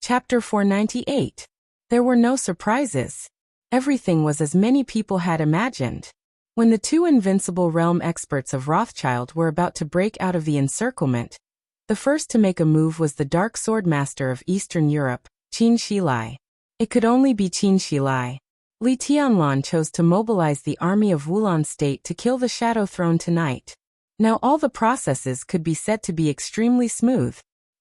Chapter 498. There were no surprises. Everything was as many people had imagined. When the two invincible realm experts of Rothschild were about to break out of the encirclement, the first to make a move was the Dark Sword Master of Eastern Europe, Qin Shilai. It could only be Qin Shilai. Li Tianlan chose to mobilize the army of Wulan State to kill the Shadow Throne tonight. Now all the processes could be said to be extremely smooth.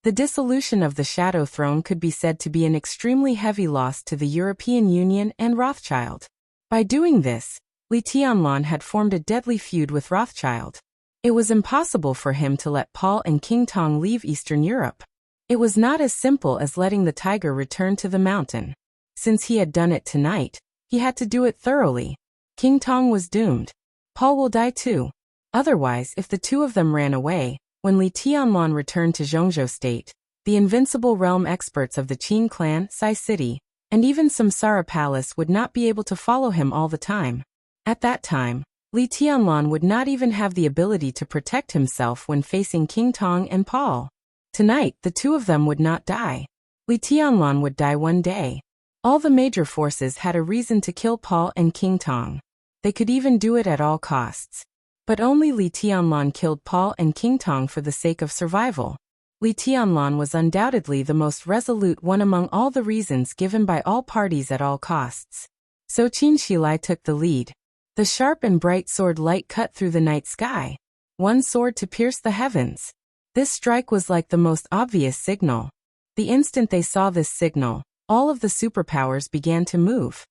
The dissolution of the Shadow Throne could be said to be an extremely heavy loss to the European Union and Rothschild. By doing this, Li Tianlan had formed a deadly feud with Rothschild. It was impossible for him to let Paul and King Tong leave Eastern Europe. It was not as simple as letting the tiger return to the mountain. Since he had done it tonight, he had to do it thoroughly. King Tong was doomed. Paul will die too. Otherwise, if the two of them ran away, when Li Tianlan returned to Zhongzhou State, the invincible realm experts of the Qin clan, Sai City, and even Samsara Palace would not be able to follow him all the time. At that time, Li Tianlan would not even have the ability to protect himself when facing King Tong and Paul. Tonight, the two of them would not die. Li Tianlan would die one day. All the major forces had a reason to kill Paul and King Tong. They could even do it at all costs. But only Li Tianlan killed Paul and King Tong for the sake of survival. Li Tianlan was undoubtedly the most resolute one among all the reasons given by all parties at all costs. So Qin Shilai took the lead. The sharp and bright sword light cut through the night sky. One sword to pierce the heavens. This strike was like the most obvious signal. The instant they saw this signal, all of the superpowers began to move.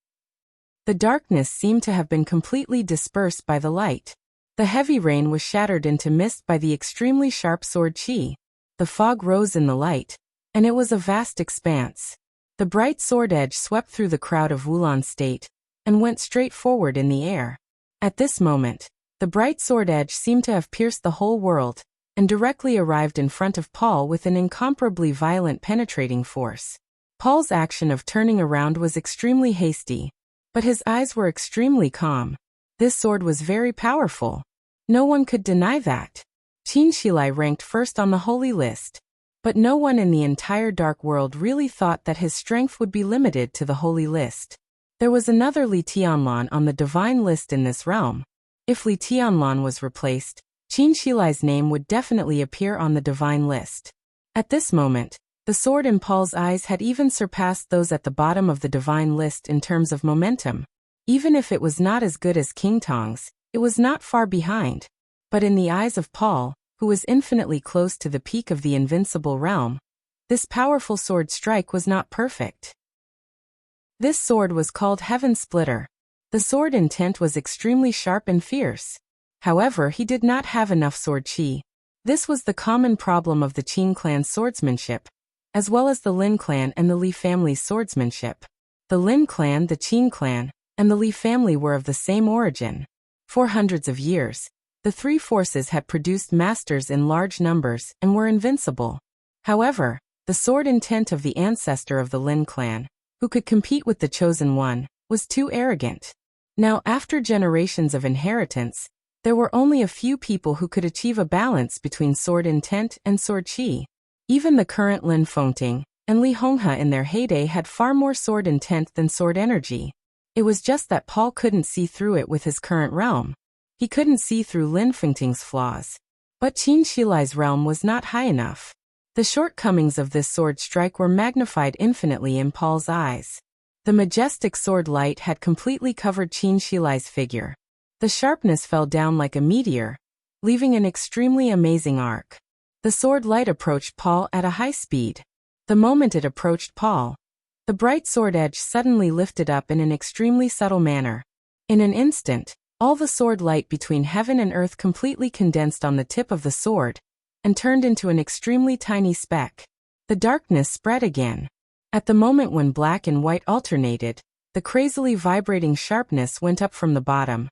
The darkness seemed to have been completely dispersed by the light. The heavy rain was shattered into mist by the extremely sharp sword chi. The fog rose in the light, and it was a vast expanse. The bright sword edge swept through the crowd of Wulan State, and went straight forward in the air. At this moment, the bright sword edge seemed to have pierced the whole world, and directly arrived in front of Paul with an incomparably violent penetrating force. Paul's action of turning around was extremely hasty, but his eyes were extremely calm. This sword was very powerful. No one could deny that. Qin Shilai ranked first on the holy list, but no one in the entire dark world really thought that his strength would be limited to the holy list. There was another Li Tianlan on the divine list in this realm. If Li Tianlan was replaced, Qin Shilai's name would definitely appear on the divine list. At this moment, the sword in Paul's eyes had even surpassed those at the bottom of the divine list in terms of momentum. Even if it was not as good as King Tong's, it was not far behind. But in the eyes of Paul, who was infinitely close to the peak of the invincible realm, this powerful sword strike was not perfect. This sword was called Heaven Splitter. The sword intent was extremely sharp and fierce. However, he did not have enough sword chi. This was the common problem of the Qin clan's swordsmanship, as well as the Lin clan and the Li family's swordsmanship. The Lin clan, the Qin clan, and the Li family were of the same origin. For hundreds of years, the three forces had produced masters in large numbers and were invincible. However, the sword intent of the ancestor of the Lin clan, who could compete with the Chosen One, was too arrogant. Now, after generations of inheritance, there were only a few people who could achieve a balance between sword intent and sword chi. Even the current Lin Fengting and Li Honghe in their heyday had far more sword intent than sword energy. It was just that Paul couldn't see through it with his current realm. He couldn't see through Lin Fengting's flaws. But Qin Shilai's realm was not high enough. The shortcomings of this sword strike were magnified infinitely in Paul's eyes. The majestic sword light had completely covered Qin Shilai's figure. The sharpness fell down like a meteor, leaving an extremely amazing arc. The sword light approached Paul at a high speed. The moment it approached Paul, the bright sword edge suddenly lifted up in an extremely subtle manner. In an instant, all the sword light between heaven and earth completely condensed on the tip of the sword, and turned into an extremely tiny speck. The darkness spread again. At the moment when black and white alternated, the crazily vibrating sharpness went up from the bottom,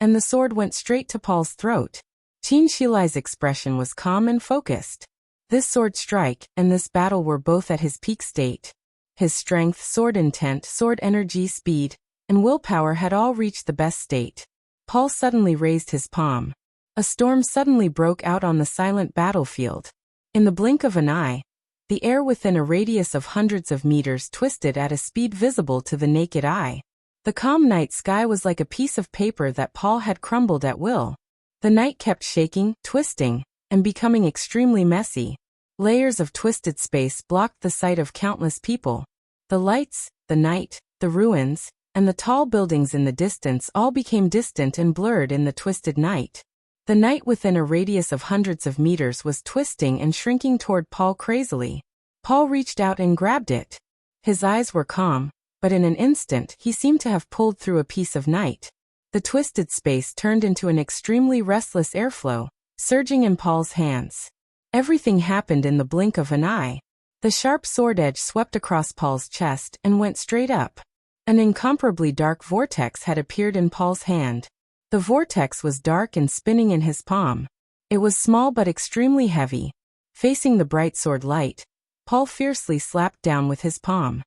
and the sword went straight to Paul's throat. Qin Shilai's expression was calm and focused. This sword strike and this battle were both at his peak state. His strength, sword intent, sword energy, speed, and willpower had all reached the best state. Paul suddenly raised his palm. A storm suddenly broke out on the silent battlefield. In the blink of an eye, The air within a radius of hundreds of meters twisted at a speed visible to the naked eye. The calm night sky was like a piece of paper that Paul had crumbled at will. The night kept shaking, twisting, and becoming extremely messy. Layers of twisted space blocked the sight of countless people. The lights, the night, the ruins, and the tall buildings in the distance all became distant and blurred in the twisted night. The night within a radius of hundreds of meters was twisting and shrinking toward Paul crazily. Paul reached out and grabbed it. His eyes were calm, but in an instant he seemed to have pulled through a piece of night. The twisted space turned into an extremely restless airflow, surging in Paul's hands. Everything happened in the blink of an eye. The sharp sword edge swept across Paul's chest and went straight up. An incomparably dark vortex had appeared in Paul's hand. The vortex was dark and spinning in his palm. It was small but extremely heavy. Facing the bright sword light, Paul fiercely slapped down with his palm.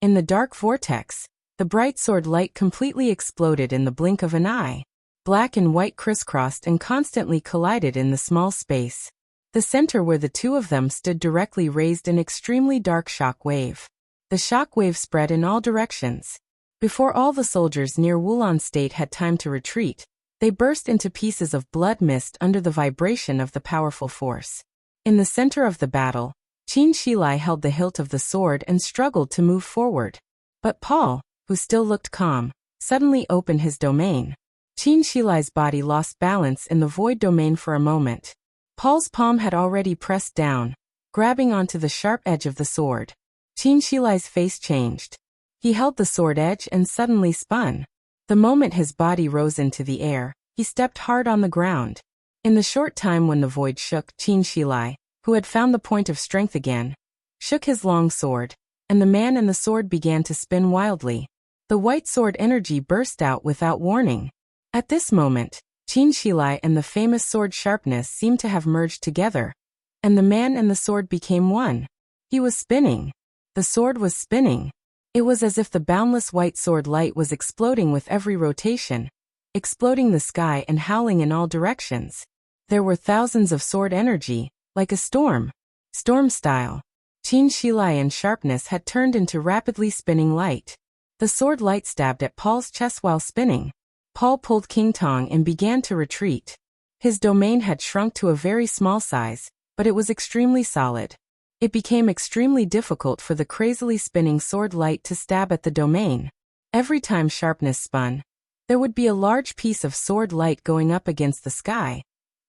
In the dark vortex, the bright sword light completely exploded in the blink of an eye. Black and white crisscrossed and constantly collided in the small space. The center where the two of them stood directly raised an extremely dark shock wave. The shock wave spread in all directions. Before all the soldiers near Wulon State had time to retreat, they burst into pieces of blood mist under the vibration of the powerful force. In the center of the battle, Qin Shilai held the hilt of the sword and struggled to move forward. But Paul, who still looked calm, suddenly opened his domain. Qin Shilai's body lost balance in the void domain for a moment. Paul's palm had already pressed down, grabbing onto the sharp edge of the sword. Qin Shilai's face changed. He held the sword edge and suddenly spun. The moment his body rose into the air, he stepped hard on the ground. In the short time when the void shook, Qin Shilai, who had found the point of strength again, shook his long sword, and the man and the sword began to spin wildly. The white sword energy burst out without warning. At this moment, Qin Shilai and the famous sword sharpness seemed to have merged together, and the man and the sword became one. He was spinning. The sword was spinning. It was as if the boundless white sword light was exploding with every rotation, exploding the sky and howling in all directions. There were thousands of sword energy, like a storm. Storm style. Qin Shilai and sharpness had turned into rapidly spinning light. The sword light stabbed at Paul's chest while spinning. Paul pulled King Tong and began to retreat. His domain had shrunk to a very small size, but it was extremely solid. It became extremely difficult for the crazily spinning sword light to stab at the domain. Every time sharpness spun, there would be a large piece of sword light going up against the sky,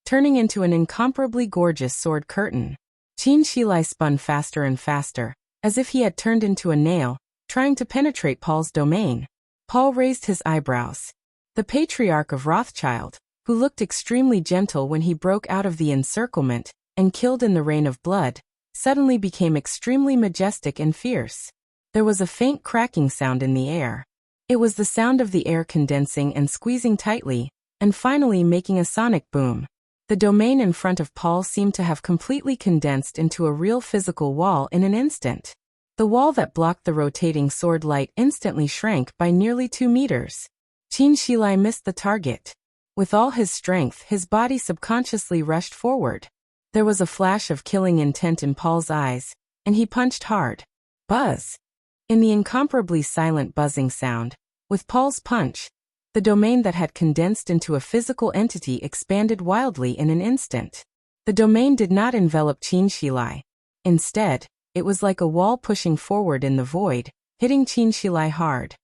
turning into an incomparably gorgeous sword curtain. Qin Shilai spun faster and faster, as if he had turned into a nail, trying to penetrate Paul's domain. Paul raised his eyebrows. The patriarch of Rothschild, who looked extremely gentle when he broke out of the encirclement and killed in the rain of blood, suddenly became extremely majestic and fierce. There was a faint cracking sound in the air. It was the sound of the air condensing and squeezing tightly, and finally making a sonic boom. The domain in front of Paul seemed to have completely condensed into a real physical wall in an instant. The wall that blocked the rotating sword light instantly shrank by nearly 2 meters. Qin Shilai missed the target. With all his strength, his body subconsciously rushed forward. There was a flash of killing intent in Paul's eyes, and he punched hard. Buzz! In the incomparably silent buzzing sound, with Paul's punch, the domain that had condensed into a physical entity expanded wildly in an instant. The domain did not envelop Qin Shilai. Instead, it was like a wall pushing forward in the void, hitting Qin Shilai hard.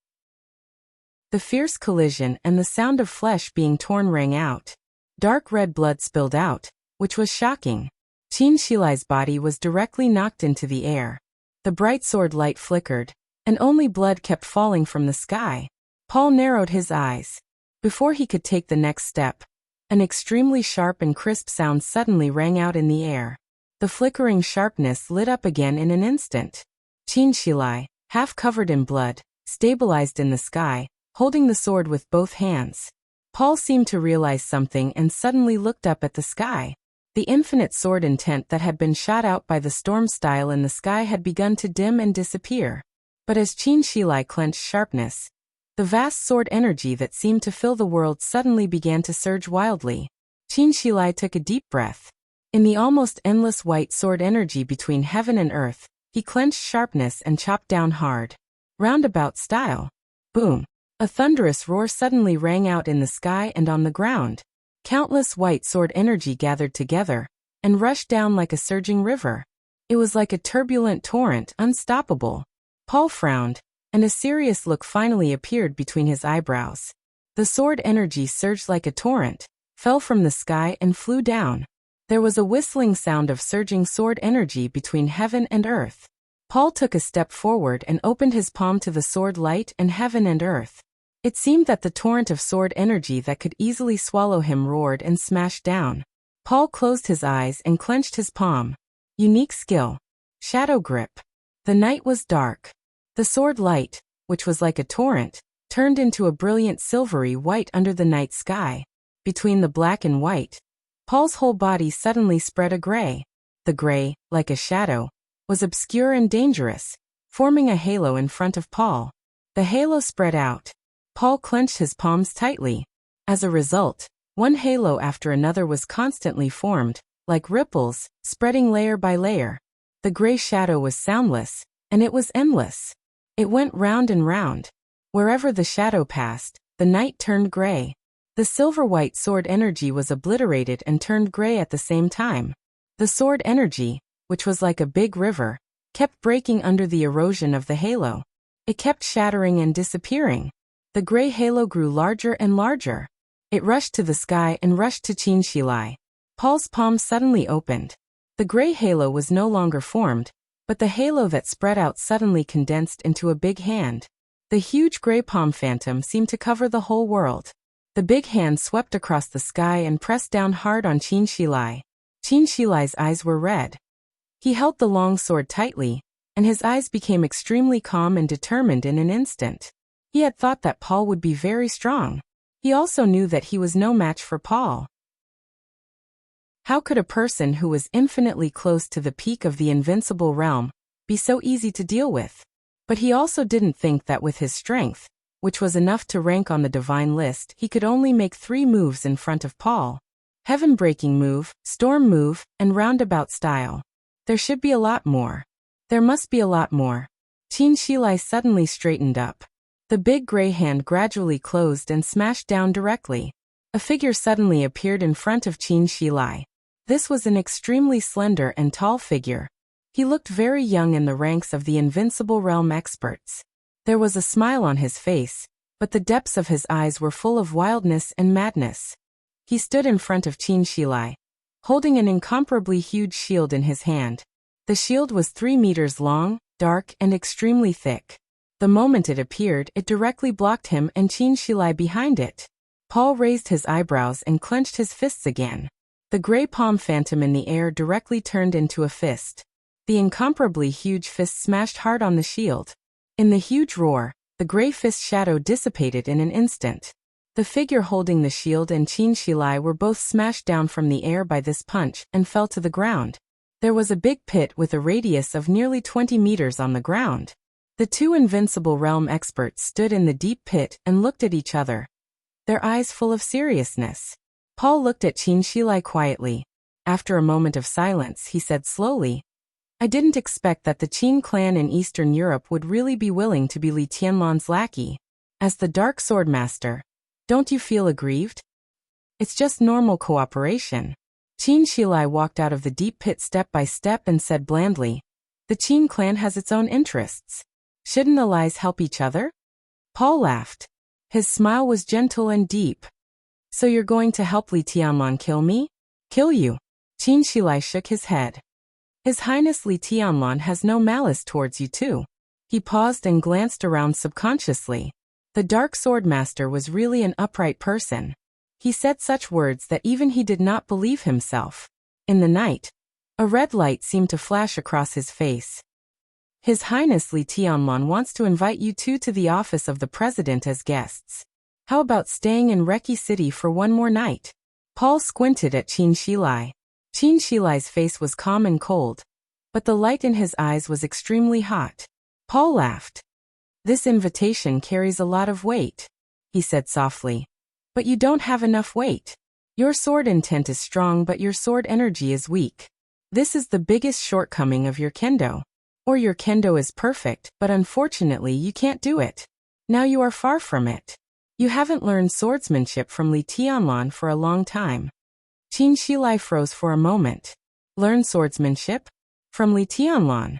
The fierce collision and the sound of flesh being torn rang out. Dark red blood spilled out, which was shocking. Qin Shilai's body was directly knocked into the air. The bright sword light flickered, and only blood kept falling from the sky. Paul narrowed his eyes. Before he could take the next step, an extremely sharp and crisp sound suddenly rang out in the air. The flickering sharpness lit up again in an instant. Qin Shilai, half covered in blood, stabilized in the sky, holding the sword with both hands. Paul seemed to realize something and suddenly looked up at the sky. The infinite sword intent that had been shot out by the storm style in the sky had begun to dim and disappear. But as Qin Shilai clenched sharpness, the vast sword energy that seemed to fill the world suddenly began to surge wildly. Qin Shilai took a deep breath. In the almost endless white sword energy between heaven and earth, he clenched sharpness and chopped down hard. Roundabout style. Boom. A thunderous roar suddenly rang out in the sky and on the ground. Countless white sword energy gathered together and rushed down like a surging river. It was like a turbulent torrent, unstoppable. Paul frowned, and a serious look finally appeared between his eyebrows. The sword energy surged like a torrent, fell from the sky and flew down. There was a whistling sound of surging sword energy between heaven and earth. Paul took a step forward and opened his palm to the sword light and heaven and earth. It seemed that the torrent of sword energy that could easily swallow him roared and smashed down. Paul closed his eyes and clenched his palm. Unique skill. Shadow grip. The night was dark. The sword light, which was like a torrent, turned into a brilliant silvery white under the night sky. Between the black and white, Paul's whole body suddenly spread a gray. The gray, like a shadow, was obscure and dangerous, forming a halo in front of Paul. The halo spread out. Paul clenched his palms tightly. As a result, one halo after another was constantly formed, like ripples, spreading layer by layer. The gray shadow was soundless, and it was endless. It went round and round. Wherever the shadow passed, the night turned gray. The silver-white sword energy was obliterated and turned gray at the same time. The sword energy, which was like a big river, kept breaking under the erosion of the halo. It kept shattering and disappearing. The gray halo grew larger and larger. It rushed to the sky and rushed to Qin. Paul's palm suddenly opened. The gray halo was no longer formed, but the halo that spread out suddenly condensed into a big hand. The huge gray palm phantom seemed to cover the whole world. The big hand swept across the sky and pressed down hard on Qin. Qin eyes were red. He held the long sword tightly, and his eyes became extremely calm and determined in an instant. He had thought that Paul would be very strong. He also knew that he was no match for Paul. How could a person who was infinitely close to the peak of the invincible realm be so easy to deal with? But he also didn't think that with his strength, which was enough to rank on the divine list, he could only make 3 moves in front of Paul. Heaven-breaking move, storm move, and roundabout style. There should be a lot more. There must be a lot more. Qin suddenly straightened up. The big gray hand gradually closed and smashed down directly. A figure suddenly appeared in front of Qin. This was an extremely slender and tall figure. He looked very young in the ranks of the invincible realm experts. There was a smile on his face, but the depths of his eyes were full of wildness and madness. He stood in front of Qin, holding an incomparably huge shield in his hand. The shield was 3 meters long, dark, and extremely thick. The moment it appeared, it directly blocked him and Qin behind it. Paul raised his eyebrows and clenched his fists again. The gray palm phantom in the air directly turned into a fist. The incomparably huge fist smashed hard on the shield. In the huge roar, the gray fist shadow dissipated in an instant. The figure holding the shield and Qin were both smashed down from the air by this punch and fell to the ground. There was a big pit with a radius of nearly 20 meters on the ground. The 2 invincible realm experts stood in the deep pit and looked at each other, their eyes full of seriousness. Paul looked at Qin quietly. After a moment of silence, he said slowly, "I didn't expect that the Qin clan in Eastern Europe would really be willing to be Li Tianlan's lackey. As the Dark Sword Master, don't you feel aggrieved? It's just normal cooperation." Qin walked out of the deep pit step by step and said blandly, "The Qin clan has its own interests. Shouldn't allies help each other?" Paul laughed. His smile was gentle and deep. "So you're going to help Li Tianlan kill me?" "Kill you?" Qin shook his head. "His Highness Li Tianlan has no malice towards you too." He paused and glanced around subconsciously. The Dark Sword Master was really an upright person. He said such words that even he did not believe himself. In the night, a red light seemed to flash across his face. "His Highness Li Tianlan wants to invite you two to the office of the President as guests. How about staying in Reki City for one more night?" Paul squinted at Qin. Qin face was calm and cold, but the light in his eyes was extremely hot. Paul laughed. "This invitation carries a lot of weight," he said softly. "But you don't have enough weight. Your sword intent is strong but your sword energy is weak. This is the biggest shortcoming of your kendo. Or your kendo is perfect, but unfortunately you can't do it. Now you are far from it. You haven't learned swordsmanship from Li Tianlan for a long time. Qin Shilai froze for a moment. Learn swordsmanship? From Li Tianlan.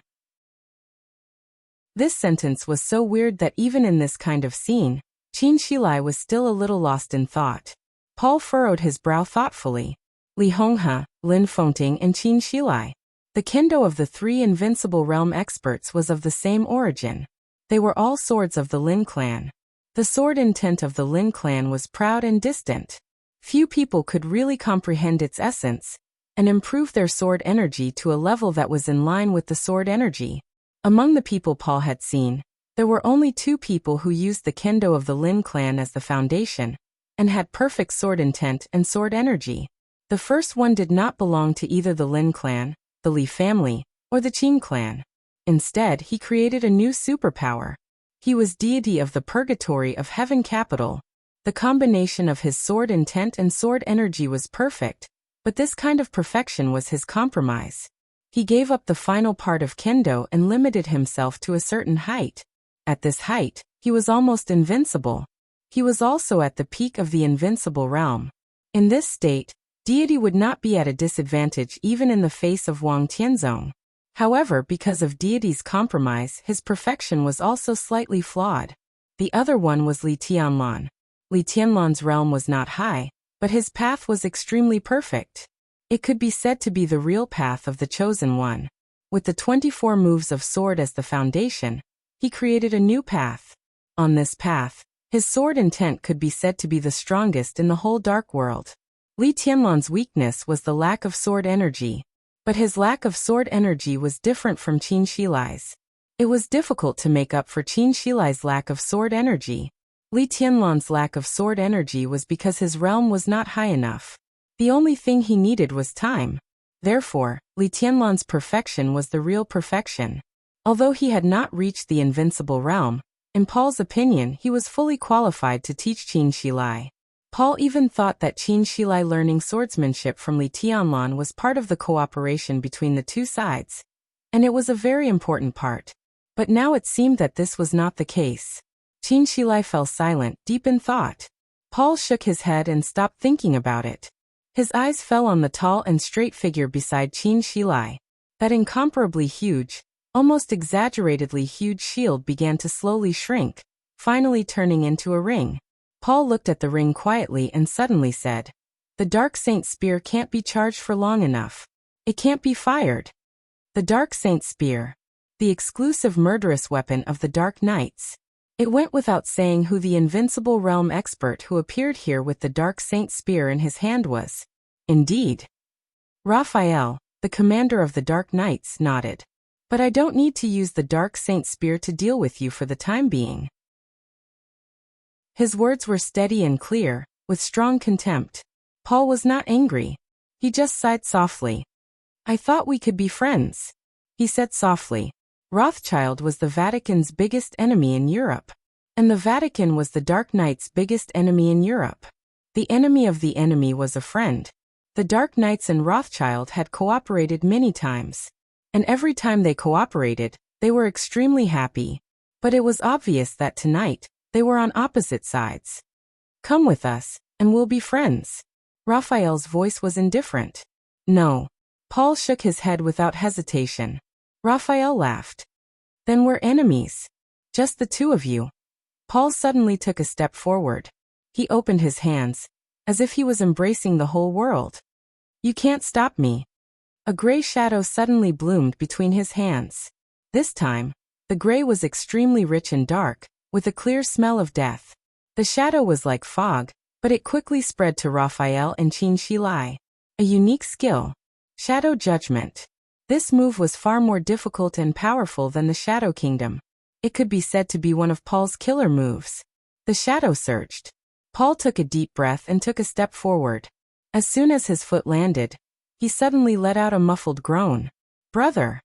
This sentence was so weird that even in this kind of scene, Qin Shilai was still a little lost in thought. Paul furrowed his brow thoughtfully. Li Honghe, Lin Fengting and Qin Shilai. The kendo of the three invincible realm experts was of the same origin. They were all swords of the Lin clan. The sword intent of the Lin clan was proud and distant. Few people could really comprehend its essence and improve their sword energy to a level that was in line with the sword energy. Among the people Paul had seen, there were only 2 people who used the kendo of the Lin clan as the foundation and had perfect sword intent and sword energy. The first one did not belong to either the Lin clan, the Li family, or the Qin clan. Instead, he created a new superpower. He was deity of the purgatory of heaven capital. The combination of his sword intent and sword energy was perfect, but this kind of perfection was his compromise. He gave up the final part of kendo and limited himself to a certain height. At this height, he was almost invincible. He was also at the peak of the invincible realm. In this state, deity would not be at a disadvantage even in the face of Wang Tianzong. However, because of deity's compromise, his perfection was also slightly flawed. The other one was Li Tianlan. Li Tianlan's realm was not high, but his path was extremely perfect. It could be said to be the real path of the chosen one. With the 24 moves of sword as the foundation, he created a new path. On this path, his sword intent could be said to be the strongest in the whole dark world. Li Tianlan's weakness was the lack of sword energy. But his lack of sword energy was different from Qin Shilai's. It was difficult to make up for Qin Shilai's lack of sword energy. Li Tianlan's lack of sword energy was because his realm was not high enough. The only thing he needed was time. Therefore, Li Tianlan's perfection was the real perfection. Although he had not reached the invincible realm, in Paul's opinion he was fully qualified to teach Qin Shilai. Paul even thought that Qin Shilai learning swordsmanship from Li Tianlan was part of the cooperation between the two sides. And it was a very important part. But now it seemed that this was not the case. Qin Shilai fell silent, deep in thought. Paul shook his head and stopped thinking about it. His eyes fell on the tall and straight figure beside Qin Shilai. That incomparably huge, almost exaggeratedly huge shield began to slowly shrink, finally turning into a ring. Paul looked at the ring quietly and suddenly said, "The Dark Saint's spear can't be charged for long enough. It can't be fired." The Dark Saint's spear. The exclusive murderous weapon of the Dark Knights. It went without saying who the invincible realm expert who appeared here with the Dark Saint's spear in his hand was. Indeed. Raphael, the commander of the Dark Knights, nodded. "But I don't need to use the Dark Saint's spear to deal with you for the time being." His words were steady and clear, with strong contempt. Paul was not angry. He just sighed softly. "I thought we could be friends," he said softly. Rothschild was the Vatican's biggest enemy in Europe. And the Vatican was the Dark Knight's biggest enemy in Europe. The enemy of the enemy was a friend. The Dark Knights and Rothschild had cooperated many times. And every time they cooperated, they were extremely happy. But it was obvious that tonight, they were on opposite sides. "Come with us, and we'll be friends." Raphael's voice was indifferent. "No." Paul shook his head without hesitation. Raphael laughed. "Then we're enemies. Just the 2 of you." Paul suddenly took a step forward. He opened his hands, as if he was embracing the whole world. "You can't stop me." A gray shadow suddenly bloomed between his hands. This time, the gray was extremely rich and dark, with a clear smell of death. The shadow was like fog, but it quickly spread to Raphael and Qin Shilai. A unique skill. Shadow Judgment. This move was far more difficult and powerful than the Shadow Kingdom. It could be said to be one of Paul's killer moves. The shadow surged. Paul took a deep breath and took a step forward. As soon as his foot landed, he suddenly let out a muffled groan. "Brother!"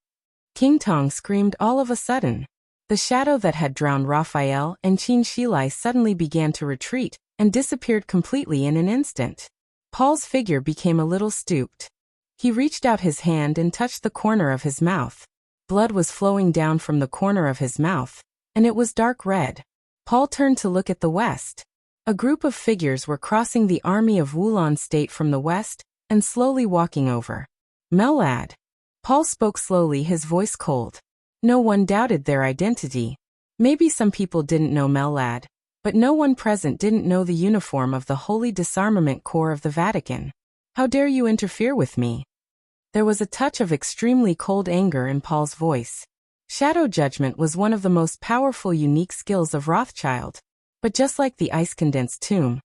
King Tong screamed all of a sudden. The shadow that had drowned Raphael and Qin Shilai suddenly began to retreat and disappeared completely in an instant. Paul's figure became a little stooped. He reached out his hand and touched the corner of his mouth. Blood was flowing down from the corner of his mouth, and it was dark red. Paul turned to look at the west. A group of figures were crossing the army of Wulon State from the west and slowly walking over. "Melad." Paul spoke slowly, his voice cold. No one doubted their identity. Maybe some people didn't know Melad, but no one present didn't know the uniform of the Holy Disarmament Corps of the Vatican. "How dare you interfere with me?" There was a touch of extremely cold anger in Paul's voice. Shadow judgment was one of the most powerful unique skills of Rothschild. But just like the ice-condensed tomb,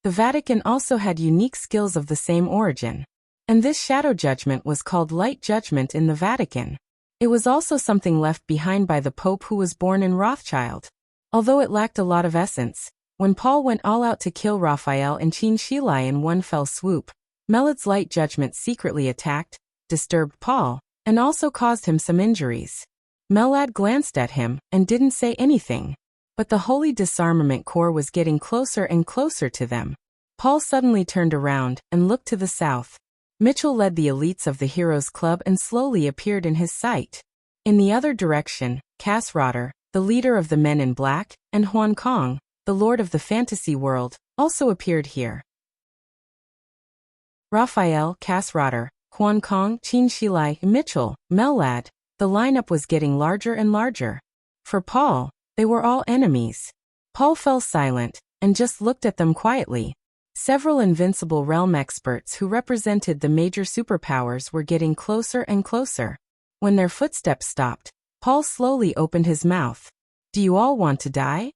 the Vatican also had unique skills of the same origin. And this shadow judgment was called light judgment in the Vatican. It was also something left behind by the Pope who was born in Rothschild. Although it lacked a lot of essence, when Paul went all out to kill Raphael and Chin Shilai in one fell swoop, Melad's light judgment secretly attacked, disturbed Paul, and also caused him some injuries. Melad glanced at him and didn't say anything. But the Holy Disarmament Corps was getting closer and closer to them. Paul suddenly turned around and looked to the south. Mitchell led the elites of the Heroes Club and slowly appeared in his sight. In the other direction, Cass Rotter, the leader of the Men in Black, and Huan Kong, the lord of the fantasy world, also appeared here. Raphael, Cass Rotter, Huan Kong, Chin Shilai, Mitchell, Melad. The lineup was getting larger and larger. For Paul, they were all enemies. Paul fell silent and just looked at them quietly. Several Invincible Realm experts who represented the major superpowers were getting closer and closer. When their footsteps stopped, Paul slowly opened his mouth. "Do you all want to die?"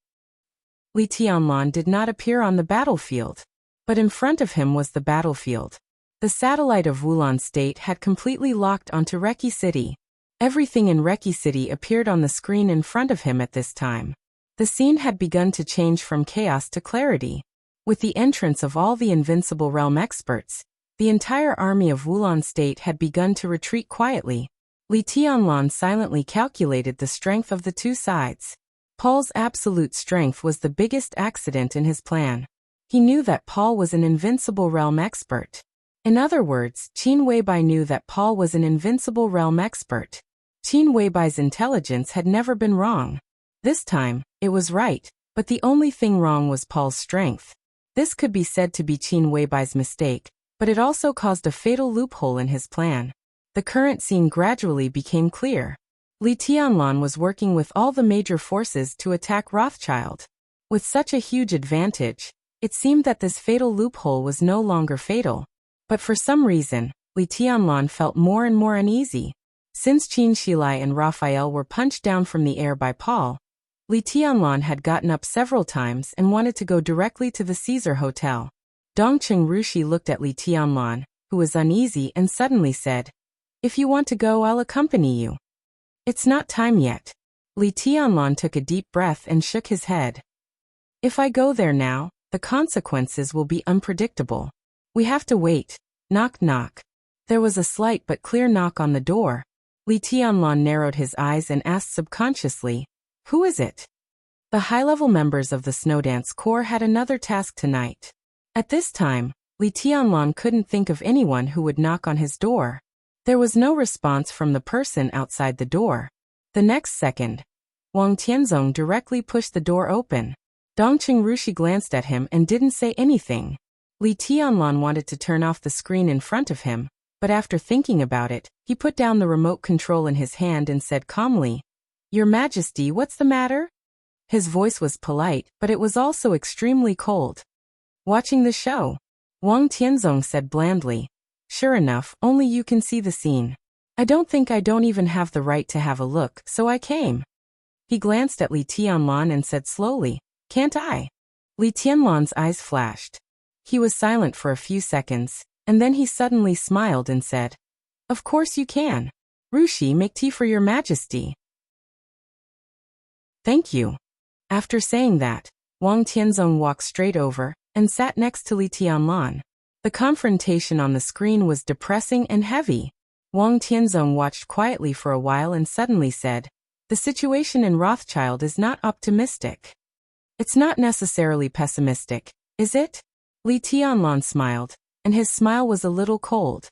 Li Tianlan did not appear on the battlefield. But in front of him was the battlefield. The satellite of Wulon State had completely locked onto Reki City. Everything in Reki City appeared on the screen in front of him at this time. The scene had begun to change from chaos to clarity. With the entrance of all the Invincible Realm experts, the entire army of Wulon State had begun to retreat quietly. Li Tianlan silently calculated the strength of the two sides. Paul's absolute strength was the biggest accident in his plan. He knew that Paul was an Invincible Realm expert. In other words, Qin Weibai knew that Paul was an Invincible Realm expert. Qin Weibai's intelligence had never been wrong. This time, it was right, but the only thing wrong was Paul's strength. This could be said to be Qin Weibai's mistake, but it also caused a fatal loophole in his plan. The current scene gradually became clear. Li Tianlan was working with all the major forces to attack Rothschild. With such a huge advantage, it seemed that this fatal loophole was no longer fatal. But for some reason, Li Tianlan felt more and more uneasy. Since Chin Shilai and Raphael were punched down from the air by Paul, Li Tianlan had gotten up several times and wanted to go directly to the Caesar Hotel. Dongcheng Rushi looked at Li Tianlan, who was uneasy, and suddenly said, "If you want to go, I'll accompany you." "It's not time yet." Li Tianlan took a deep breath and shook his head. "If I go there now, the consequences will be unpredictable. We have to wait." Knock knock. There was a slight but clear knock on the door. Li Tianlan narrowed his eyes and asked subconsciously, "Who is it?" The high-level members of the Snowdance Corps had another task tonight. At this time, Li Tianlan couldn't think of anyone who would knock on his door. There was no response from the person outside the door. The next second, Wang Tianzong directly pushed the door open. Dongcheng Rushi glanced at him and didn't say anything. Li Tianlan wanted to turn off the screen in front of him, but after thinking about it, he put down the remote control in his hand and said calmly, "Your Majesty, what's the matter?" His voice was polite, but it was also extremely cold. "Watching the show," Wang Tianzong said blandly. "Sure enough, only you can see the scene. I don't even have the right to have a look, so I came." He glanced at Li Tianlan and said slowly, "Can't I?" Li Tianlan's eyes flashed. He was silent for a few seconds, and then he suddenly smiled and said, "Of course you can. Rushi, make tea for your Majesty." "Thank you." After saying that, Wang Tianzong walked straight over and sat next to Li Tianlan. The confrontation on the screen was depressing and heavy. Wang Tianzong watched quietly for a while and suddenly said, "The situation in Rothschild is not optimistic." "It's not necessarily pessimistic, is it?" Li Tianlan smiled. and his smile was a little cold.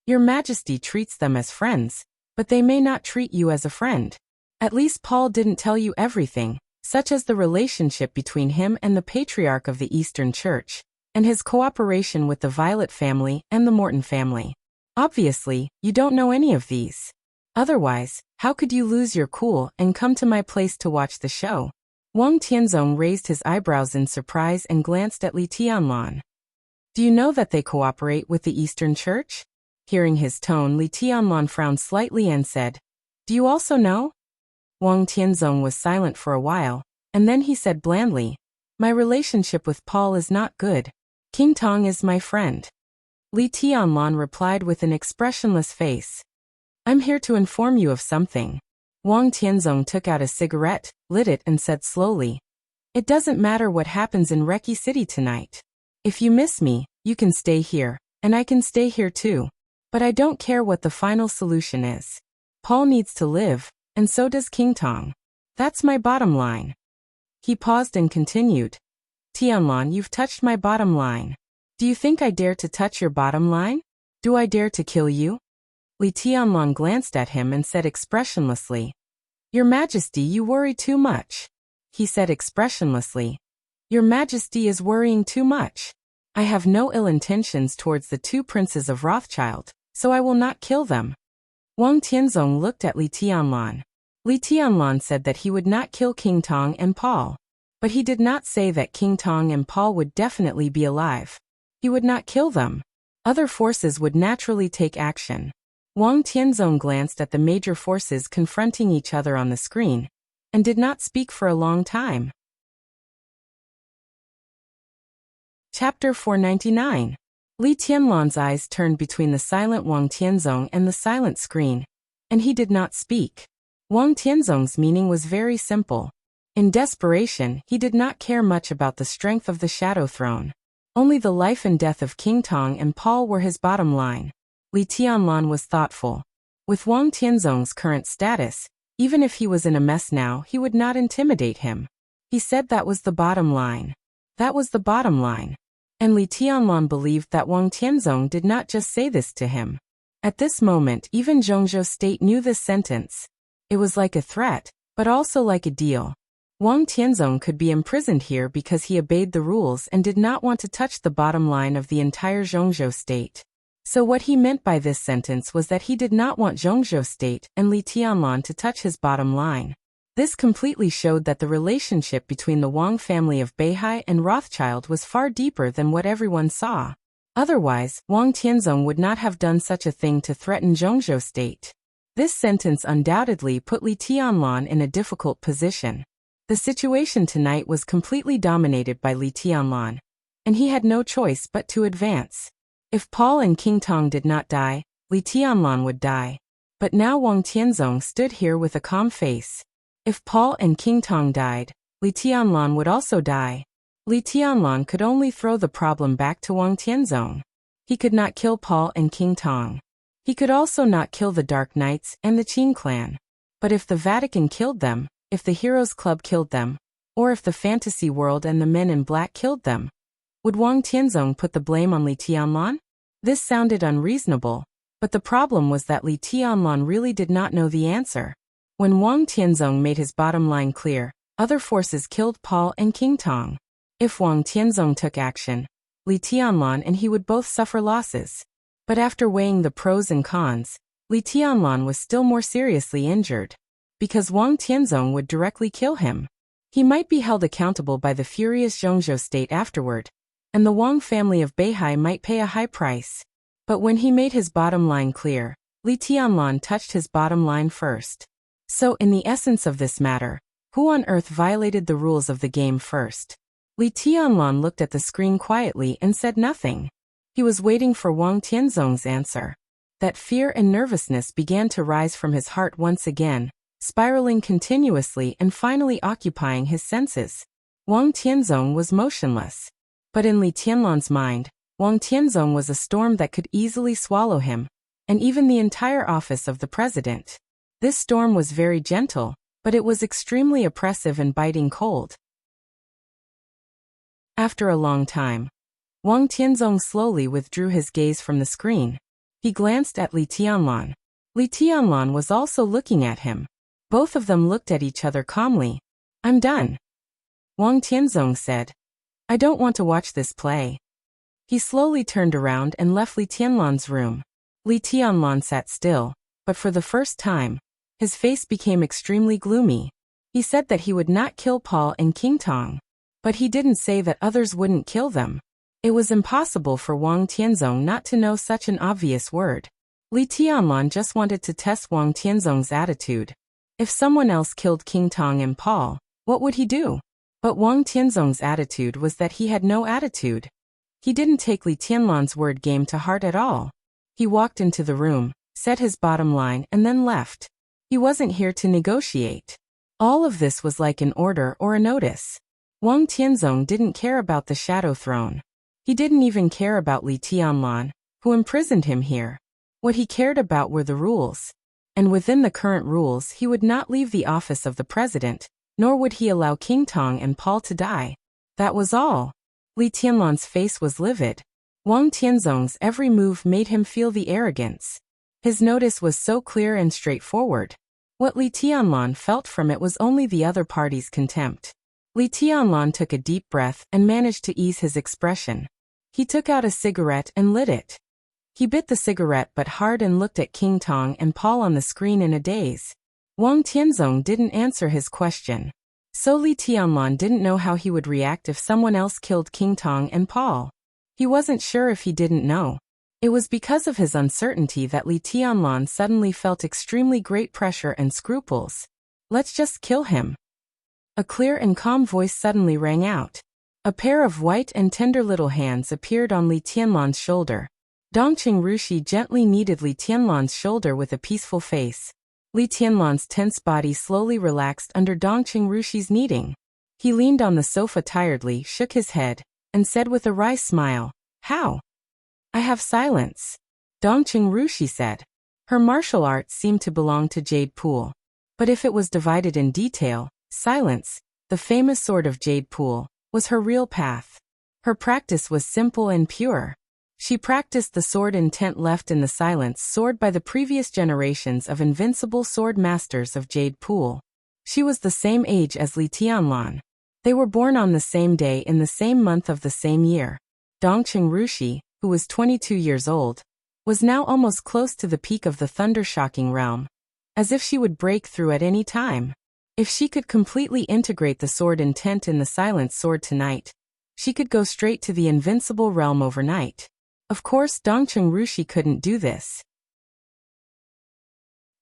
Your Majesty treats them as friends, but they may not treat you as a friend. At least Paul didn't tell you everything, such as the relationship between him and the Patriarch of the Eastern Church, and his cooperation with the Violet family and the Morton family. Obviously, you don't know any of these. Otherwise, how could you lose your cool and come to my place to watch the show? Wang Tianzong raised his eyebrows in surprise and glanced at Li Tianlan. Do you know that they cooperate with the Eastern Church? Hearing his tone, Li Tianlan frowned slightly and said, Do you also know? Wang Tianzong was silent for a while, and then he said blandly, My relationship with Paul is not good. King Tong is my friend. Li Tianlan replied with an expressionless face. I'm here to inform you of something. Wang Tianzong took out a cigarette, lit it and said slowly, It doesn't matter what happens in Reki City tonight. If you miss me, you can stay here, and I can stay here too. But I don't care what the final solution is. Paul needs to live, and so does King Tong. That's my bottom line. He paused and continued, Tianlan, you've touched my bottom line. Do you think I dare to touch your bottom line? Do I dare to kill you? Li Tianlan glanced at him and said expressionlessly, Your Majesty, you worry too much. He said expressionlessly, Your Majesty is worrying too much. I have no ill intentions towards the two princes of Rothschild, so I will not kill them. Wang Tianzong looked at Li Tianlan. Li Tianlan said that he would not kill King Tong and Paul. But he did not say that King Tong and Paul would definitely be alive. He would not kill them. Other forces would naturally take action. Wang Tianzong glanced at the major forces confronting each other on the screen, and did not speak for a long time. Chapter 499. Li Tianlan's eyes turned between the silent Wang Tianzong and the silent screen, and he did not speak. Wang Tianzong's meaning was very simple. In desperation, he did not care much about the strength of the Shadow Throne. Only the life and death of King Tong and Paul were his bottom line. Li Tianlan was thoughtful. With Wang Tianzong's current status, even if he was in a mess now, he would not intimidate him. He said that was the bottom line. That was the bottom line. And Li Tianlan believed that Wang Tianzong did not just say this to him. At this moment, even Zhongzhou State knew this sentence. It was like a threat, but also like a deal. Wang Tianzong could be imprisoned here because he obeyed the rules and did not want to touch the bottom line of the entire Zhongzhou State. So what he meant by this sentence was that he did not want Zhongzhou State and Li Tianlan to touch his bottom line. This completely showed that the relationship between the Wang family of Beihai and Rothschild was far deeper than what everyone saw. Otherwise, Wang Tianzong would not have done such a thing to threaten Zhongzhou State. This sentence undoubtedly put Li Tianlan in a difficult position. The situation tonight was completely dominated by Li Tianlan, and he had no choice but to advance. If Paul and King Tong did not die, Li Tianlan would die. But now Wang Tianzong stood here with a calm face. If Paul and King Tong died, Li Tianlan would also die. Li Tianlan could only throw the problem back to Wang Tianzong. He could not kill Paul and King Tong. He could also not kill the Dark Knights and the Qin clan. But if the Vatican killed them, if the Heroes Club killed them, or if the Fantasy World and the Men in Black killed them, would Wang Tianzong put the blame on Li Tianlan? This sounded unreasonable, but the problem was that Li Tianlan really did not know the answer. When Wang Tianzong made his bottom line clear, other forces killed Paul and King Tong. If Wang Tianzong took action, Li Tianlan and he would both suffer losses. But after weighing the pros and cons, Li Tianlan was still more seriously injured. Because Wang Tianzong would directly kill him. He might be held accountable by the furious Zhongzhou State afterward, and the Wang family of Beihai might pay a high price. But when he made his bottom line clear, Li Tianlan touched his bottom line first. So in the essence of this matter, who on earth violated the rules of the game first? Li Tianlan looked at the screen quietly and said nothing. He was waiting for Wang Tianzong's answer. That fear and nervousness began to rise from his heart once again, spiraling continuously and finally occupying his senses. Wang Tianzong was motionless. But in Li Tianlan's mind, Wang Tianzong was a storm that could easily swallow him, and even the entire office of the president. This storm was very gentle, but it was extremely oppressive and biting cold. After a long time, Wang Tianzong slowly withdrew his gaze from the screen. He glanced at Li Tianlan. Li Tianlan was also looking at him. Both of them looked at each other calmly. I'm done. Wang Tianzong said. I don't want to watch this play. He slowly turned around and left Li Tianlan's room. Li Tianlan sat still, but for the first time, his face became extremely gloomy. He said that he would not kill Paul and King Tong. But he didn't say that others wouldn't kill them. It was impossible for Wang Tianzong not to know such an obvious word. Li Tianlan just wanted to test Wang Tianzong's attitude. If someone else killed King Tong and Paul, what would he do? But Wang Tianzong's attitude was that he had no attitude. He didn't take Li Tianlan's word game to heart at all. He walked into the room, said his bottom line and then left. He wasn't here to negotiate. All of this was like an order or a notice. Wang Tianzong didn't care about the Shadow Throne. He didn't even care about Li Tianlan, who imprisoned him here. What he cared about were the rules. And within the current rules he would not leave the office of the president, nor would he allow King Tong and Paul to die. That was all. Li Tianlan's face was livid. Wang Tianzong's every move made him feel the arrogance. His notice was so clear and straightforward. What Li Tianlan felt from it was only the other party's contempt. Li Tianlan took a deep breath and managed to ease his expression. He took out a cigarette and lit it. He bit the cigarette but hard and looked at King Tong and Paul on the screen in a daze. Wang Tianzong didn't answer his question. So Li Tianlan didn't know how he would react if someone else killed King Tong and Paul. He wasn't sure if he didn't know. It was because of his uncertainty that Li Tianlan suddenly felt extremely great pressure and scruples. Let's just kill him. A clear and calm voice suddenly rang out. A pair of white and tender little hands appeared on Li Tianlan's shoulder. Dongqing Rushi gently kneaded Li Tianlan's shoulder with a peaceful face. Li Tianlan's tense body slowly relaxed under Dongqing Rushi's kneading. He leaned on the sofa tiredly, shook his head, and said with a wry smile, How? I have silence. Dongqing Rushi said. Her martial arts seemed to belong to Jade Pool. But if it was divided in detail, silence, the famous sword of Jade Pool, was her real path. Her practice was simple and pure. She practiced the sword intent left in the silence sword by the previous generations of invincible sword masters of Jade Pool. She was the same age as Li Tianlan. They were born on the same day in the same month of the same year. Dongqing Rushi, who was 22 years old, was now almost close to the peak of the thunder-shocking realm, as if she would break through at any time. If she could completely integrate the sword intent in the silence sword tonight, she could go straight to the invincible realm overnight. Of course, Dongqing Rushi couldn't do this.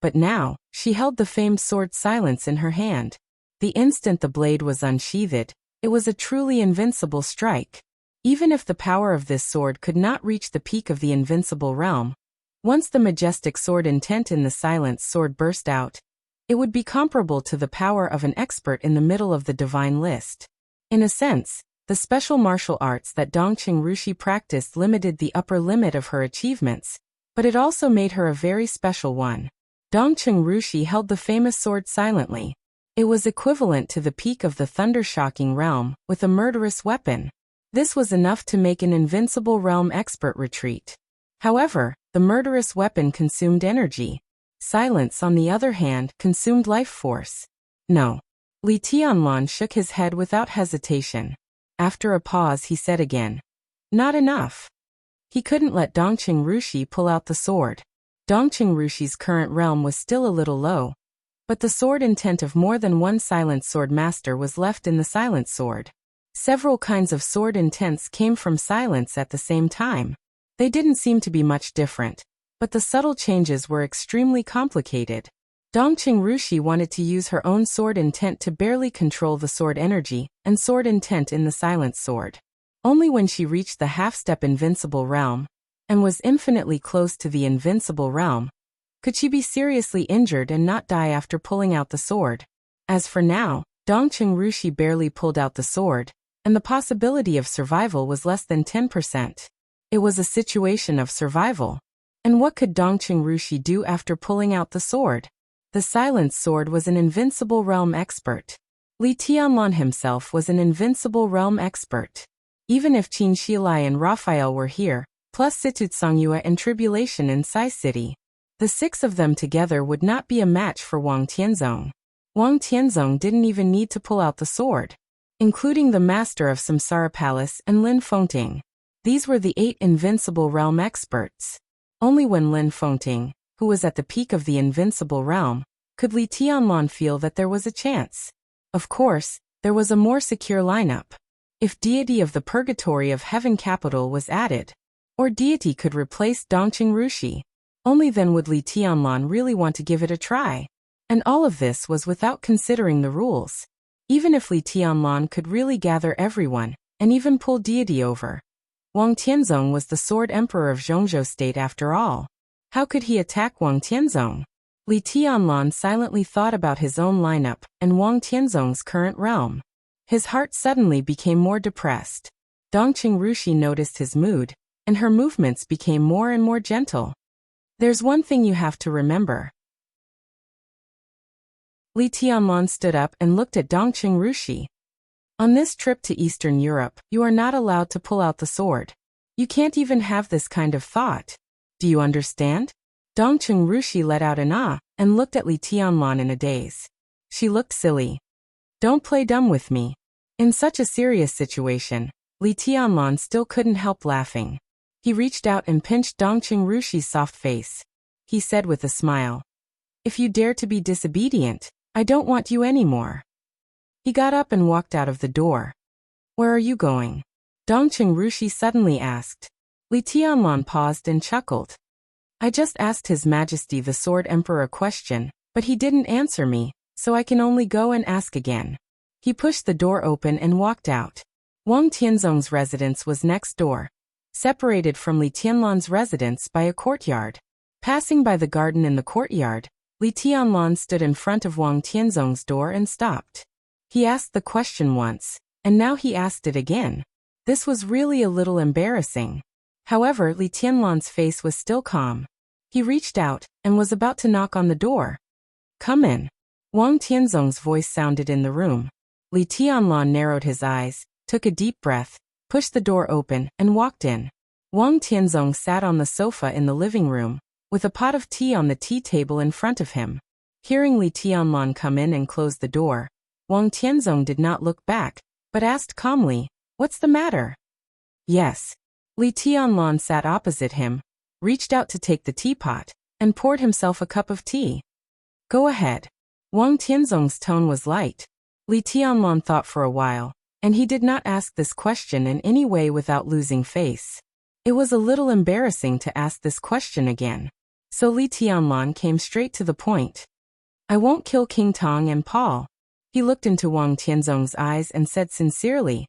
But now, she held the famed sword silence in her hand. The instant the blade was unsheathed, it was a truly invincible strike. Even if the power of this sword could not reach the peak of the invincible realm, once the majestic sword intent in the silence sword burst out, it would be comparable to the power of an expert in the middle of the divine list. In a sense, the special martial arts that Dongqing Rushi practiced limited the upper limit of her achievements, but it also made her a very special one. Dongqing Rushi held the famous sword silently. It was equivalent to the peak of the thunder-shocking realm, with a murderous weapon. This was enough to make an invincible realm expert retreat. However, the murderous weapon consumed energy. Silence, on the other hand, consumed life force. No. Li Tianlan shook his head without hesitation. After a pause he said again, Not enough. He couldn't let Dongqing Rushi pull out the sword. Dongqing Rushi's current realm was still a little low, but the sword intent of more than one silent sword master was left in the silent sword. Several kinds of sword intents came from silence at the same time. They didn't seem to be much different, but the subtle changes were extremely complicated. Dongqing Rushi wanted to use her own sword intent to barely control the sword energy and sword intent in the silent sword. Only when she reached the half-step invincible realm, and was infinitely close to the invincible realm, could she be seriously injured and not die after pulling out the sword. As for now, Dongqing Rushi barely pulled out the sword, and the possibility of survival was less than 10%. It was a situation of survival. And what could Dongqing Rushi do after pulling out the sword? The silence sword was an invincible realm expert. Li Tianlan himself was an invincible realm expert. Even if Qin Shilai and Raphael were here, plus Situtsangyue and Tribulation in Sai City, the 6 of them together would not be a match for Wang Tianzong. Wang Tianzong didn't even need to pull out the sword, including the master of Samsara Palace and Lin Fengting. These were the 8 invincible realm experts. Only when Lin Fengting, who was at the peak of the invincible realm, could Li Tianlan feel that there was a chance. Of course, there was a more secure lineup. If deity of the purgatory of heaven capital was added, or deity could replace Dongqing Rushi, only then would Li Tianlan really want to give it a try. And all of this was without considering the rules. Even if Li Tianlan could really gather everyone, and even pull deity over, Wang Tianzong was the sword emperor of Zhongzhou state after all. How could he attack Wang Tianzong? Li Tianlan silently thought about his own lineup and Wang Tianzong's current realm. His heart suddenly became more depressed. Dongqing Rushi noticed his mood, and her movements became more and more gentle. There's one thing you have to remember. Li Tianlan stood up and looked at Dongqing Rushi. On this trip to Eastern Europe, you are not allowed to pull out the sword. You can't even have this kind of thought. Do you understand? Dongqing Rushi let out an ah and looked at Li Tianlan in a daze. She looked silly. Don't play dumb with me. In such a serious situation, Li Tianlan still couldn't help laughing. He reached out and pinched Dongqing Rushi's soft face. He said with a smile, "If you dare to be disobedient, I don't want you anymore." He got up and walked out of the door. "Where are you going?" Dongqing Rushi suddenly asked. Li Tianlan paused and chuckled. "I just asked His Majesty the Sword Emperor a question, but he didn't answer me, so I can only go and ask again." He pushed the door open and walked out. Wang Tianzong's residence was next door, separated from Li Tianlan's residence by a courtyard. Passing by the garden in the courtyard, Li Tianlan stood in front of Wang Tianzong's door and stopped. He asked the question once, and now he asked it again. This was really a little embarrassing. However, Li Tianlan's face was still calm. He reached out and was about to knock on the door. "Come in." Wang Tianzong's voice sounded in the room. Li Tianlan narrowed his eyes, took a deep breath, pushed the door open, and walked in. Wang Tianzong sat on the sofa in the living room, with a pot of tea on the tea table in front of him. Hearing Li Tianlan come in and close the door, Wang Tianzong did not look back, but asked calmly, "What's the matter?" "Yes." Li Tianlan sat opposite him, reached out to take the teapot, and poured himself a cup of tea. "Go ahead." Wang Tianzong's tone was light. Li Tianlan thought for a while, and he did not ask this question in any way without losing face. It was a little embarrassing to ask this question again. So Li Tianlan came straight to the point. "I won't kill King Tong and Paul." He looked into Wang Tianzong's eyes and said sincerely,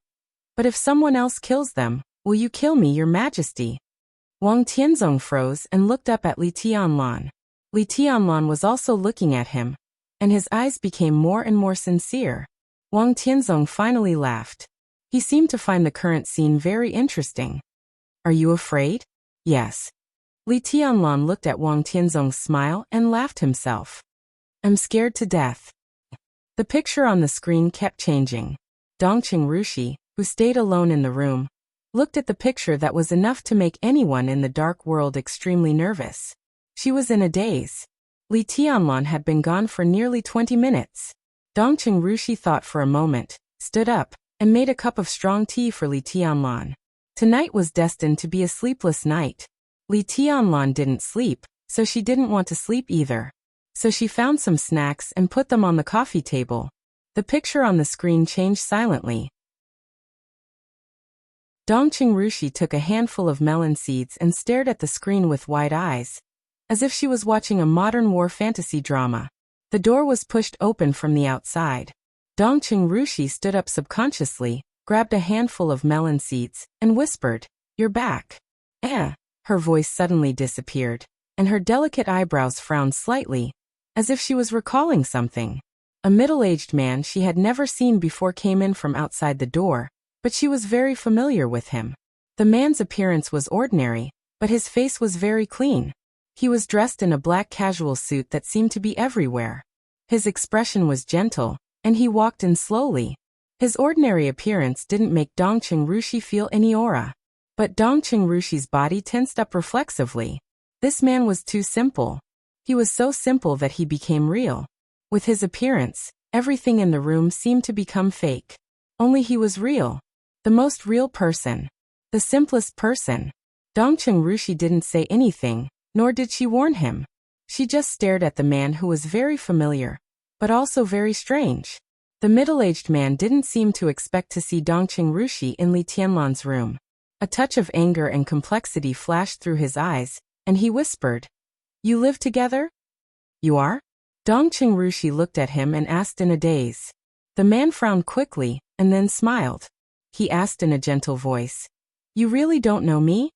"But if someone else kills them, will you kill me, Your Majesty?" Wang Tianzong froze and looked up at Li Tianlan. Li Tianlan was also looking at him, and his eyes became more and more sincere. Wang Tianzong finally laughed. He seemed to find the current scene very interesting. "Are you afraid?" "Yes." Li Tianlan looked at Wang Tianzong's smile and laughed himself. "I'm scared to death." The picture on the screen kept changing. Dongqing Rushi, who stayed alone in the room, looked at the picture that was enough to make anyone in the dark world extremely nervous. She was in a daze. Li Tianlan had been gone for nearly 20 minutes. Dongqing Rushi thought for a moment, stood up, and made a cup of strong tea for Li Tianlan. Tonight was destined to be a sleepless night. Li Tianlan didn't sleep, so she didn't want to sleep either. So she found some snacks and put them on the coffee table. The picture on the screen changed silently. Dongqing Rushi took a handful of melon seeds and stared at the screen with wide eyes, as if she was watching a modern war fantasy drama. The door was pushed open from the outside. Dongqing Rushi stood up subconsciously, grabbed a handful of melon seeds, and whispered, "You're back." Her voice suddenly disappeared, and her delicate eyebrows frowned slightly, as if she was recalling something. A middle-aged man she had never seen before came in from outside the door, but she was very familiar with him. The man's appearance was ordinary, but his face was very clean. He was dressed in a black casual suit that seemed to be everywhere. His expression was gentle, and he walked in slowly. His ordinary appearance didn't make Dongqing Rushi feel any aura. But Dongqing Rushi's body tensed up reflexively. This man was too simple. He was so simple that he became real. With his appearance, everything in the room seemed to become fake. Only he was real. The most real person. The simplest person. Dongqing Rushi didn't say anything, nor did she warn him. She just stared at the man who was very familiar, but also very strange. The middle-aged man didn't seem to expect to see Dongqing Rushi in Li Tianlan's room. A touch of anger and complexity flashed through his eyes, and he whispered, "You live together?" "You are?" Dongqing Rushi looked at him and asked in a daze. The man frowned quickly, and then smiled. He asked in a gentle voice, "You really don't know me?"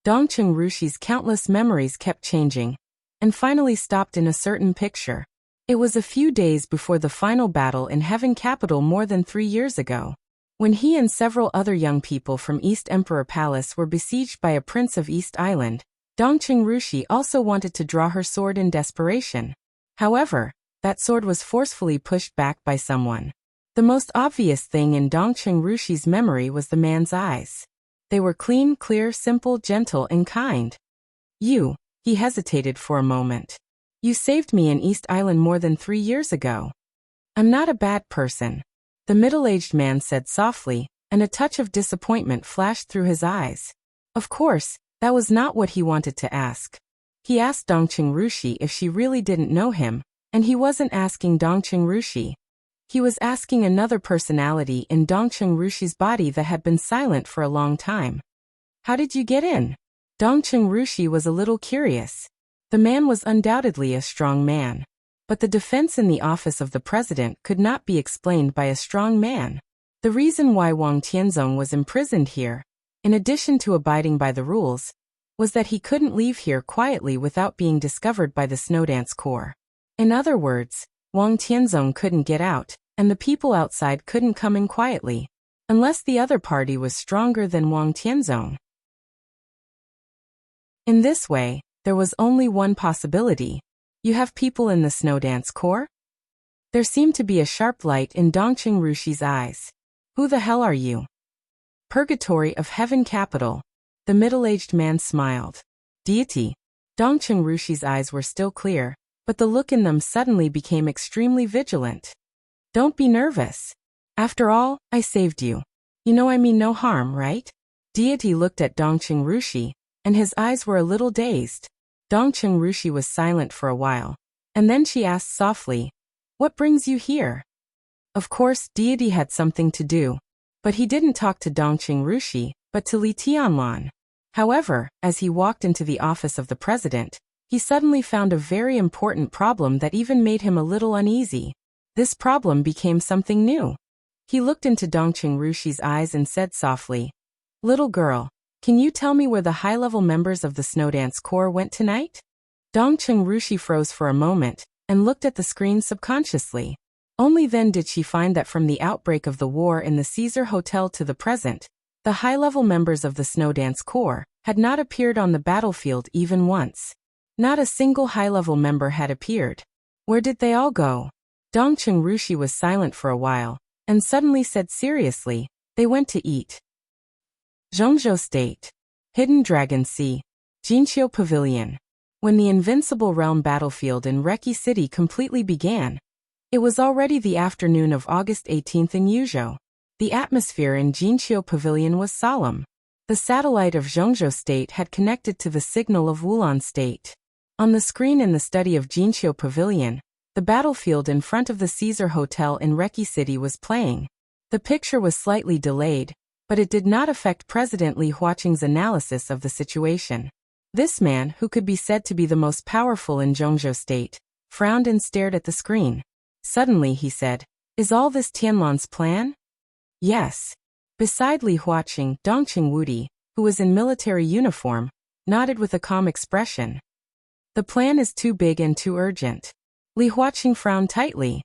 Dongqing Rushi's countless memories kept changing, and finally stopped in a certain picture. It was a few days before the final battle in Heaven Capital more than 3 years ago, when he and several other young people from East Emperor Palace were besieged by a prince of East Island. Dongqing Rushi also wanted to draw her sword in desperation. However, that sword was forcefully pushed back by someone. The most obvious thing in Dongqing Rushi's memory was the man's eyes. They were clean, clear, simple, gentle, and kind. "You," he hesitated for a moment. "You saved me in East Island more than 3 years ago." "I'm not a bad person," the middle-aged man said softly, and a touch of disappointment flashed through his eyes. Of course, that was not what he wanted to ask. He asked Dongqing Rushi if she really didn't know him, and he wasn't asking Dongqing Rushi. He was asking another personality in Dongqing Rushi's body that had been silent for a long time. "How did you get in?" Dongqing Rushi was a little curious. The man was undoubtedly a strong man. But the defense in the office of the president could not be explained by a strong man. The reason why Wang Tianzong was imprisoned here, in addition to abiding by the rules, was that he couldn't leave here quietly without being discovered by the Snowdance Corps. In other words, Wang Tianzong couldn't get out, and the people outside couldn't come in quietly, unless the other party was stronger than Wang Tianzong. In this way, there was only one possibility. You have people in the Snowdance Corps? There seemed to be a sharp light in Dongqing Rushi's eyes. "Who the hell are you?" "Purgatory of Heaven Capital." The middle-aged man smiled. "Deity." Dongqing Rushi's eyes were still clear, but the look in them suddenly became extremely vigilant. "Don't be nervous. After all, I saved you. You know I mean no harm, right?" Deity looked at Dongqing Rushi, and his eyes were a little dazed. Dongqing Rushi was silent for a while, and then she asked softly, "What brings you here?" Of course, Deity had something to do, but he didn't talk to Dongqing Rushi, but to Li Tianlan. However, as he walked into the office of the president, he suddenly found a very important problem that even made him a little uneasy. This problem became something new. He looked into Dongqing Rushi's eyes and said softly, "Little girl, can you tell me where the high-level members of the Snowdance Corps went tonight?" Dongqing Rushi froze for a moment, and looked at the screen subconsciously. Only then did she find that from the outbreak of the war in the Caesar Hotel to the present, the high-level members of the Snowdance Corps had not appeared on the battlefield even once. Not a single high-level member had appeared. Where did they all go? Dongqing Rushi was silent for a while, and suddenly said seriously, "They went to eat." Zhongzhou State. Hidden Dragon Sea. Jinqiu Pavilion. When the Invincible Realm battlefield in Reki City completely began, it was already the afternoon of August 18th in Yuzhou. The atmosphere in Jinqiu Pavilion was solemn. The satellite of Zhongzhou State had connected to the signal of Wulan State. On the screen in the study of Jinqiu Pavilion, the battlefield in front of the Caesar Hotel in Reki City was playing. The picture was slightly delayed, but it did not affect President Li Huaqing's analysis of the situation. This man, who could be said to be the most powerful in Zhongzhou State, frowned and stared at the screen. Suddenly he said, "Is all this Tianlan's plan?" "Yes." Beside Li Huaqing, Dongqing Wudi, who was in military uniform, nodded with a calm expression. "The plan is too big and too urgent." Li Huaqing frowned tightly.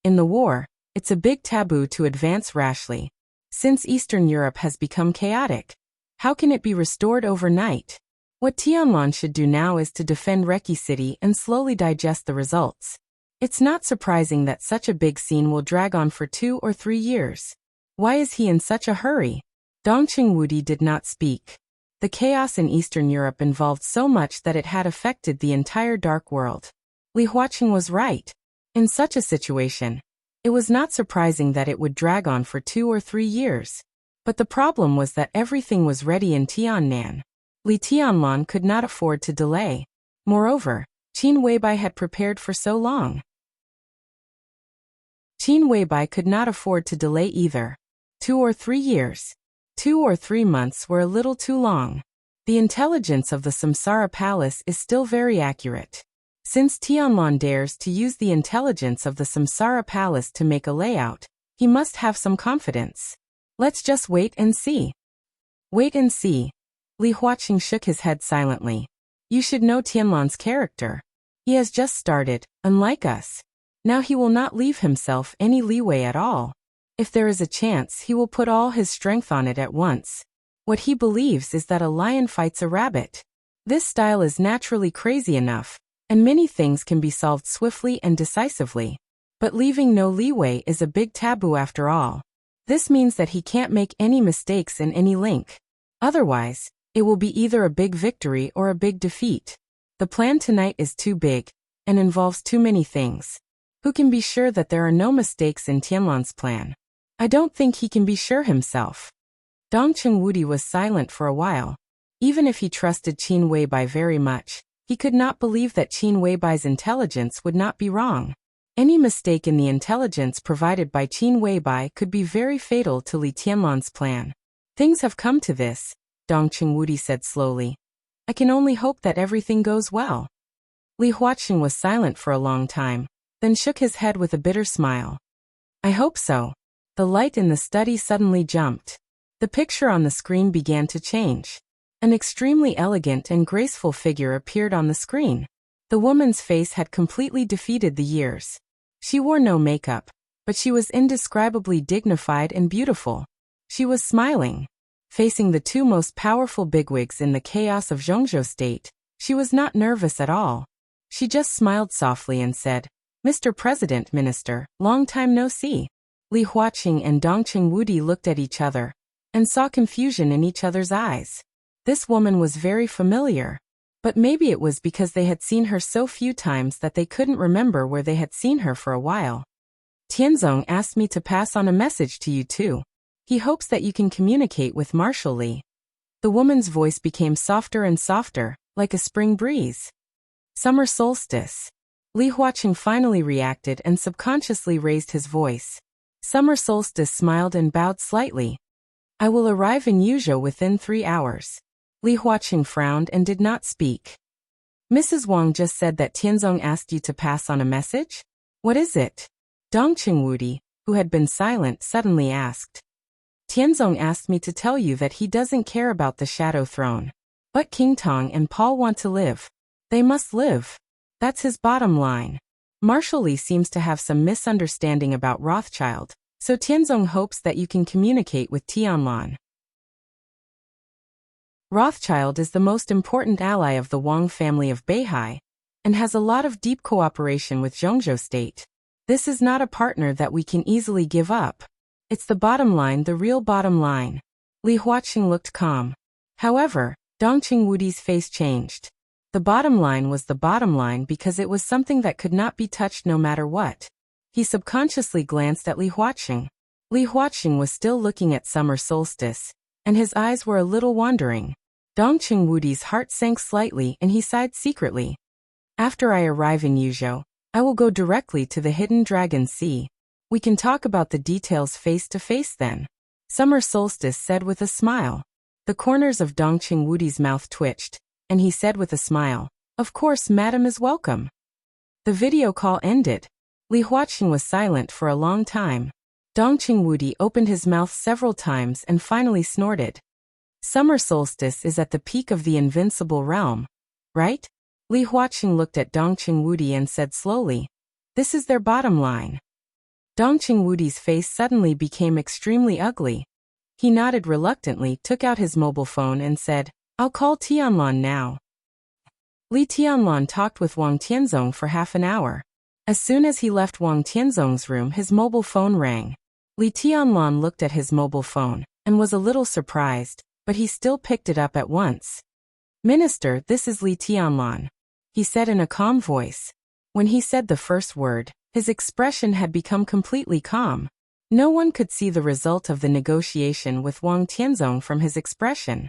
"In the war, it's a big taboo to advance rashly. Since Eastern Europe has become chaotic, how can it be restored overnight? What Tianlan should do now is to defend Reki City and slowly digest the results. It's not surprising that such a big scene will drag on for 2 or 3 years. Why is he in such a hurry? Dongqing Wudi did not speak. The chaos in Eastern Europe involved so much that it had affected the entire dark world. Li Huaqing was right. In such a situation, it was not surprising that it would drag on for 2 or 3 years. But the problem was that everything was ready in Tiannan. Li Tianlan could not afford to delay. Moreover, Qin Weibai had prepared for so long. Qin Weibai could not afford to delay either. 2 or 3 years. 2 or 3 months were a little too long. The intelligence of the Samsara Palace is still very accurate. Since Tianlan dares to use the intelligence of the Samsara Palace to make a layout, he must have some confidence. Let's just wait and see. Wait and see. Li Huaqing shook his head silently. You should know Tianlan's character. He has just started, unlike us. Now he will not leave himself any leeway at all. If there is a chance, he will put all his strength on it at once. What he believes is that a lion fights a rabbit. This style is naturally crazy enough, and many things can be solved swiftly and decisively. But leaving no leeway is a big taboo after all. This means that he can't make any mistakes in any link. Otherwise, it will be either a big victory or a big defeat. The plan tonight is too big, and involves too many things. Who can be sure that there are no mistakes in Tianlan's plan? I don't think he can be sure himself. Dongqing Wudi was silent for a while. Even if he trusted Qin Weibai very much, he could not believe that Qin Weibai's intelligence would not be wrong. Any mistake in the intelligence provided by Qin Weibai could be very fatal to Li Tianlan's plan. Things have come to this, Dongqing Wudi said slowly. I can only hope that everything goes well. Li Huaqing was silent for a long time, then shook his head with a bitter smile. I hope so. The light in the study suddenly jumped. The picture on the screen began to change. An extremely elegant and graceful figure appeared on the screen. The woman's face had completely defeated the years. She wore no makeup, but she was indescribably dignified and beautiful. She was smiling. Facing the 2 most powerful bigwigs in the chaos of Zhongzhou state, she was not nervous at all. She just smiled softly and said, Mr. President, Minister, long time no see. Li Huaqing and Dongqing Wudi looked at each other, and saw confusion in each other's eyes. This woman was very familiar. But maybe it was because they had seen her so few times that they couldn't remember where they had seen her for a while. Tianzong asked me to pass on a message to you too. He hopes that you can communicate with Marshal Li. The woman's voice became softer and softer, like a spring breeze. Summer solstice. Li Huaqing finally reacted and subconsciously raised his voice. Summer solstice smiled and bowed slightly. I will arrive in Yuzhou within 3 hours. Li Huaqing frowned and did not speak. Mrs. Wang just said that Tianzong asked you to pass on a message? What is it? Dongqing Wudi, who had been silent, suddenly asked. Tianzong asked me to tell you that he doesn't care about the Shadow Throne. But King Tong and Paul want to live. They must live. That's his bottom line. Marshal Li seems to have some misunderstanding about Rothschild, so Tianzong hopes that you can communicate with Tianlan. Rothschild is the most important ally of the Wang family of Beihai, and has a lot of deep cooperation with Zhongzhou state. This is not a partner that we can easily give up. It's the bottom line, the real bottom line. Li Huaqing looked calm. However, Dongqing Wudi's face changed. The bottom line was the bottom line because it was something that could not be touched no matter what. He subconsciously glanced at Li Huaqing. Li Huaqing was still looking at summer solstice, and his eyes were a little wandering. Dongqing Wudi's heart sank slightly and he sighed secretly. After I arrive in Yuzhou, I will go directly to the Hidden Dragon Sea. We can talk about the details face to face then. Summer solstice said with a smile. The corners of Dongqing Wudi's mouth twitched, and he said with a smile, Of course, madam is welcome. The video call ended. Li Huaqing was silent for a long time. Dongqing Wudi opened his mouth several times and finally snorted. Summer solstice is at the peak of the invincible realm, right? Li Huaqing looked at Dongqing Wudi and said slowly, This is their bottom line. Dongqing Wudi's face suddenly became extremely ugly. He nodded reluctantly, took out his mobile phone and said, I'll call Tianlan now. Li Tianlan talked with Wang Tianzong for half an hour. As soon as he left Wang Tianzong's room, his mobile phone rang. Li Tianlan looked at his mobile phone and was a little surprised, but he still picked it up at once. "Minister, this is Li Tianlan," he said in a calm voice. When he said the first word, his expression had become completely calm. No one could see the result of the negotiation with Wang Tianzong from his expression.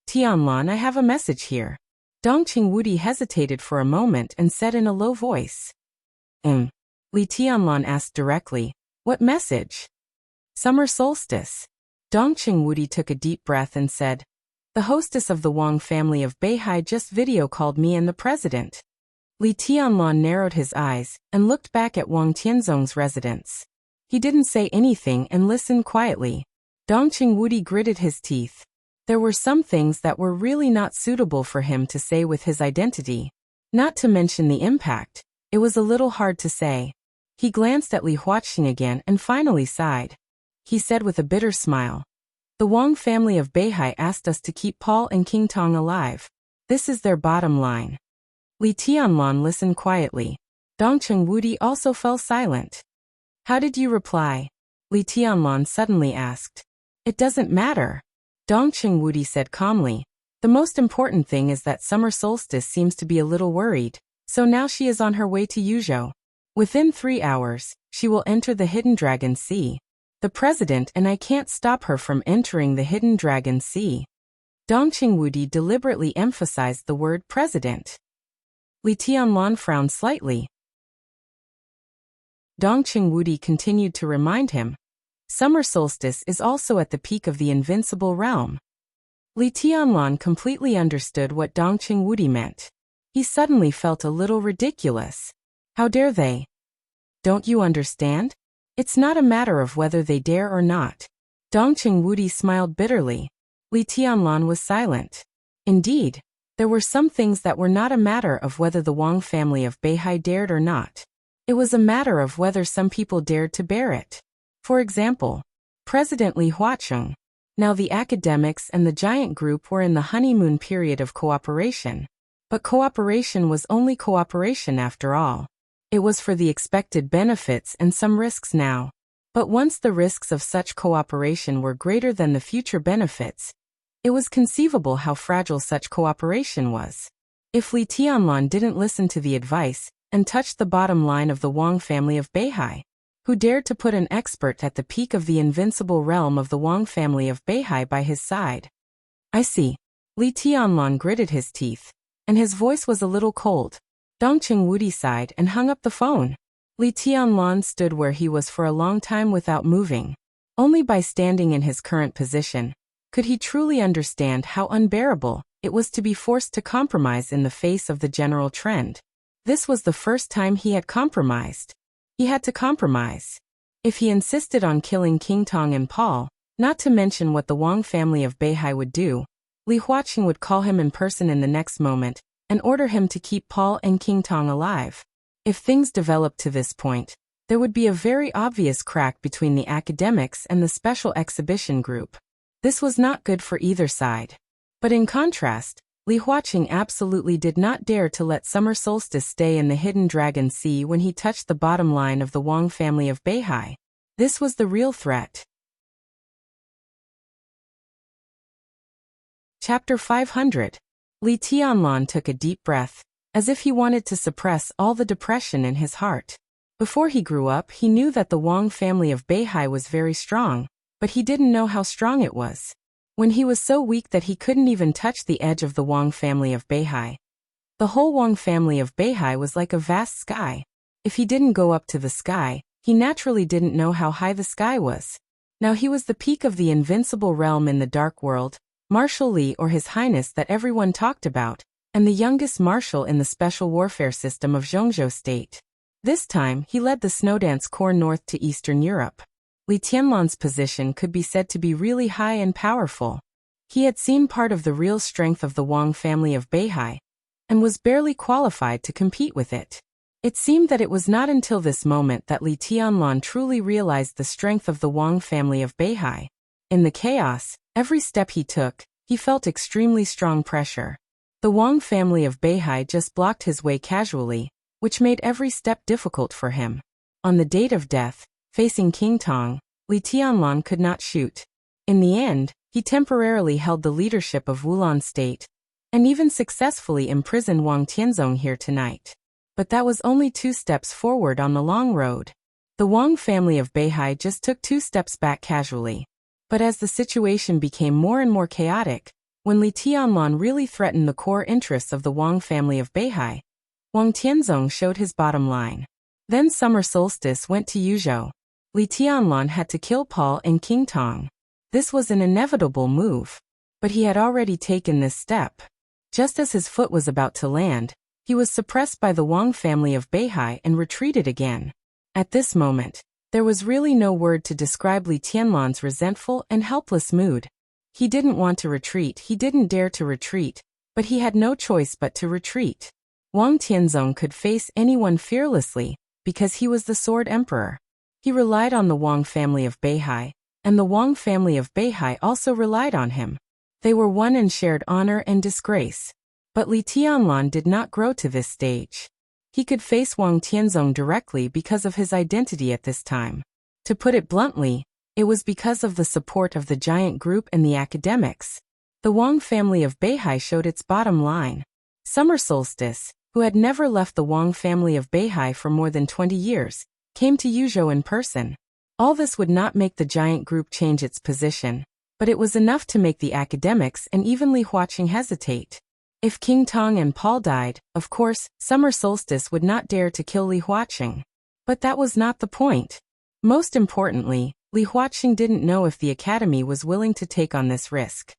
"Tianlan, I have a message here." Dongqing Wudi hesitated for a moment and said in a low voice. Li Tianlan asked directly, "What message?" "Summer solstice." Dongqing Wudi took a deep breath and said, "The hostess of the Wang family of Beihai just video called me and the president." Li Tianlan narrowed his eyes and looked back at Wang Tianzong's residence. He didn't say anything and listened quietly. Dongqing Wudi gritted his teeth. There were some things that were really not suitable for him to say with his identity. Not to mention the impact. It was a little hard to say. He glanced at Li Huaqing again and finally sighed. He said with a bitter smile, "The Wang family of Beihai asked us to keep Paul and King Tong alive. This is their bottom line." Li Tianlan listened quietly. Dongqing Wudi also fell silent. "How did you reply?" Li Tianlan suddenly asked. "It doesn't matter," Dongqing Wudi said calmly. "The most important thing is that Summer Solstice seems to be a little worried, so now she is on her way to Yuzhou. Within 3 hours, she will enter the Hidden Dragon Sea. The president and I can't stop her from entering the Hidden Dragon Sea." Dongqing Wudi deliberately emphasized the word president. Li Tianlan frowned slightly. Dongqing Wudi continued to remind him, "Summer solstice is also at the peak of the invincible realm." Li Tianlan completely understood what Dongqing Wudi meant. He suddenly felt a little ridiculous. How dare they? Don't you understand? It's not a matter of whether they dare or not. Dongqing Wudi smiled bitterly. Li Tianlan was silent. Indeed, there were some things that were not a matter of whether the Wang family of Beihai dared or not. It was a matter of whether some people dared to bear it. For example, President Li Huaqing. Now the academics and the giant group were in the honeymoon period of cooperation. But cooperation was only cooperation after all. It was for the expected benefits and some risks now. But once the risks of such cooperation were greater than the future benefits, it was conceivable how fragile such cooperation was. If Li Tianlan didn't listen to the advice and touched the bottom line of the Wang family of Beihai, who dared to put an expert at the peak of the invincible realm of the Wang family of Beihai by his side. "I see." Li Tianlan gritted his teeth, and his voice was a little cold. Dongqing Wudi sighed and hung up the phone. Li Tianlan stood where he was for a long time without moving. Only by standing in his current position could he truly understand how unbearable it was to be forced to compromise in the face of the general trend. This was the first time he had compromised. He had to compromise. If he insisted on killing King Tong and Paul, not to mention what the Wang family of Beihai would do, Li Huaqing would call him in person in the next moment and order him to keep Paul and King Tong alive. If things developed to this point, there would be a very obvious crack between the academics and the special exhibition group. This was not good for either side. But in contrast, Li Huaqing absolutely did not dare to let Summer Solstice stay in the Hidden Dragon Sea when he touched the bottom line of the Wang family of Beihai. This was the real threat. Chapter 500. Li Tianlan took a deep breath, as if he wanted to suppress all the depression in his heart. Before he grew up, he knew that the Wang family of Beihai was very strong, but he didn't know how strong it was. When he was so weak that he couldn't even touch the edge of the Wang family of Beihai. The whole Wang family of Beihai was like a vast sky. If he didn't go up to the sky, he naturally didn't know how high the sky was. Now he was the peak of the invincible realm in the dark world, Marshal Li or His Highness that everyone talked about, and the youngest marshal in the special warfare system of Zhongzhou state. This time, he led the Snowdance Corps north to Eastern Europe. Li Tianlan's position could be said to be really high and powerful. He had seen part of the real strength of the Wang family of Beihai, and was barely qualified to compete with it. It seemed that it was not until this moment that Li Tianlan truly realized the strength of the Wang family of Beihai. In the chaos, every step he took, he felt extremely strong pressure. The Wang family of Beihai just blocked his way casually, which made every step difficult for him. On the date of death, facing King Tong, Li Tianlan could not shoot. In the end, he temporarily held the leadership of Wulan State, and even successfully imprisoned Wang Tianzong here tonight. But that was only 2 steps forward on the long road. The Wang family of Beihai just took 2 steps back casually. But as the situation became more and more chaotic, when Li Tianlan really threatened the core interests of the Wang family of Beihai, Wang Tianzong showed his bottom line. Then summer solstice went to Yuzhou. Li Tianlan had to kill Paul and King Tong. This was an inevitable move. But he had already taken this step. Just as his foot was about to land, he was suppressed by the Wang family of Beihai and retreated again. At this moment, there was really no word to describe Li Tianlan's resentful and helpless mood. He didn't want to retreat, he didn't dare to retreat, but he had no choice but to retreat. Wang Tianzong could face anyone fearlessly, because he was the Sword Emperor. He relied on the Wang family of Beihai, and the Wang family of Beihai also relied on him. They were one and shared honor and disgrace. But Li Tianlan did not grow to this stage. He could face Wang Tianzong directly because of his identity at this time. To put it bluntly, it was because of the support of the giant group and the academics. The Wang family of Beihai showed its bottom line. Summer Solstice, who had never left the Wang family of Beihai for more than 20 years, came to Yuzhou in person. All this would not make the giant group change its position, but it was enough to make the academics and even Li Huaqing hesitate. If King Tong and Paul died, of course, Summer Solstice would not dare to kill Li Huaqing. But that was not the point. Most importantly, Li Huaqing didn't know if the academy was willing to take on this risk.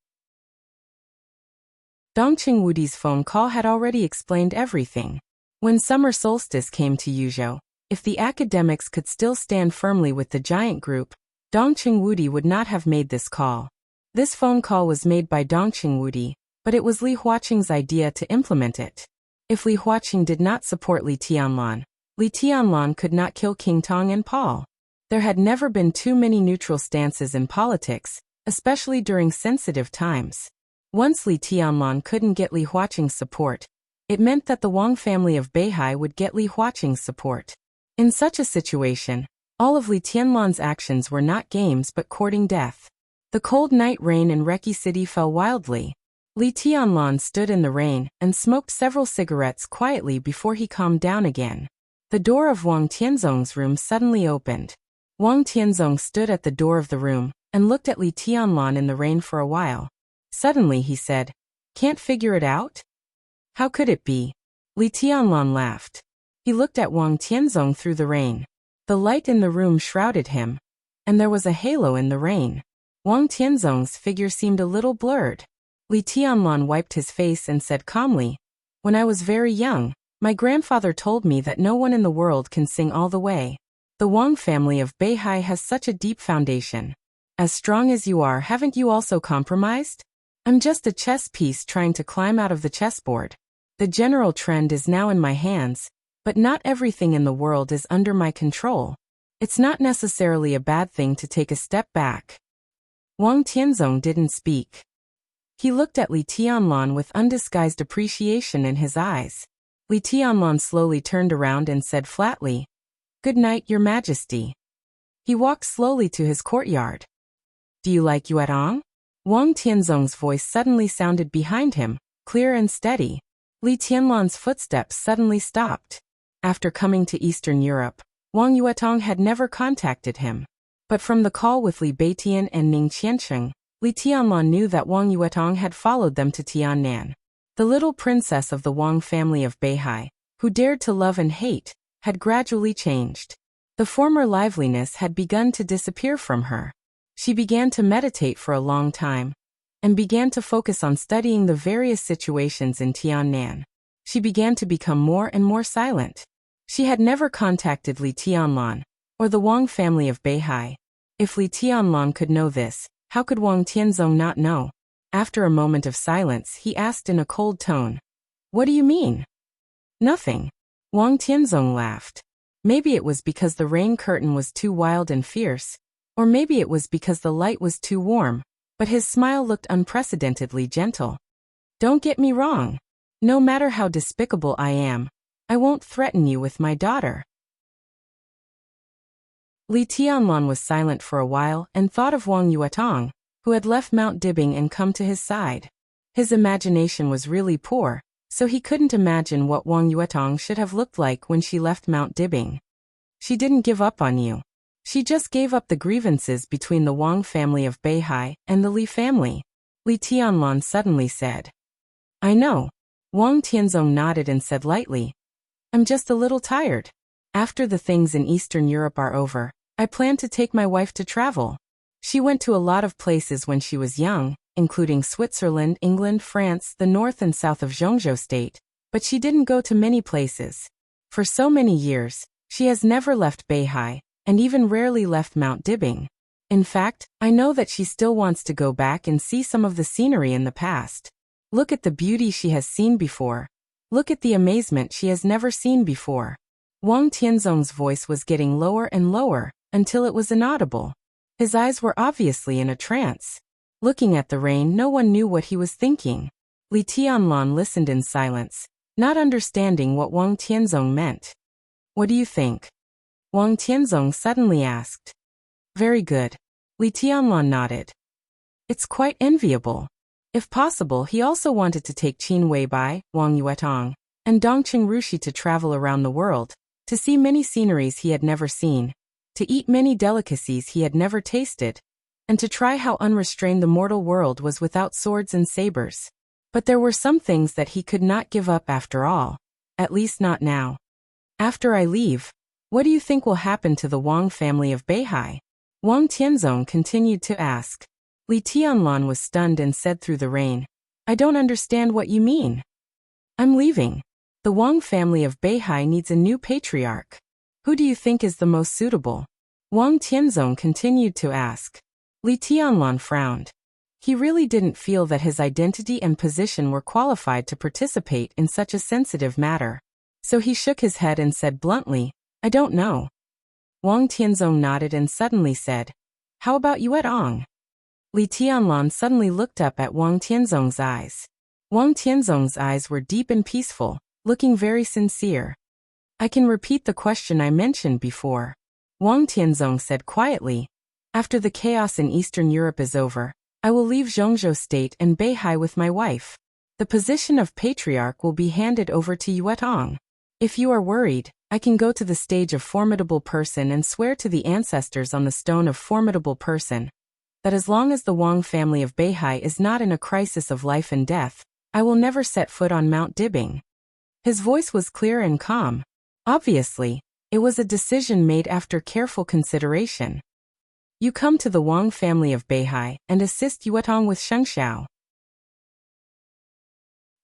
Dongqing Wudi's phone call had already explained everything. When Summer Solstice came to Yuzhou, if the academics could still stand firmly with the giant group, Dongqing Wudi would not have made this call. This phone call was made by Dongqing Wudi, but it was Li Huaqing's idea to implement it. If Li Huaqing did not support Li Tianlan could not kill King Tong and Paul. There had never been too many neutral stances in politics, especially during sensitive times. Once Li Tianlan couldn't get Li Huaqing's support, it meant that the Wang family of Beihai would get Li Huaqing's support. In such a situation, all of Li Tianlan's actions were not games but courting death. The cold night rain in Reki City fell wildly. Li Tianlan stood in the rain and smoked several cigarettes quietly before he calmed down again. The door of Wang Tianzong's room suddenly opened. Wang Tianzong stood at the door of the room and looked at Li Tianlan in the rain for a while. Suddenly he said, "Can't figure it out?" "How could it be?" Li Tianlan laughed. He looked at Wang Tianzong through the rain. The light in the room shrouded him, and there was a halo in the rain. Wang Tianzong's figure seemed a little blurred. Li Tianlan wiped his face and said calmly, "When I was very young, my grandfather told me that no one in the world can sing all the way. The Wang family of Beihai has such a deep foundation. As strong as you are, haven't you also compromised? I'm just a chess piece trying to climb out of the chessboard. The general trend is now in my hands, but not everything in the world is under my control. It's not necessarily a bad thing to take a step back." Wang Tianzong didn't speak. He looked at Li Tianlan with undisguised appreciation in his eyes. Li Tianlan slowly turned around and said flatly, "Good night, Your Majesty." He walked slowly to his courtyard. "Do you like Yuetong?" Wang Tianzong's voice suddenly sounded behind him, clear and steady. Li Tianlan's footsteps suddenly stopped. After coming to Eastern Europe, Wang Yuetong had never contacted him. But from the call with Li Beitian and Ning Qiansheng, Li Tianlan knew that Wang Yuetong had followed them to Tiannan. The little princess of the Wang family of Beihai, who dared to love and hate, had gradually changed. The former liveliness had begun to disappear from her. She began to meditate for a long time, and began to focus on studying the various situations in Tiannan. She began to become more and more silent. She had never contacted Li Tianlan, or the Wang family of Beihai. If Li Tianlan could know this, how could Wang Tianzong not know? After a moment of silence, he asked in a cold tone, "What do you mean?" "Nothing." Wang Tianzong laughed. Maybe it was because the rain curtain was too wild and fierce, or maybe it was because the light was too warm, but his smile looked unprecedentedly gentle. "Don't get me wrong. No matter how despicable I am, I won't threaten you with my daughter. Li Tianlan was silent for a while and thought of Wang Yuetong, who had left Mount Dibing and come to his side. His imagination was really poor, so he couldn't imagine what Wang Yuetong should have looked like when she left Mount Dibing. She didn't give up on you. She just gave up the grievances between the Wang family of Beihai and the Li family, Li Tianlan suddenly said. I know. Wang Tianzong nodded and said lightly, I'm just a little tired. After the things in Eastern Europe are over, I plan to take my wife to travel. She went to a lot of places when she was young, including Switzerland, England, France, the north and south of Zhongzhou state, but she didn't go to many places. For so many years, she has never left Beihai, and even rarely left Mount Dibing. In fact, I know that she still wants to go back and see some of the scenery in the past. Look at the beauty she has seen before. Look at the amazement she has never seen before. Wang Tianzong's voice was getting lower and lower, until it was inaudible. His eyes were obviously in a trance. Looking at the rain, no one knew what he was thinking. Li Tianlan listened in silence, not understanding what Wang Tianzong meant. What do you think? Wang Tianzong suddenly asked. Very good. Li Tianlan nodded. It's quite enviable. If possible, he also wanted to take Qin Weibai, Wang Yuetong, and Dongqing Rushi to travel around the world, to see many sceneries he had never seen, to eat many delicacies he had never tasted, and to try how unrestrained the mortal world was without swords and sabers. But there were some things that he could not give up after all, at least not now. After I leave, what do you think will happen to the Wang family of Beihai? Wang Tianzong continued to ask. Li Tianlan was stunned and said through the rain, I don't understand what you mean. I'm leaving. The Wang family of Beihai needs a new patriarch. Who do you think is the most suitable? Wang Tianzong continued to ask. Li Tianlan frowned. He really didn't feel that his identity and position were qualified to participate in such a sensitive matter. So he shook his head and said bluntly, I don't know. Wang Tianzong nodded and suddenly said, How about Yuetong? Li Tianlan suddenly looked up at Wang Tianzong's eyes. Wang Tianzong's eyes were deep and peaceful, looking very sincere. I can repeat the question I mentioned before. Wang Tianzong said quietly, After the chaos in Eastern Europe is over, I will leave Zhongzhou state and Beihai with my wife. The position of patriarch will be handed over to Yuetong. If you are worried, I can go to the stage of formidable person and swear to the ancestors on the stone of formidable person that as long as the Wang family of Beihai is not in a crisis of life and death, I will never set foot on Mount Dibing. His voice was clear and calm. Obviously, it was a decision made after careful consideration. You come to the Wang family of Beihai and assist Yuetong with Shengshao.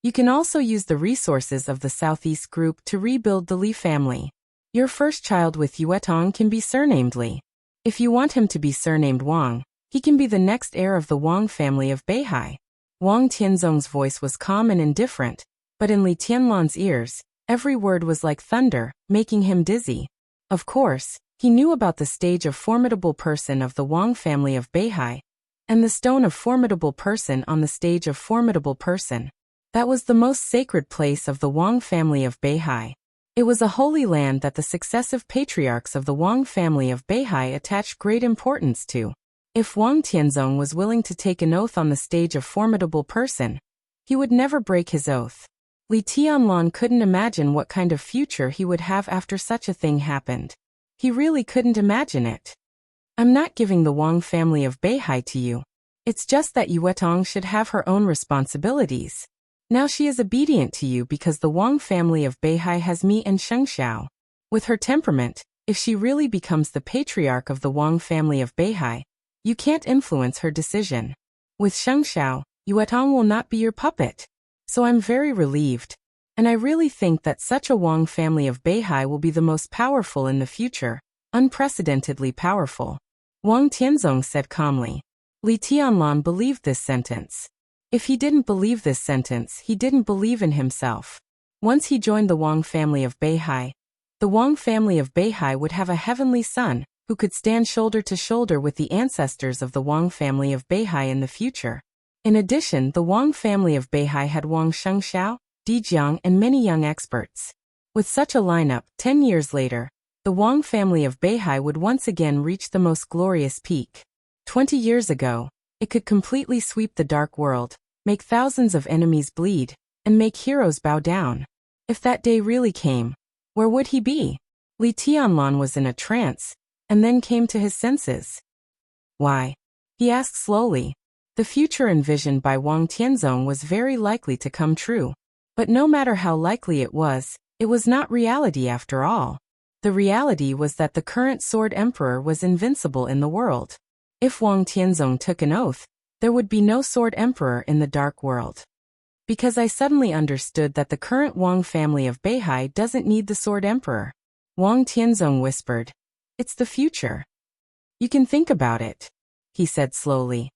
You can also use the resources of the Southeast Group to rebuild the Li family. Your first child with Yuetong can be surnamed Li. If you want him to be surnamed Wang, he can be the next heir of the Wang family of Beihai. Wang Tianzong's voice was calm and indifferent, but in Li Tianlan's ears, every word was like thunder, making him dizzy. Of course, he knew about the stage of formidable person of the Wang family of Beihai, and the stone of formidable person on the stage of formidable person. That was the most sacred place of the Wang family of Beihai. It was a holy land that the successive patriarchs of the Wang family of Beihai attached great importance to. If Wang Tianzong was willing to take an oath on the stage of formidable person, he would never break his oath. Li Tianlan couldn't imagine what kind of future he would have after such a thing happened. He really couldn't imagine it. I'm not giving the Wang family of Beihai to you. It's just that Yuetong should have her own responsibilities. Now she is obedient to you because the Wang family of Beihai has me and Shengshao. With her temperament, if she really becomes the patriarch of the Wang family of Beihai, you can't influence her decision. With Shengshao, Yuetong will not be your puppet. So I'm very relieved. And I really think that such a Wang family of Beihai will be the most powerful in the future, unprecedentedly powerful. Wang Tianzong said calmly. Li Tianlan believed this sentence. If he didn't believe this sentence, he didn't believe in himself. Once he joined the Wang family of Beihai, the Wang family of Beihai would have a heavenly son, who could stand shoulder to shoulder with the ancestors of the Wang family of Beihai in the future. In addition, the Wang family of Beihai had Wang Shengshao, Di Jiang, and many young experts. With such a lineup, 10 years later, the Wang family of Beihai would once again reach the most glorious peak. 20 years ago, it could completely sweep the dark world, make thousands of enemies bleed, and make heroes bow down. If that day really came, where would he be? Li Tianlan was in a trance, and then came to his senses. Why? He asked slowly. The future envisioned by Wang Tianzong was very likely to come true. But no matter how likely it was not reality after all. The reality was that the current Sword Emperor was invincible in the world. If Wang Tianzong took an oath, there would be no Sword Emperor in the dark world. Because I suddenly understood that the current Wang family of Beihai doesn't need the Sword Emperor. Wang Tianzong whispered. It's the future. You can think about it, he said slowly.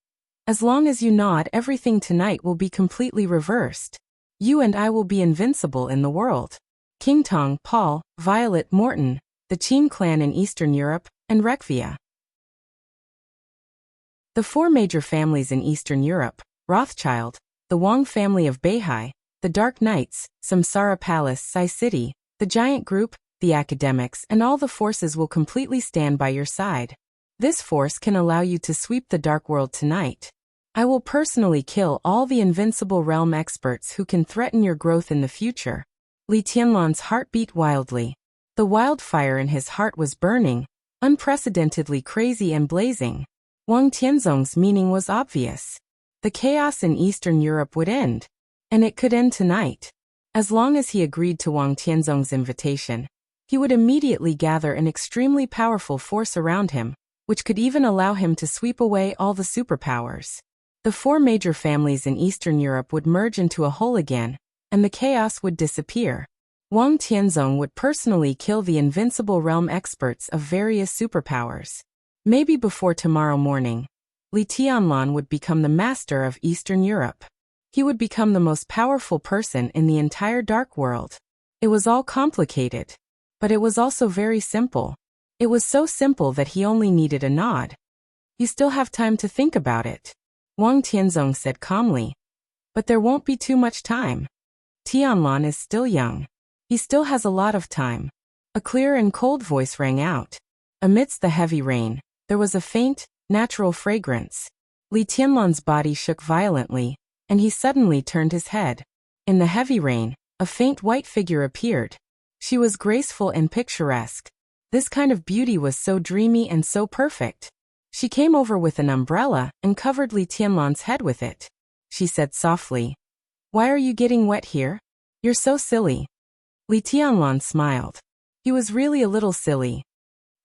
As long as you nod, everything tonight will be completely reversed. You and I will be invincible in the world. King Tong, Paul, Violet, Morton, the Qin clan in Eastern Europe, and Rekvia. The four major families in Eastern Europe, Rothschild, the Wang family of Beihai, the Dark Knights, Samsara Palace, Sai City, the Giant Group, the academics, and all the forces will completely stand by your side. This force can allow you to sweep the dark world tonight. I will personally kill all the invincible realm experts who can threaten your growth in the future. Li Tianlan's heart beat wildly. The wildfire in his heart was burning, unprecedentedly crazy and blazing. Wang Tianzong's meaning was obvious. The chaos in Eastern Europe would end. And it could end tonight. As long as he agreed to Wang Tianzong's invitation, he would immediately gather an extremely powerful force around him, which could even allow him to sweep away all the superpowers. The four major families in Eastern Europe would merge into a whole again, and the chaos would disappear. Wang Tianzong would personally kill the invincible realm experts of various superpowers. Maybe before tomorrow morning, Li Tianlan would become the master of Eastern Europe. He would become the most powerful person in the entire dark world. It was all complicated. But it was also very simple. It was so simple that he only needed a nod. You still have time to think about it, Wang Tianzong said calmly. But there won't be too much time. Tianlan is still young. He still has a lot of time. A clear and cold voice rang out. Amidst the heavy rain, there was a faint, natural fragrance. Li Tianlan's body shook violently, and he suddenly turned his head. In the heavy rain, a faint white figure appeared. She was graceful and picturesque. This kind of beauty was so dreamy and so perfect. She came over with an umbrella and covered Li Tianlan's head with it. She said softly, "Why are you getting wet here? You're so silly." Li Tianlan smiled. He was really a little silly.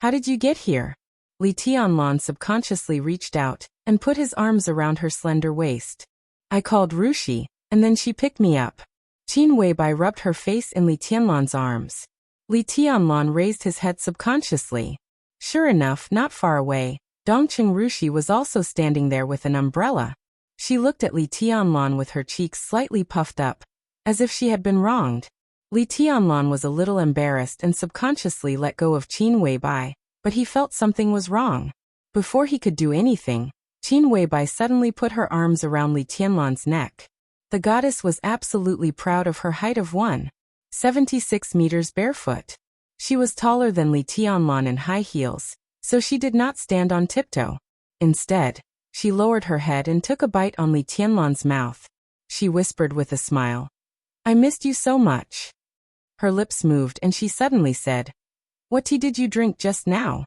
"How did you get here?" Li Tianlan subconsciously reached out and put his arms around her slender waist. "I called Rushi, and then she picked me up." Qin Weibai rubbed her face in Li Tianlan's arms. Li Tianlan raised his head subconsciously. Sure enough, not far away, Dongqing Rushi was also standing there with an umbrella. She looked at Li Tianlan with her cheeks slightly puffed up, as if she had been wronged. Li Tianlan was a little embarrassed and subconsciously let go of Qin Weibai, but he felt something was wrong. Before he could do anything, Qin Weibai suddenly put her arms around Li Tianlan's neck. The goddess was absolutely proud of her height of 1.76 meters barefoot. She was taller than Li Tianlan in high heels, so she did not stand on tiptoe. Instead, she lowered her head and took a bite on Li Tianlan's mouth. She whispered with a smile, "I missed you so much." Her lips moved and she suddenly said, "What tea did you drink just now?"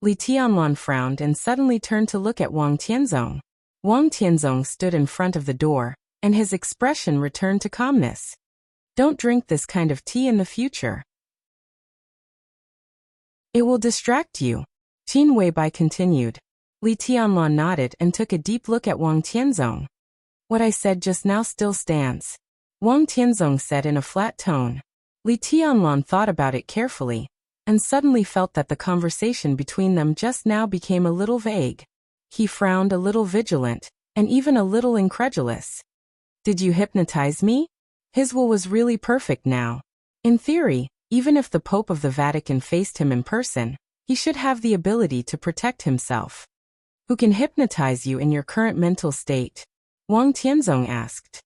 Li Tianlan frowned and suddenly turned to look at Wang Tianzong. Wang Tianzong stood in front of the door, and his expression returned to calmness. "Don't drink this kind of tea in the future. It will distract you," Qin Weibai continued. Li Tianlan nodded and took a deep look at Wang Tianzong. "What I said just now still stands," Wang Tianzong said in a flat tone. Li Tianlan thought about it carefully, and suddenly felt that the conversation between them just now became a little vague. He frowned, a little vigilant, and even a little incredulous. "Did you hypnotize me?" His will was really perfect now. In theory, even if the Pope of the Vatican faced him in person, he should have the ability to protect himself. "Who can hypnotize you in your current mental state?" Wang Tianzong asked.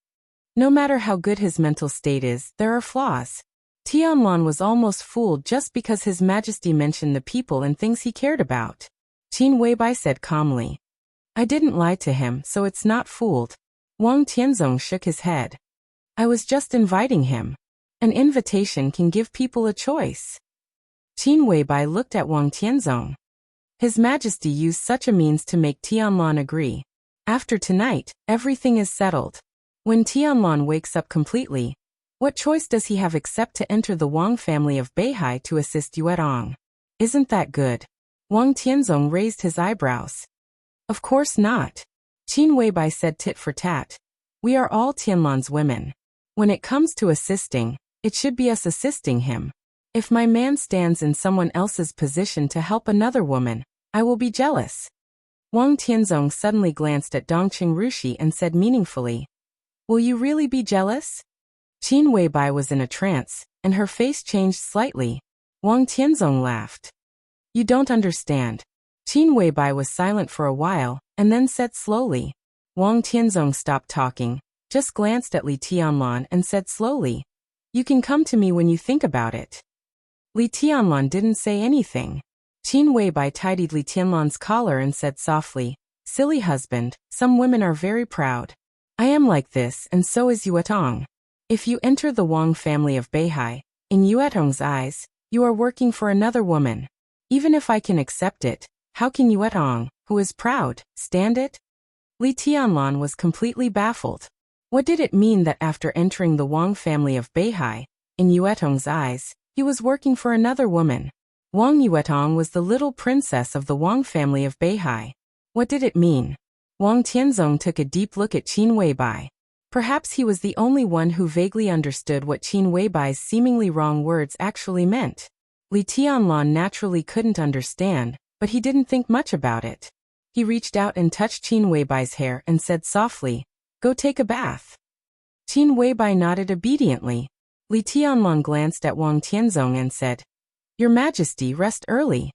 "No matter how good his mental state is, there are flaws. Tianlon was almost fooled just because His Majesty mentioned the people and things he cared about. Qin Weibai said calmly. I didn't lie to him, so it's not fooled. Wang Tianzong shook his head. I was just inviting him. An invitation can give people a choice. Qin Weibai looked at Wang Tianzong. His Majesty used such a means to make Tianlon agree. After tonight, everything is settled. When Tianlon wakes up completely, what choice does he have except to enter the Wang family of Beihai to assist Yuetong? Isn't that good? Wang Tianzong raised his eyebrows. Of course not. Qin Weibai said tit for tat. We are all Tianlon's women. When it comes to assisting, it should be us assisting him. If my man stands in someone else's position to help another woman, I will be jealous. Wang Tianzong suddenly glanced at Dongqing Rushi and said meaningfully, will you really be jealous? Qin Weibai was in a trance, and her face changed slightly. Wang Tianzong laughed. You don't understand. Qin Weibai was silent for a while, and then said slowly. Wang Tianzong stopped talking, just glanced at Li Tianlon and said slowly, you can come to me when you think about it. Li Tianlon didn't say anything. Qin Weibai tidied Li Tianlon's collar and said softly, silly husband, some women are very proud. I am like this, and so is Yuetong. If you enter the Wang family of Beihai, in Yuetong's eyes, you are working for another woman. Even if I can accept it, how can Yuetong, who is proud, stand it? Li Tianlon was completely baffled. What did it mean that after entering the Wang family of Beihai, in Yuetong's eyes, he was working for another woman? Wang Yuetong was the little princess of the Wang family of Beihai. What did it mean? Wang Tianzong took a deep look at Qin Weibai. Perhaps he was the only one who vaguely understood what Qin Weibai's seemingly wrong words actually meant. Li Tianlon naturally couldn't understand, but he didn't think much about it. He reached out and touched Qin Weibai's hair and said softly, go take a bath. Qin Weibai nodded obediently. Li Tianlon glanced at Wang Tianzong and said, Your Majesty, rest early.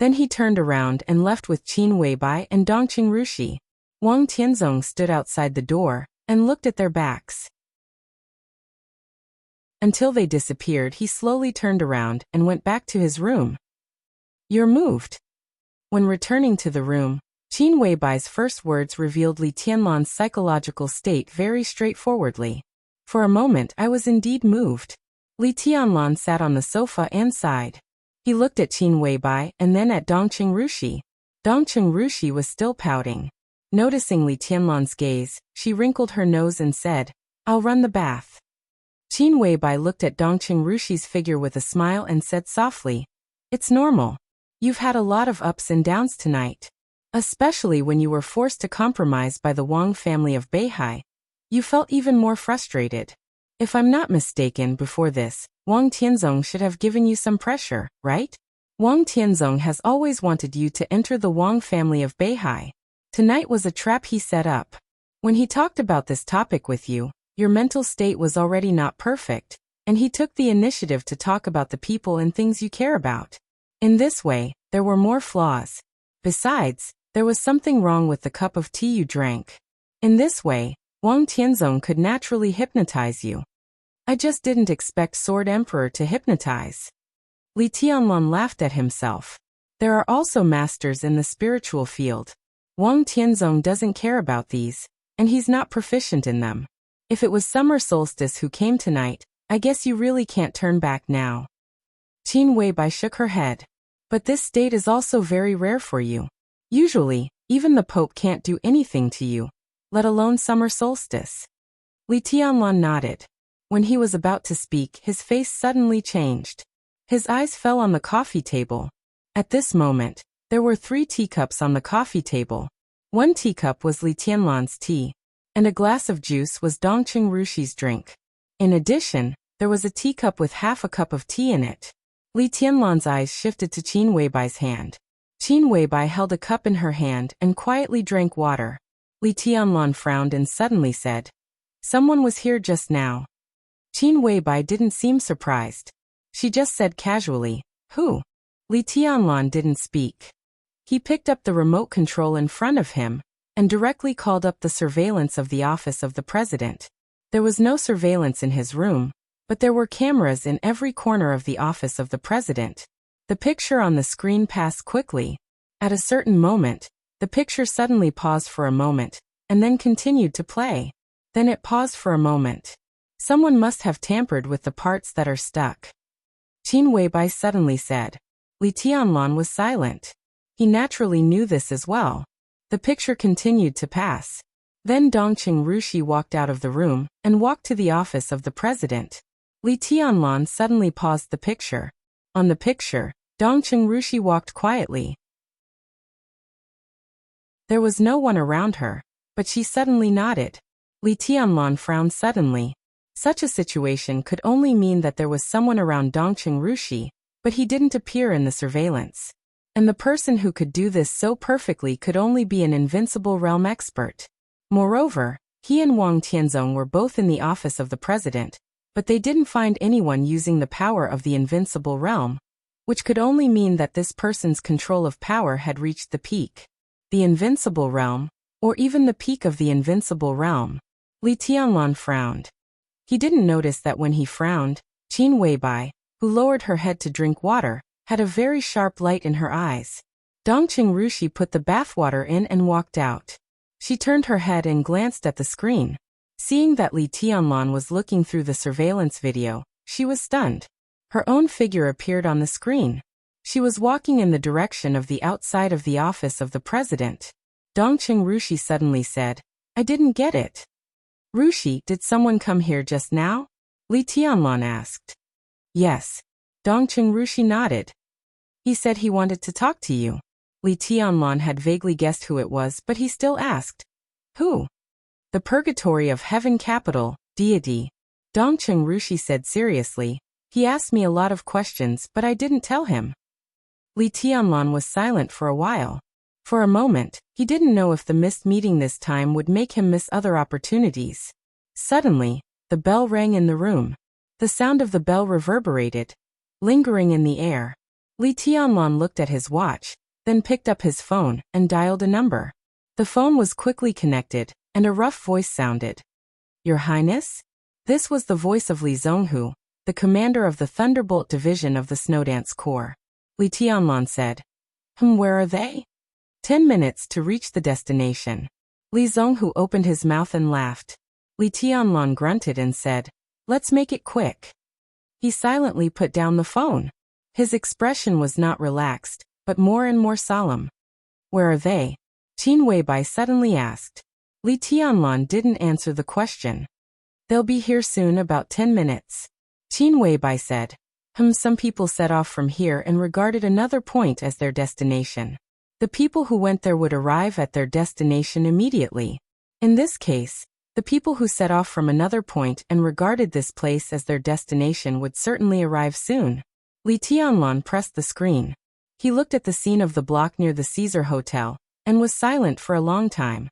Then he turned around and left with Qin Weibai and Dongqing Rushi. Wang Tianzong stood outside the door and looked at their backs. Until they disappeared, he slowly turned around and went back to his room. You're moved. When returning to the room, Qin Weibai's first words revealed Li Tianlon's psychological state very straightforwardly. For a moment I was indeed moved. Li Tianlon sat on the sofa and sighed. He looked at Qin Weibai and then at Dongqing Rushi. Dongqing Rushi was still pouting. Noticing Li Tianlon's gaze, she wrinkled her nose and said, I'll run the bath. Qin Weibai looked at Dongqing Rushi's figure with a smile and said softly, It's normal. You've had a lot of ups and downs tonight. Especially when you were forced to compromise by the Wang family of Beihai. You felt even more frustrated. If I'm not mistaken, before this, Wang Tianzong should have given you some pressure, right? Wang Tianzong has always wanted you to enter the Wang family of Beihai. Tonight was a trap he set up. When he talked about this topic with you, your mental state was already not perfect, and he took the initiative to talk about the people and things you care about. In this way, there were more flaws. Besides, there was something wrong with the cup of tea you drank. In this way, Wang Tianzong could naturally hypnotize you. I just didn't expect Sword Emperor to hypnotize. Li Tianlon laughed at himself. There are also masters in the spiritual field. Wang Tianzong doesn't care about these, and he's not proficient in them. If it was summer solstice who came tonight, I guess you really can't turn back now. Qin Weibai shook her head. But this state is also very rare for you. Usually, even the Pope can't do anything to you, let alone summer solstice. Li Tianlon nodded. When he was about to speak, his face suddenly changed. His eyes fell on the coffee table. At this moment, there were 3 teacups on the coffee table. 1 teacup was Li Tianlon's tea, and a glass of juice was Dongqing Rushi's drink. In addition, there was a teacup with half a cup of tea in it. Li Tianlon's eyes shifted to Qin Weibai's hand. Qin Weibai held a cup in her hand and quietly drank water. Li Tianlon frowned and suddenly said, Someone was here just now. Qin Weibai didn't seem surprised. She just said casually, Who? Li Tianlon didn't speak. He picked up the remote control in front of him and directly called up the surveillance of the office of the president. There was no surveillance in his room, But there were cameras in every corner of the office of the president. The picture on the screen passed quickly. At a certain moment, the picture suddenly paused for a moment, and then continued to play. Then it paused for a moment. Someone must have tampered with the parts that are stuck. Qin Weibai suddenly said. Li Tianlan was silent. He naturally knew this as well. The picture continued to pass. Then Dongqing Rushi walked out of the room and walked to the office of the president. Li Tianlan suddenly paused the picture. On the picture, Dongqing Rushi walked quietly. There was no one around her, but she suddenly nodded. Li Tianlan frowned suddenly. Such a situation could only mean that there was someone around Dongqing Rushi, but he didn't appear in the surveillance. And the person who could do this so perfectly could only be an invincible realm expert. Moreover, he and Wang Tianzong were both in the office of the president, but they didn't find anyone using the power of the invincible realm, which could only mean that this person's control of power had reached the peak. The invincible realm, or even the peak of the invincible realm. Li Tianlan frowned. He didn't notice that when he frowned, Qin Weibai, who lowered her head to drink water, had a very sharp light in her eyes. Dongqing Rushi put the bathwater in and walked out. She turned her head and glanced at the screen. Seeing that Li Tianlan was looking through the surveillance video, she was stunned. Her own figure appeared on the screen. She was walking in the direction of the outside of the office of the president. Dongqing Rushi suddenly said, I didn't get it. Rushi, did someone come here just now? Li Tianlan asked. Yes. Dongqing Rushi nodded. He said he wanted to talk to you. Li Tianlan had vaguely guessed who it was, but he still asked. Who? The Purgatory of Heaven Capital, deity. Dongqing Rushi said seriously. He asked me a lot of questions, but I didn't tell him. Li Tianlan was silent for a while. For a moment, he didn't know if the missed meeting this time would make him miss other opportunities. Suddenly, the bell rang in the room. The sound of the bell reverberated, lingering in the air. Li Tianlan looked at his watch, then picked up his phone and dialed a number. The phone was quickly connected, and a rough voice sounded. Your Highness? This was the voice of Li Zhonghu, the commander of the Thunderbolt Division of the Snowdance Corps. Li Tianlan said. Where are they? 10 minutes to reach the destination. Li Zhonghu opened his mouth and laughed. Li Tianlan grunted and said, let's make it quick. He silently put down the phone. His expression was not relaxed, but more and more solemn. Where are they? Qin Weibai suddenly asked. Li Tianlan didn't answer the question. They'll be here soon, about 10 minutes. Qin Weibai said. Some people set off from here and regarded another point as their destination. The people who went there would arrive at their destination immediately. In this case, the people who set off from another point and regarded this place as their destination would certainly arrive soon. Li Tianlan pressed the screen. He looked at the scene of the block near the Caesar Hotel, and was silent for a long time.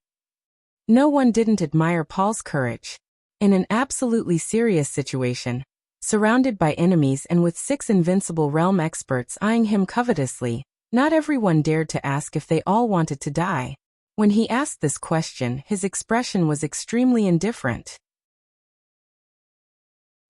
No one didn't admire Paul's courage. In an absolutely serious situation, surrounded by enemies and with 6 invincible realm experts eyeing him covetously, not everyone dared to ask if they all wanted to die. When he asked this question, his expression was extremely indifferent.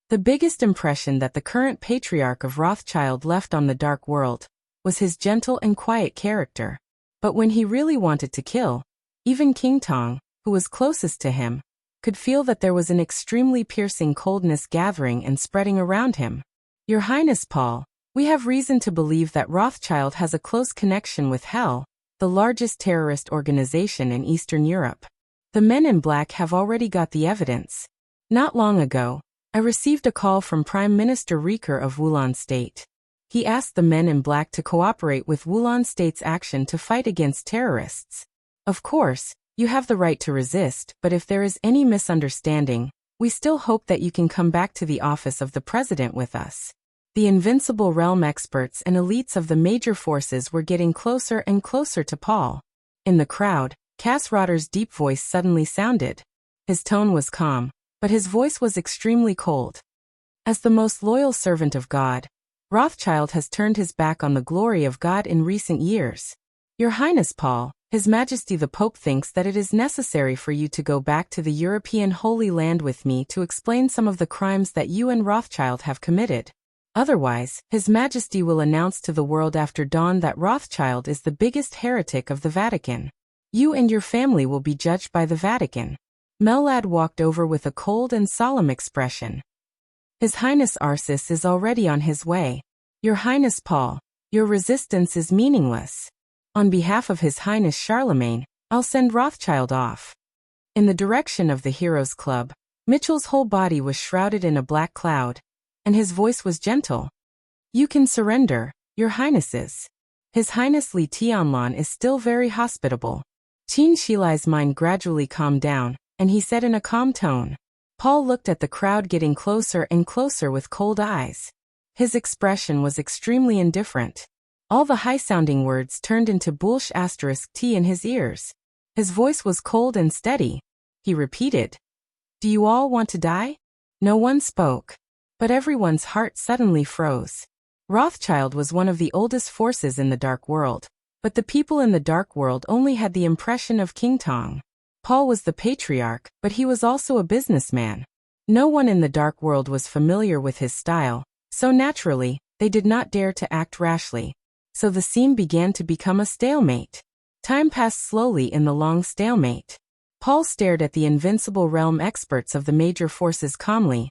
The biggest impression that the current patriarch of Rothschild left on the dark world was his gentle and quiet character. But when he really wanted to kill, even King Tong, who was closest to him, could feel that there was an extremely piercing coldness gathering and spreading around him. Your Highness Paul, we have reason to believe that Rothschild has a close connection with Hell, the largest terrorist organization in Eastern Europe. The men in black have already got the evidence. Not long ago, I received a call from Prime Minister Rieker of Wulan State. He asked the men in black to cooperate with Wulan State's action to fight against terrorists. Of course, you have the right to resist, but if there is any misunderstanding, we still hope that you can come back to the office of the president with us. The invincible realm experts and elites of the major forces were getting closer and closer to Paul. In the crowd, Cass Rotter's deep voice suddenly sounded. His tone was calm, but his voice was extremely cold. As the most loyal servant of God, Rothschild has turned his back on the glory of God in recent years. Your Highness Paul, His Majesty the Pope thinks that it is necessary for you to go back to the European Holy Land with me to explain some of the crimes that you and Rothschild have committed. Otherwise, His Majesty will announce to the world after dawn that Rothschild is the biggest heretic of the Vatican. You and your family will be judged by the Vatican. Mellad walked over with a cold and solemn expression. His Highness Arcis is already on his way. Your Highness Paul, your resistance is meaningless. On behalf of His Highness Charlemagne, I'll send Rothschild off. In the direction of the Heroes Club, Mitchell's whole body was shrouded in a black cloud, and his voice was gentle. You can surrender, your Highnesses. His Highness Li Tianlan is still very hospitable. Qin Shilai's mind gradually calmed down, and he said in a calm tone. Paul looked at the crowd getting closer and closer with cold eyes. His expression was extremely indifferent. All the high-sounding words turned into Bulsh *T in his ears. His voice was cold and steady. He repeated, Do you all want to die? No one spoke. But everyone's heart suddenly froze. Rothschild was one of the oldest forces in the Dark World, but the people in the Dark World only had the impression of King Tong. Paul was the patriarch, but he was also a businessman. No one in the Dark World was familiar with his style, so naturally, they did not dare to act rashly. So the scene began to become a stalemate. Time passed slowly in the long stalemate. Paul stared at the invincible realm experts of the major forces calmly,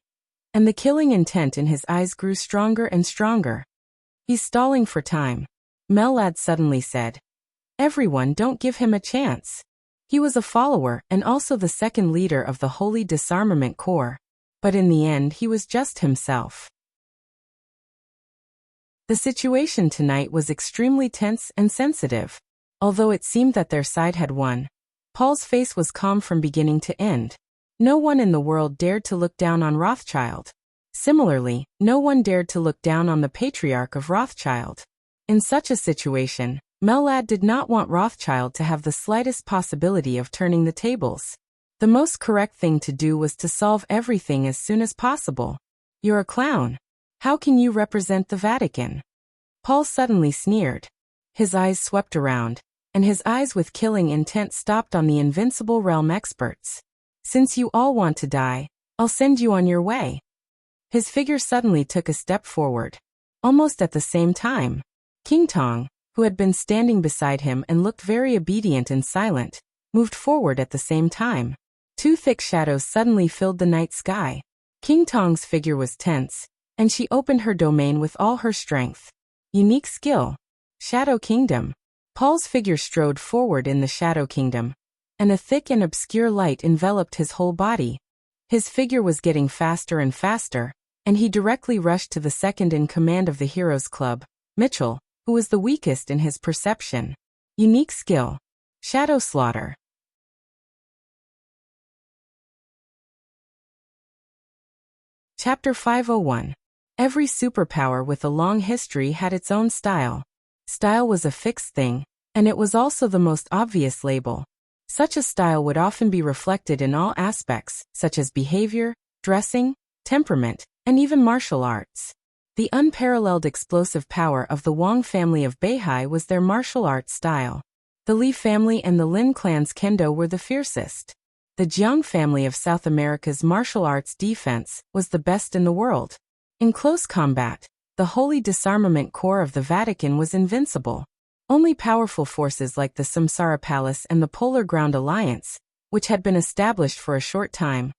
and the killing intent in his eyes grew stronger and stronger. He's stalling for time. Mellad suddenly said. Everyone, don't give him a chance. He was a follower and also the second leader of the Holy Disarmament Corps. But in the end he was just himself. The situation tonight was extremely tense and sensitive. Although it seemed that their side had won, Paul's face was calm from beginning to end. No one in the world dared to look down on Rothschild. Similarly, no one dared to look down on the patriarch of Rothschild. In such a situation, Mellad did not want Rothschild to have the slightest possibility of turning the tables. The most correct thing to do was to solve everything as soon as possible. You're a clown. How can you represent the Vatican? Paul suddenly sneered. His eyes swept around, and his eyes with killing intent stopped on the invincible realm experts. Since you all want to die, I'll send you on your way. His figure suddenly took a step forward. Almost at the same time, King Tong, who had been standing beside him and looked very obedient and silent, moved forward at the same time. Two thick shadows suddenly filled the night sky. King Tong's figure was tense, and she opened her domain with all her strength. Unique skill. Shadow Kingdom. Paul's figure strode forward in the Shadow Kingdom, and a thick and obscure light enveloped his whole body. His figure was getting faster and faster, and he directly rushed to the second in command of the Heroes Club, Mitchell, who was the weakest in his perception. Unique skill. Shadow Slaughter. Chapter 501. Every superpower with a long history had its own style. Style was a fixed thing, and it was also the most obvious label. Such a style would often be reflected in all aspects, such as behavior, dressing, temperament, and even martial arts. The unparalleled explosive power of the Wang family of Beihai was their martial arts style. The Li family and the Lin clan's kendo were the fiercest. The Jiang family of South America's martial arts defense was the best in the world. In close combat, the Holy Disarmament Corps of the Vatican was invincible. Only powerful forces like the Samsara Palace and the Polar Ground Alliance, which had been established for a short time,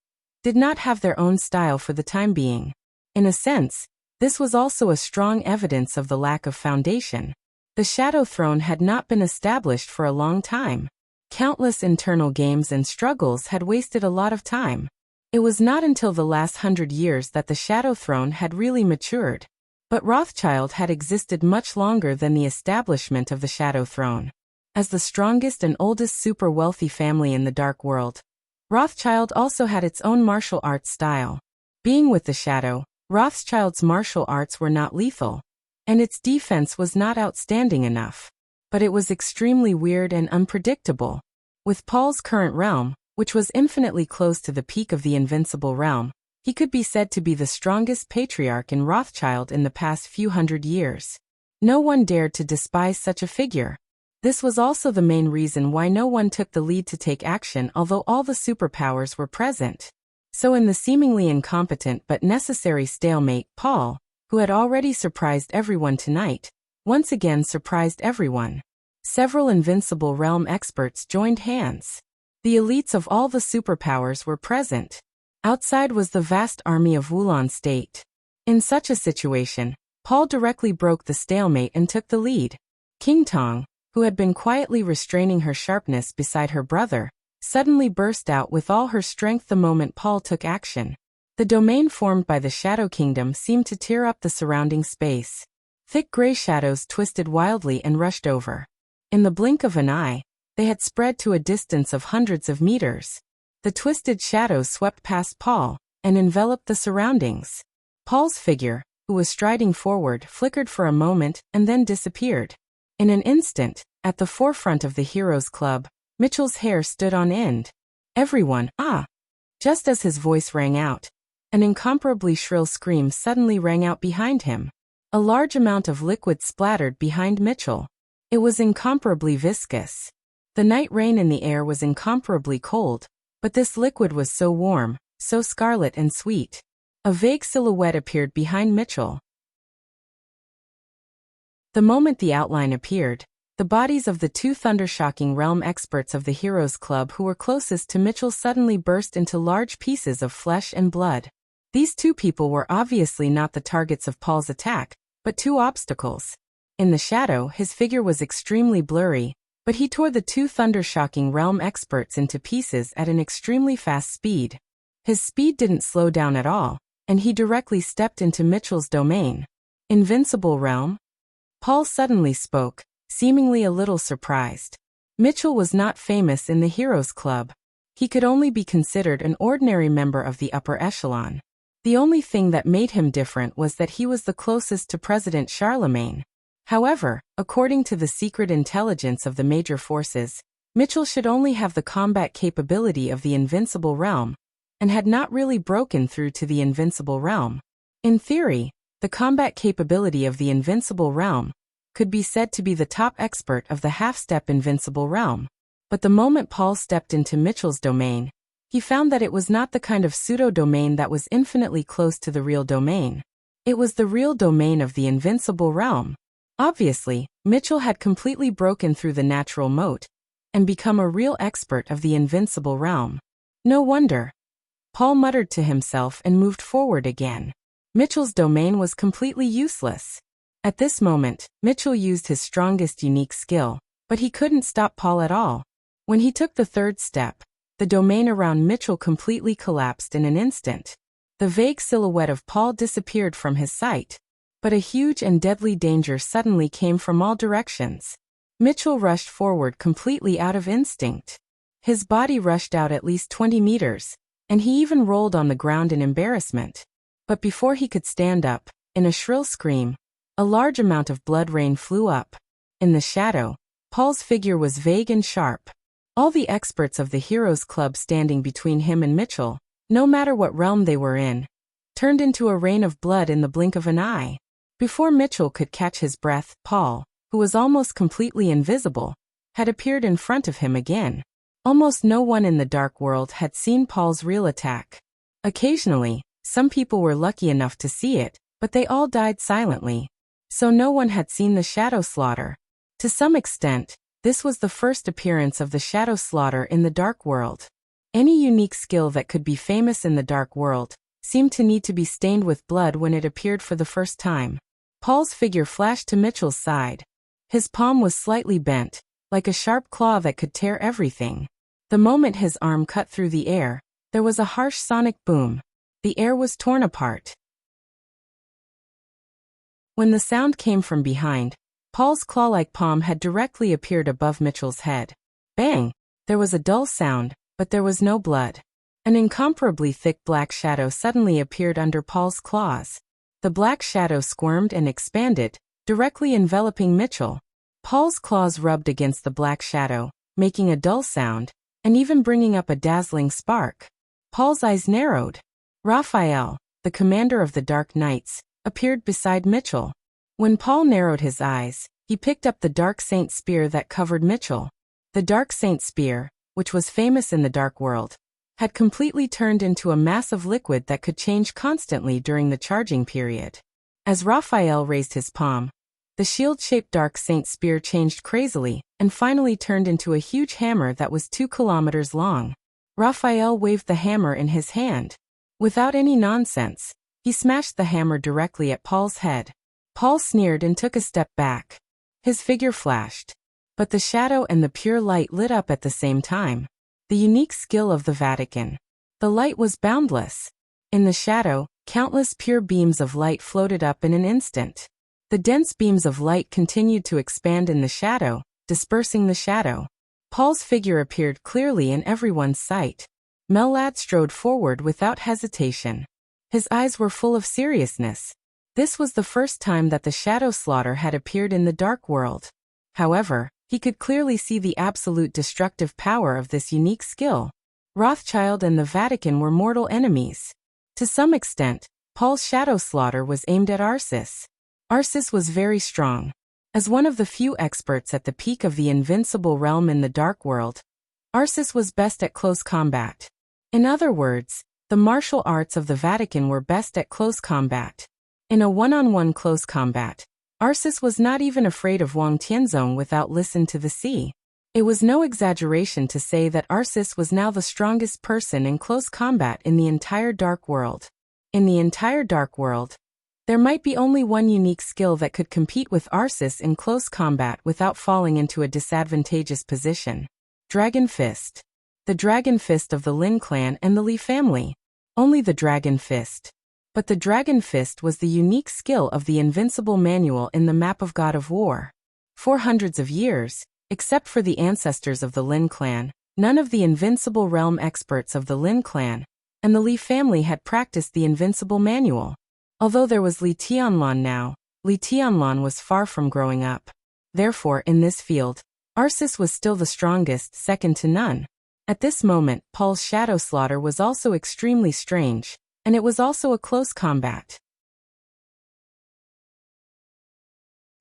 did not have their own style for the time being. In a sense, this was also a strong evidence of the lack of foundation. The Shadow Throne had not been established for a long time. Countless internal games and struggles had wasted a lot of time. It was not until the last 100 years that the Shadow Throne had really matured. But Rothschild had existed much longer than the establishment of the Shadow Throne. As the strongest and oldest super-wealthy family in the Dark World, Rothschild also had its own martial arts style. Being with the Shadow, Rothschild's martial arts were not lethal, and its defense was not outstanding enough. But it was extremely weird and unpredictable. With Paul's current realm, which was infinitely close to the peak of the invincible realm, he could be said to be the strongest patriarch in Rothschild in the past few hundred years. No one dared to despise such a figure. This was also the main reason why no one took the lead to take action, although all the superpowers were present. So in the seemingly incompetent but necessary stalemate, Paul, who had already surprised everyone tonight, once again surprised everyone. Several Invincible Realm experts joined hands. The elites of all the superpowers were present. Outside was the vast army of Wulon State. In such a situation, Paul directly broke the stalemate and took the lead. King Tong, who had been quietly restraining her sharpness beside her brother, suddenly burst out with all her strength the moment Paul took action. The domain formed by the Shadow Kingdom seemed to tear up the surrounding space. Thick gray shadows twisted wildly and rushed over. In the blink of an eye, they had spread to a distance of hundreds of meters. The twisted shadows swept past Paul and enveloped the surroundings. Paul's figure, who was striding forward, flickered for a moment and then disappeared. In an instant, at the forefront of the Heroes Club, Mitchell's hair stood on end. Everyone, ah! Just as his voice rang out, an incomparably shrill scream suddenly rang out behind him. A large amount of liquid splattered behind Mitchell. It was incomparably viscous. The night rain in the air was incomparably cold, but this liquid was so warm, so scarlet and sweet. A vague silhouette appeared behind Mitchell. The moment the outline appeared, the bodies of the two thundershocking realm experts of the Heroes Club who were closest to Mitchell suddenly burst into large pieces of flesh and blood. These two people were obviously not the targets of Paul's attack, but two obstacles. In the shadow, his figure was extremely blurry, but he tore the two thundershocking realm experts into pieces at an extremely fast speed. His speed didn't slow down at all, and he directly stepped into Mitchell's domain. Invincible Realm? Paul suddenly spoke, seemingly a little surprised. Mitchell was not famous in the Heroes Club. He could only be considered an ordinary member of the upper echelon. The only thing that made him different was that he was the closest to President Charlemagne. However, according to the secret intelligence of the major forces, Mitchell should only have the combat capability of the Invincible Realm, and had not really broken through to the Invincible Realm. In theory, the combat capability of the Invincible Realm could be said to be the top expert of the half-step Invincible Realm. But the moment Paul stepped into Mitchell's domain, he found that it was not the kind of pseudo-domain that was infinitely close to the real domain. It was the real domain of the Invincible Realm. Obviously, Mitchell had completely broken through the natural moat and become a real expert of the Invincible Realm. No wonder. Paul muttered to himself and moved forward again. Mitchell's domain was completely useless. At this moment, Mitchell used his strongest unique skill, but he couldn't stop Paul at all. When he took the third step, the domain around Mitchell completely collapsed in an instant. The vague silhouette of Paul disappeared from his sight. But a huge and deadly danger suddenly came from all directions. Mitchell rushed forward completely out of instinct. His body rushed out at least 20 meters, and he even rolled on the ground in embarrassment. But before he could stand up, in a shrill scream, a large amount of blood rain flew up. In the shadow, Paul's figure was vague and sharp. All the experts of the Heroes Club standing between him and Mitchell, no matter what realm they were in, turned into a rain of blood in the blink of an eye. Before Mitchell could catch his breath, Paul, who was almost completely invisible, had appeared in front of him again. Almost no one in the dark world had seen Paul's real attack. Occasionally, some people were lucky enough to see it, but they all died silently. So no one had seen the shadow slaughter. To some extent, this was the first appearance of the shadow slaughter in the dark world. Any unique skill that could be famous in the dark world seemed to need to be stained with blood when it appeared for the first time. Paul's figure flashed to Mitchell's side. His palm was slightly bent, like a sharp claw that could tear everything. The moment his arm cut through the air, there was a harsh sonic boom. The air was torn apart. When the sound came from behind, Paul's claw-like palm had directly appeared above Mitchell's head. Bang! There was a dull sound, but there was no blood. An incomparably thick black shadow suddenly appeared under Paul's claws. The black shadow squirmed and expanded, directly enveloping Mitchell. Paul's claws rubbed against the black shadow, making a dull sound, and even bringing up a dazzling spark. Paul's eyes narrowed. Raphael, the commander of the Dark Knights, appeared beside Mitchell. When Paul narrowed his eyes, He picked up the Dark Saint spear that covered Mitchell. The Dark Saint spear, which was famous in the Dark World, had completely turned into a massive liquid that could change constantly during the charging period. As Raphael raised his palm, the shield-shaped Dark Saint spear changed crazily and finally turned into a huge hammer that was 2 kilometers long. Raphael waved the hammer in his hand. Without any nonsense, he smashed the hammer directly at Paul's head. Paul sneered and took a step back. His figure flashed, but the shadow and the pure light lit up at the same time. The unique skill of the Vatican. The light was boundless. In the shadow, countless pure beams of light floated up in an instant. The dense beams of light continued to expand in the shadow, dispersing the shadow. Paul's figure appeared clearly in everyone's sight. Mellad strode forward without hesitation. His eyes were full of seriousness. This was the first time that the Shadow Slaughter had appeared in the Dark World. However, he could clearly see the absolute destructive power of this unique skill. Rothschild and the Vatican were mortal enemies. To some extent, Paul's Shadow Slaughter was aimed at Arcis. Arcis was very strong. As one of the few experts at the peak of the invincible realm in the Dark World, Arcis was best at close combat. In other words, the martial arts of the Vatican were best at close combat. In a one-on-one close combat, Arcis was not even afraid of Wang Tianzong without Listen to the Sea. It was no exaggeration to say that Arcis was now the strongest person in close combat in the entire Dark World. In the entire Dark World, there might be only one unique skill that could compete with Arcis in close combat without falling into a disadvantageous position. Dragon Fist. The Dragon Fist of the Lin clan and the Li family. Only the Dragon Fist. But the Dragon Fist was the unique skill of the invincible manual in the map of God of War. For hundreds of years, except for the ancestors of the Lin clan, none of the invincible realm experts of the Lin clan and the Li family had practiced the invincible manual. Although there was Li Tianlan now, Li Tianlan was far from growing up. Therefore, in this field, Arcis was still the strongest, second to none. At this moment, Paul's Shadow Slaughter was also extremely strange, and it was also a close combat.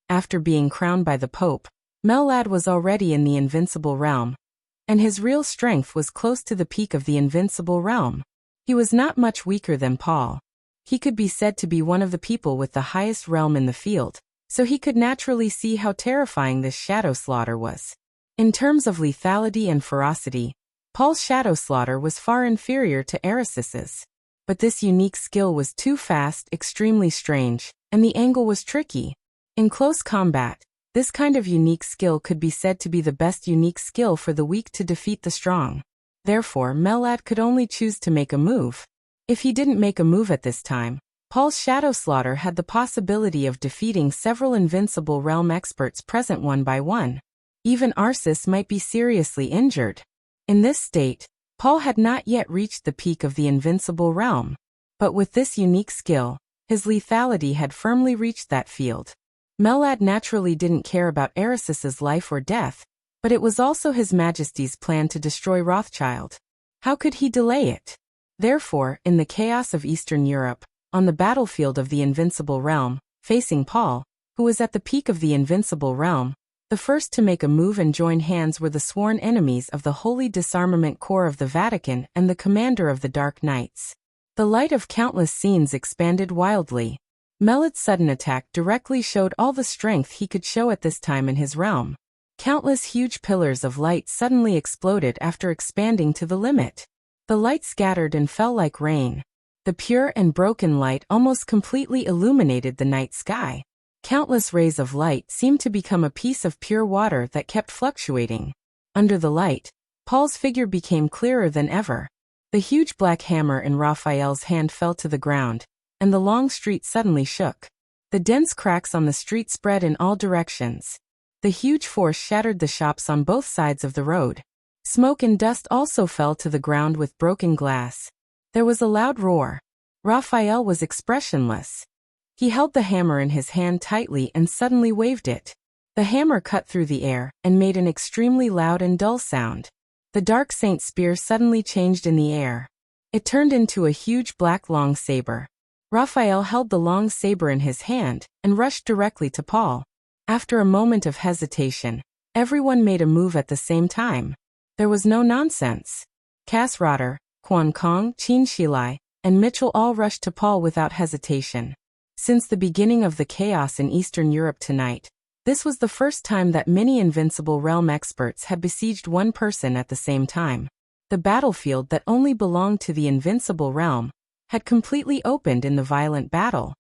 After being crowned by the Pope, Mellad was already in the invincible realm, and his real strength was close to the peak of the invincible realm. He was not much weaker than Paul. He could be said to be one of the people with the highest realm in the field, so he could naturally see how terrifying this Shadow Slaughter was. In terms of lethality and ferocity, Paul's Shadow Slaughter was far inferior to Aracis's. But this unique skill was too fast, extremely strange, and the angle was tricky. In close combat, this kind of unique skill could be said to be the best unique skill for the weak to defeat the strong. Therefore, Mellad could only choose to make a move. If he didn't make a move at this time, Paul's Shadow Slaughter had the possibility of defeating several invincible realm experts present one by one. Even Arcis might be seriously injured. In this state, Paul had not yet reached the peak of the invincible realm. But with this unique skill, his lethality had firmly reached that field. Mellad naturally didn't care about Aracis's life or death, but it was also His Majesty's plan to destroy Rothschild. How could he delay it? Therefore, in the chaos of Eastern Europe, on the battlefield of the invincible realm, facing Paul, who was at the peak of the invincible realm, the first to make a move and join hands were the sworn enemies of the Holy Disarmament Corps of the Vatican and the commander of the Dark Knights. The light of countless scenes expanded wildly. Mellad's sudden attack directly showed all the strength he could show at this time in his realm. Countless huge pillars of light suddenly exploded after expanding to the limit. The light scattered and fell like rain. The pure and broken light almost completely illuminated the night sky. Countless rays of light seemed to become a piece of pure water that kept fluctuating. Under the light, Paul's figure became clearer than ever. The huge black hammer in Raphael's hand fell to the ground, and the long street suddenly shook. The dense cracks on the street spread in all directions. The huge force shattered the shops on both sides of the road. Smoke and dust also fell to the ground with broken glass. There was a loud roar. Raphael was expressionless. He held the hammer in his hand tightly and suddenly waved it. The hammer cut through the air and made an extremely loud and dull sound. The Dark Saint spear suddenly changed in the air. It turned into a huge black long saber. Raphael held the long saber in his hand and rushed directly to Paul. After a moment of hesitation, everyone made a move at the same time. There was no nonsense. Cass Rotter, Quan Kong, Qin Shilai, and Mitchell all rushed to Paul without hesitation. Since the beginning of the chaos in Eastern Europe tonight, this was the first time that many Invincible Realm experts had besieged one person at the same time. The battlefield that only belonged to the Invincible Realm had completely opened in the violent battle.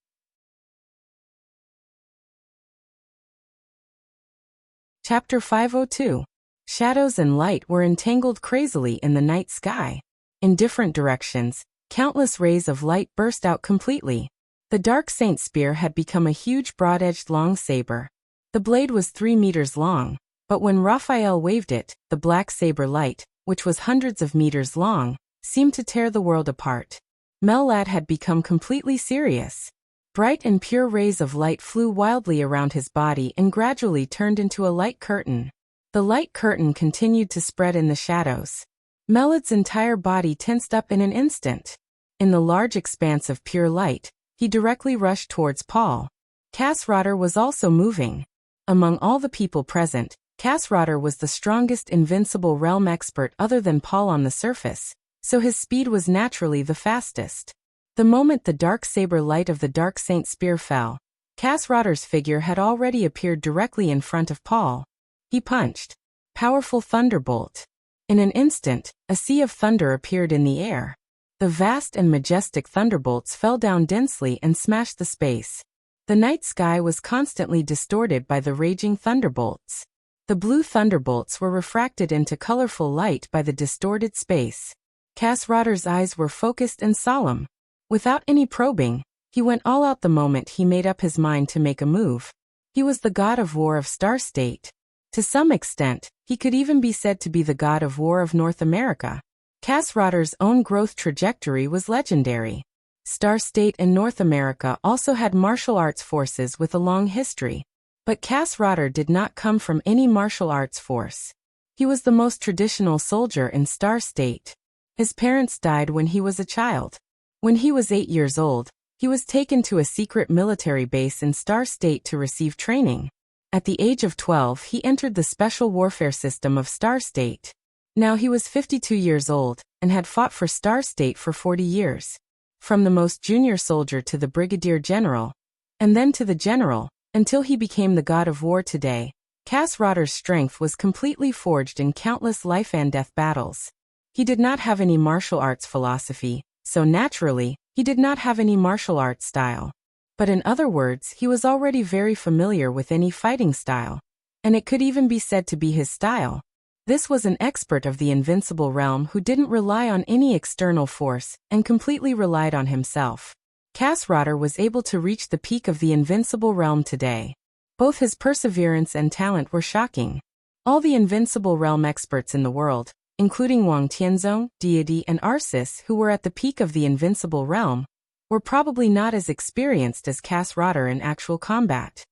Chapter 502. Shadows and light were entangled crazily in the night sky. In different directions, countless rays of light burst out completely. The Dark Saint spear had become a huge broad-edged long saber. The blade was 3 meters long, but when Raphael waved it, the black saber light, which was hundreds of meters long, seemed to tear the world apart. Mellad had become completely serious. Bright and pure rays of light flew wildly around his body and gradually turned into a light curtain. The light curtain continued to spread in the shadows. Mellad's entire body tensed up in an instant. In the large expanse of pure light, he directly rushed towards Paul. Cass Rotter was also moving. Among all the people present, Cass Rotter was the strongest Invincible Realm expert other than Paul on the surface, so his speed was naturally the fastest. The moment the dark saber light of the Dark Saint spear fell, Cass Rotter's figure had already appeared directly in front of Paul. He punched. Powerful thunderbolt. In an instant, a sea of thunder appeared in the air. The vast and majestic thunderbolts fell down densely and smashed the space. The night sky was constantly distorted by the raging thunderbolts. The blue thunderbolts were refracted into colorful light by the distorted space. Cass Rotter's eyes were focused and solemn. Without any probing, he went all out the moment he made up his mind to make a move. He was the god of war of Star State. To some extent, he could even be said to be the god of war of North America. Cass Rotter's own growth trajectory was legendary. Star State and North America also had martial arts forces with a long history. But Cass Rotter did not come from any martial arts force. He was the most traditional soldier in Star State. His parents died when he was a child. When he was 8 years old, he was taken to a secret military base in Star State to receive training. At the age of 12, he entered the special warfare system of Star State. Now he was 52 years old and had fought for Star State for 40 years. From the most junior soldier to the brigadier general, and then to the general, until he became the god of war today, Cass Rotter's strength was completely forged in countless life and death battles. He did not have any martial arts philosophy, so naturally, he did not have any martial arts style. But in other words, he was already very familiar with any fighting style, and it could even be said to be his style. This was an expert of the Invincible Realm who didn't rely on any external force and completely relied on himself. Cass Rotter was able to reach the peak of the Invincible Realm today. Both his perseverance and talent were shocking. All the Invincible Realm experts in the world, including Wang Tianzong, Deity and Arceus who were at the peak of the Invincible Realm, were probably not as experienced as Cass Rotter in actual combat.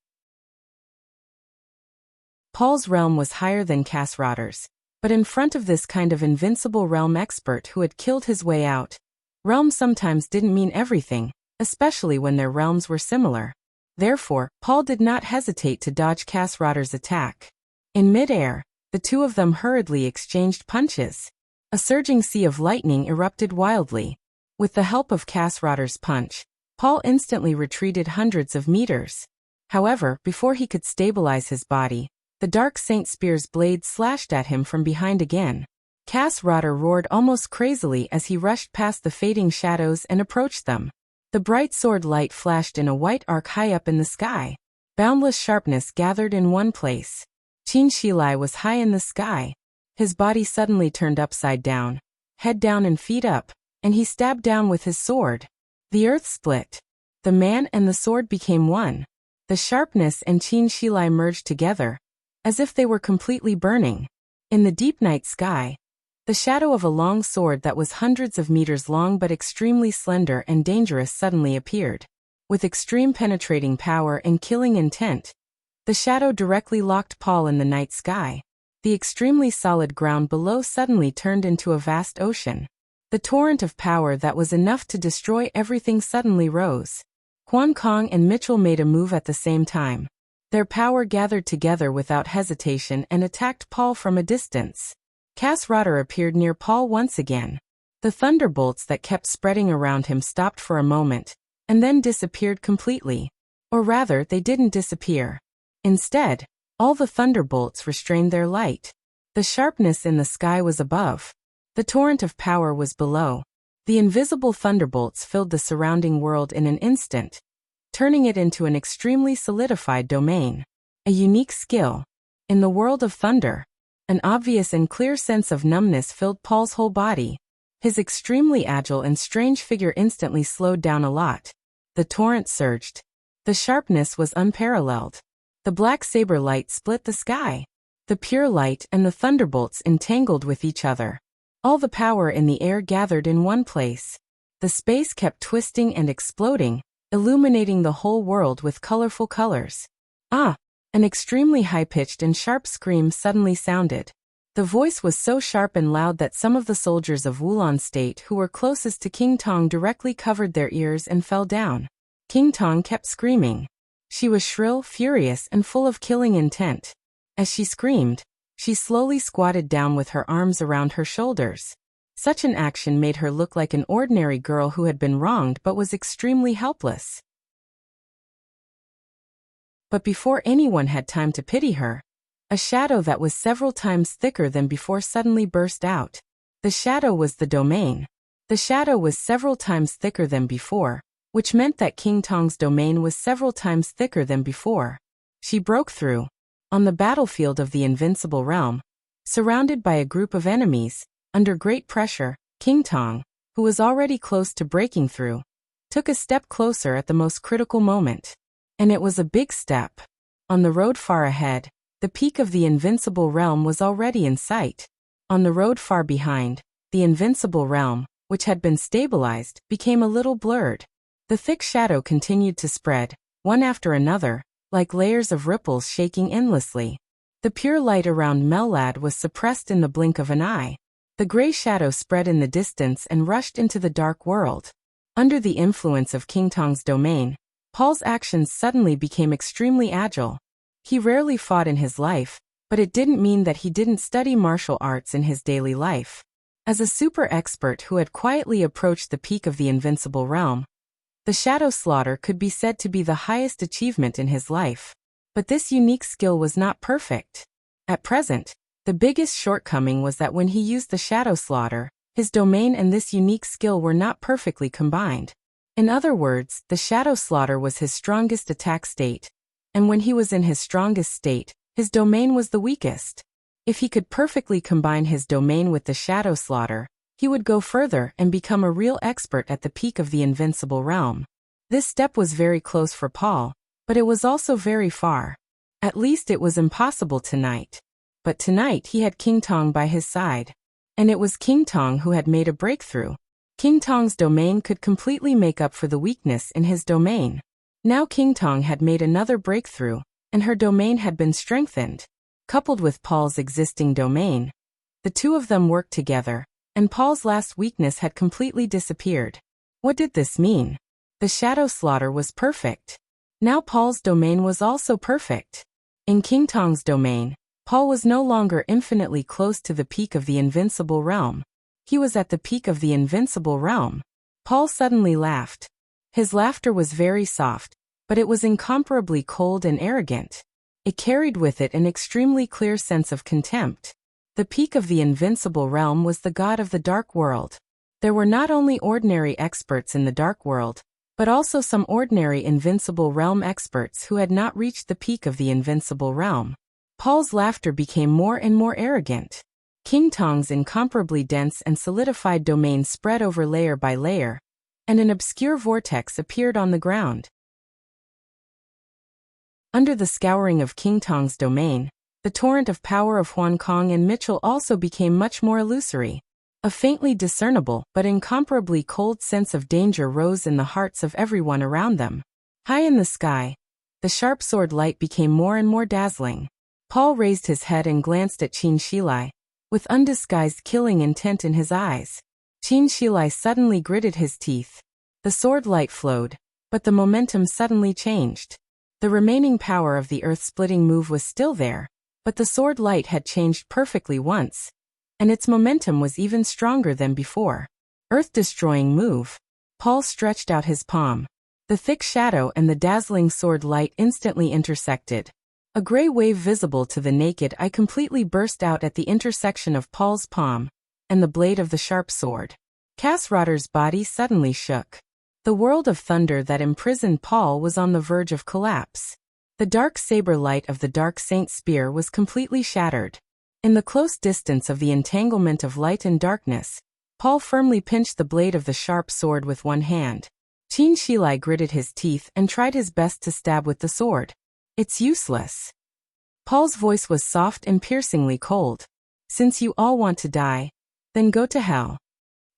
Paul's realm was higher than Cass Rotter's, but in front of this kind of Invincible Realm expert who had killed his way out, realm sometimes didn't mean everything, especially when their realms were similar. Therefore, Paul did not hesitate to dodge Cass Rotter's attack. In mid-air, the two of them hurriedly exchanged punches. A surging sea of lightning erupted wildly. With the help of Cass Rotter's punch, Paul instantly retreated hundreds of meters. However, before he could stabilize his body, the Dark Saint spear's blade slashed at him from behind again. Cass Rotter roared almost crazily as he rushed past the fading shadows and approached them. The bright sword light flashed in a white arc high up in the sky. Boundless sharpness gathered in one place. Qin Shilai was high in the sky. His body suddenly turned upside down, head down and feet up, and he stabbed down with his sword. The earth split. The man and the sword became one. The sharpness and Qin Shilai merged together, as if they were completely burning. In the deep night sky, the shadow of a long sword that was hundreds of meters long but extremely slender and dangerous suddenly appeared. With extreme penetrating power and killing intent, the shadow directly locked Paul in the night sky. The extremely solid ground below suddenly turned into a vast ocean. The torrent of power that was enough to destroy everything suddenly rose. Quan Kong and Mitchell made a move at the same time. Their power gathered together without hesitation and attacked Paul from a distance. Rotter appeared near Paul once again. The thunderbolts that kept spreading around him stopped for a moment, and then disappeared completely. Or rather, they didn't disappear. Instead, all the thunderbolts restrained their light. The sharpness in the sky was above. The torrent of power was below. The invisible thunderbolts filled the surrounding world in an instant, turning it into an extremely solidified domain. A unique skill. In the world of thunder, an obvious and clear sense of numbness filled Paul's whole body. His extremely agile and strange figure instantly slowed down a lot. The torrent surged. The sharpness was unparalleled. The black saber light split the sky. The pure light and the thunderbolts entangled with each other. All the power in the air gathered in one place. The space kept twisting and exploding, illuminating the whole world with colorful colors. Ah! An extremely high-pitched and sharp scream suddenly sounded. The voice was so sharp and loud that some of the soldiers of Wulon State who were closest to King Tong directly covered their ears and fell down. King Tong kept screaming. She was shrill, furious, and full of killing intent. As she screamed, she slowly squatted down with her arms around her shoulders. Such an action made her look like an ordinary girl who had been wronged but was extremely helpless. But before anyone had time to pity her, a shadow that was several times thicker than before suddenly burst out. The shadow was the domain. The shadow was several times thicker than before, which meant that King Tong's domain was several times thicker than before. She broke through. On the battlefield of the invincible realm, surrounded by a group of enemies, under great pressure, King Tong, who was already close to breaking through, took a step closer at the most critical moment. And it was a big step. On the road far ahead, the peak of the invincible realm was already in sight. On the road far behind, the invincible realm, which had been stabilized, became a little blurred. The thick shadow continued to spread, one after another, like layers of ripples shaking endlessly. The pure light around Mellad was suppressed in the blink of an eye. The gray shadow spread in the distance and rushed into the dark world. Under the influence of King Tong's domain, Paul's actions suddenly became extremely agile. He rarely fought in his life, but it didn't mean that he didn't study martial arts in his daily life. As a super expert who had quietly approached the peak of the invincible realm, the shadow slaughter could be said to be the highest achievement in his life. But this unique skill was not perfect. At present, the biggest shortcoming was that when he used the shadow slaughter, his domain and this unique skill were not perfectly combined. In other words, the shadow slaughter was his strongest attack state, and when he was in his strongest state, his domain was the weakest. If he could perfectly combine his domain with the shadow slaughter, he would go further and become a real expert at the peak of the invincible realm. This step was very close for Paul, but it was also very far. At least it was impossible tonight. But tonight he had King Tong by his side. And it was King Tong who had made a breakthrough. King Tong's domain could completely make up for the weakness in his domain. Now King Tong had made another breakthrough, and her domain had been strengthened. Coupled with Paul's existing domain, the two of them worked together, and Paul's last weakness had completely disappeared. What did this mean? The shadow slaughter was perfect. Now Paul's domain was also perfect. In King Tong's domain, Paul was no longer infinitely close to the peak of the invincible realm. He was at the peak of the invincible realm. Paul suddenly laughed. His laughter was very soft, but it was incomparably cold and arrogant. It carried with it an extremely clear sense of contempt. The peak of the invincible realm was the god of the dark world. There were not only ordinary experts in the dark world, but also some ordinary invincible realm experts who had not reached the peak of the invincible realm. Paul's laughter became more and more arrogant. King Tong's incomparably dense and solidified domain spread over layer by layer, and an obscure vortex appeared on the ground. Under the scouring of King Tong's domain, the torrent of power of Huan Kong and Mitchell also became much more illusory. A faintly discernible but incomparably cold sense of danger rose in the hearts of everyone around them. High in the sky, the sharp sword light became more and more dazzling. Paul raised his head and glanced at Qin Shilai, with undisguised killing intent in his eyes. Qin Shilai suddenly gritted his teeth. The sword light flowed, but the momentum suddenly changed. The remaining power of the earth-splitting move was still there, but the sword light had changed perfectly once, and its momentum was even stronger than before. Earth-destroying move. Paul stretched out his palm. The thick shadow and the dazzling sword light instantly intersected. A gray wave visible to the naked eye completely burst out at the intersection of Paul's palm and the blade of the sharp sword. Cassrotter's body suddenly shook. The world of thunder that imprisoned Paul was on the verge of collapse. The dark saber light of the dark saint's spear was completely shattered. In the close distance of the entanglement of light and darkness, Paul firmly pinched the blade of the sharp sword with one hand. Qin Shilai gritted his teeth and tried his best to stab with the sword. It's useless. Paul's voice was soft and piercingly cold. Since you all want to die, then go to hell.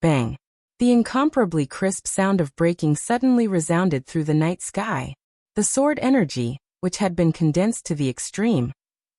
Bang. The incomparably crisp sound of breaking suddenly resounded through the night sky. The sword energy, which had been condensed to the extreme,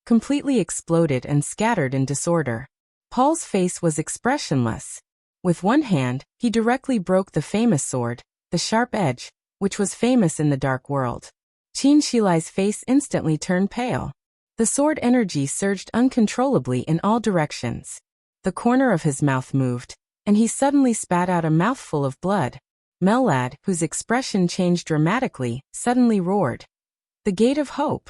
completely exploded and scattered in disorder. Paul's face was expressionless. With one hand, he directly broke the famous sword, the sharp edge, which was famous in the dark world. Qin Shilai's face instantly turned pale. The sword energy surged uncontrollably in all directions. The corner of his mouth moved, and he suddenly spat out a mouthful of blood. Mellad, whose expression changed dramatically, suddenly roared. The Gate of Hope.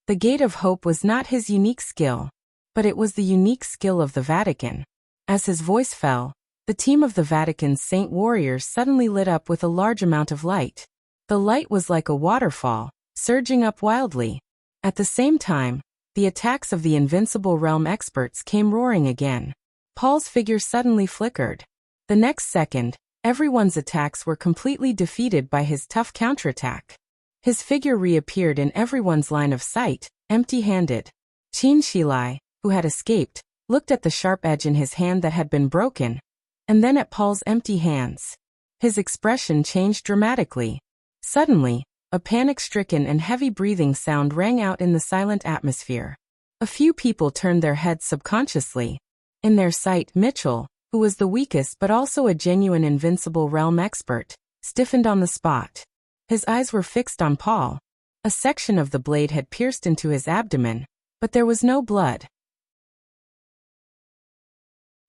The Gate of Hope was not his unique skill, but it was the unique skill of the Vatican. As his voice fell, the team of the Vatican's saint warriors suddenly lit up with a large amount of light. The light was like a waterfall, surging up wildly. At the same time, the attacks of the invincible realm experts came roaring again. Paul's figure suddenly flickered. The next second, everyone's attacks were completely defeated by his tough counterattack. His figure reappeared in everyone's line of sight, empty-handed. Qin Shilai, who had escaped, looked at the sharp edge in his hand that had been broken, and then at Paul's empty hands. His expression changed dramatically. Suddenly, a panic-stricken and heavy breathing sound rang out in the silent atmosphere. A few people turned their heads subconsciously. In their sight, Mitchell, who was the weakest but also a genuine invincible realm expert, stiffened on the spot. His eyes were fixed on Paul. A section of the blade had pierced into his abdomen, but there was no blood.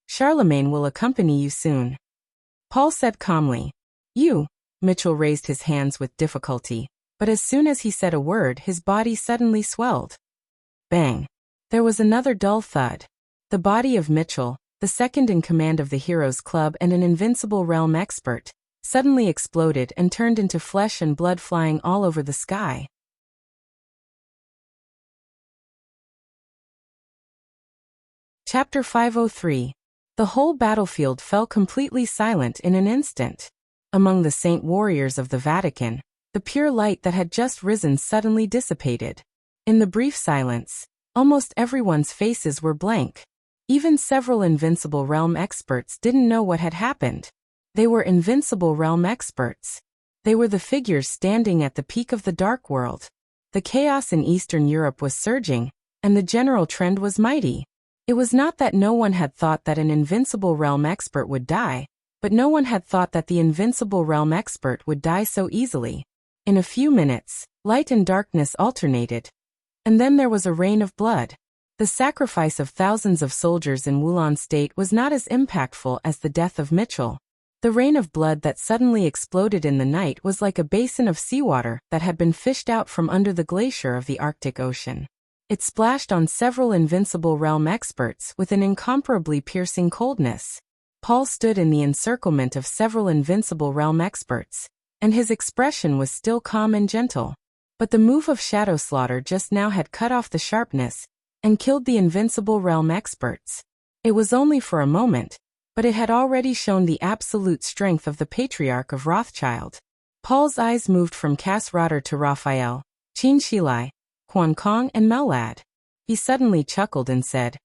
Charlemagne will accompany you soon. Paul said calmly. You. Mitchell raised his hands with difficulty, but as soon as he said a word, his body suddenly swelled. Bang. There was another dull thud. The body of Mitchell, the second in command of the Heroes Club and an invincible realm expert, suddenly exploded and turned into flesh and blood flying all over the sky. Chapter 503. The whole battlefield fell completely silent in an instant. Among the saint warriors of the Vatican, the pure light that had just risen suddenly dissipated. In the brief silence, almost everyone's faces were blank. Even several invincible realm experts didn't know what had happened. They were invincible realm experts. They were the figures standing at the peak of the dark world. The chaos in Eastern Europe was surging, and the general trend was mighty. It was not that no one had thought that an invincible realm expert would die, but no one had thought that the invincible realm expert would die so easily. In a few minutes, light and darkness alternated. And then there was a rain of blood. The sacrifice of thousands of soldiers in Wulan state was not as impactful as the death of Mitchell. The rain of blood that suddenly exploded in the night was like a basin of seawater that had been fished out from under the glacier of the Arctic Ocean. It splashed on several invincible realm experts with an incomparably piercing coldness. Paul stood in the encirclement of several invincible realm experts, and his expression was still calm and gentle. But the move of shadow slaughter just now had cut off the sharpness and killed the invincible realm experts. It was only for a moment, but it had already shown the absolute strength of the Patriarch of Rothschild. Paul's eyes moved from Cassrotter to Raphael, Qin Shilai, Quan Kong and Mellad. He suddenly chuckled and said,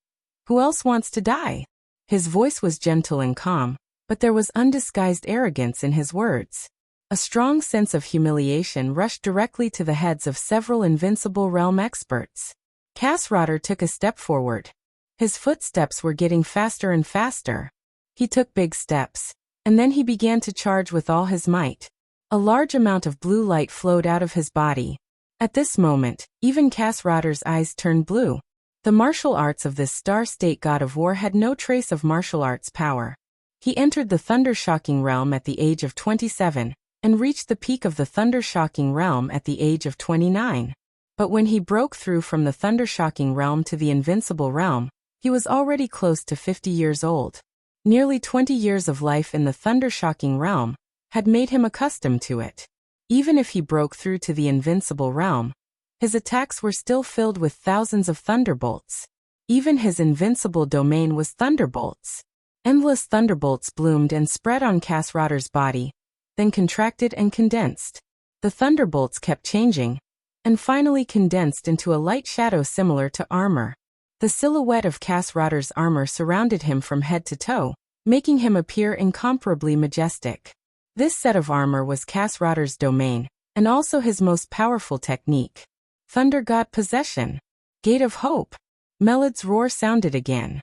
"Who else wants to die?" His voice was gentle and calm, but there was undisguised arrogance in his words. A strong sense of humiliation rushed directly to the heads of several invincible realm experts. Cassrotter took a step forward. His footsteps were getting faster and faster. He took big steps, and then he began to charge with all his might. A large amount of blue light flowed out of his body. At this moment, even Cass Rotter's eyes turned blue. The martial arts of this star-state god of war had no trace of martial arts power. He entered the thunder-shocking realm at the age of 27, and reached the peak of the thunder-shocking realm at the age of 29. But when he broke through from the thunder-shocking realm to the invincible realm, he was already close to 50 years old. Nearly 20 years of life in the thunder-shocking realm had made him accustomed to it. Even if he broke through to the invincible realm, his attacks were still filled with thousands of thunderbolts. Even his invincible domain was thunderbolts. Endless thunderbolts bloomed and spread on Cass Rotter's body, then contracted and condensed. The thunderbolts kept changing, and finally condensed into a light shadow similar to armor. The silhouette of Cass Rotter's armor surrounded him from head to toe, making him appear incomparably majestic. This set of armor was Cass Rotter's domain, and also his most powerful technique. Thunder God Possession. Gate of Hope. Melad's roar sounded again.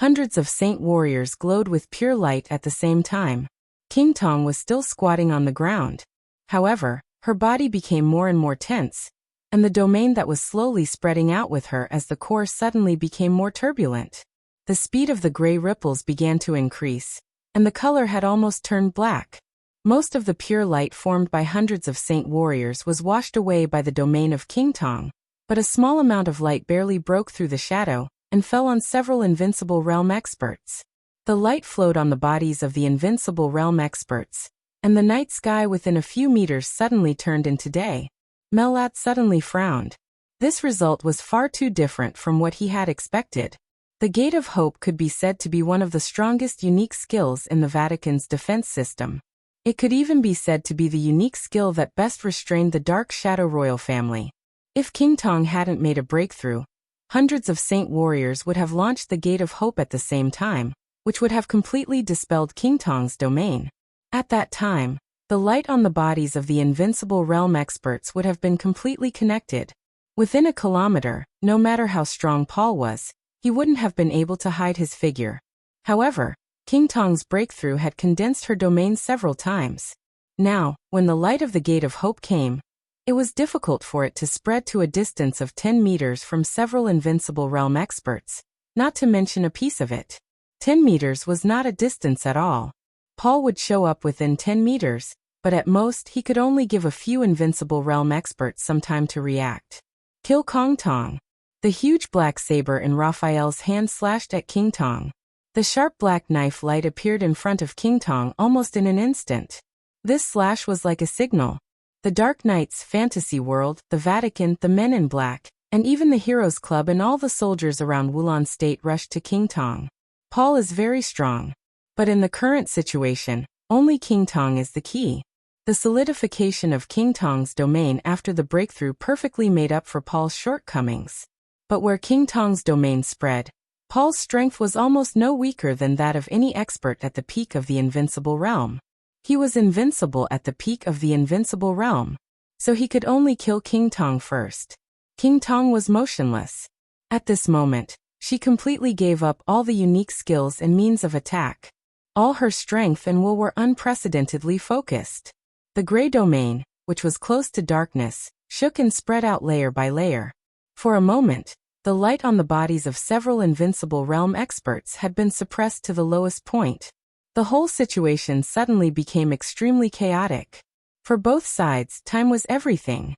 Hundreds of saint warriors glowed with pure light at the same time. King Tong was still squatting on the ground. However, her body became more and more tense, and the domain that was slowly spreading out with her as the core suddenly became more turbulent. The speed of the gray ripples began to increase, and the color had almost turned black. Most of the pure light formed by hundreds of saint warriors was washed away by the domain of King Tong, but a small amount of light barely broke through the shadow and fell on several invincible realm experts. The light flowed on the bodies of the invincible realm experts, and the night sky within a few meters suddenly turned into day. Melad suddenly frowned. This result was far too different from what he had expected. The Gate of Hope could be said to be one of the strongest unique skills in the Vatican's defense system. It could even be said to be the unique skill that best restrained the Dark Shadow royal family. If King Tong hadn't made a breakthrough, hundreds of saint warriors would have launched the Gate of Hope at the same time, which would have completely dispelled King Tong's domain. At that time, the light on the bodies of the invincible realm experts would have been completely connected. Within a kilometer, no matter how strong Paul was, he wouldn't have been able to hide his figure. However, King Tong's breakthrough had condensed her domain several times. Now, when the light of the Gate of Hope came, it was difficult for it to spread to a distance of 10 meters from several invincible realm experts, not to mention a piece of it. 10 meters was not a distance at all. Paul would show up within 10 meters, but at most he could only give a few invincible realm experts some time to react. Kill Kong Tong. The huge black saber in Raphael's hand slashed at King Tong. The sharp black knife light appeared in front of King Tong almost in an instant. This slash was like a signal. The Dark Knight's fantasy world, the Vatican, the Men in Black, and even the Heroes Club and all the soldiers around Wulon State rushed to King Tong. Paul is very strong. But in the current situation, only King Tong is the key. The solidification of King Tong's domain after the breakthrough perfectly made up for Paul's shortcomings. But where King Tong's domain spread, Paul's strength was almost no weaker than that of any expert at the peak of the invincible realm. He was invincible at the peak of the invincible realm, so he could only kill King Tong first. King Tong was motionless. At this moment, she completely gave up all the unique skills and means of attack. All her strength and will were unprecedentedly focused. The gray domain, which was close to darkness, shook and spread out layer by layer. For a moment, the light on the bodies of several invincible realm experts had been suppressed to the lowest point. The whole situation suddenly became extremely chaotic. For both sides, time was everything.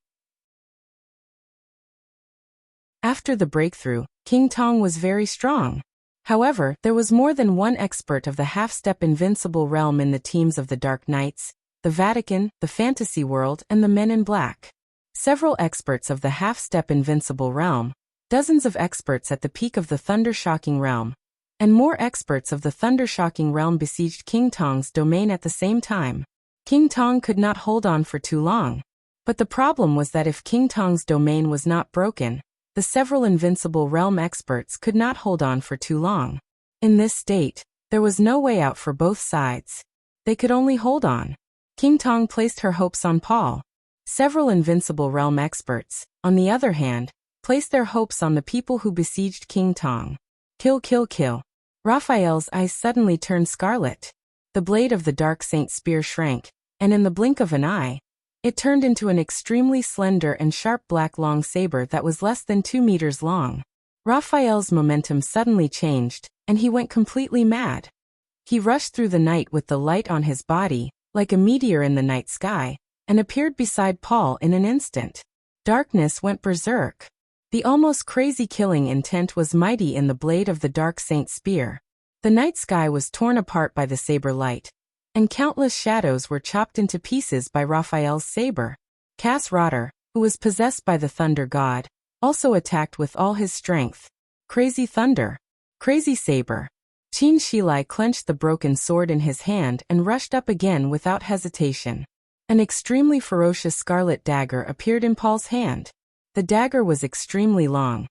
After the breakthrough, King Tong was very strong. However, there was more than one expert of the half-step invincible realm in the teams of the Dark Knights, the Vatican, the Fantasy World, and the Men in Black. Several experts of the half-step invincible realm, dozens of experts at the peak of the thunder-shocking realm, and more experts of the thunder-shocking realm besieged King Tong's domain at the same time. King Tong could not hold on for too long. But the problem was that if King Tong's domain was not broken, the several invincible realm experts could not hold on for too long. In this state, there was no way out for both sides. They could only hold on. King Tong placed her hopes on Paul. Several invincible realm experts, on the other hand, placed their hopes on the people who besieged King Tong. Kill, kill, kill. Raphael's eyes suddenly turned scarlet. The blade of the Dark Saint spear shrank, and in the blink of an eye, It turned into an extremely slender and sharp black long saber that was less than 2 meters long. Raphael's momentum suddenly changed, and he went completely mad. He rushed through the night with the light on his body, like a meteor in the night sky, and appeared beside Paul in an instant. Darkness went berserk. The almost crazy killing intent was mighty in the blade of the dark saint's spear. The night sky was torn apart by the saber light, and countless shadows were chopped into pieces by Raphael's saber. Kasrater, who was possessed by the thunder god, also attacked with all his strength. Crazy thunder. Crazy saber. Chin Shilai clenched the broken sword in his hand and rushed up again without hesitation. An extremely ferocious scarlet dagger appeared in Paul's hand. The dagger was extremely long,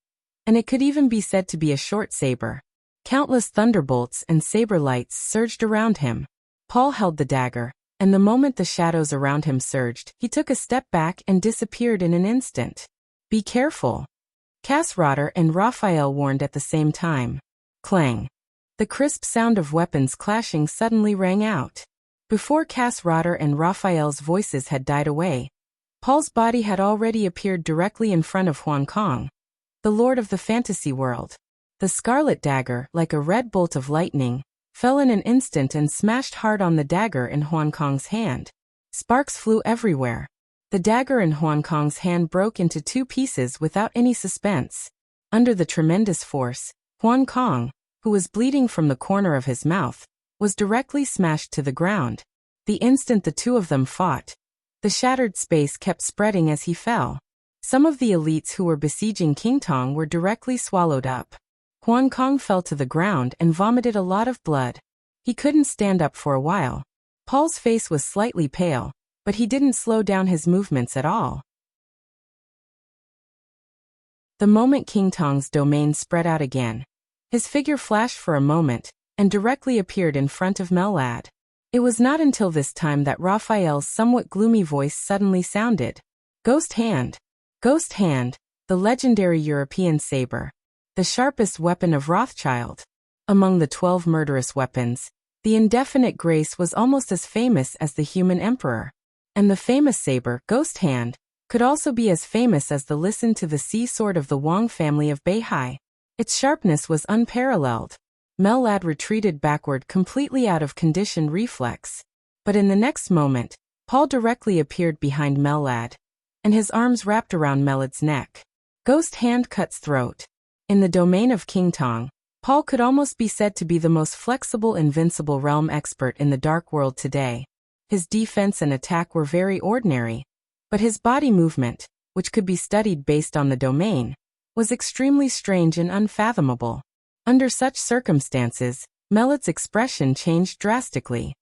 and it could even be said to be a short saber. Countless thunderbolts and saber lights surged around him. Paul held the dagger, and the moment the shadows around him surged, he took a step back and disappeared in an instant. Be careful. Kasrater and Raphael warned at the same time. Clang. The crisp sound of weapons clashing suddenly rang out. Before Kasrater and Raphael's voices had died away, Paul's body had already appeared directly in front of Huan Kong, the lord of the fantasy world. The scarlet dagger, like a red bolt of lightning, fell in an instant and smashed hard on the dagger in Huan Kong's hand. Sparks flew everywhere. The dagger in Huan Kong's hand broke into 2 pieces without any suspense. Under the tremendous force, Huan Kong, who was bleeding from the corner of his mouth, was directly smashed to the ground. The instant the two of them fought, the shattered space kept spreading as he fell. Some of the elites who were besieging King Tong were directly swallowed up. Huan Kong fell to the ground and vomited a lot of blood. He couldn't stand up for a while. Paul's face was slightly pale, but he didn't slow down his movements at all. The moment King Tong's domain spread out again, his figure flashed for a moment, and directly appeared in front of Mellad. It was not until this time that Raphael's somewhat gloomy voice suddenly sounded. Ghost Hand. Ghost Hand, the legendary European saber. The sharpest weapon of Rothschild. Among the 12 murderous weapons, the indefinite grace was almost as famous as the human emperor. And the famous saber, Ghost Hand, could also be as famous as the Listen to the Sea sword of the Wang family of Beihai. Its sharpness was unparalleled. Mellad retreated backward completely out of conditioned reflex. But in the next moment, Paul directly appeared behind Mellad, and his arms wrapped around Mellad's neck. Ghost Hand cuts throat. In the domain of King Tong, Paul could almost be said to be the most flexible invincible realm expert in the dark world today. His defense and attack were very ordinary, but his body movement, which could be studied based on the domain, was extremely strange and unfathomable. Under such circumstances, Mellad's expression changed drastically.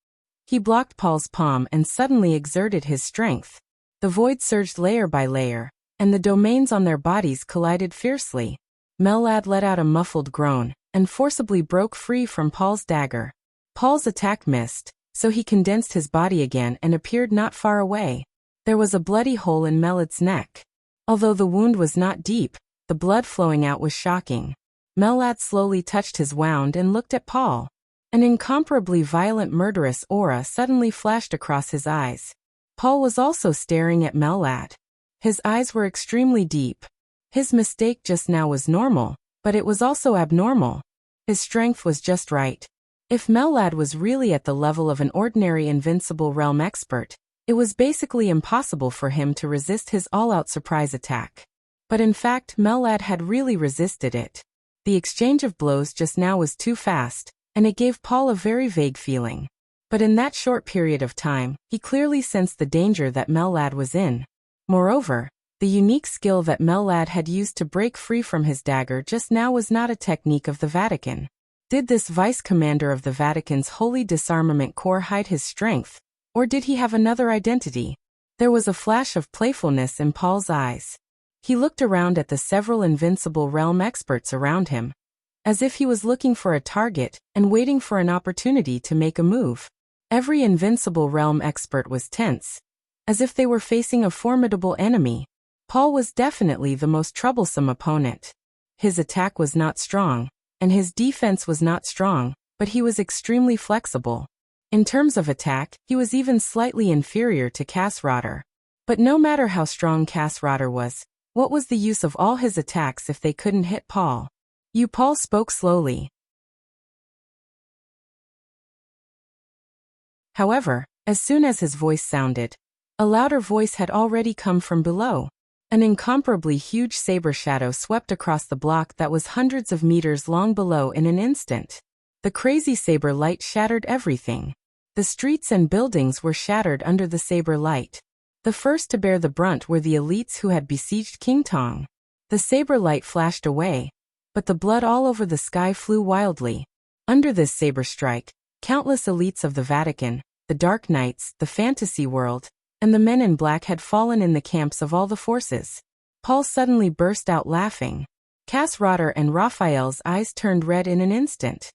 He blocked Paul's palm and suddenly exerted his strength. The void surged layer by layer, and the domains on their bodies collided fiercely. Mellad let out a muffled groan, and forcibly broke free from Paul's dagger. Paul's attack missed, so he condensed his body again and appeared not far away. There was a bloody hole in Mellad's neck. Although the wound was not deep, the blood flowing out was shocking. Mellad slowly touched his wound and looked at Paul. An incomparably violent murderous aura suddenly flashed across his eyes. Paul was also staring at Mellad. His eyes were extremely deep. His mistake just now was normal, but it was also abnormal. His strength was just right. If Mellad was really at the level of an ordinary invincible realm expert, it was basically impossible for him to resist his all-out surprise attack. But in fact, Mellad had really resisted it. The exchange of blows just now was too fast, and it gave Paul a very vague feeling. But in that short period of time, he clearly sensed the danger that Mellad was in. Moreover, the unique skill that Mellad had used to break free from his dagger just now was not a technique of the Vatican. Did this vice-commander of the Vatican's Holy Disarmament Corps hide his strength, or did he have another identity? There was a flash of playfulness in Paul's eyes. He looked around at the several invincible realm experts around him, as if he was looking for a target and waiting for an opportunity to make a move. Every invincible realm expert was tense, as if they were facing a formidable enemy. Paul was definitely the most troublesome opponent. His attack was not strong, and his defense was not strong, but he was extremely flexible. In terms of attack, he was even slightly inferior to Kasrater. But no matter how strong Cass Rotter was, what was the use of all his attacks if they couldn't hit Paul? Paul spoke slowly. However, as soon as his voice sounded, a louder voice had already come from below. An incomparably huge saber shadow swept across the block that was hundreds of meters long below in an instant. The crazy saber light shattered everything. The streets and buildings were shattered under the saber light. The first to bear the brunt were the elites who had besieged King Tong. The saber light flashed away, but the blood all over the sky flew wildly. Under this saber strike, countless elites of the Vatican, the Dark Knights, the fantasy world, and the men in black had fallen in the camps of all the forces. Paul suddenly burst out laughing. Cass Rotter and Raphael's eyes turned red in an instant.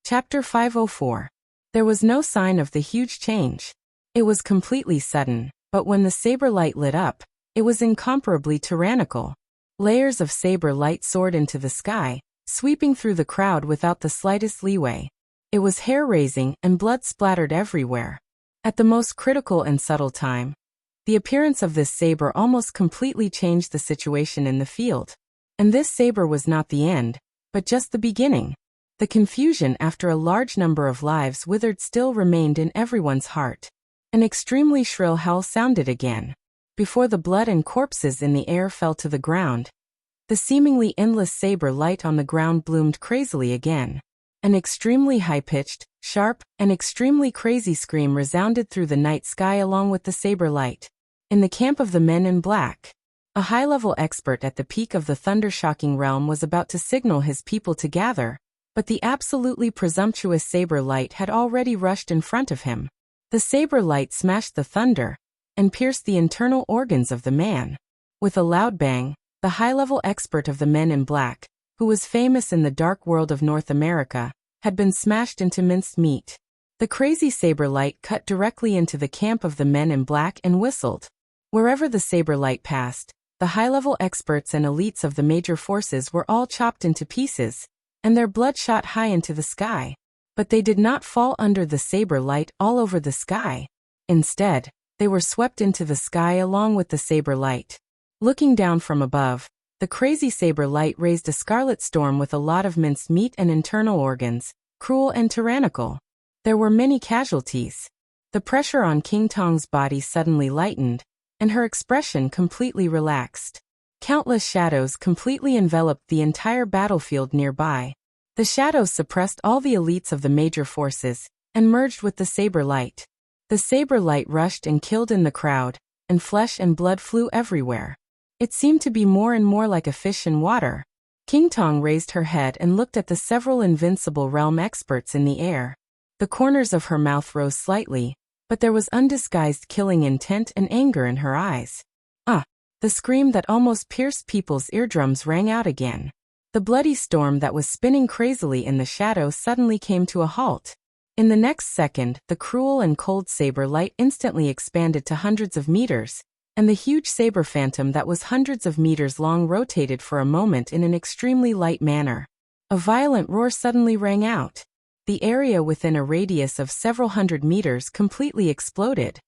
Chapter 504. There was no sign of the huge change. It was completely sudden, but when the saber light lit up, it was incomparably tyrannical. Layers of saber light soared into the sky, sweeping through the crowd without the slightest leeway. It was hair-raising and blood splattered everywhere. At the most critical and subtle time, the appearance of this saber almost completely changed the situation in the field. And this saber was not the end, but just the beginning. The confusion after a large number of lives withered still remained in everyone's heart. An extremely shrill howl sounded again. Before the blood and corpses in the air fell to the ground, the seemingly endless saber light on the ground bloomed crazily again. An extremely high-pitched, sharp, and extremely crazy scream resounded through the night sky along with the saber light. In the camp of the men in black, a high-level expert at the peak of the thunder-shocking realm was about to signal his people to gather, but the absolutely presumptuous saber light had already rushed in front of him. The saber light smashed the thunder and pierced the internal organs of the man. With a loud bang, the high-level expert of the men in black, who was famous in the dark world of North America, had been smashed into minced meat. The crazy saber light cut directly into the camp of the men in black and whistled. Wherever the saber light passed, the high-level experts and elites of the major forces were all chopped into pieces, and their blood shot high into the sky. But they did not fall under the saber light all over the sky. Instead, they were swept into the sky along with the saber light. Looking down from above, the crazy saber light raised a scarlet storm with a lot of minced meat and internal organs, cruel and tyrannical. There were many casualties. The pressure on King Tong's body suddenly lightened, and her expression completely relaxed. Countless shadows completely enveloped the entire battlefield nearby. The shadows suppressed all the elites of the major forces, and merged with the saber light. The saber light rushed and killed in the crowd, and flesh and blood flew everywhere. It seemed to be more and more like a fish in water. King Tong raised her head and looked at the several invincible realm experts in the air. The corners of her mouth rose slightly, but there was undisguised killing intent and anger in her eyes. The scream that almost pierced people's eardrums rang out again. The bloody storm that was spinning crazily in the shadow suddenly came to a halt. In the next second, the cruel and cold saber light instantly expanded to hundreds of meters, and the huge saber phantom that was hundreds of meters long rotated for a moment in an extremely light manner. A violent roar suddenly rang out. The area within a radius of several hundred meters completely exploded.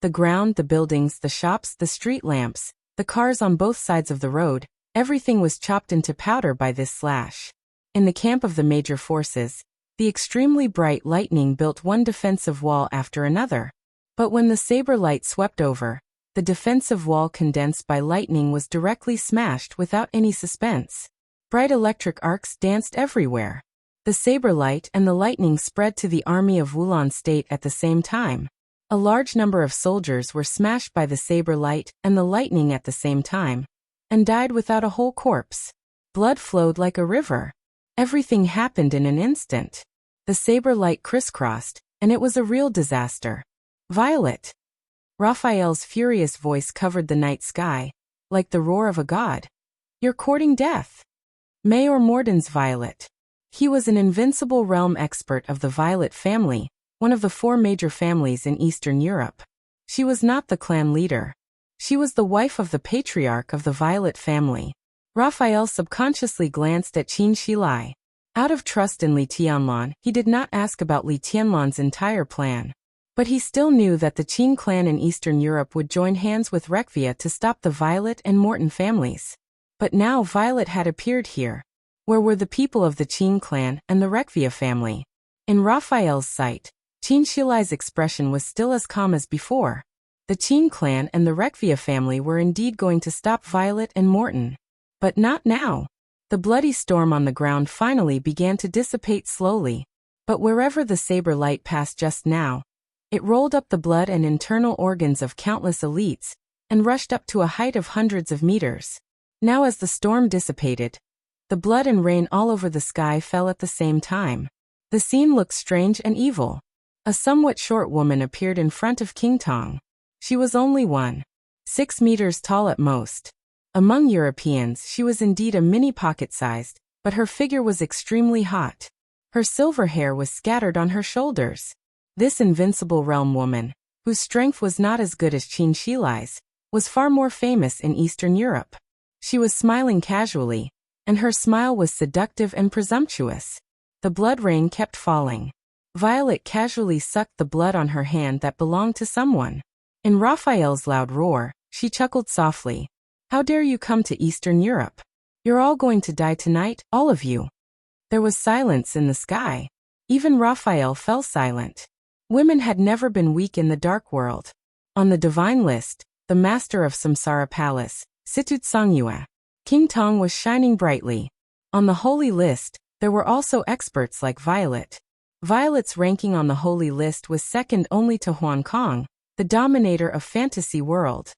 The ground, the buildings, the shops, the street lamps, the cars on both sides of the road, everything was chopped into powder by this slash. In the camp of the major forces, the extremely bright lightning built one defensive wall after another. But when the saber light swept over, the defensive wall condensed by lightning was directly smashed without any suspense. Bright electric arcs danced everywhere. The saber light and the lightning spread to the army of Wulon State at the same time. A large number of soldiers were smashed by the saber light and the lightning at the same time, and died without a whole corpse. Blood flowed like a river. Everything happened in an instant. The saber light crisscrossed, and it was a real disaster. Violet. Raphael's furious voice covered the night sky, like the roar of a god. You're courting death. Mayor Morden's Violet. He was an invincible realm expert of the Violet family, one of the 4 major families in Eastern Europe. She was not the clan leader. She was the wife of the patriarch of the Violet family. Raphael subconsciously glanced at Qin Shilai. Out of trust in Li Tianlan, he did not ask about Li Tianlan's entire plan. But he still knew that the Qin clan in Eastern Europe would join hands with Rekvia to stop the Violet and Morton families. But now Violet had appeared here. Where were the people of the Qin clan and the Rekvia family? In Raphael's sight, Qin Shilai's expression was still as calm as before. The Qin clan and the Rekvia family were indeed going to stop Violet and Morton. But not now. The bloody storm on the ground finally began to dissipate slowly. But wherever the saber light passed just now, it rolled up the blood and internal organs of countless elites, and rushed up to a height of hundreds of meters. Now as the storm dissipated, the blood and rain all over the sky fell at the same time. The scene looked strange and evil. A somewhat short woman appeared in front of King Tong. She was only 1.6 meters tall at most. Among Europeans she was indeed a mini pocket-sized, but her figure was extremely hot. Her silver hair was scattered on her shoulders. This invincible realm woman, whose strength was not as good as Qin Shilai's, was far more famous in Eastern Europe. She was smiling casually, and her smile was seductive and presumptuous. The blood rain kept falling. Violet casually sucked the blood on her hand that belonged to someone. In Raphael's loud roar, she chuckled softly. How dare you come to Eastern Europe? You're all going to die tonight, all of you. There was silence in the sky. Even Raphael fell silent. Women had never been weak in the dark world. On the divine list, the master of Samsara Palace, Situt Songyue, King Tong was shining brightly. On the holy list, there were also experts like Violet. Violet's ranking on the holy list was second only to Huan Kong, the dominator of fantasy world.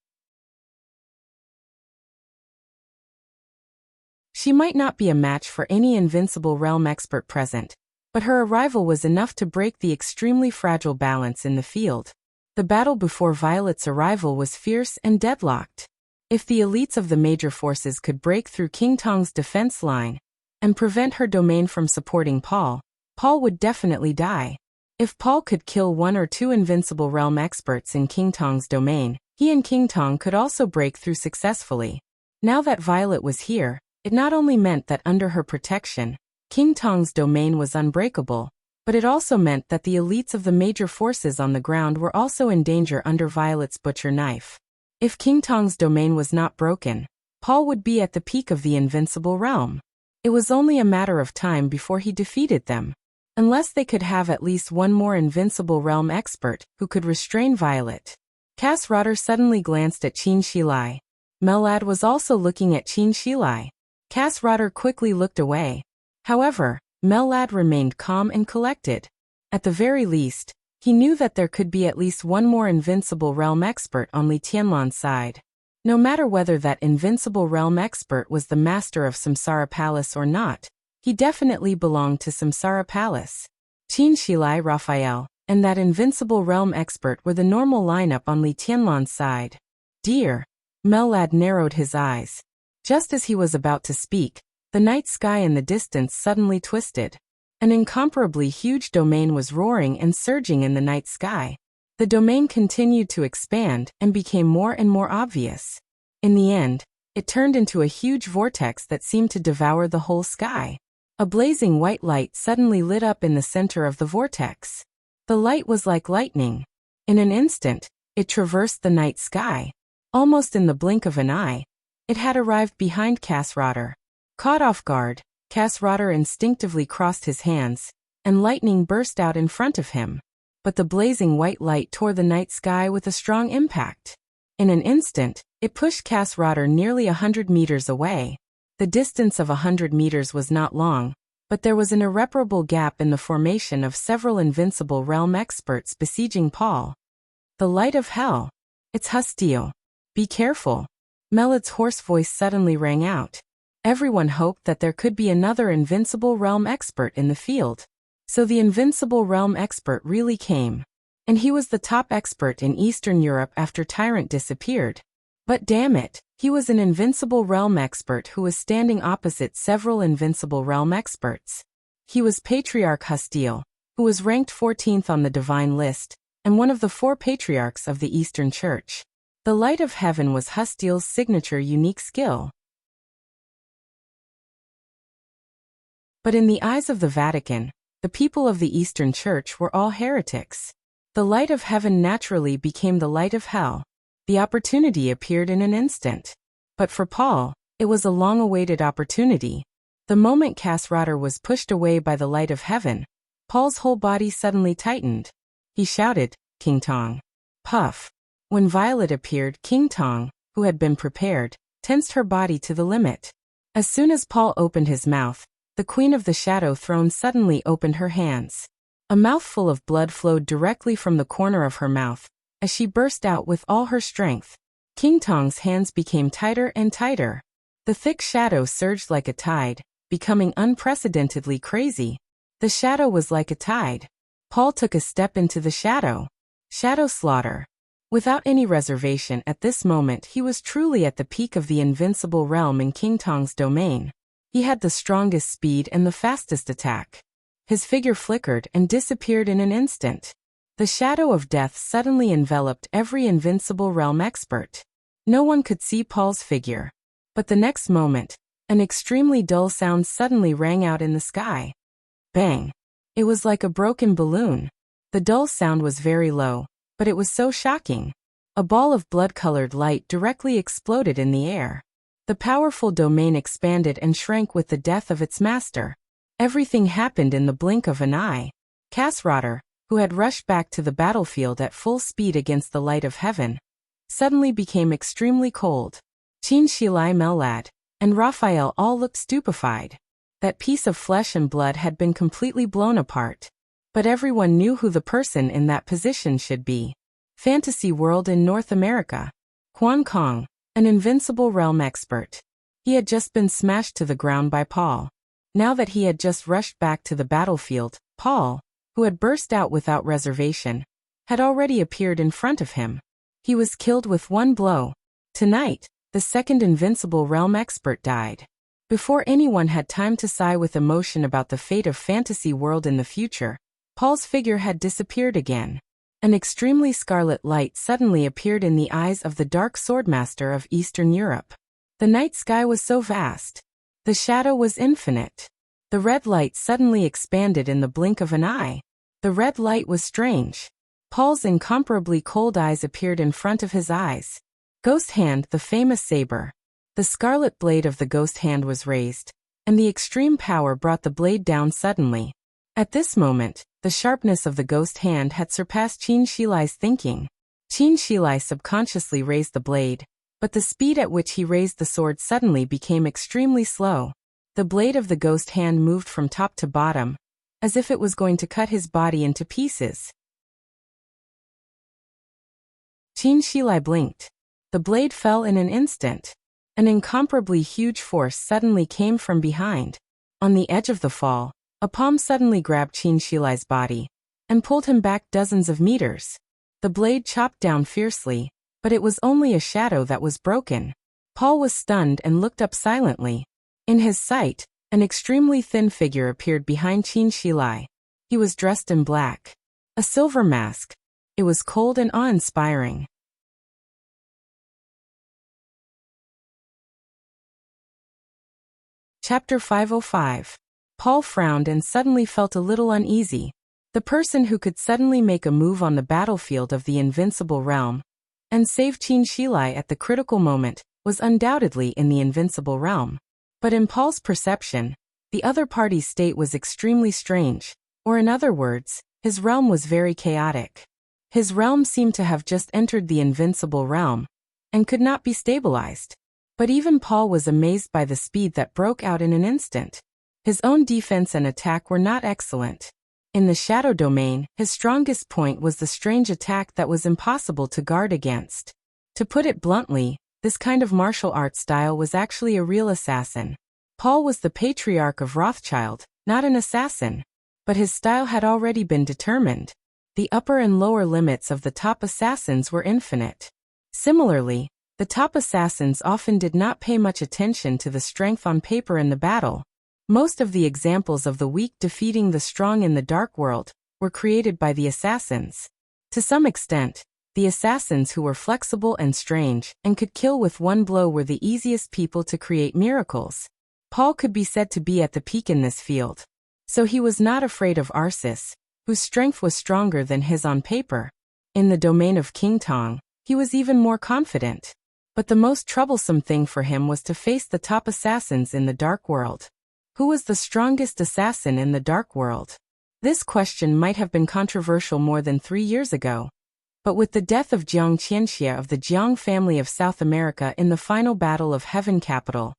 She might not be a match for any invincible realm expert present, but her arrival was enough to break the extremely fragile balance in the field. The battle before Violet's arrival was fierce and deadlocked. If the elites of the major forces could break through King Tong's defense line and prevent her domain from supporting Paul, Paul would definitely die. If Paul could kill 1 or 2 invincible realm experts in King Tong's domain, he and King Tong could also break through successfully. Now that Violet was here, it not only meant that under her protection, King Tong's domain was unbreakable, but it also meant that the elites of the major forces on the ground were also in danger under Violet's butcher knife. If King Tong's domain was not broken, Paul would be at the peak of the invincible realm. It was only a matter of time before he defeated them. Unless they could have at least one more invincible realm expert who could restrain Violet. Cass Rotter suddenly glanced at Qin Shilai. Mellad was also looking at Qin Shilai. Cass Rotter quickly looked away. However, Mellad remained calm and collected. At the very least, he knew that there could be at least one more invincible realm expert on Li Tianlan's side. No matter whether that invincible realm expert was the master of Samsara Palace or not, he definitely belonged to Samsara Palace. Qin Shilai, Raphael, and that invincible realm expert were the normal lineup on Li Tianlan's side. Dear. Mellad narrowed his eyes. Just as he was about to speak, the night sky in the distance suddenly twisted. An incomparably huge domain was roaring and surging in the night sky. The domain continued to expand and became more and more obvious. In the end, it turned into a huge vortex that seemed to devour the whole sky. A blazing white light suddenly lit up in the center of the vortex. The light was like lightning. In an instant, it traversed the night sky. Almost in the blink of an eye, it had arrived behind Cass Rotter. Caught off guard, Cass Rotter instinctively crossed his hands, and lightning burst out in front of him. But the blazing white light tore the night sky with a strong impact. In an instant, it pushed Cass Rotter nearly 100 meters away. The distance of 100 meters was not long, but there was an irreparable gap in the formation of several invincible realm experts besieging Paul. The light of hell. It's Hustio. Be careful. Melod's hoarse voice suddenly rang out. Everyone hoped that there could be another invincible realm expert in the field. So the invincible realm expert really came. And he was the top expert in Eastern Europe after Tyrant disappeared. But damn it, he was an invincible realm expert who was standing opposite several invincible realm experts. He was Patriarch Hustio, who was ranked 14th on the divine list, and one of the 4 patriarchs of the Eastern Church. The light of heaven was Hustio's signature unique skill. But in the eyes of the Vatican, the people of the Eastern Church were all heretics. The light of heaven naturally became the light of hell. The opportunity appeared in an instant. But for Paul, it was a long-awaited opportunity. The moment Cassrotter was pushed away by the light of heaven, Paul's whole body suddenly tightened. He shouted, "King Tong." Puff. When Violet appeared, King Tong, who had been prepared, tensed her body to the limit. As soon as Paul opened his mouth, the Queen of the Shadow Throne suddenly opened her hands. A mouthful of blood flowed directly from the corner of her mouth, as she burst out with all her strength. King Tong's hands became tighter and tighter. The thick shadow surged like a tide, becoming unprecedentedly crazy. The shadow was like a tide. Paul took a step into the shadow. Shadow slaughter. Without any reservation at this moment he was truly at the peak of the invincible realm in King Tong's domain. He had the strongest speed and the fastest attack. His figure flickered and disappeared in an instant. The shadow of death suddenly enveloped every invincible realm expert. No one could see Paul's figure. But the next moment, an extremely dull sound suddenly rang out in the sky. Bang! It was like a broken balloon. The dull sound was very low, but it was so shocking. A ball of blood-colored light directly exploded in the air. The powerful domain expanded and shrank with the death of its master. Everything happened in the blink of an eye. Cassrotter, who had rushed back to the battlefield at full speed against the light of heaven, suddenly became extremely cold. Chin Shilai Melad and Raphael all looked stupefied. That piece of flesh and blood had been completely blown apart. But everyone knew who the person in that position should be. Fantasy World in North America. Quan Kong, an invincible realm expert. He had just been smashed to the ground by Paul. Now that he had just rushed back to the battlefield, Paul, who had burst out without reservation, had already appeared in front of him. He was killed with one blow. Tonight, the second invincible realm expert died. Before anyone had time to sigh with emotion about the fate of Fantasy World in the future, Paul's figure had disappeared again. An extremely scarlet light suddenly appeared in the eyes of the Dark Swordmaster of Eastern Europe. The night sky was so vast. The shadow was infinite. The red light suddenly expanded in the blink of an eye. The red light was strange. Paul's incomparably cold eyes appeared in front of his eyes. Ghost Hand, the famous saber. The scarlet blade of the Ghost Hand was raised, and the extreme power brought the blade down suddenly. At this moment, the sharpness of the Ghost Hand had surpassed Chin Shilai's thinking. Chin Shilai subconsciously raised the blade, but the speed at which he raised the sword suddenly became extremely slow. The blade of the Ghost Hand moved from top to bottom, as if it was going to cut his body into pieces. Chin Shilai blinked. The blade fell in an instant. An incomparably huge force suddenly came from behind. On the edge of the fall, a palm suddenly grabbed Chin Shilai's body and pulled him back dozens of meters. The blade chopped down fiercely, but it was only a shadow that was broken. Paul was stunned and looked up silently. In his sight, an extremely thin figure appeared behind Chin Shilai. He was dressed in black. A silver mask. It was cold and awe-inspiring. Chapter 505. Paul frowned and suddenly felt a little uneasy. The person who could suddenly make a move on the battlefield of the invincible realm and save Chin Shilai at the critical moment was undoubtedly in the invincible realm. But in Paul's perception, the other party's state was extremely strange, or in other words, his realm was very chaotic. His realm seemed to have just entered the invincible realm and could not be stabilized. But even Paul was amazed by the speed that broke out in an instant. His own defense and attack were not excellent. In the shadow domain, his strongest point was the strange attack that was impossible to guard against. To put it bluntly, this kind of martial arts style was actually a real assassin. Paul was the patriarch of Rothschild, not an assassin. But his style had already been determined. The upper and lower limits of the top assassins were infinite. Similarly, the top assassins often did not pay much attention to the strength on paper in the battle. Most of the examples of the weak defeating the strong in the dark world were created by the assassins. To some extent, the assassins who were flexible and strange and could kill with one blow were the easiest people to create miracles. Paul could be said to be at the peak in this field. So he was not afraid of Arceus, whose strength was stronger than his on paper. In the domain of King Tong, he was even more confident. But the most troublesome thing for him was to face the top assassins in the Dark World. Who was the strongest assassin in the Dark World? This question might have been controversial more than 3 years ago. But with the death of Jiang Qianxia of the Jiang family of South America in the final battle of Heaven Capital,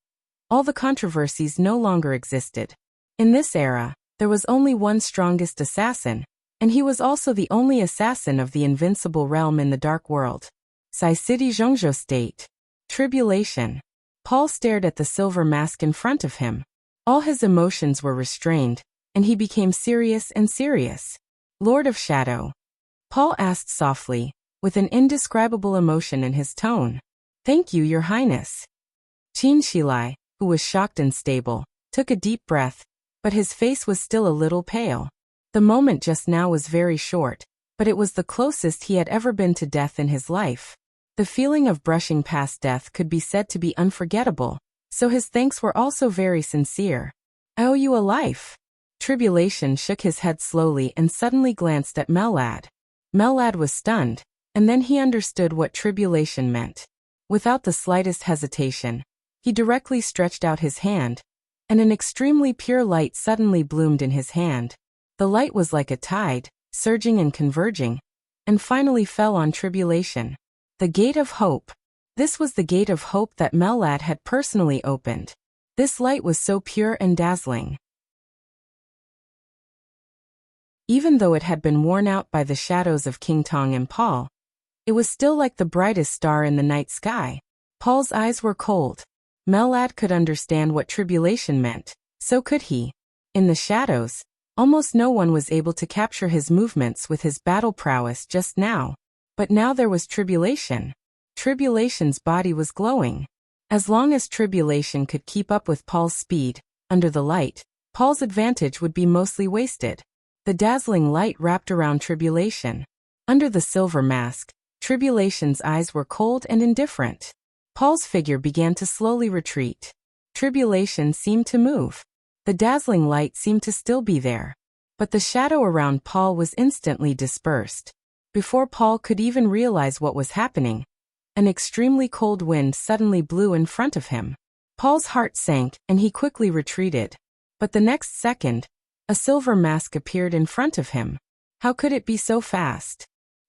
all the controversies no longer existed. In this era, there was only one strongest assassin, and he was also the only assassin of the invincible realm in the Dark World. Sai City Zhongzhou State. Tribulation. Paul stared at the silver mask in front of him. All his emotions were restrained, and he became serious and serious. Lord of Shadow. Paul asked softly, with an indescribable emotion in his tone. Thank you, Your Highness. Qin Shilai, who was shocked and stable, took a deep breath, but his face was still a little pale. The moment just now was very short, but it was the closest he had ever been to death in his life. The feeling of brushing past death could be said to be unforgettable, so his thanks were also very sincere. I owe you a life. Tribulation shook his head slowly and suddenly glanced at Mellad. Mellad was stunned, and then he understood what tribulation meant. Without the slightest hesitation, he directly stretched out his hand, and an extremely pure light suddenly bloomed in his hand. The light was like a tide, surging and converging, and finally fell on Tribulation. The Gate of Hope. This was the Gate of Hope that Mellad had personally opened. This light was so pure and dazzling. Even though it had been worn out by the shadows of King Tong and Paul, it was still like the brightest star in the night sky. Paul's eyes were cold. Mellad could understand what tribulation meant, so could he. In the shadows, almost no one was able to capture his movements with his battle prowess just now. But now there was Tribulation. Tribulation's body was glowing. As long as Tribulation could keep up with Paul's speed, under the light, Paul's advantage would be mostly wasted. The dazzling light wrapped around Tribulation. Under the silver mask, Tribulation's eyes were cold and indifferent. Paul's figure began to slowly retreat. Tribulation seemed to move. The dazzling light seemed to still be there. But the shadow around Paul was instantly dispersed. Before Paul could even realize what was happening, an extremely cold wind suddenly blew in front of him. Paul's heart sank and he quickly retreated. But the next second, a silver mask appeared in front of him. How could it be so fast?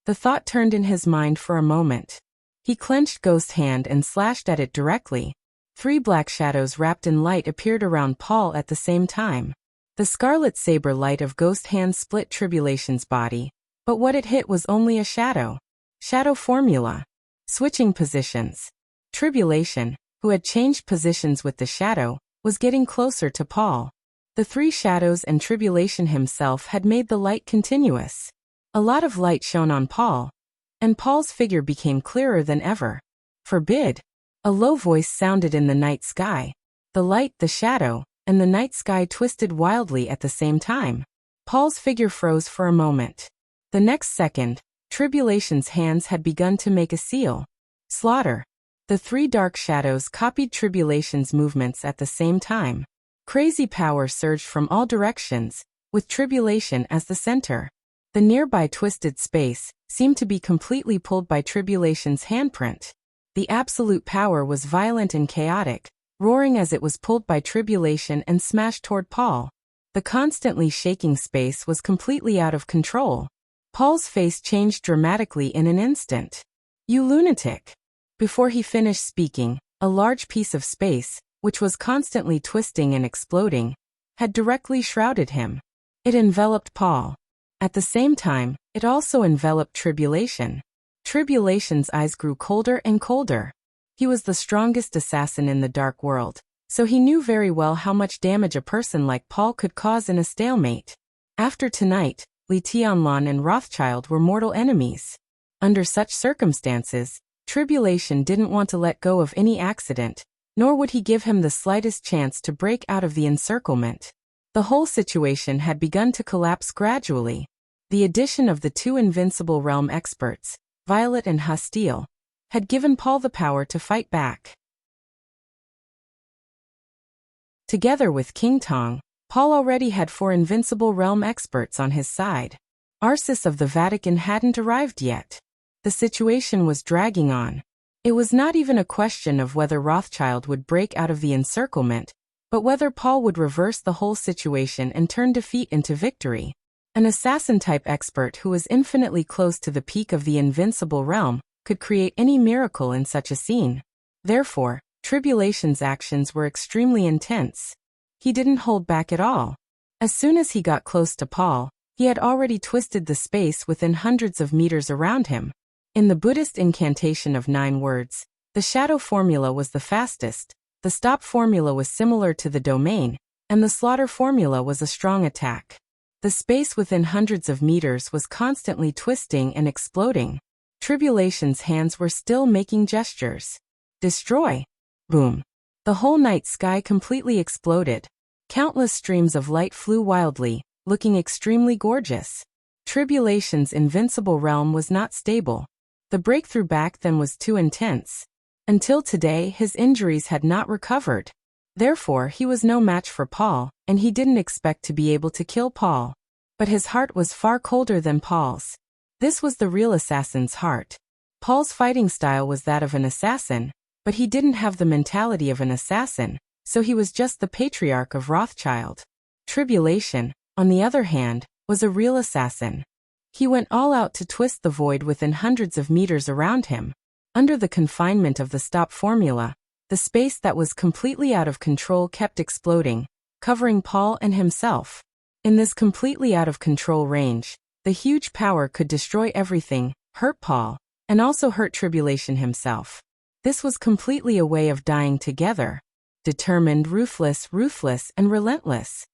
The thought turned in his mind for a moment. He clenched Ghost's hand and slashed at it directly. 3 black shadows wrapped in light appeared around Paul at the same time. The scarlet saber light of Ghost's hand split Tribulation's body, but what it hit was only a shadow. Shadow formula. Switching positions. Tribulation, who had changed positions with the shadow, was getting closer to Paul. The 3 shadows and Tribulation himself had made the light continuous. A lot of light shone on Paul, and Paul's figure became clearer than ever. Forbid! A low voice sounded in the night sky. The light, the shadow, and the night sky twisted wildly at the same time. Paul's figure froze for a moment. The next second, Tribulation's hands had begun to make a seal. Slaughter. The 3 dark shadows copied Tribulation's movements at the same time. Crazy power surged from all directions, with Tribulation as the center. The nearby twisted space seemed to be completely pulled by Tribulation's handprint. The absolute power was violent and chaotic, roaring as it was pulled by Tribulation and smashed toward Paul. The constantly shaking space was completely out of control. Paul's face changed dramatically in an instant. You lunatic! Before he finished speaking, a large piece of space, which was constantly twisting and exploding, had directly shrouded him. It enveloped Paul. At the same time, it also enveloped Tribulation. Tribulation's eyes grew colder and colder. He was the strongest assassin in the Dark World, so he knew very well how much damage a person like Paul could cause in a stalemate. After tonight, Li Tianlan and Rothschild were mortal enemies. Under such circumstances, Tribulation didn't want to let go of any accident, nor would he give him the slightest chance to break out of the encirclement. The whole situation had begun to collapse gradually. The addition of the 2 invincible realm experts, Violet and Hastile, had given Paul the power to fight back. Together with King Tong, Paul already had 4 invincible realm experts on his side. Arsis of the Vatican hadn't arrived yet. The situation was dragging on. It was not even a question of whether Rothschild would break out of the encirclement, but whether Paul would reverse the whole situation and turn defeat into victory. An assassin-type expert who was infinitely close to the peak of the invincible realm could create any miracle in such a scene. Therefore, Tribulation's actions were extremely intense. He didn't hold back at all. As soon as he got close to Paul, he had already twisted the space within hundreds of meters around him. In the Buddhist incantation of 9 words, the shadow formula was the fastest, the stop formula was similar to the domain, and the slaughter formula was a strong attack. The space within hundreds of meters was constantly twisting and exploding. Tribulation's hands were still making gestures. Destroy! Boom! The whole night sky completely exploded. Countless streams of light flew wildly, looking extremely gorgeous. Tribulation's invincible realm was not stable. The breakthrough back then was too intense. Until today, his injuries had not recovered. Therefore, he was no match for Paul, and he didn't expect to be able to kill Paul. But his heart was far colder than Paul's. This was the real assassin's heart. Paul's fighting style was that of an assassin, but he didn't have the mentality of an assassin, so he was just the patriarch of Rothschild. Tribulation, on the other hand, was a real assassin. He went all out to twist the void within hundreds of meters around him. Under the confinement of the stop formula, the space that was completely out of control kept exploding, covering Paul and himself. In this completely out of control range, the huge power could destroy everything, hurt Paul, and also hurt Tribulation himself. This was completely a way of dying together. Determined, ruthless, and relentless.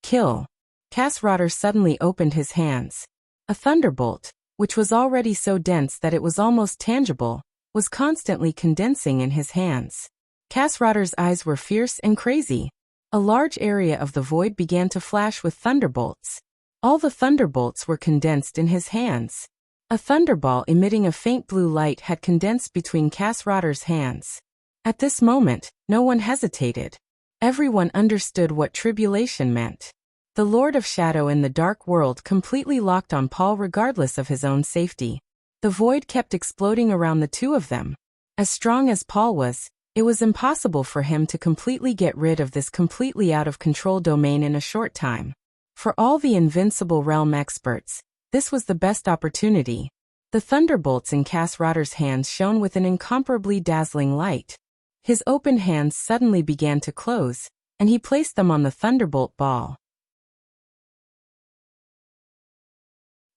Kill. Kasrotter suddenly opened his hands. A thunderbolt, which was already so dense that it was almost tangible, was constantly condensing in his hands. Kasrotter's eyes were fierce and crazy. A large area of the void began to flash with thunderbolts. All the thunderbolts were condensed in his hands. A thunderball emitting a faint blue light had condensed between Kasrotter's hands. At this moment, no one hesitated. Everyone understood what tribulation meant. The Lord of Shadow in the dark world completely locked on Paul regardless of his own safety. The void kept exploding around the two of them. As strong as Paul was, it was impossible for him to completely get rid of this completely out of control domain in a short time. For all the invincible realm experts, this was the best opportunity. The thunderbolts in Kasrotter's hands shone with an incomparably dazzling light. His open hands suddenly began to close, and he placed them on the thunderbolt ball.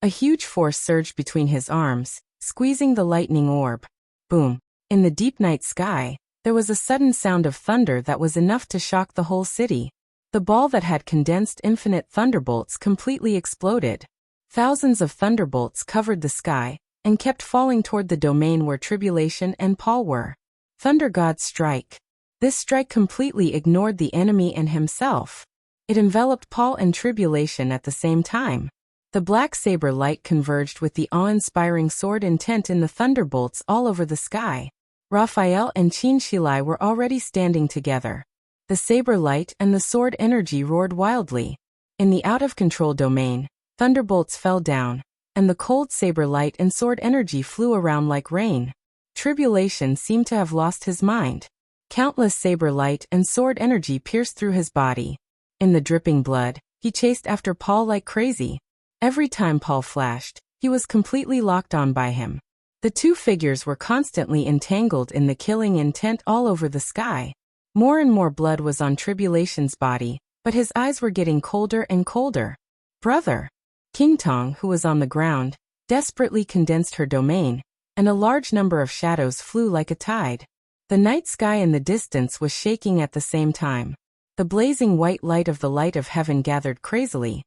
A huge force surged between his arms, squeezing the lightning orb. Boom! In the deep night sky, there was a sudden sound of thunder that was enough to shock the whole city. The ball that had condensed infinite thunderbolts completely exploded. Thousands of thunderbolts covered the sky, and kept falling toward the domain where Tribulation and Paul were. Thunder God's strike. This strike completely ignored the enemy and himself. It enveloped Paul and Tribulation at the same time. The black saber light converged with the awe-inspiring sword intent in the thunderbolts all over the sky. Raphael and Qin Shilai were already standing together. The saber light and the sword energy roared wildly. In the out-of-control domain, thunderbolts fell down, and the cold saber light and sword energy flew around like rain. Tribulation seemed to have lost his mind. Countless saber light and sword energy pierced through his body. In the dripping blood, he chased after Paul like crazy. Every time Paul flashed, he was completely locked on by him. The two figures were constantly entangled in the killing intent all over the sky. More and more blood was on Tribulation's body, but his eyes were getting colder and colder. Brother! King Tong, who was on the ground, desperately condensed her domain, and a large number of shadows flew like a tide. The night sky in the distance was shaking at the same time. The blazing white light of heaven gathered crazily.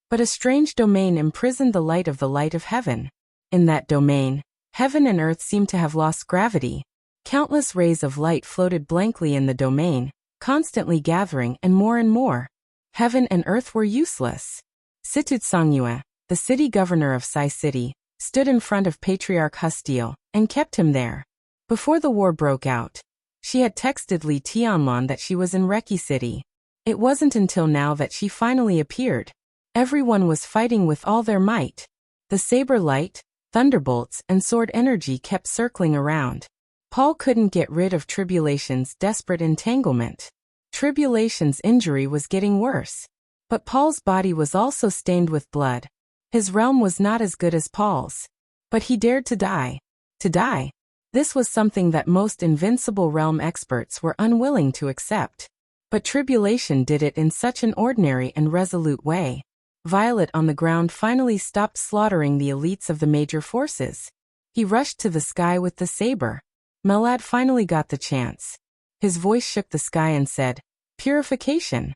But a strange domain imprisoned the light of heaven. In that domain, heaven and earth seemed to have lost gravity. Countless rays of light floated blankly in the domain, constantly gathering and more. Heaven and earth were useless. Situt Songyue, the city governor of Sai City, stood in front of Patriarch Hustiel, and kept him there. Before the war broke out, she had texted Li Tianlon that she was in Reki City. It wasn't until now that she finally appeared. Everyone was fighting with all their might. The saber light, thunderbolts, and sword energy kept circling around. Paul couldn't get rid of Tribulation's desperate entanglement. Tribulation's injury was getting worse. But Paul's body was also stained with blood. His realm was not as good as Paul's. But he dared to die. To die. This was something that most invincible realm experts were unwilling to accept. But Tribulation did it in such an ordinary and resolute way. Violet on the ground finally stopped slaughtering the elites of the major forces. He rushed to the sky with the saber. Melad finally got the chance. His voice shook the sky and said, "Purification."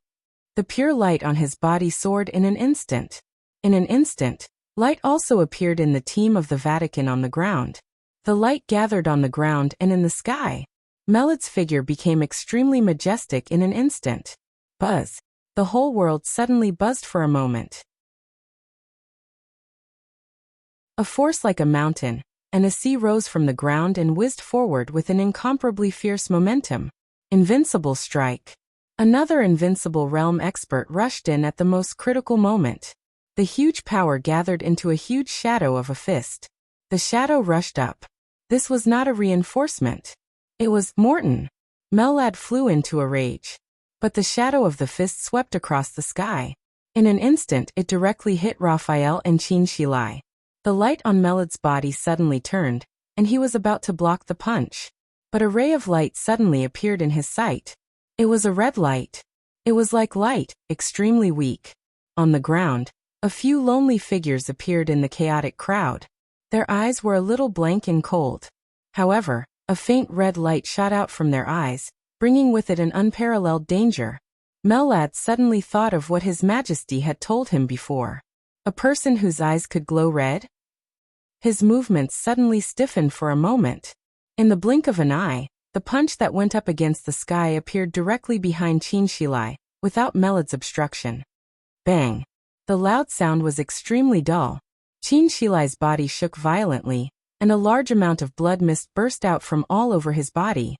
The pure light on his body soared in an instant. In an instant, light also appeared in the team of the Vatican on the ground. The light gathered on the ground and in the sky. Melad's figure became extremely majestic in an instant. Buzz. The whole world suddenly buzzed for a moment. A force like a mountain, and a sea rose from the ground and whizzed forward with an incomparably fierce momentum. Invincible strike. Another invincible realm expert rushed in at the most critical moment. The huge power gathered into a huge shadow of a fist. The shadow rushed up. This was not a reinforcement. It was Morton. Melad flew into a rage. But the shadow of the fist swept across the sky. In an instant it directly hit Raphael and Qin Shilai. The light on Melad's body suddenly turned, and he was about to block the punch. But a ray of light suddenly appeared in his sight. It was a red light. It was like light, extremely weak. On the ground, a few lonely figures appeared in the chaotic crowd. Their eyes were a little blank and cold. However, a faint red light shot out from their eyes, bringing with it an unparalleled danger. Melad suddenly thought of what His Majesty had told him before. A person whose eyes could glow red? His movements suddenly stiffened for a moment. In the blink of an eye, the punch that went up against the sky appeared directly behind Qin Shilai, without Melad's obstruction. Bang! The loud sound was extremely dull. Qin Shilai's body shook violently, and a large amount of blood mist burst out from all over his body.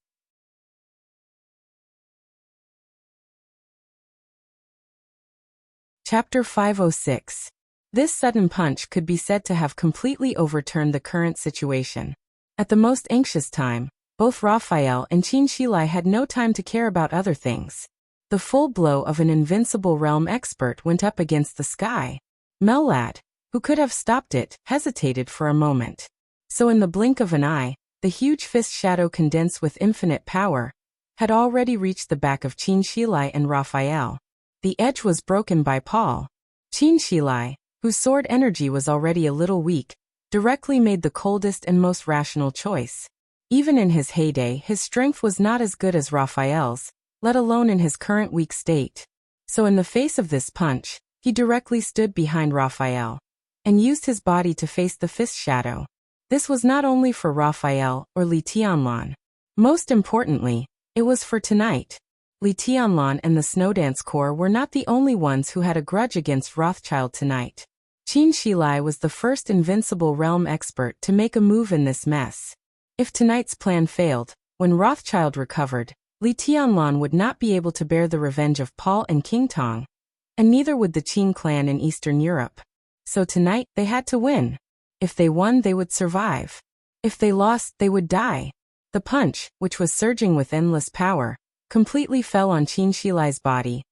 Chapter 506. This sudden punch could be said to have completely overturned the current situation. At the most anxious time, both Raphael and Qin Shilai had no time to care about other things. The full blow of an invincible realm expert went up against the sky. Melad, who could have stopped it, hesitated for a moment. So in the blink of an eye, the huge fist shadow condensed with infinite power had already reached the back of Qin Shilai and Raphael. The edge was broken by Paul. Qin Shilai, whose sword energy was already a little weak, directly made the coldest and most rational choice. Even in his heyday, his strength was not as good as Raphael's, let alone in his current weak state. So in the face of this punch, he directly stood behind Raphael and used his body to face the fist shadow. This was not only for Raphael or Li Tianlan. Most importantly, it was for tonight. Li Tianlan and the Snowdance Corps were not the only ones who had a grudge against Rothschild tonight. Qin Shilai was the first invincible realm expert to make a move in this mess. If tonight's plan failed, when Rothschild recovered, Li Tianlan would not be able to bear the revenge of Paul and King Tong. And neither would the Qin clan in Eastern Europe. So tonight, they had to win. If they won, they would survive. If they lost, they would die. The punch, which was surging with endless power, completely fell on Qin Shilai's body,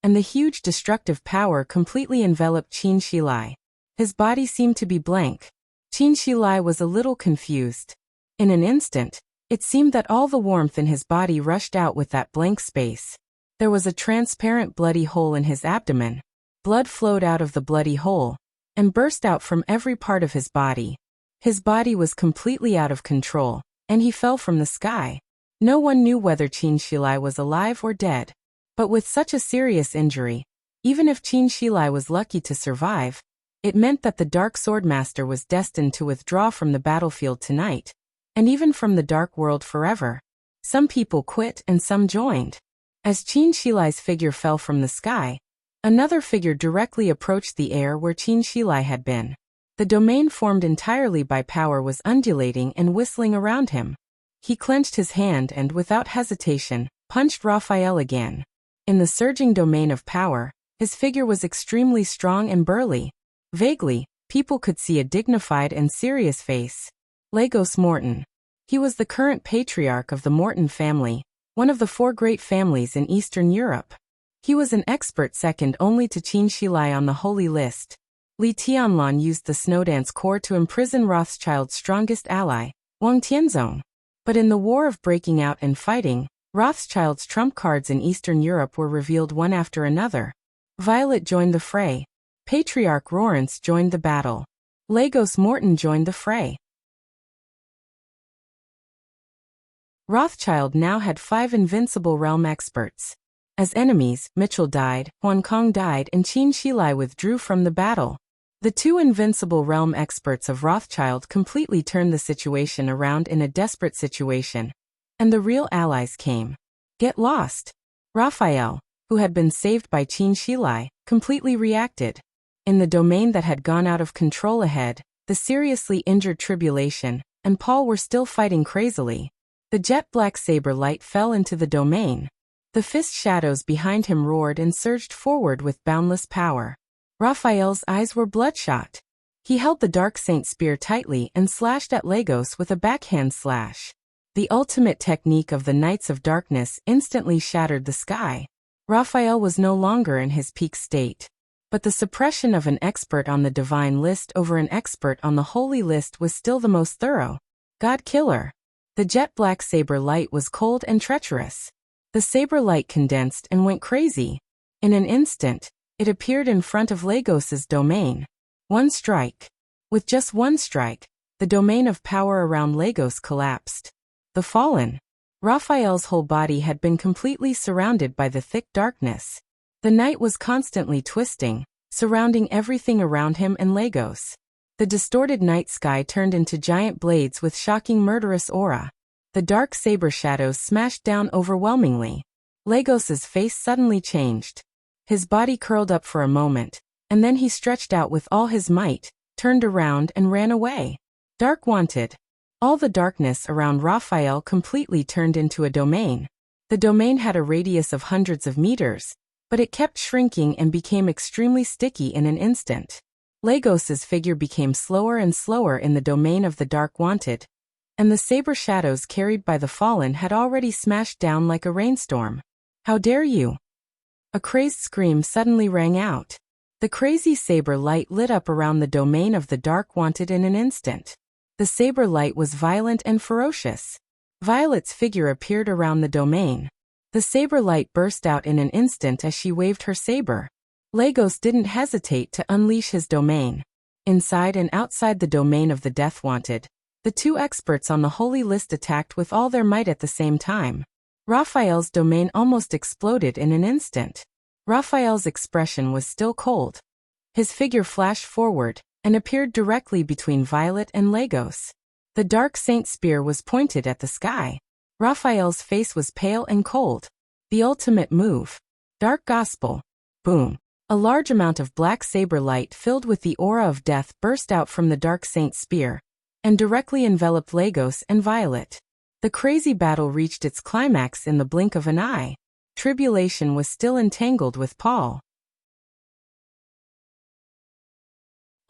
and the huge destructive power completely enveloped Qin Shilai. His body seemed to be blank. Qin Shilai was a little confused. In an instant, it seemed that all the warmth in his body rushed out with that blank space. There was a transparent bloody hole in his abdomen. Blood flowed out of the bloody hole, and burst out from every part of his body. His body was completely out of control, and he fell from the sky. No one knew whether Qin Shilai was alive or dead. But with such a serious injury, even if Qin Shilai was lucky to survive, it meant that the Dark Swordmaster was destined to withdraw from the battlefield tonight, and even from the Dark World forever. Some people quit and some joined. As Qin Shilai's figure fell from the sky, another figure directly approached the air where Qin Shilai had been. The domain formed entirely by power was undulating and whistling around him. He clenched his hand and, without hesitation, punched Raphael again. In the surging domain of power, his figure was extremely strong and burly. Vaguely, people could see a dignified and serious face. Lagos Morton. He was the current patriarch of the Morton family, one of the 4 great families in Eastern Europe. He was an expert second only to Qin Shilai on the Holy List. Li Tianlan used the Snowdance Corps to imprison Rothschild's strongest ally, Wang Tianzong. But in the war of breaking out and fighting, Rothschild's trump cards in Eastern Europe were revealed one after another. Violet joined the fray. Patriarch Lawrence joined the battle. Lagos Morton joined the fray. Rothschild now had 5 invincible realm experts. As enemies, Mitchell died, Huan Kong died, and Qin Shilai withdrew from the battle. The 2 invincible realm experts of Rothschild completely turned the situation around in a desperate situation. And the real allies came. Get lost. Raphael, who had been saved by Qin Shilai, completely reacted. In the domain that had gone out of control ahead, the seriously injured Tribulation and Paul were still fighting crazily. The jet black saber light fell into the domain. The fist shadows behind him roared and surged forward with boundless power. Raphael's eyes were bloodshot. He held the Dark Saint spear tightly and slashed at Lagos with a backhand slash. The ultimate technique of the Knights of Darkness instantly shattered the sky. Raphael was no longer in his peak state. But the suppression of an expert on the divine list over an expert on the holy list was still the most thorough. God Killer. The jet black saber light was cold and treacherous. The saber light condensed and went crazy. In an instant, it appeared in front of Lagos's domain. One strike. With just one strike, the domain of power around Lagos collapsed. The fallen. Raphael's whole body had been completely surrounded by the thick darkness. The night was constantly twisting, surrounding everything around him and Lagos. The distorted night sky turned into giant blades with shocking murderous aura. The dark saber shadows smashed down overwhelmingly. Lagos's face suddenly changed. His body curled up for a moment, and then he stretched out with all his might, turned around and ran away. Dark wanted. All the darkness around Raphael completely turned into a domain. The domain had a radius of hundreds of meters, but it kept shrinking and became extremely sticky in an instant. Lagos's figure became slower and slower in the domain of the Dark Wanted, and the saber shadows carried by the fallen had already smashed down like a rainstorm. How dare you! A crazed scream suddenly rang out. The crazy saber light lit up around the domain of the Dark Wanted in an instant. The saber light was violent and ferocious. Violet's figure appeared around the domain. The saber light burst out in an instant as she waved her saber. Lagos didn't hesitate to unleash his domain. Inside and outside the domain of the Death Wanted, the 2 experts on the Holy List attacked with all their might at the same time. Raphael's domain almost exploded in an instant. Raphael's expression was still cold. His figure flashed forward and appeared directly between Violet and Lagos. The Dark Saint spear was pointed at the sky. Raphael's face was pale and cold. The ultimate move. Dark Gospel. Boom. A large amount of black saber light filled with the aura of death burst out from the Dark Saint spear and directly enveloped Lagos and Violet. The crazy battle reached its climax in the blink of an eye. Tribulation was still entangled with Paul.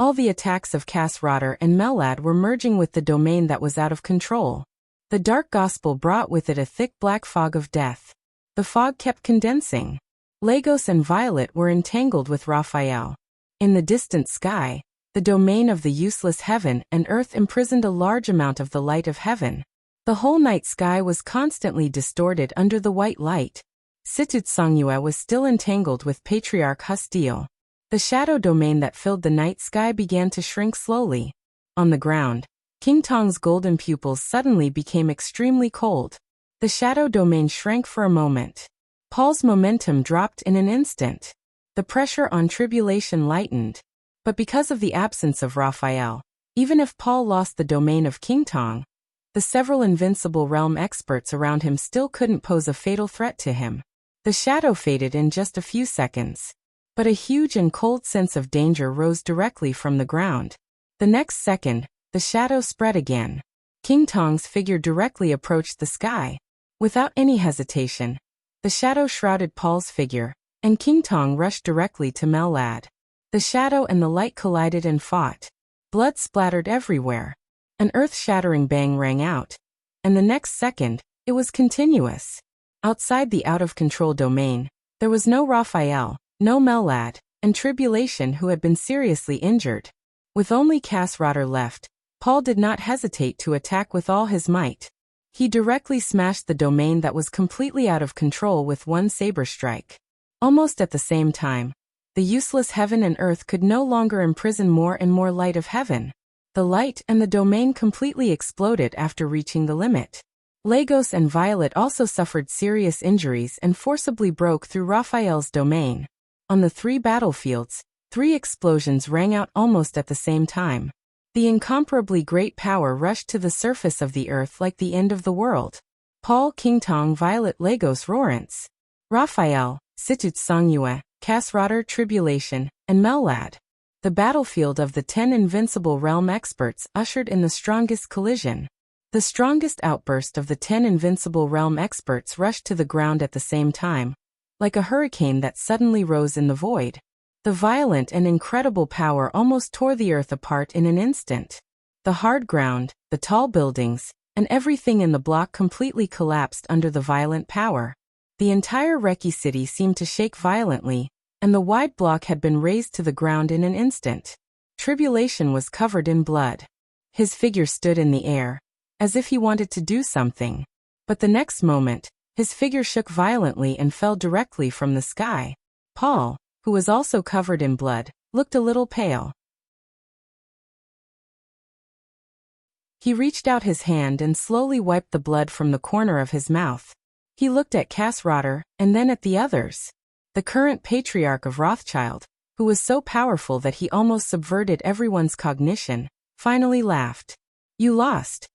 All the attacks of Cass Rotter and Mellad were merging with the domain that was out of control. The Dark Gospel brought with it a thick black fog of death. The fog kept condensing. Lagos and Violet were entangled with Raphael. In the distant sky, the domain of the useless heaven and earth imprisoned a large amount of the light of heaven. The whole night sky was constantly distorted under the white light. Situt Songyue was still entangled with Patriarch Hustile. The shadow domain that filled the night sky began to shrink slowly. On the ground, King Tong's golden pupils suddenly became extremely cold. The shadow domain shrank for a moment. Paul's momentum dropped in an instant. The pressure on Tribulation lightened. But because of the absence of Raphael, even if Paul lost the domain of King Tong, the several invincible realm experts around him still couldn't pose a fatal threat to him. The shadow faded in just a few seconds. But a huge and cold sense of danger rose directly from the ground. The next second, the shadow spread again. King Tong's figure directly approached the sky. Without any hesitation, The shadow shrouded Paul's figure, and King Tong rushed directly to Mellad. The shadow and the light collided and fought. Blood splattered everywhere. An earth-shattering bang rang out, and the next second, it was continuous. Outside the out-of-control domain, there was no Raphael, no Mellad, and Tribulation who had been seriously injured. With only Cassrotter left, Paul did not hesitate to attack with all his might. He directly smashed the domain that was completely out of control with one saber strike. Almost at the same time, the useless heaven and earth could no longer imprison more and more light of heaven. The light and the domain completely exploded after reaching the limit. Lagos and Violet also suffered serious injuries and forcibly broke through Raphael's domain. On the 3 battlefields, 3 explosions rang out almost at the same time. The incomparably great power rushed to the surface of the earth like the end of the world. Paul, King Tong, Violet, Lagos, Lawrence, Raphael, Situt Songyue, Cassrotter, Tribulation, and Mellad. The battlefield of the 10 invincible realm experts ushered in the strongest collision. The strongest outburst of the 10 invincible realm experts rushed to the ground at the same time, like a hurricane that suddenly rose in the void. The violent and incredible power almost tore the earth apart in an instant. The hard ground, the tall buildings, and everything in the block completely collapsed under the violent power. The entire Reki city seemed to shake violently, and the wide block had been razed to the ground in an instant. Tribulation was covered in blood. His figure stood in the air, as if he wanted to do something. But the next moment, his figure shook violently and fell directly from the sky. Paul, who was also covered in blood, looked a little pale. He reached out his hand and slowly wiped the blood from the corner of his mouth. He looked at Cassrotter, and then at the others. The current patriarch of Rothschild, who was so powerful that he almost subverted everyone's cognition, finally laughed. "You lost."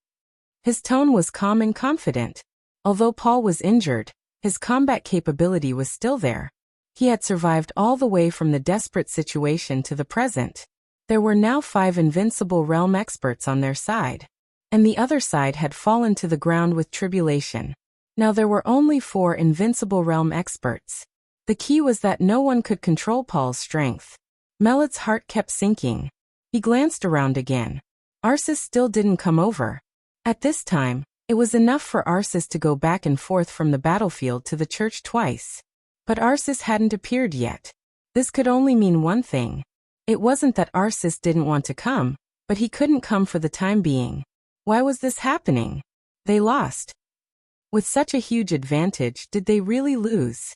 His tone was calm and confident. Although Paul was injured, his combat capability was still there. He had survived all the way from the desperate situation to the present. There were now 5 invincible realm experts on their side, and the other side had fallen to the ground with Tribulation. Now there were only 4 invincible realm experts. The key was that no one could control Paul's strength. Melit's heart kept sinking. He glanced around again. Arsis still didn't come over. At this time, it was enough for Arsis to go back and forth from the battlefield to the church twice. But Arsis hadn't appeared yet. This could only mean one thing. It wasn't that Arsis didn't want to come, but he couldn't come for the time being. Why was this happening? They lost. With such a huge advantage, did they really lose?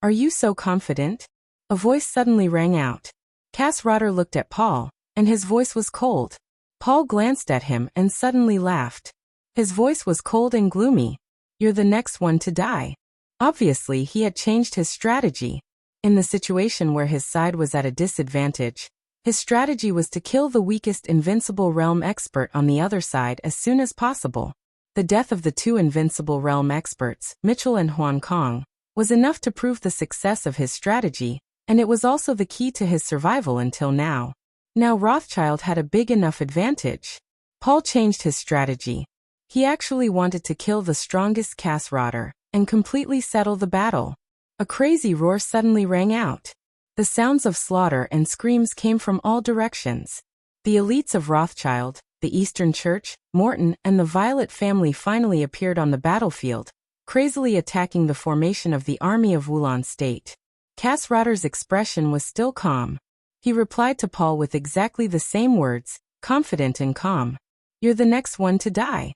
"Are you so confident?" A voice suddenly rang out. Cassrotter looked at Paul, and his voice was cold. Paul glanced at him and suddenly laughed. His voice was cold and gloomy. "You're the next one to die." Obviously, he had changed his strategy. In the situation where his side was at a disadvantage, his strategy was to kill the weakest invincible realm expert on the other side as soon as possible. The death of the 2 invincible realm experts, Mitchell and Huan Kong, was enough to prove the success of his strategy, and it was also the key to his survival until now. Now Rothschild had a big enough advantage. Paul changed his strategy. He actually wanted to kill the strongest Cassrotter and completely settle the battle. A crazy roar suddenly rang out. The sounds of slaughter and screams came from all directions. The elites of Rothschild, the Eastern Church, Morton, and the Violet family finally appeared on the battlefield, crazily attacking the formation of the army of Wulan State. Cassrotter's expression was still calm. He replied to Paul with exactly the same words, confident and calm. "You're the next one to die."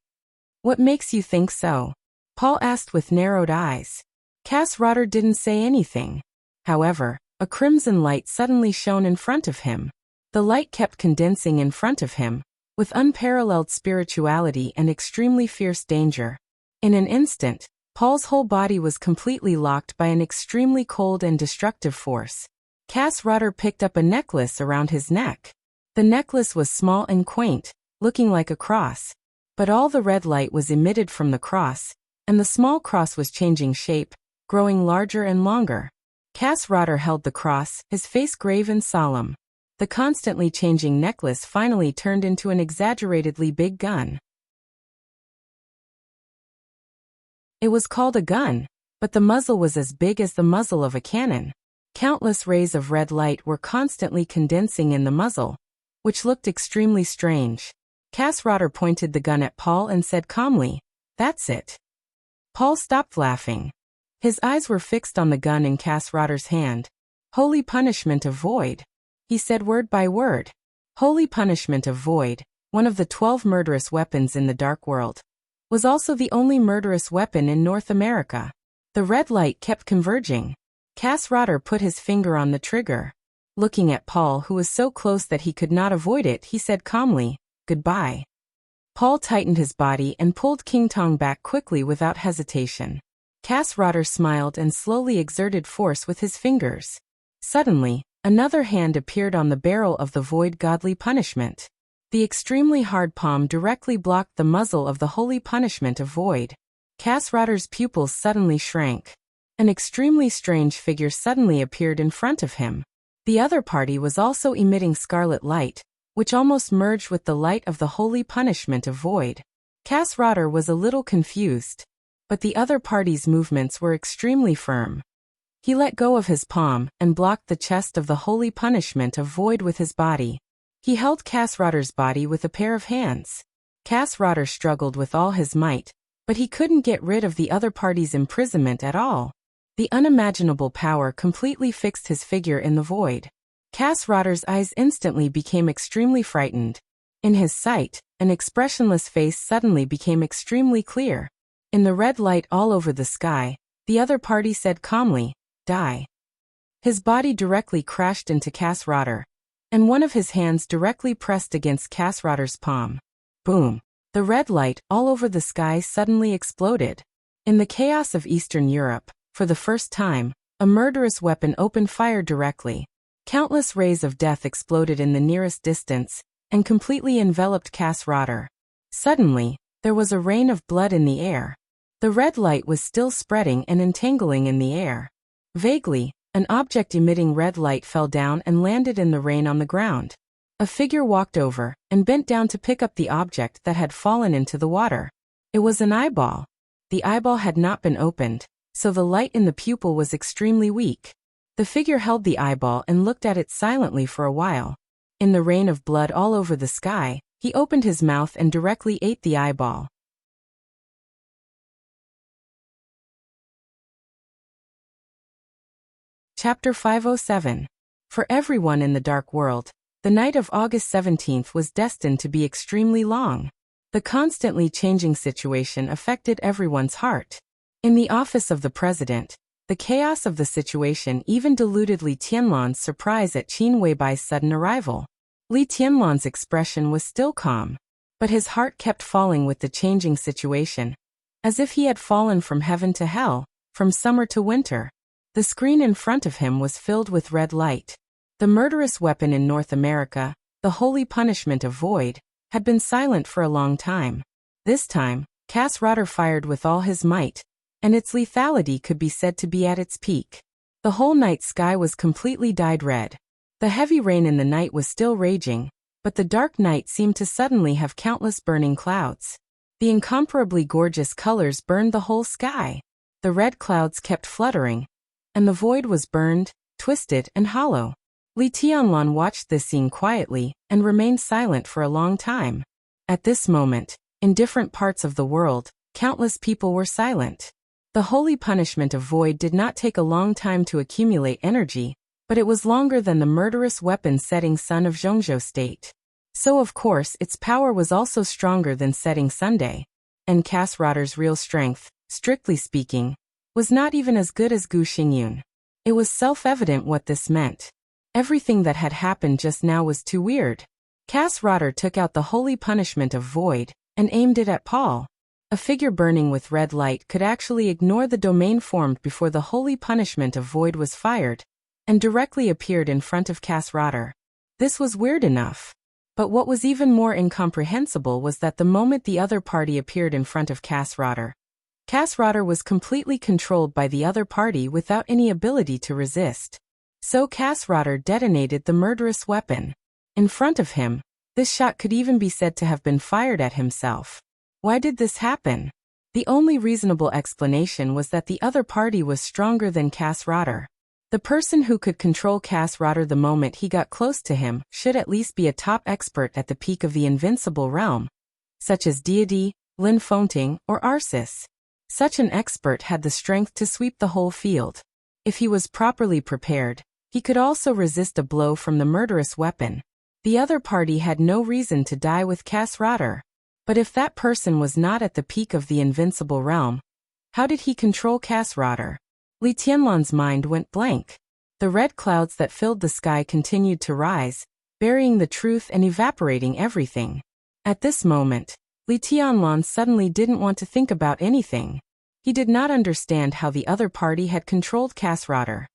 "What makes you think so?" Paul asked with narrowed eyes. Cassrotter didn't say anything. However, a crimson light suddenly shone in front of him. The light kept condensing in front of him, with unparalleled spirituality and extremely fierce danger. In an instant, Paul's whole body was completely locked by an extremely cold and destructive force. Cassrotter picked up a necklace around his neck. The necklace was small and quaint, looking like a cross. But all the red light was emitted from the cross, and the small cross was changing shape, growing larger and longer. Cassrotter held the cross, his face grave and solemn. The constantly changing necklace finally turned into an exaggeratedly big gun. It was called a gun, but the muzzle was as big as the muzzle of a cannon. Countless rays of red light were constantly condensing in the muzzle, which looked extremely strange. Rotter pointed the gun at Paul and said calmly, "That's it." Paul stopped laughing. His eyes were fixed on the gun in Rotter's hand. "Holy punishment of void," he said word by word. Holy punishment of void, one of the 12 murderous weapons in the dark world, was also the only murderous weapon in North America. The red light kept converging. Rotter put his finger on the trigger. Looking at Paul, who was so close that he could not avoid it, he said calmly, "Goodbye." Paul tightened his body and pulled King Tong back quickly without hesitation. Rotter smiled and slowly exerted force with his fingers. Suddenly, another hand appeared on the barrel of the void godly punishment. The extremely hard palm directly blocked the muzzle of the holy punishment of void. Rotter's pupils suddenly shrank. An extremely strange figure suddenly appeared in front of him. The other party was also emitting scarlet light, which almost merged with the light of the holy punishment of void. Rotter was a little confused, but the other party's movements were extremely firm. He let go of his palm and blocked the chest of the holy punishment of void with his body. He held Rotter's body with a pair of hands. Rotter struggled with all his might, but he couldn't get rid of the other party's imprisonment at all. The unimaginable power completely fixed his figure in the void. Rotter's eyes instantly became extremely frightened. In his sight, an expressionless face suddenly became extremely clear. In the red light all over the sky, the other party said calmly, "Die." His body directly crashed into Rotter, and one of his hands directly pressed against Rotter's palm. Boom! The red light all over the sky suddenly exploded. In the chaos of Eastern Europe, for the first time, a murderous weapon opened fire directly. Countless rays of death exploded in the nearest distance, and completely enveloped Rotter. Suddenly, there was a rain of blood in the air. The red light was still spreading and entangling in the air. Vaguely, an object emitting red light fell down and landed in the rain on the ground. A figure walked over and bent down to pick up the object that had fallen into the water. It was an eyeball. The eyeball had not been opened, so the light in the pupil was extremely weak. The figure held the eyeball and looked at it silently for a while. In the rain of blood all over the sky, he opened his mouth and directly ate the eyeball. Chapter 507. For everyone in the dark world, the night of August 17th was destined to be extremely long. The constantly changing situation affected everyone's heart. In the office of the president, the chaos of the situation even diluted Li Tianlan's surprise at Qin Weibai's sudden arrival. Li Tianlan's expression was still calm, but his heart kept falling with the changing situation, as if he had fallen from heaven to hell, from summer to winter. The screen in front of him was filled with red light. The murderous weapon in North America, the holy punishment of void, had been silent for a long time. This time, Rotter fired with all his might, and its lethality could be said to be at its peak. The whole night sky was completely dyed red. The heavy rain in the night was still raging, but the dark night seemed to suddenly have countless burning clouds. The incomparably gorgeous colors burned the whole sky. The red clouds kept fluttering, and the void was burned, twisted, and hollow. Li Tianlan watched this scene quietly and remained silent for a long time. At this moment, in different parts of the world, countless people were silent. The holy punishment of void did not take a long time to accumulate energy, but it was longer than the murderous weapon-setting sun of Zhongzhou State. So of course its power was also stronger than setting Sunday. And Rotter's real strength, strictly speaking, was not even as good as Gu Xingyun. It was self-evident what this meant. Everything that had happened just now was too weird. Rotter took out the holy punishment of void and aimed it at Paul. A figure burning with red light could actually ignore the domain formed before the holy punishment of void was fired, and directly appeared in front of Rotter. This was weird enough. But what was even more incomprehensible was that the moment the other party appeared in front of Rotter, Rotter was completely controlled by the other party without any ability to resist. So Rotter detonated the murderous weapon. In front of him, this shot could even be said to have been fired at himself. Why did this happen? The only reasonable explanation was that the other party was stronger than Cass Rotter. The person who could control Cass Rotter the moment he got close to him should at least be a top expert at the peak of the invincible realm, such as Deity, Lin Fonting, or Arceus. Such an expert had the strength to sweep the whole field. If he was properly prepared, he could also resist a blow from the murderous weapon. The other party had no reason to die with Cass Rotter. But if that person was not at the peak of the invincible realm, how did he control Cass Rotter? Li Tianlan's mind went blank. The red clouds that filled the sky continued to rise, burying the truth and evaporating everything. At this moment, Li Tianlan suddenly didn't want to think about anything. He did not understand how the other party had controlled Cass Rotter.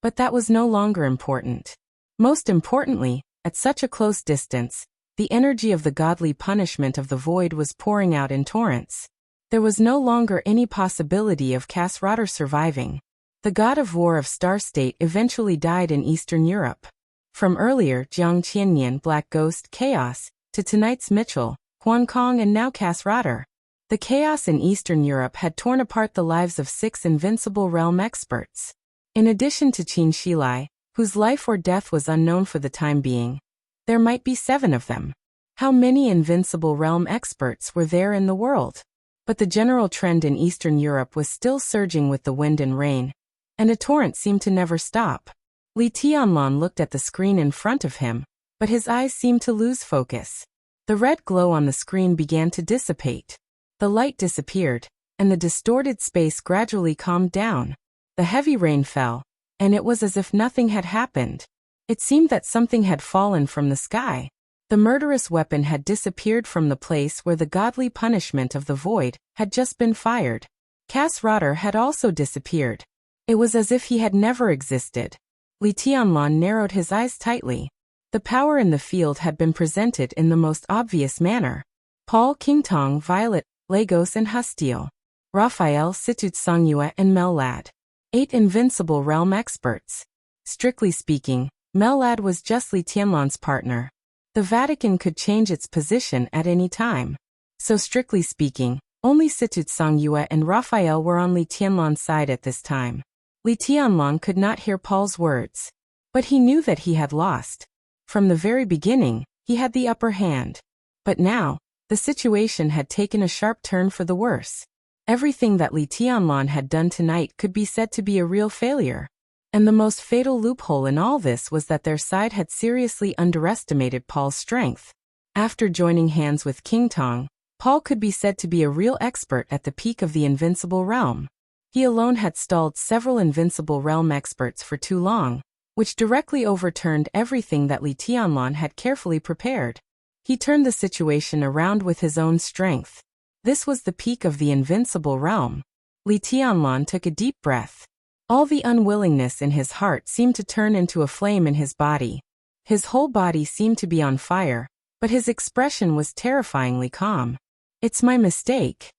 But that was no longer important. Most importantly, at such a close distance, the energy of the godly punishment of the void was pouring out in torrents. There was no longer any possibility of Cass Rotter surviving. The god of war of Star State eventually died in Eastern Europe. From earlier Jiang Qianyan Black Ghost Chaos, to tonight's Mitchell, Huan Kong and now Cass Rotter. The chaos in Eastern Europe had torn apart the lives of 6 invincible realm experts. In addition to Qin Shilai, whose life or death was unknown for the time being, there might be 7 of them. How many invincible realm experts were there in the world? But the general trend in Eastern Europe was still surging with the wind and rain, and a torrent seemed to never stop. Li Tianlan looked at the screen in front of him, but his eyes seemed to lose focus. The red glow on the screen began to dissipate. The light disappeared, and the distorted space gradually calmed down. The heavy rain fell, and it was as if nothing had happened. It seemed that something had fallen from the sky. The murderous weapon had disappeared from the place where the godly punishment of the void had just been fired. Cass Rotter had also disappeared. It was as if he had never existed. Li Tianlan narrowed his eyes tightly. The power in the field had been presented in the most obvious manner. Paul Qingtong, Violet, Lagos and Hustiel. Raphael Situt Songyue and Mellad. 8 invincible realm experts. Strictly speaking, Mellad was just Li Tianlan's partner. The Vatican could change its position at any time. So strictly speaking, only Situt Songyue and Raphael were on Li Tianlan's side at this time. Li Tianlan could not hear Paul's words. But he knew that he had lost. From the very beginning, he had the upper hand. But now, the situation had taken a sharp turn for the worse. Everything that Li Tianlan had done tonight could be said to be a real failure. And the most fatal loophole in all this was that their side had seriously underestimated Paul's strength. After joining hands with King Tong, Paul could be said to be a real expert at the peak of the invincible realm. He alone had stalled several invincible realm experts for too long, which directly overturned everything that Li Tianlan had carefully prepared. He turned the situation around with his own strength. This was the peak of the invincible realm. Li Tianlan took a deep breath. All the unwillingness in his heart seemed to turn into a flame in his body. His whole body seemed to be on fire, but his expression was terrifyingly calm. "It's my mistake,"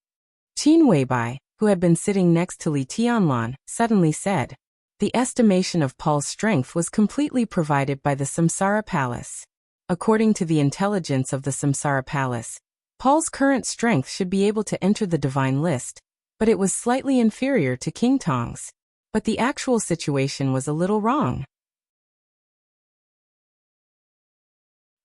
Qin Weibai, who had been sitting next to Li Tianlan, suddenly said. The estimation of Paul's strength was completely provided by the Samsara Palace. According to the intelligence of the Samsara Palace, Paul's current strength should be able to enter the divine list, but it was slightly inferior to King Tong's. But the actual situation was a little wrong.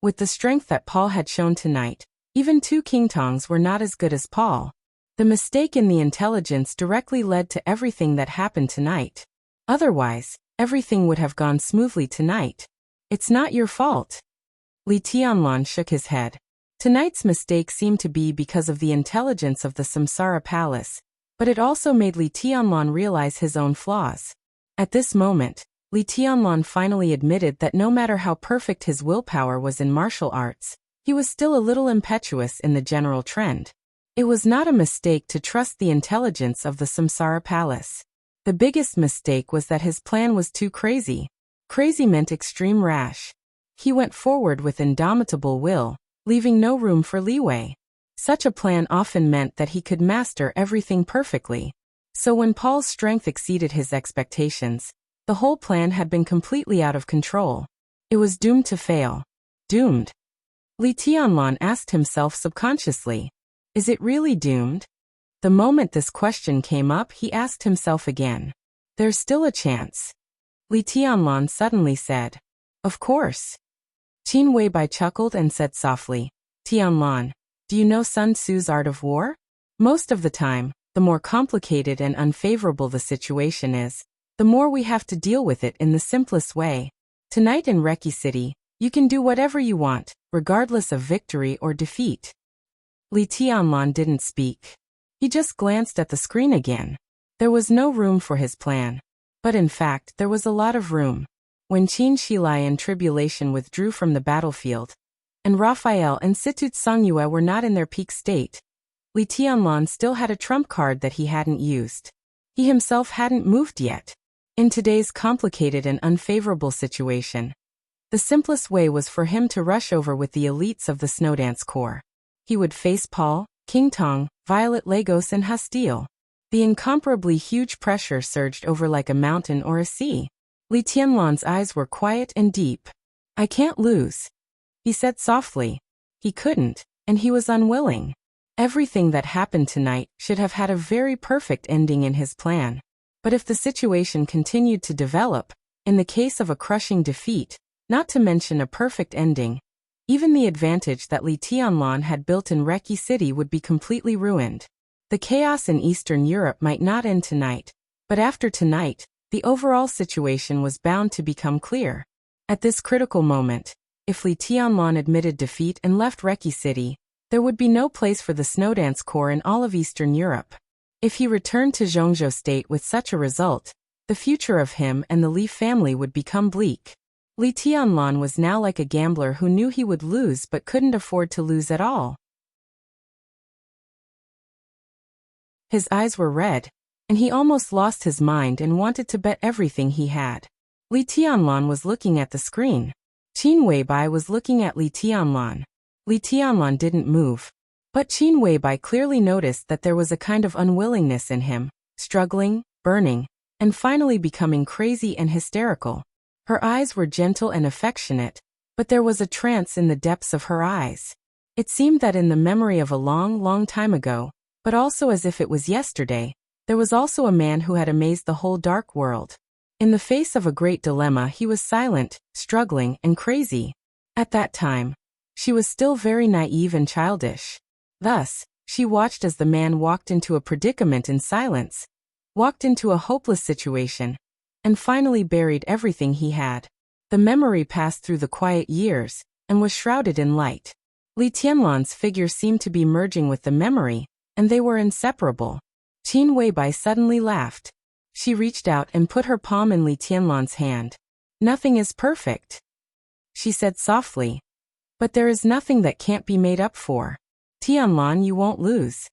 With the strength that Paul had shown tonight, even 2 King Tongs were not as good as Paul. The mistake in the intelligence directly led to everything that happened tonight. Otherwise, everything would have gone smoothly tonight. "It's not your fault." Li Tianlan shook his head. Tonight's mistake seemed to be because of the intelligence of the Samsara Palace, but it also made Li Tianlan realize his own flaws. At this moment, Li Tianlan finally admitted that no matter how perfect his willpower was in martial arts, he was still a little impetuous in the general trend. It was not a mistake to trust the intelligence of the Samsara Palace. The biggest mistake was that his plan was too crazy. Crazy meant extreme rash. He went forward with indomitable will, leaving no room for leeway. Such a plan often meant that he could master everything perfectly. So when Paul's strength exceeded his expectations, the whole plan had been completely out of control. It was doomed to fail. Doomed. Li Tianlan asked himself subconsciously. Is it really doomed? The moment this question came up, he asked himself again. There's still a chance. Li Tianlan suddenly said. Of course. Qin Weibai chuckled and said softly, Tianlan, do you know Sun Tzu's art of war? Most of the time, the more complicated and unfavorable the situation is, the more we have to deal with it in the simplest way. Tonight in Reki City, you can do whatever you want, regardless of victory or defeat. Li Tianlan didn't speak. He just glanced at the screen again. There was no room for his plan. But in fact, there was a lot of room. When Qin Shilai in tribulation withdrew from the battlefield, and Raphael and Situt Songyue were not in their peak state, Li Tianlan still had a trump card that he hadn't used. He himself hadn't moved yet. In today's complicated and unfavorable situation, the simplest way was for him to rush over with the elites of the Snowdance Corps. He would face Paul, King Tong, Violet Lagos and Hastile. The incomparably huge pressure surged over like a mountain or a sea. Li Tianlan's eyes were quiet and deep. I can't lose, he said softly. He couldn't, and he was unwilling. Everything that happened tonight should have had a very perfect ending in his plan. But if the situation continued to develop, in the case of a crushing defeat, not to mention a perfect ending, even the advantage that Li Tianlan had built in Reki City would be completely ruined. The chaos in Eastern Europe might not end tonight, but after tonight, the overall situation was bound to become clear. At this critical moment, if Li Tianlan admitted defeat and left Reki City, there would be no place for the Snowdance Corps in all of Eastern Europe. If he returned to Zhongzhou State with such a result, the future of him and the Li family would become bleak. Li Tianlan was now like a gambler who knew he would lose but couldn't afford to lose at all. His eyes were red, and he almost lost his mind and wanted to bet everything he had. Li Tianlan was looking at the screen. Qin Weibai was looking at Li Tianlan. Li Tianlan didn't move. But Qin Weibai clearly noticed that there was a kind of unwillingness in him, struggling, burning, and finally becoming crazy and hysterical. Her eyes were gentle and affectionate, but there was a trance in the depths of her eyes. It seemed that in the memory of a long, long time ago, but also as if it was yesterday, there was also a man who had amazed the whole dark world. In the face of a great dilemma, he was silent, struggling, and crazy. At that time, she was still very naive and childish. Thus, she watched as the man walked into a predicament in silence, walked into a hopeless situation, and finally buried everything he had. The memory passed through the quiet years, and was shrouded in light. Li Tianlan's figure seemed to be merging with the memory, and they were inseparable. Qin Weibai suddenly laughed. She reached out and put her palm in Li Tianlan's hand. Nothing is perfect, she said softly. But there is nothing that can't be made up for. Tianlan, you won't lose.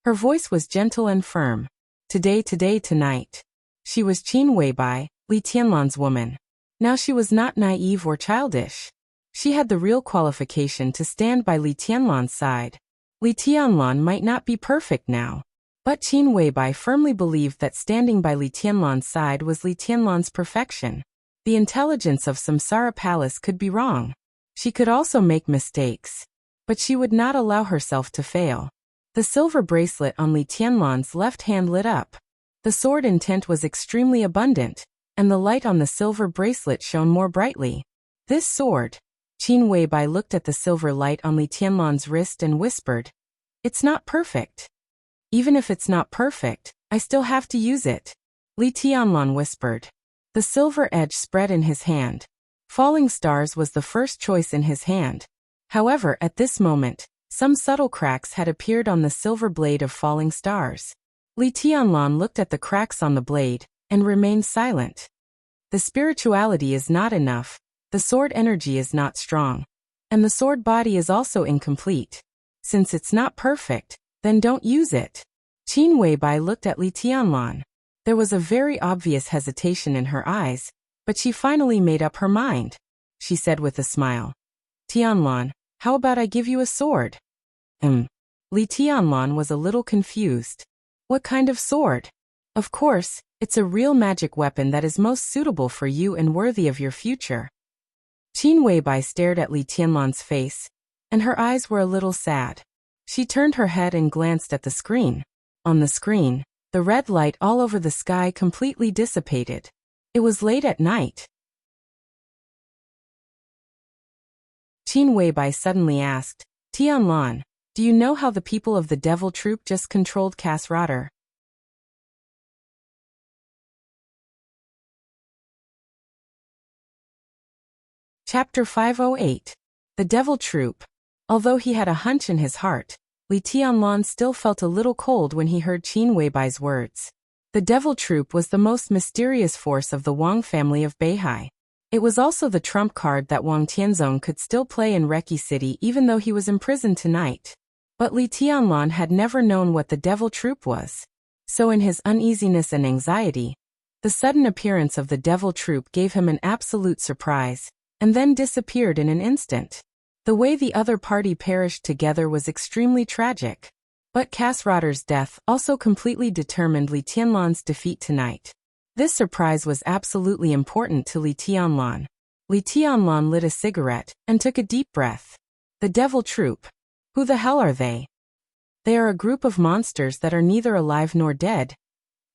Her voice was gentle and firm. Today, tonight. She was Qin Weibai, Li Tianlan's woman. Now she was not naive or childish. She had the real qualification to stand by Li Tianlan's side. Li Tianlan might not be perfect now, but Qin Weibai firmly believed that standing by Li Tianlan's side was Li Tianlan's perfection. The intelligence of Samsara Palace could be wrong. She could also make mistakes, but she would not allow herself to fail. The silver bracelet on Li Tianlan's left hand lit up. The sword intent was extremely abundant, and the light on the silver bracelet shone more brightly. This sword. Qin Weibai looked at the silver light on Li Tianlan's wrist and whispered, "It's not perfect. Even if it's not perfect, I still have to use it." Li Tianlan whispered. The silver edge spread in his hand. Falling stars was the first choice in his hand. However, at this moment, some subtle cracks had appeared on the silver blade of falling stars. Li Tianlan looked at the cracks on the blade, and remained silent. The spirituality is not enough, the sword energy is not strong, and the sword body is also incomplete. Since it's not perfect, then don't use it. Qin Weibai looked at Li Tianlan. There was a very obvious hesitation in her eyes, but she finally made up her mind. She said with a smile, "Tianlan, how about I give you a sword?" Li Tianlan was a little confused. What kind of sword? Of course, it's a real magic weapon that is most suitable for you and worthy of your future. Qin Weibai stared at Li Tianlan's face. and her eyes were a little sad. She turned her head and glanced at the screen. On the screen, the red light all over the sky completely dissipated. It was late at night. Qin Weibai suddenly asked, Tianlan, do you know how the people of the Devil Troop just controlled Cass Rotter? Chapter 508. The Devil Troop. Although he had a hunch in his heart, Li Tianlan still felt a little cold when he heard Qin Weibai's words. The Devil Troop was the most mysterious force of the Wang family of Beihai. It was also the trump card that Wang Tianzong could still play in Reki City even though he was imprisoned tonight. But Li Tianlan had never known what the Devil Troop was. So in his uneasiness and anxiety, the sudden appearance of the Devil Troop gave him an absolute surprise, and then disappeared in an instant. The way the other party perished together was extremely tragic. But Cass Rotter's death also completely determined Li Tianlan's defeat tonight. This surprise was absolutely important to Li Tianlan. Li Tianlan lit a cigarette and took a deep breath. The Devil Troop. Who the hell are they? They are a group of monsters that are neither alive nor dead.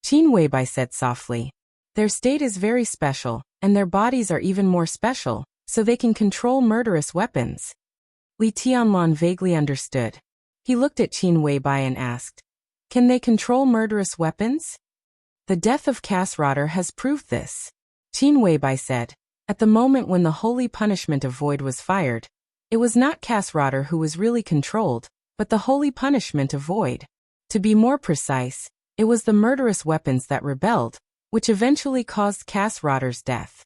Qin Weibai said softly. Their state is very special, and their bodies are even more special, so they can control murderous weapons. Li Tianlan vaguely understood. He looked at Qin Weibai and asked, can they control murderous weapons? The death of Cass Rotter has proved this. Qin Weibai said. At the moment when the holy punishment of void was fired, it was not Cass Rotter who was really controlled, but the holy punishment of void. To be more precise, it was the murderous weapons that rebelled, which eventually caused Cass Rotter's death.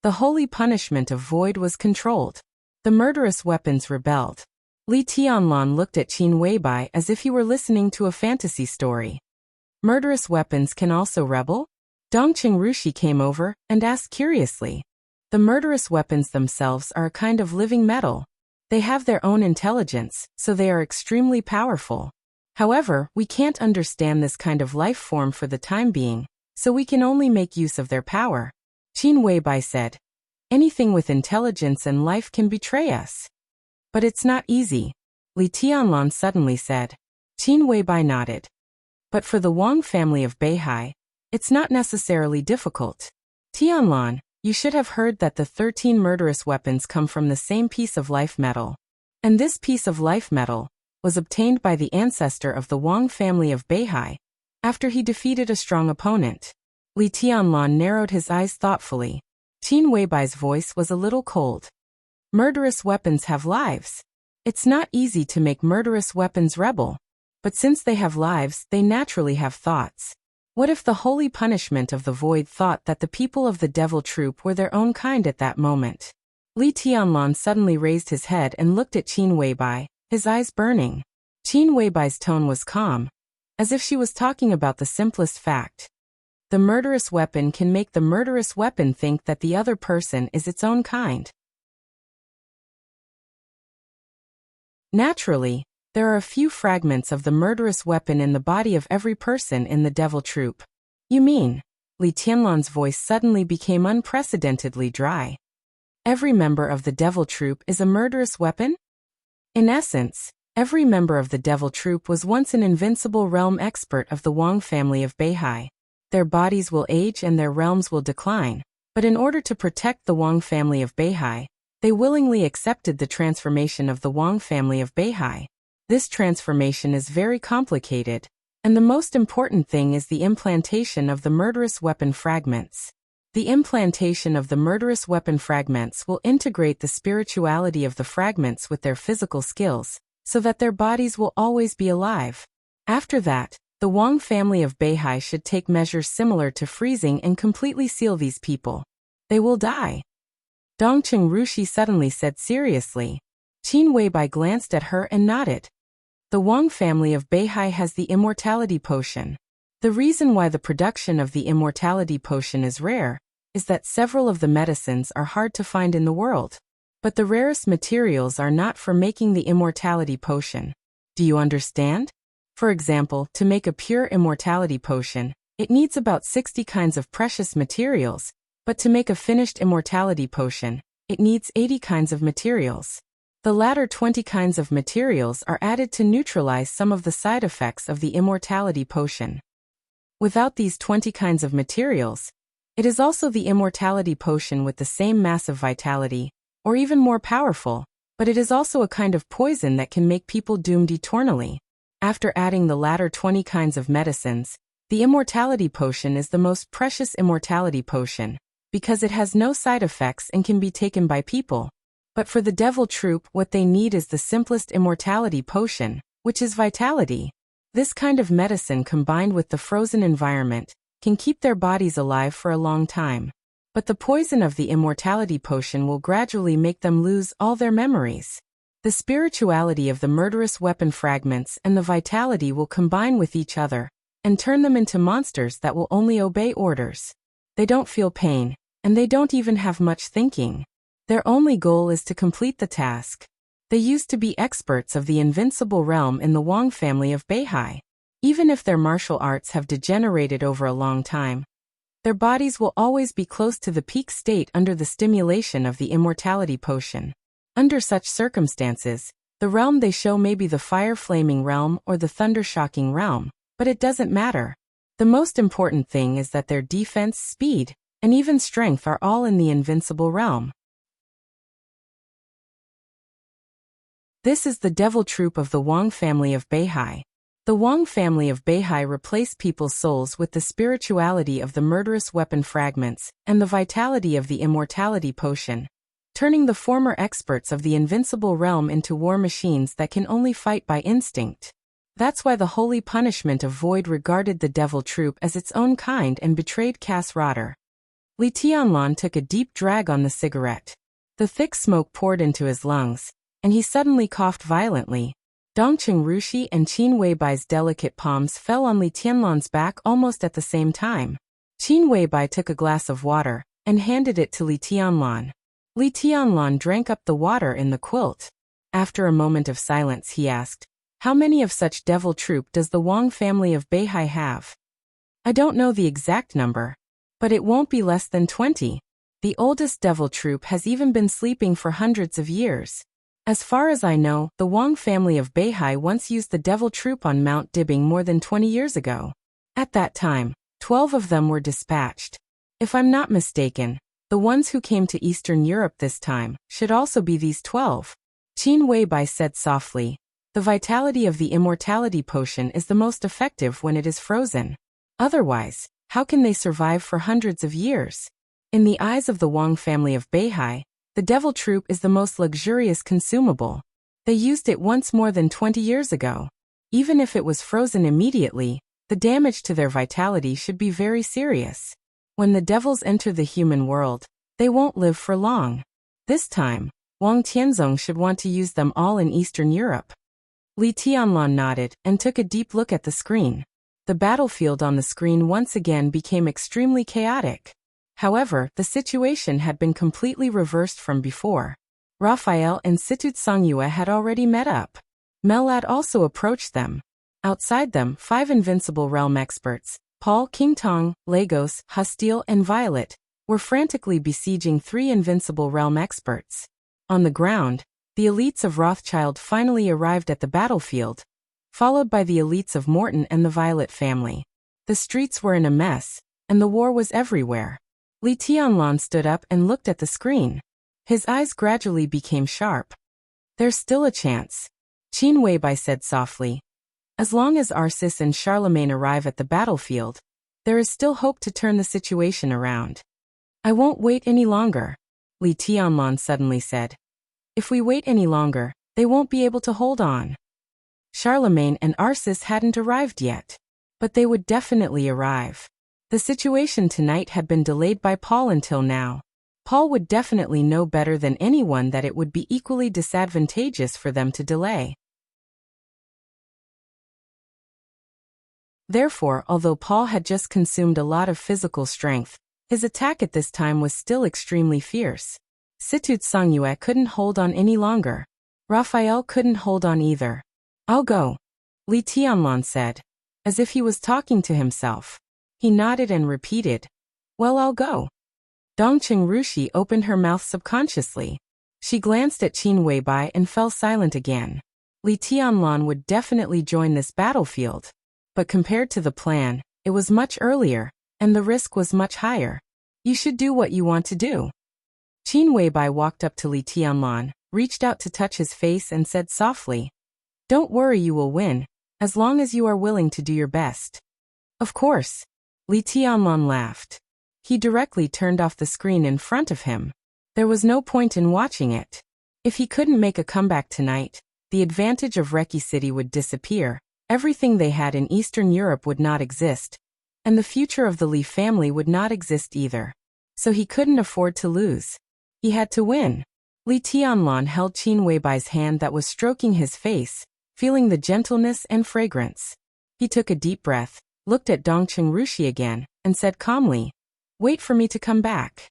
The holy punishment of void was controlled. The murderous weapons rebelled. Li Tianlan looked at Qin Weibai as if he were listening to a fantasy story. Murderous weapons can also rebel? Dongqing Rushi came over and asked curiously. The murderous weapons themselves are a kind of living metal. They have their own intelligence, so they are extremely powerful. However, we can't understand this kind of life form for the time being, so we can only make use of their power. Qin Weibai said. Anything with intelligence and life can betray us. But it's not easy. Li Tianlan suddenly said. Qin Weibai nodded. But for the Wang family of Beihai, it's not necessarily difficult. Tianlan, you should have heard that the 13 murderous weapons come from the same piece of life metal. And this piece of life metal was obtained by the ancestor of the Wang family of Beihai, after he defeated a strong opponent. Li Tianlan narrowed his eyes thoughtfully. Qin Weibai's voice was a little cold. Murderous weapons have lives. It's not easy to make murderous weapons rebel. But since they have lives, they naturally have thoughts. What if the holy punishment of the void thought that the people of the Devil Troop were their own kind at that moment? Li Tianlan suddenly raised his head and looked at Qin Weibai, his eyes burning. Qin Weibai's tone was calm, as if she was talking about the simplest fact. The murderous weapon can make the murderous weapon think that the other person is its own kind. Naturally, there are a few fragments of the murderous weapon in the body of every person in the Devil Troop. You mean? Li Tianlan's voice suddenly became unprecedentedly dry. Every member of the Devil Troop is a murderous weapon? In essence, every member of the Devil Troop was once an invincible realm expert of the Wang family of Beihai. Their bodies will age and their realms will decline, but in order to protect the Wang family of Beihai, they willingly accepted the transformation of the Wang family of Beihai. This transformation is very complicated, and the most important thing is the implantation of the murderous weapon fragments. The implantation of the murderous weapon fragments will integrate the spirituality of the fragments with their physical skills, so that their bodies will always be alive. After that, the Wang family of Beihai should take measures similar to freezing and completely seal these people. They will die. Dongqing Rushi suddenly said seriously. Qin Weibai glanced at her and nodded. The Wang family of Beihai has the immortality potion. The reason why the production of the immortality potion is rare is that several of the medicines are hard to find in the world. But the rarest materials are not for making the immortality potion. Do you understand? For example, to make a pure immortality potion, it needs about 60 kinds of precious materials, but to make a finished immortality potion, it needs 80 kinds of materials. The latter 20 kinds of materials are added to neutralize some of the side effects of the immortality potion. Without these 20 kinds of materials, it is also the immortality potion with the same massive vitality, or even more powerful, but it is also a kind of poison that can make people doomed eternally. After adding the latter 20 kinds of medicines, the immortality potion is the most precious immortality potion, because it has no side effects and can be taken by people. But for the devil troop, what they need is the simplest immortality potion, which is vitality. This kind of medicine combined with the frozen environment can keep their bodies alive for a long time. But the poison of the immortality potion will gradually make them lose all their memories. The spirituality of the murderous weapon fragments and the vitality will combine with each other and turn them into monsters that will only obey orders. They don't feel pain, and they don't even have much thinking. Their only goal is to complete the task. They used to be experts of the invincible realm in the Wang family of Beihai. Even if their martial arts have degenerated over a long time, their bodies will always be close to the peak state under the stimulation of the immortality potion. Under such circumstances, the realm they show may be the fire-flaming realm or the thunder-shocking realm, but it doesn't matter. The most important thing is that their defense, speed, and even strength are all in the invincible realm. This is the devil troop of the Wang family of Beihai. The Wang family of Beihai replaced people's souls with the spirituality of the murderous weapon fragments and the vitality of the immortality potion, turning the former experts of the invincible realm into war machines that can only fight by instinct. That's why the holy punishment of Void regarded the devil troop as its own kind and betrayed Cass Rotter. Li Tianlan took a deep drag on the cigarette. The thick smoke poured into his lungs, and he suddenly coughed violently. Dongqing Rushi and Qin Weibai's delicate palms fell on Li Tianlan's back almost at the same time. Qin Weibai took a glass of water and handed it to Li Tianlan. Li Tianlan drank up the water in the quilt. After a moment of silence he asked, "How many of such devil troop does the Wang family of Beihai have?" "I don't know the exact number, but it won't be less than 20. The oldest devil troop has even been sleeping for hundreds of years. As far as I know, the Wang family of Beihai once used the devil troop on Mount Dibbing more than 20 years ago. At that time, 12 of them were dispatched. If I'm not mistaken, the ones who came to Eastern Europe this time should also be these 12. Qin Weibai said softly, "The vitality of the immortality potion is the most effective when it is frozen. Otherwise, how can they survive for hundreds of years?" In the eyes of the Wang family of Beihai, the devil troop is the most luxurious consumable. They used it once more than 20 years ago. Even if it was frozen immediately, the damage to their vitality should be very serious. When the devils enter the human world, they won't live for long. This time, Wang Tianzong should want to use them all in Eastern Europe. Li Tianlan nodded and took a deep look at the screen. The battlefield on the screen once again became extremely chaotic. However, the situation had been completely reversed from before. Raphael and Situt Songyue had already met up. Melad also approached them. Outside them, 5 invincible realm experts, Paul, Qingtong, Lagos, Hustile, and Violet, were frantically besieging 3 invincible realm experts. On the ground, the elites of Rothschild finally arrived at the battlefield, followed by the elites of Morton and the Violet family. The streets were in a mess, and the war was everywhere. Li Tianlan stood up and looked at the screen. His eyes gradually became sharp. "There's still a chance," Qin Weibai said softly. "As long as Arcis and Charlemagne arrive at the battlefield, there is still hope to turn the situation around." "I won't wait any longer," Li Tianlan suddenly said. "If we wait any longer, they won't be able to hold on." Charlemagne and Arcis hadn't arrived yet, but they would definitely arrive. The situation tonight had been delayed by Paul until now. Paul would definitely know better than anyone that it would be equally disadvantageous for them to delay. Therefore, although Paul had just consumed a lot of physical strength, his attack at this time was still extremely fierce. Situt Songyue couldn't hold on any longer. Raphael couldn't hold on either. "I'll go," Li Tianlan said, as if he was talking to himself. He nodded and repeated, "Well, I'll go." Dongqing Rushi opened her mouth subconsciously. She glanced at Qin Weibai and fell silent again. Li Tianlan would definitely join this battlefield. But compared to the plan, it was much earlier, and the risk was much higher. You should do what you want to do. Qin Weibai walked up to Li Tianlan, reached out to touch his face and said softly, "Don't worry, you will win, as long as you are willing to do your best." Of course. Li Tianlan laughed. He directly turned off the screen in front of him. There was no point in watching it. If he couldn't make a comeback tonight, the advantage of Reki City would disappear, everything they had in Eastern Europe would not exist, and the future of the Li family would not exist either. So he couldn't afford to lose. He had to win. Li Tianlan held Qin Weibai's hand that was stroking his face, feeling the gentleness and fragrance. He took a deep breath, looked at Dongqing Rushi again, and said calmly, "Wait for me to come back."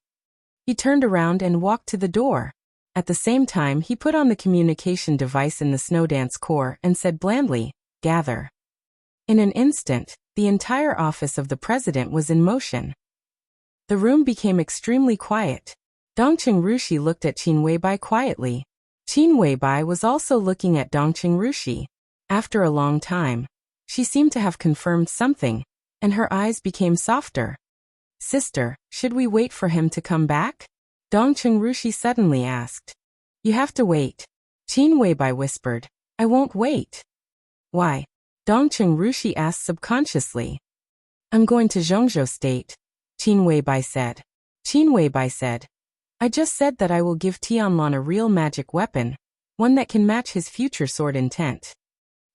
He turned around and walked to the door. At the same time, he put on the communication device in the Snowdance core and said blandly, "Gather." In an instant, the entire office of the president was in motion. The room became extremely quiet. Dongqing Rushi looked at Qin Weibai quietly. Qin Weibai was also looking at Dongqing Rushi. After a long time, she seemed to have confirmed something, and her eyes became softer. "Sister, should we wait for him to come back?" Dongqing Rushi suddenly asked. "You have to wait." Qin Weibai whispered, "I won't wait." "Why?" Dongqing Rushi asked subconsciously. "I'm going to Zhongzhou State," Qin Weibai said. Qin Weibai said, "I just said that I will give Tianlan a real magic weapon, one that can match his future sword intent."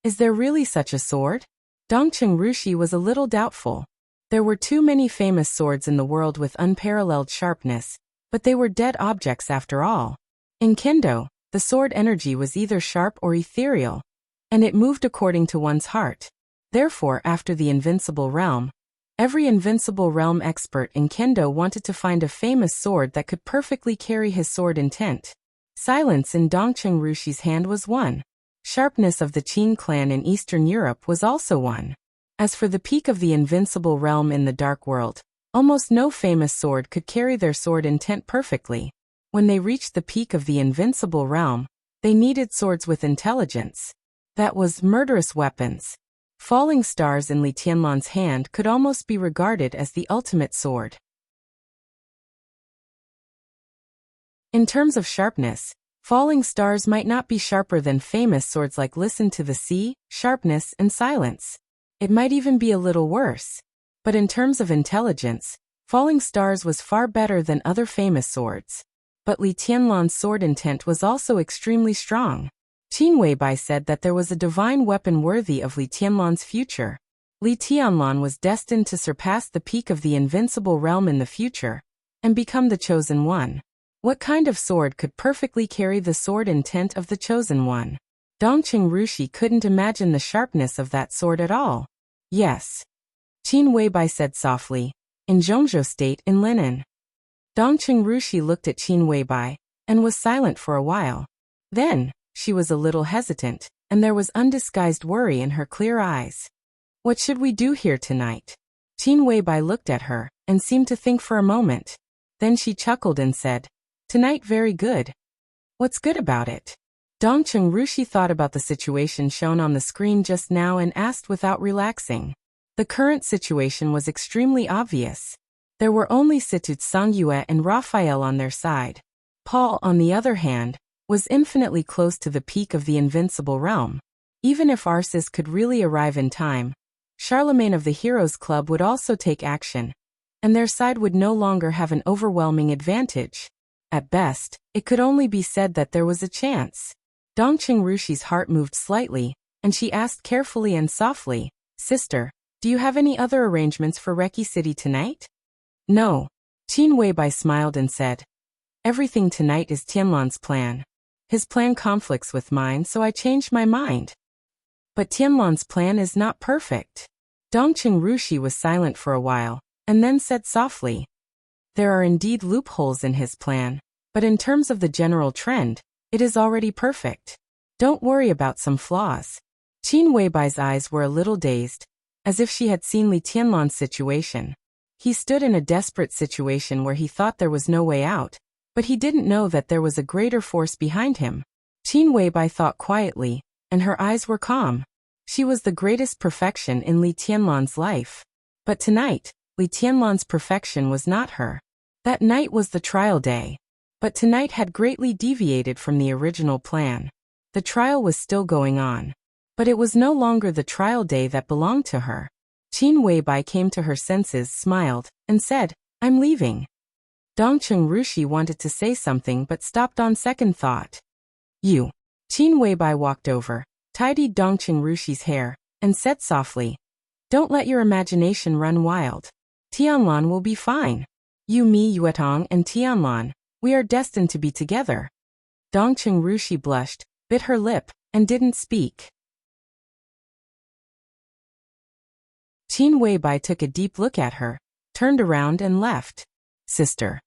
"Is there really such a sword?" Dongqing Rushi was a little doubtful. There were too many famous swords in the world with unparalleled sharpness, but they were dead objects after all. In Kendo, the sword energy was either sharp or ethereal, and it moved according to one's heart. Therefore, after the Invincible Realm, every Invincible Realm expert in Kendo wanted to find a famous sword that could perfectly carry his sword intent. Silence in Dongqing Rushi's hand was one. Sharpness of the Qin clan in Eastern Europe was also one. As for the peak of the Invincible Realm in the Dark World, almost no famous sword could carry their sword intent perfectly. When they reached the peak of the Invincible Realm, they needed swords with intelligence. That was murderous weapons. Falling stars in Li Tianlan's hand could almost be regarded as the ultimate sword. In terms of sharpness, falling stars might not be sharper than famous swords like Listen to the Sea, Sharpness, and Silence. It might even be a little worse. But in terms of intelligence, falling stars was far better than other famous swords. But Li Tianlan's sword intent was also extremely strong. Qin Weibai said that there was a divine weapon worthy of Li Tianlan's future. Li Tianlan was destined to surpass the peak of the Invincible Realm in the future, and become the Chosen One. What kind of sword could perfectly carry the sword intent of the Chosen One? Dongqing Rushi couldn't imagine the sharpness of that sword at all. "Yes," Qin Weibai said softly, "in Zhongzhou State in Linen." Dongqing Rushi looked at Qin Weibai, and was silent for a while. Then, she was a little hesitant, and there was undisguised worry in her clear eyes. "What should we do here tonight?" Qin Weibai looked at her, and seemed to think for a moment. Then she chuckled and said, "Tonight very good." "What's good about it?" Dongqing Rushi thought about the situation shown on the screen just now and asked without relaxing. The current situation was extremely obvious. There were only Situ Songyue and Raphael on their side. Paul, on the other hand, was infinitely close to the peak of the Invincible Realm. Even if Arceus could really arrive in time, Charlemagne of the Heroes Club would also take action, and their side would no longer have an overwhelming advantage. At best, it could only be said that there was a chance. Dongqing Rushi's heart moved slightly, and she asked carefully and softly, "Sister, do you have any other arrangements for Reki City tonight?" "No." Qin Weibai smiled and said, "Everything tonight is Tianlan's plan. His plan conflicts with mine, so I changed my mind." "But Tianlan's plan is not perfect." Dongqing Rushi was silent for a while, and then said softly, "There are indeed loopholes in his plan, but in terms of the general trend, it is already perfect. Don't worry about some flaws." Qin Weibai's eyes were a little dazed, as if she had seen Li Tianlan's situation. He stood in a desperate situation where he thought there was no way out, But he didn't know that there was a greater force behind him. Qin Weibai thought quietly, and her eyes were calm. She was the greatest perfection in Li Tianlan's life. But tonight, Li Tianlan's perfection was not her. That night was the trial day. But tonight had greatly deviated from the original plan. The trial was still going on. But it was no longer the trial day that belonged to her. Qin Weibai came to her senses, smiled, and said, "I'm leaving." Dongcheng Rushi wanted to say something but stopped on second thought. "You." Qin Weibai walked over, tidied Dongcheng Rushi's hair, and said softly, "Don't let your imagination run wild. Tianlan will be fine. You, me, Yuetong, and Tianlan, we are destined to be together." Dongcheng Rushi blushed, bit her lip, and didn't speak. Qin Weibai took a deep look at her, turned around and left. "Sister."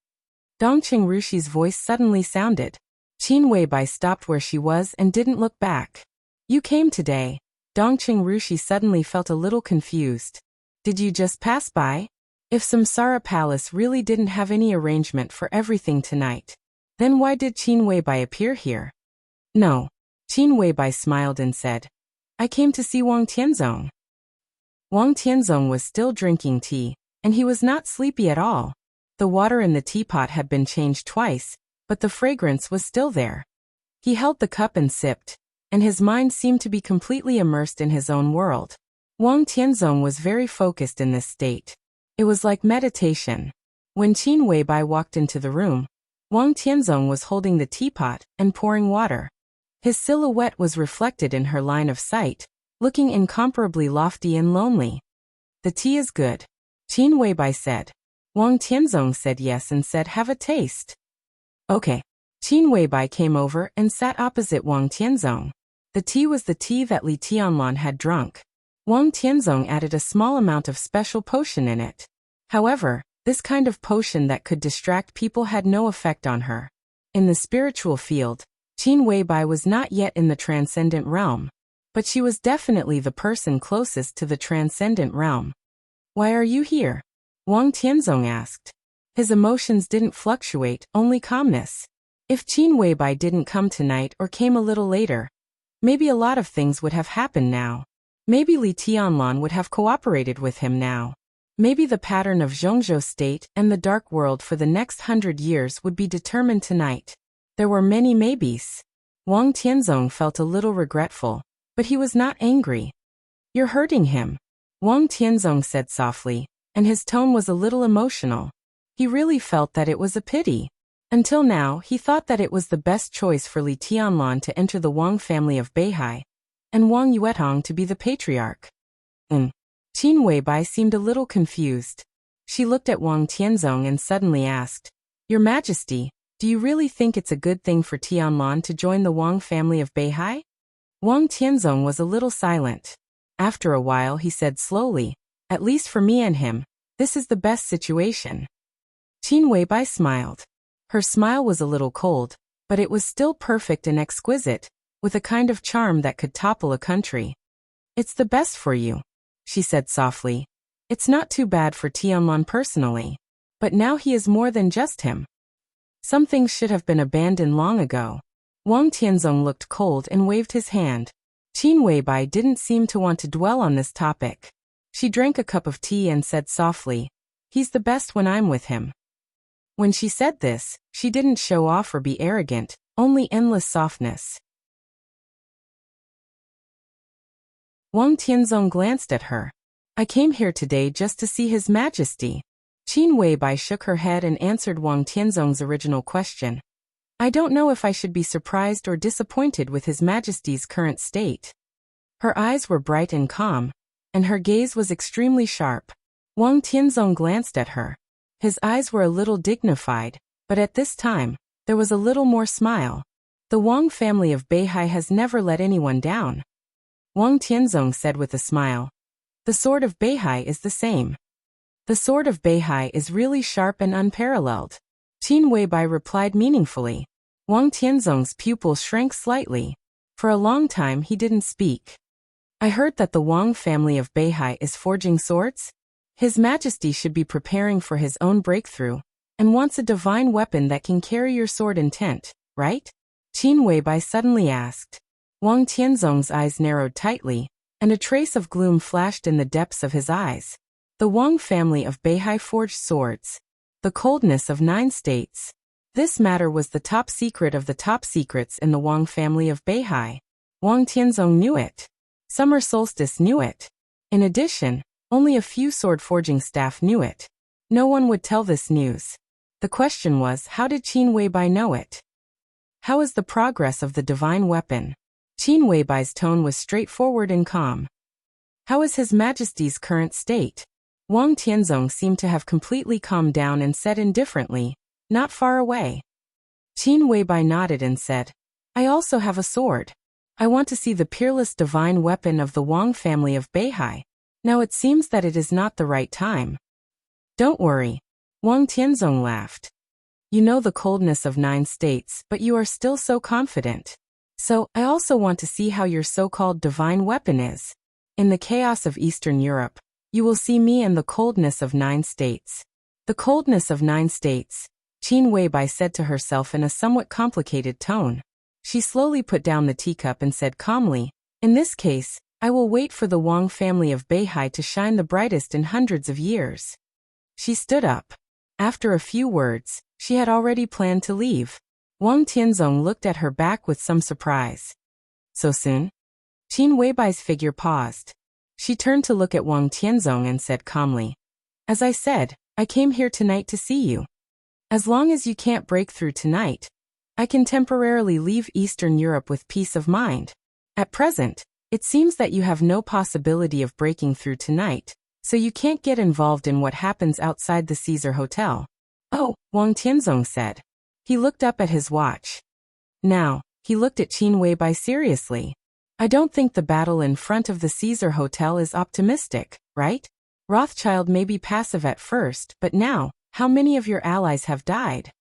Dongcheng Rushi's voice suddenly sounded. Qin Weibai stopped where she was and didn't look back. "You came today." Dongcheng Rushi suddenly felt a little confused. "Did you just pass by?" If Samsara Palace really didn't have any arrangement for everything tonight, then why did Qin Weibai appear here? "No." Qin Weibai smiled and said, "I came to see Wang Tianzong." Wang Tianzong was still drinking tea, and he was not sleepy at all. The water in the teapot had been changed twice, but the fragrance was still there. He held the cup and sipped, and his mind seemed to be completely immersed in his own world. Wang Tianzong was very focused in this state. It was like meditation. When Qin Weibai walked into the room, Wang Tianzong was holding the teapot and pouring water. His silhouette was reflected in her line of sight, looking incomparably lofty and lonely. "The tea is good," Qin Weibai said. Wang Tianzong said yes and said, "Have a taste." "Okay." Qin Weibai came over and sat opposite Wang Tianzong. The tea was the tea that Li Tianlan had drunk. Wang Tianzong added a small amount of special potion in it. However, this kind of potion that could distract people had no effect on her. In the spiritual field, Qin Weibai was not yet in the transcendent realm, but she was definitely the person closest to the transcendent realm. "Why are you here?" Wang Tianzong asked. His emotions didn't fluctuate, only calmness. If Qin Weibai didn't come tonight or came a little later, maybe a lot of things would have happened now. Maybe Li Tianlan would have cooperated with him now. Maybe the pattern of Zhongzhou state and the dark world for the next 100 years would be determined tonight. There were many maybes. Wang Tianzong felt a little regretful, but he was not angry. "You're hurting him," Wang Tianzong said softly, and his tone was a little emotional. He really felt that it was a pity. Until now, he thought that it was the best choice for Li Tianlan to enter the Wang family of Beihai, and Wang Yuetong to be the patriarch. Qin Weibai seemed a little confused. She looked at Wang Tianzong and suddenly asked, "Your Majesty, do you really think it's a good thing for Tianlan to join the Wang family of Beihai?" Wang Tianzong was a little silent. After a while he said slowly, "At least for me and him, this is the best situation." Qin Weibai smiled. Her smile was a little cold, but it was still perfect and exquisite, with a kind of charm that could topple a country. "It's the best for you," she said softly. "It's not too bad for Tianlan personally. But now he is more than just him. Some things should have been abandoned long ago." Wang Tianzong looked cold and waved his hand. Qin Weibai didn't seem to want to dwell on this topic. She drank a cup of tea and said softly, "He's the best when I'm with him." When she said this, she didn't show off or be arrogant, only endless softness. Wang Tianzong glanced at her. "I came here today just to see His Majesty." Qin Weibai shook her head and answered Wang Tianzong's original question. "I don't know if I should be surprised or disappointed with His Majesty's current state." Her eyes were bright and calm, and her gaze was extremely sharp. Wang Tianzong glanced at her. His eyes were a little dignified, but at this time, there was a little more smile. "The Wang family of Beihai has never let anyone down." Wang Tianzong said with a smile. "The sword of Beihai is the same." "The sword of Beihai is really sharp and unparalleled," Qin Weibai replied meaningfully. Wang Tianzong's pupil shrank slightly. For a long time he didn't speak. "I heard that the Wang family of Beihai is forging swords? His Majesty should be preparing for his own breakthrough, and wants a divine weapon that can carry your sword intent, right? Qin Weibai suddenly asked. Wang Tianzong's eyes narrowed tightly, and a trace of gloom flashed in the depths of his eyes. The Wang family of Beihai forged swords. The coldness of 9 states. This matter was the top secret of the top secrets in the Wang family of Beihai. Wang Tianzong knew it. Summer Solstice knew it. In addition, only a few sword-forging staff knew it. No one would tell this news. The question was, how did Qin Weibai know it? How is the progress of the divine weapon? Qin Weibai's tone was straightforward and calm. How is His Majesty's current state? Wang Tianzong seemed to have completely calmed down and said indifferently, not far away. Qin Weibai nodded and said, I also have a sword. I want to see the peerless divine weapon of the Wang family of Beihai. Now it seems that it is not the right time. Don't worry. Wang Tianzong laughed. You know the coldness of 9 states, but you are still so confident. So, I also want to see how your so-called divine weapon is. In the chaos of Eastern Europe, you will see me and the coldness of 9 states. The coldness of 9 states, Qin Weibai said to herself in a somewhat complicated tone. She slowly put down the teacup and said calmly, in this case, I will wait for the Wang family of Beihai to shine the brightest in hundreds of years. She stood up. After a few words, she had already planned to leave. Wang Tianzong looked at her back with some surprise. So soon? Qin Weibai's figure paused. She turned to look at Wang Tianzong and said calmly, as I said, I came here tonight to see you. As long as you can't break through tonight, I can temporarily leave Eastern Europe with peace of mind. At present, it seems that you have no possibility of breaking through tonight, so you can't get involved in what happens outside the Caesar Hotel. Oh, Wang Tianzong said. He looked up at his watch. Now, he looked at Qin Weibai seriously. I don't think the battle in front of the Caesar Hotel is optimistic, right? Rothschild may be passive at first, but now, how many of your allies have died?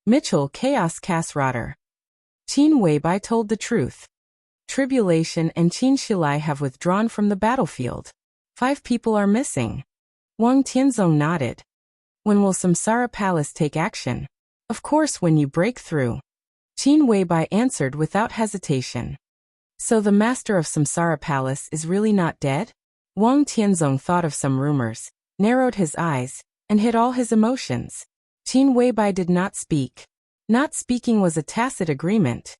Mitchell Chaos Kasrotter. Qin Weibai told the truth. Tribulation and Qin Shilai have withdrawn from the battlefield. 5 people are missing. Wang Tianzong nodded. When will Samsara Palace take action? Of course when you break through. Qin Weibai answered without hesitation. So the master of Samsara Palace is really not dead? Wang Tianzong thought of some rumors, narrowed his eyes, and hid all his emotions. Qin Weibai did not speak. Not speaking was a tacit agreement.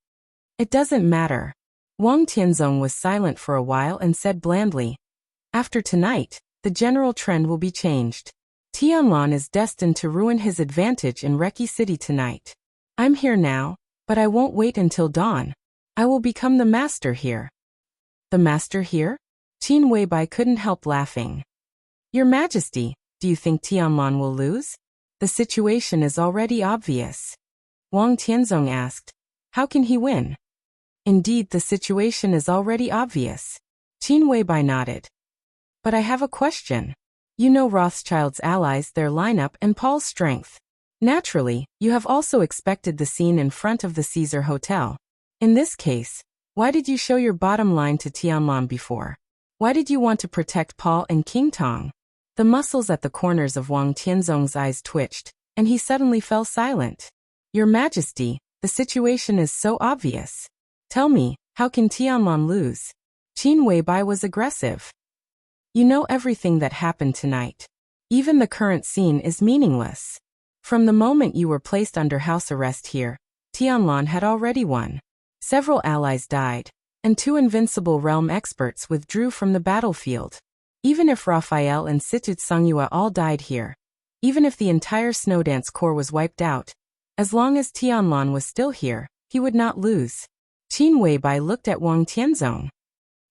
It doesn't matter. Wang Tianzong was silent for a while and said blandly, after tonight, the general trend will be changed. Tianlan is destined to ruin his advantage in Reki City tonight. I'm here now, but I won't wait until dawn. I will become the master here. The master here? Qin Weibai couldn't help laughing. Your Majesty, do you think Tianlan will lose? The situation is already obvious. Wang Tianzong asked, how can he win? Indeed, the situation is already obvious. Qin Weibai nodded. But I have a question. You know Rothschild's allies, their lineup, and Paul's strength. Naturally, you have also expected the scene in front of the Caesar Hotel. In this case, why did you show your bottom line to Tianlan before? Why did you want to protect Paul and King Tong? The muscles at the corners of Wang Tianzong's eyes twitched, and he suddenly fell silent. Your Majesty, the situation is so obvious. Tell me, how can Tianlan lose? Qin Weibai was aggressive. You know everything that happened tonight. Even the current scene is meaningless. From the moment you were placed under house arrest here, Tianlan had already won. Several allies died, and 2 invincible realm experts withdrew from the battlefield. Even if Raphael and Situt Songyua all died here, even if the entire Snowdance Corps was wiped out, as long as Tianlan was still here, he would not lose. Qin Weibai looked at Wang Tianzong.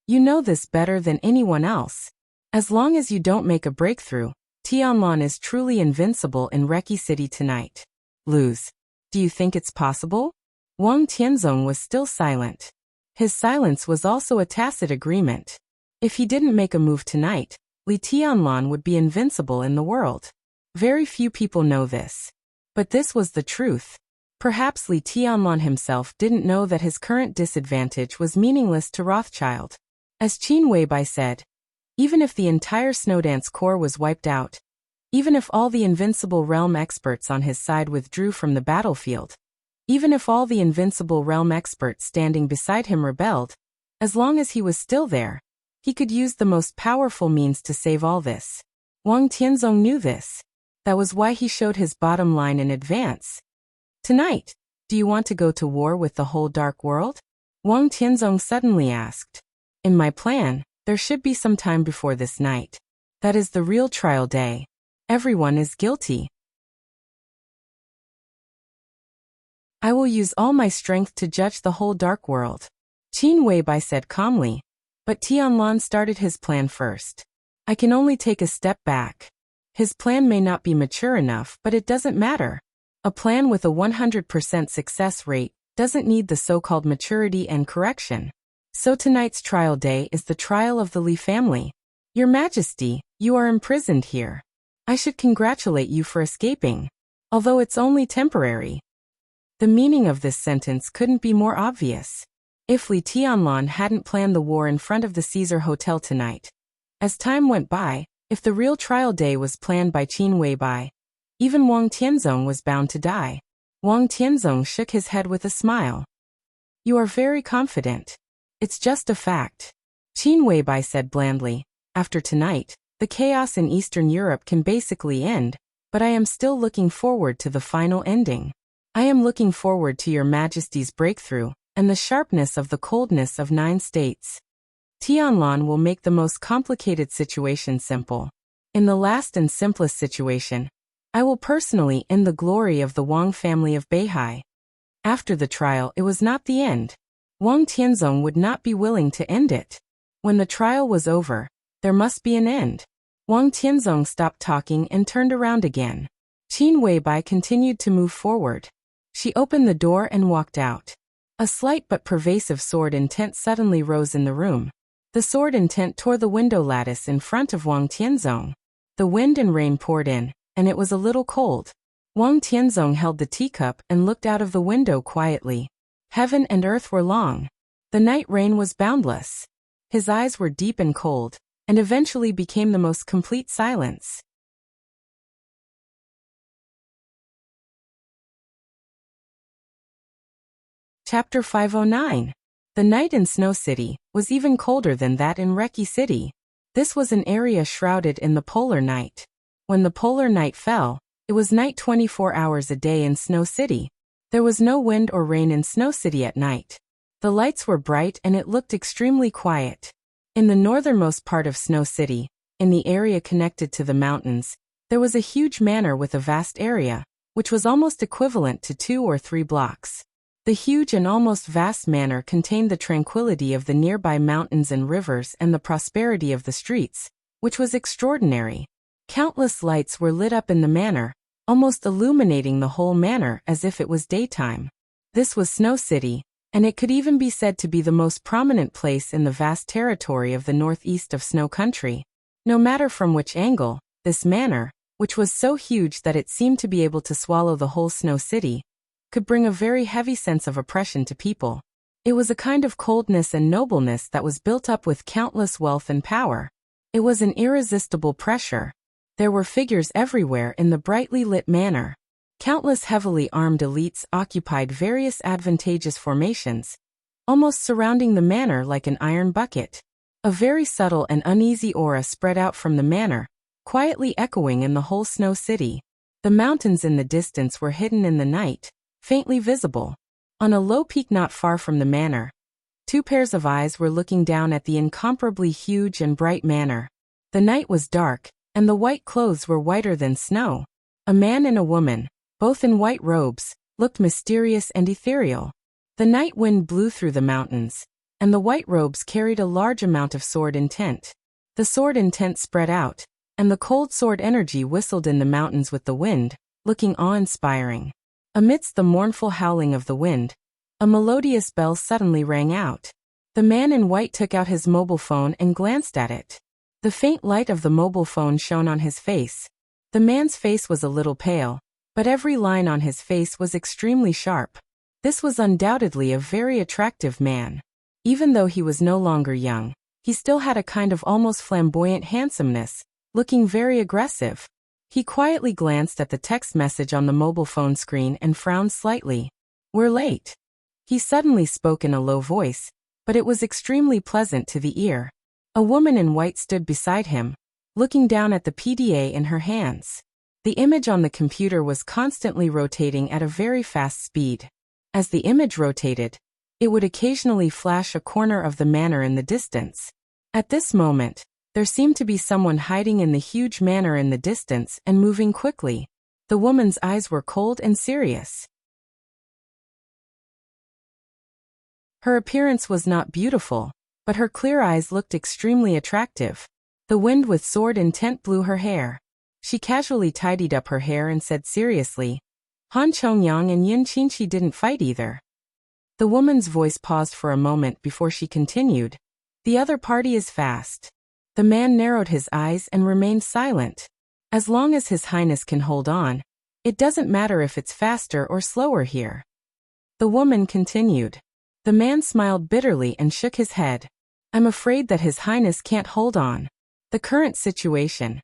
You know this better than anyone else. As long as you don't make a breakthrough, Tianlan is truly invincible in Reki City tonight. Lose. Do you think it's possible? Wang Tianzong was still silent. His silence was also a tacit agreement. If he didn't make a move tonight, Li Tianlan would be invincible in the world. Very few people know this. But this was the truth. Perhaps Li Tianlan himself didn't know that his current disadvantage was meaningless to Rothschild. As Qin Weibai said, even if the entire Snowdance Corps was wiped out, Even if all the invincible realm experts on his side withdrew from the battlefield, even if all the invincible realm experts standing beside him rebelled, as long as he was still there, he could use the most powerful means to save all this. Wang Tianzong knew this. That was why he showed his bottom line in advance. Tonight, do you want to go to war with the whole dark world? Wang Tianzong suddenly asked. In my plan, there should be some time before this night. That is the real trial day. Everyone is guilty. I will use all my strength to judge the whole dark world. Qin Weibai said calmly. But Tianlan started his plan first. I can only take a step back. His plan may not be mature enough, but it doesn't matter. A plan with a 100% success rate doesn't need the so-called maturity and correction. So tonight's trial day is the trial of the Li family. Your Majesty, you are imprisoned here. I should congratulate you for escaping. Although it's only temporary. The meaning of this sentence couldn't be more obvious. If Li Tianlan hadn't planned the war in front of the Caesar Hotel tonight. As time went by, if the real trial day was planned by Qin Weibai, even Wang Tianzong was bound to die. Wang Tianzong shook his head with a smile. You are very confident. It's just a fact. Qin Weibai said blandly. After tonight, the chaos in Eastern Europe can basically end, but I am still looking forward to the final ending. I am looking forward to your Majesty's breakthrough and the sharpness of the coldness of 9 states. Tianlan will make the most complicated situation simple. In the last and simplest situation, I will personally end the glory of the Wang family of Beihai. After the trial, it was not the end. Wang Tianzong would not be willing to end it. When the trial was over, there must be an end. Wang Tianzong stopped talking and turned around again. Qin Weibai continued to move forward. She opened the door and walked out. A slight but pervasive sword intent suddenly rose in the room. The sword intent tore the window lattice in front of Wang Tianzong. The wind and rain poured in, and it was a little cold. Wang Tianzong held the teacup and looked out of the window quietly. Heaven and earth were long. The night rain was boundless. His eyes were deep and cold, and eventually became the most complete silence. Chapter 509. The night in Snow City was even colder than that in Reki City. This was an area shrouded in the polar night. When the polar night fell, it was night 24 hours a day in Snow City. There was no wind or rain in Snow City at night. The lights were bright and it looked extremely quiet. In the northernmost part of Snow City, in the area connected to the mountains, there was a huge manor with a vast area, which was almost equivalent to 2 or 3 blocks. The huge and almost vast manor contained the tranquility of the nearby mountains and rivers and the prosperity of the streets, which was extraordinary. Countless lights were lit up in the manor, almost illuminating the whole manor as if it was daytime. This was Snow City, and it could even be said to be the most prominent place in the vast territory of the northeast of Snow Country. No matter from which angle, this manor, which was so huge that it seemed to be able to swallow the whole Snow City, could bring a very heavy sense of oppression to people. It was a kind of coldness and nobleness that was built up with countless wealth and power. It was an irresistible pressure. There were figures everywhere in the brightly lit manor. Countless heavily armed elites occupied various advantageous formations, almost surrounding the manor like an iron bucket. A very subtle and uneasy aura spread out from the manor, quietly echoing in the whole Snow City. The mountains in the distance were hidden in the night, faintly visible. On a low peak not far from the manor, 2 pairs of eyes were looking down at the incomparably huge and bright manor. The night was dark, and the white clothes were whiter than snow. A man and a woman, both in white robes, looked mysterious and ethereal. The night wind blew through the mountains, and the white robes carried a large amount of sword intent. The sword intent spread out, and the cold sword energy whistled in the mountains with the wind, looking awe-inspiring. Amidst the mournful howling of the wind, a melodious bell suddenly rang out. The man in white took out his mobile phone and glanced at it. The faint light of the mobile phone shone on his face. The man's face was a little pale, but every line on his face was extremely sharp. This was undoubtedly a very attractive man. Even though he was no longer young, he still had a kind of almost flamboyant handsomeness, looking very aggressive. He quietly glanced at the text message on the mobile phone screen and frowned slightly. "We're late." He suddenly spoke in a low voice, but it was extremely pleasant to the ear. A woman in white stood beside him, looking down at the PDA in her hands. The image on the computer was constantly rotating at a very fast speed. As the image rotated, it would occasionally flash a corner of the manor in the distance. At this moment, there seemed to be someone hiding in the huge manor in the distance and moving quickly. The woman's eyes were cold and serious. Her appearance was not beautiful, but her clear eyes looked extremely attractive. The wind with sword intent blew her hair. She casually tidied up her hair and said seriously, "Han Chongyang and Yin Qinqi didn't fight either." The woman's voice paused for a moment before she continued, "The other party is fast." The man narrowed his eyes and remained silent. "As long as His Highness can hold on, it doesn't matter if it's faster or slower here." The woman continued. The man smiled bitterly and shook his head. "I'm afraid that His Highness can't hold on. The current situation."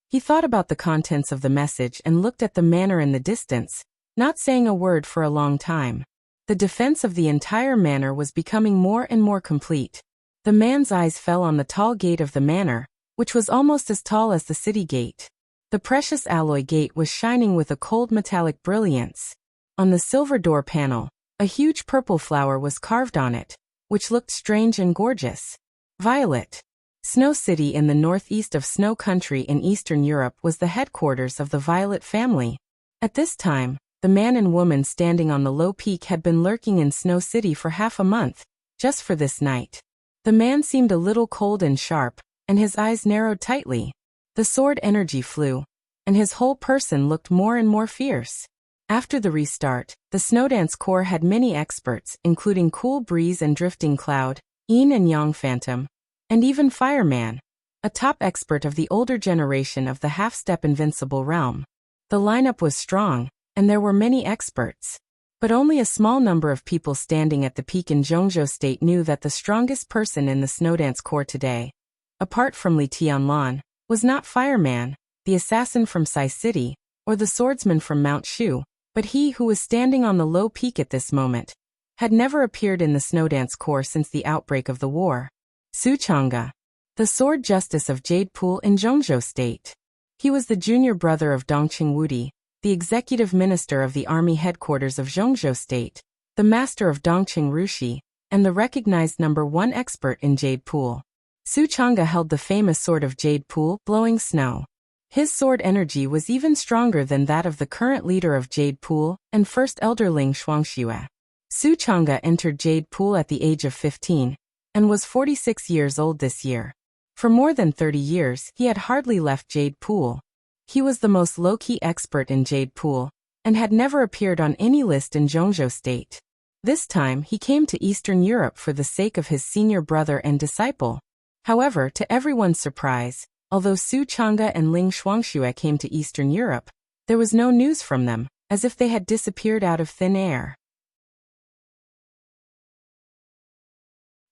He thought about the contents of the message and looked at the manor in the distance, not saying a word for a long time. The defense of the entire manor was becoming more and more complete. The man's eyes fell on the tall gate of the manor, which was almost as tall as the city gate. The precious alloy gate was shining with a cold metallic brilliance. On the silver door panel, a huge purple flower was carved on it, which looked strange and gorgeous. Violet. Snow City in the northeast of Snow Country in Eastern Europe was the headquarters of the Violet family. At this time, the man and woman standing on the low peak had been lurking in Snow City for half a month, just for this night. The man seemed a little cold and sharp, and his eyes narrowed tightly. The sword energy flew, and his whole person looked more and more fierce. After the restart, the Snowdance Corps had many experts, including Cool Breeze and Drifting Cloud, Yin and Yang Phantom, and even Fireman, a top expert of the older generation of the half-step invincible realm. The lineup was strong, and there were many experts. But only a small number of people standing at the peak in Zhongzhou State knew that the strongest person in the Snowdance Corps today, apart from Li Tianlan, was not Fireman, the assassin from Sai City, or the swordsman from Mount Shu, but he who was standing on the low peak at this moment, had never appeared in the Snowdance Corps since the outbreak of the war. Su Chang'e, the sword justice of Jade Pool in Zhongzhou State. He was the junior brother of Dongqing Wudi, the executive minister of the army headquarters of Zhongzhou State, the master of Dongqing Rushi, and the recognized #1 expert in Jade Pool. Su Chang'e held the famous sword of Jade Pool, Blowing Snow. His sword energy was even stronger than that of the current leader of Jade Pool and first elder Ling Shuangxue. Su Chang'e entered Jade Pool at the age of 15, and was 46 years old this year. For more than 30 years, he had hardly left Jade Pool. He was the most low-key expert in Jade Pool, and had never appeared on any list in Zhongzhou State. This time, he came to Eastern Europe for the sake of his senior brother and disciple. However, to everyone's surprise, although Su Chang'e and Ling Shuangxue came to Eastern Europe, there was no news from them, as if they had disappeared out of thin air.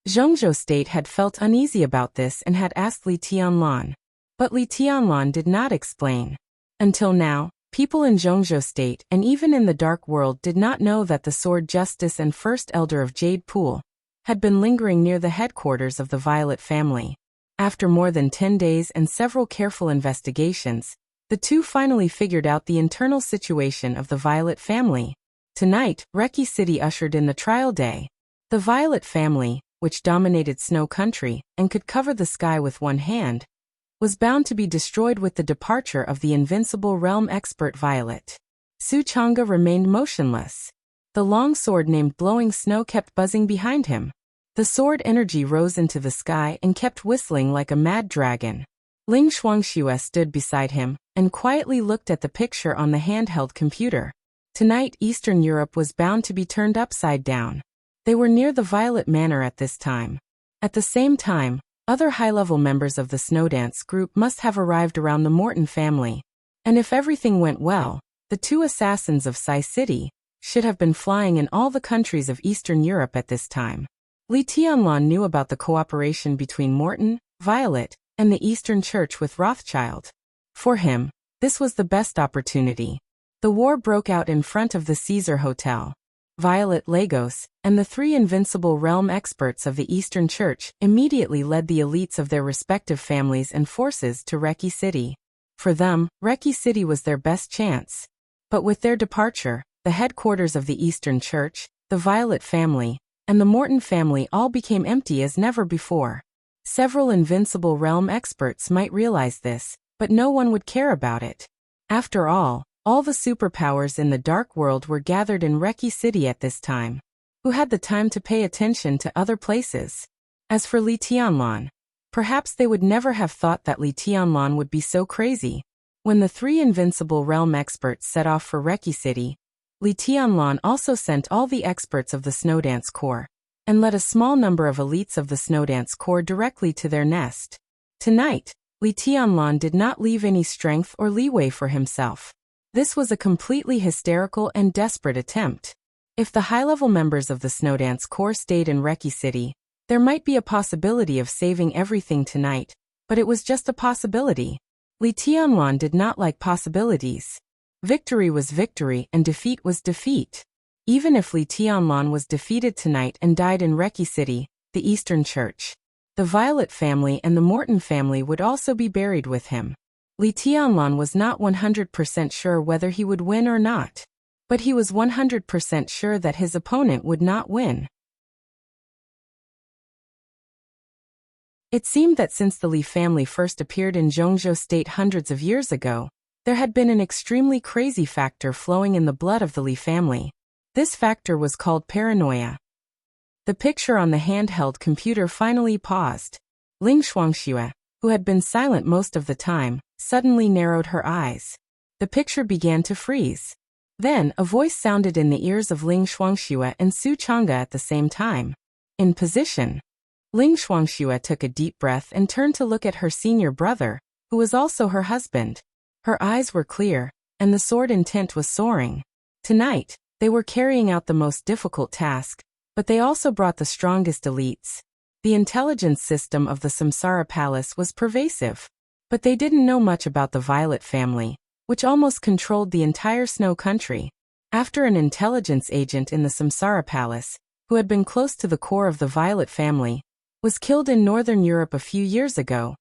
Zhongzhou State had felt uneasy about this and had asked Li Tianlan. But Li Tianlan did not explain. Until now, people in Zhongzhou State and even in the Dark World did not know that the Sword Justice and First Elder of Jade Pool had been lingering near the headquarters of the Violet family. After more than 10 days and several careful investigations, the two finally figured out the internal situation of the Violet family. Tonight, Reki City ushered in the trial day. The Violet family, which dominated Snow Country and could cover the sky with one hand, was bound to be destroyed with the departure of the invincible realm expert Violet. Su Chang'e remained motionless. The long sword named Blowing Snow kept buzzing behind him. The sword energy rose into the sky and kept whistling like a mad dragon. Ling Shuangxue stood beside him and quietly looked at the picture on the handheld computer. Tonight, Eastern Europe was bound to be turned upside down. They were near the Violet Manor at this time. At the same time, other high-level members of the Snowdance group must have arrived around the Morton family. And if everything went well, the two assassins of Sai City should have been flying in all the countries of Eastern Europe at this time. Li Tianlan knew about the cooperation between Morton, Violet, and the Eastern Church with Rothschild. For him, This was the best opportunity. The war broke out in front of the Caesar Hotel. Violet, Lagos, and the three invincible realm experts of the Eastern Church immediately led the elites of their respective families and forces to Reki City. For them, Reki City was their best chance. But with their departure, the headquarters of the Eastern Church, the Violet family, and the Morton family all became empty as never before. Several invincible realm experts might realize this, but no one would care about it. After all the superpowers in the dark world were gathered in Reki City at this time. Who had the time to pay attention to other places? As for Li Tianlan, perhaps they would never have thought that Li Tianlan would be so crazy. When the three invincible realm experts set off for Reki City, Li Tianlan also sent all the experts of the Snowdance Corps, and led a small number of elites of the Snowdance Corps directly to their nest. Tonight, Li Tianlan did not leave any strength or leeway for himself. This was a completely hysterical and desperate attempt. If the high-level members of the Snowdance Corps stayed in Reki City, there might be a possibility of saving everything tonight, but it was just a possibility. Li Tianlan did not like possibilities. Victory was victory and defeat was defeat. Even if Li Tianlan was defeated tonight and died in Reki City, the Eastern Church, the Violet family and the Morton family would also be buried with him. Li Tianlan was not 100% sure whether he would win or not. But he was 100% sure that his opponent would not win. It seemed that since the Li family first appeared in Zhongzhou State hundreds of years ago, there had been an extremely crazy factor flowing in the blood of the Li family. This factor was called paranoia. The picture on the handheld computer finally paused. Ling Shuangxue, who had been silent most of the time, suddenly narrowed her eyes. The picture began to freeze. Then, a voice sounded in the ears of Ling Shuangxue and Su Chang'e at the same time. In position. Ling Shuangxue took a deep breath and turned to look at her senior brother, who was also her husband. Her eyes were clear, and the sword intent was soaring. Tonight, they were carrying out the most difficult task, but they also brought the strongest elites. The intelligence system of the Samsara Palace was pervasive. But they didn't know much about the Violet family, which almost controlled the entire Snow Country. After an intelligence agent in the Samsara Palace, who had been close to the core of the Violet family, was killed in Northern Europe a few years ago,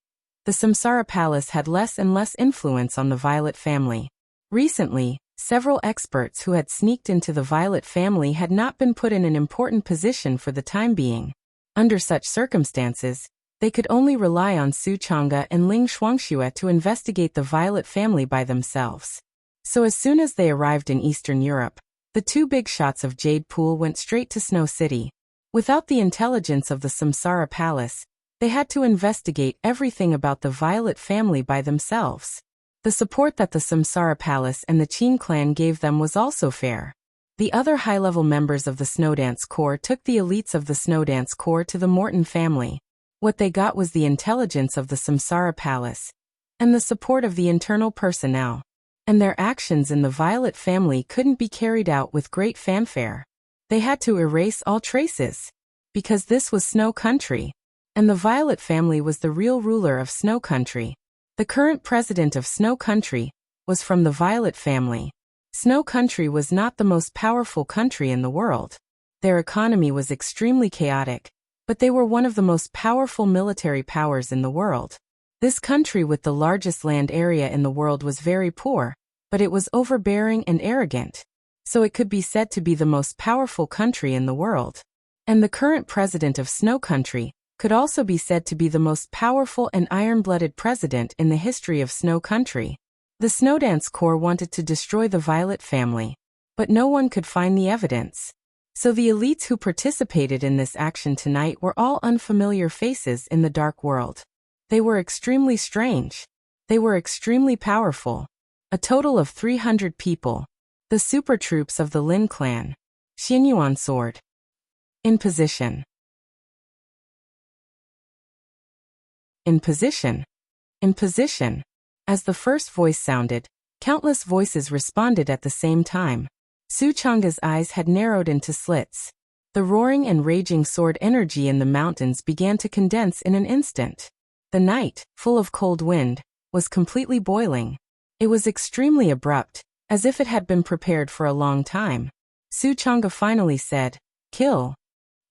the Samsara Palace had less and less influence on the Violet family. Recently, several experts who had sneaked into the Violet family had not been put in an important position for the time being. Under such circumstances, they could only rely on Su Chang'e and Ling Shuangxue to investigate the Violet family by themselves. So as soon as they arrived in Eastern Europe, the two big shots of Jade Pool went straight to Snow City. Without the intelligence of the Samsara Palace, they had to investigate everything about the Violet family by themselves. The support that the Samsara Palace and the Qin clan gave them was also fair. The other high-level members of the Snowdance Corps took the elites of the Snowdance Corps to the Morton family. What they got was the intelligence of the Samsara Palace, and the support of the internal personnel. And their actions in the Violet family couldn't be carried out with great fanfare. They had to erase all traces. Because this was Snow Country. And the Violet family was the real ruler of Snow Country. The current president of Snow Country was from the Violet family. Snow Country was not the most powerful country in the world. Their economy was extremely chaotic, but they were one of the most powerful military powers in the world. This country with the largest land area in the world was very poor, but it was overbearing and arrogant. So it could be said to be the most powerful country in the world. And the current president of Snow Country could also be said to be the most powerful and iron-blooded president in the history of Snow Country. The Snowdance Corps wanted to destroy the Violet family, but no one could find the evidence. So the elites who participated in this action tonight were all unfamiliar faces in the dark world. They were extremely strange. They were extremely powerful. A total of 300 people. The super troops of the Lin clan. Xinyuan sword. In position. In position. In position. As the first voice sounded, countless voices responded at the same time. Su Chang'e's eyes had narrowed into slits. The roaring and raging sword energy in the mountains began to condense in an instant. The night, full of cold wind, was completely boiling. It was extremely abrupt, as if it had been prepared for a long time. Su Chang'e finally said, "Kill."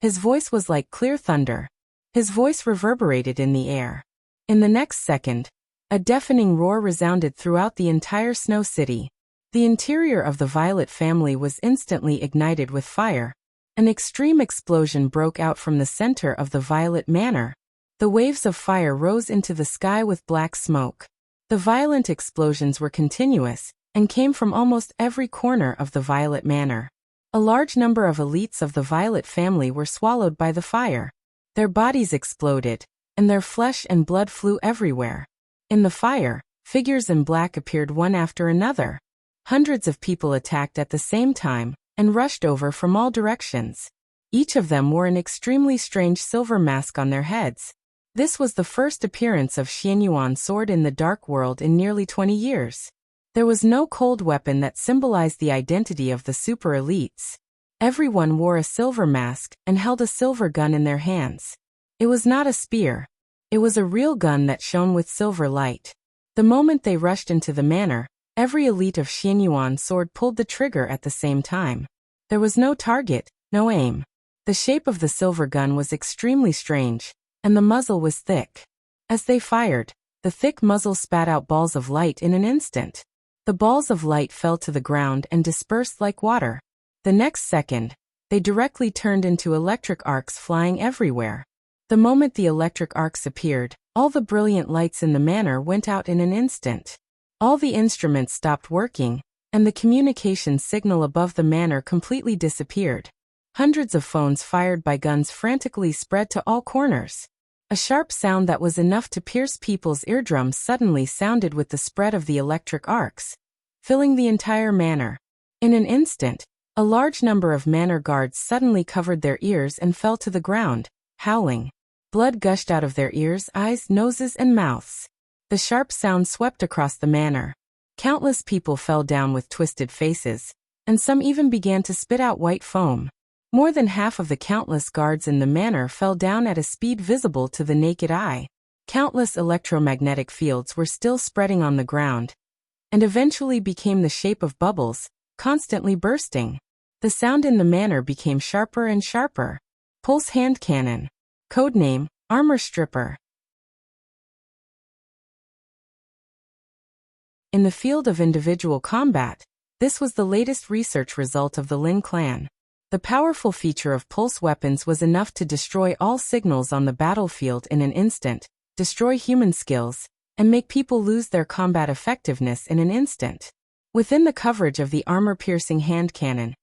His voice was like clear thunder. His voice reverberated in the air. In the next second, a deafening roar resounded throughout the entire Snow City. The interior of the Violet family was instantly ignited with fire. An extreme explosion broke out from the center of the Violet Manor. The waves of fire rose into the sky with black smoke. The violent explosions were continuous, and came from almost every corner of the Violet Manor. A large number of elites of the Violet family were swallowed by the fire. Their bodies exploded, and their flesh and blood flew everywhere. In the fire, figures in black appeared one after another. Hundreds of people attacked at the same time, and rushed over from all directions. Each of them wore an extremely strange silver mask on their heads. This was the first appearance of Xianyuan sword in the Dark World in nearly 20 years. There was no cold weapon that symbolized the identity of the super elites. Everyone wore a silver mask and held a silver gun in their hands. It was not a spear. It was a real gun that shone with silver light. The moment they rushed into the manor, every elite of Xianyuan sword pulled the trigger at the same time. There was no target, no aim. The shape of the silver gun was extremely strange, and the muzzle was thick. As they fired, the thick muzzle spat out balls of light in an instant. The balls of light fell to the ground and dispersed like water. The next second, they directly turned into electric arcs flying everywhere. The moment the electric arcs appeared, all the brilliant lights in the manor went out in an instant. All the instruments stopped working, and the communication signal above the manor completely disappeared. Hundreds of phones fired by guns frantically spread to all corners. A sharp sound that was enough to pierce people's eardrums suddenly sounded with the spread of the electric arcs, filling the entire manor. In an instant, a large number of manor guards suddenly covered their ears and fell to the ground, howling. Blood gushed out of their ears, eyes, noses, and mouths. The sharp sound swept across the manor. Countless people fell down with twisted faces, and some even began to spit out white foam. More than half of the countless guards in the manor fell down at a speed visible to the naked eye. Countless electromagnetic fields were still spreading on the ground, and eventually became the shape of bubbles, constantly bursting. The sound in the manor became sharper and sharper. Pulse hand cannon. Codename, Armor Stripper. In the field of individual combat, this was the latest research result of the Lin clan. The powerful feature of pulse weapons was enough to destroy all signals on the battlefield in an instant, destroy human skills, and make people lose their combat effectiveness in an instant. Within the coverage of the armor-piercing hand cannon,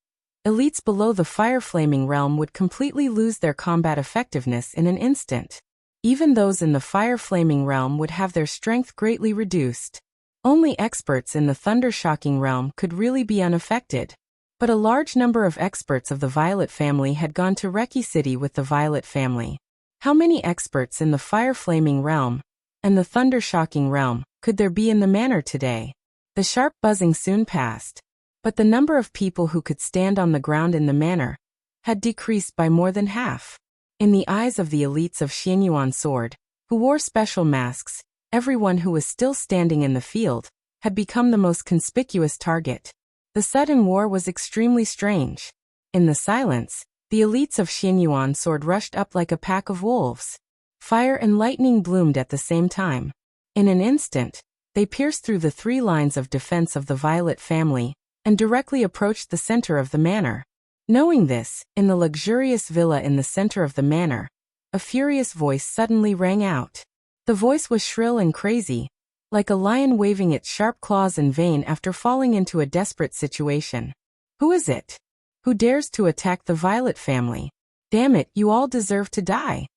elites below the fire-flaming realm would completely lose their combat effectiveness in an instant. Even those in the fire-flaming realm would have their strength greatly reduced. Only experts in the thunder-shocking realm could really be unaffected. But a large number of experts of the Violet family had gone to Reki City with the Violet family. How many experts in the fire-flaming realm and the thunder-shocking realm could there be in the manor today? The sharp buzzing soon passed, but the number of people who could stand on the ground in the manor had decreased by more than half. In the eyes of the elites of Xianyuan sword, who wore special masks, everyone who was still standing in the field had become the most conspicuous target. The sudden war was extremely strange. In the silence, the elites of Xianyuan sword rushed up like a pack of wolves. Fire and lightning bloomed at the same time. In an instant, they pierced through the 3 lines of defense of the Violet family and directly approached the center of the manor. Knowing this, in the luxurious villa in the center of the manor, a furious voice suddenly rang out. The voice was shrill and crazy, like a lion waving its sharp claws in vain after falling into a desperate situation. Who is it? Who dares to attack the Violet family? Damn it, you all deserve to die.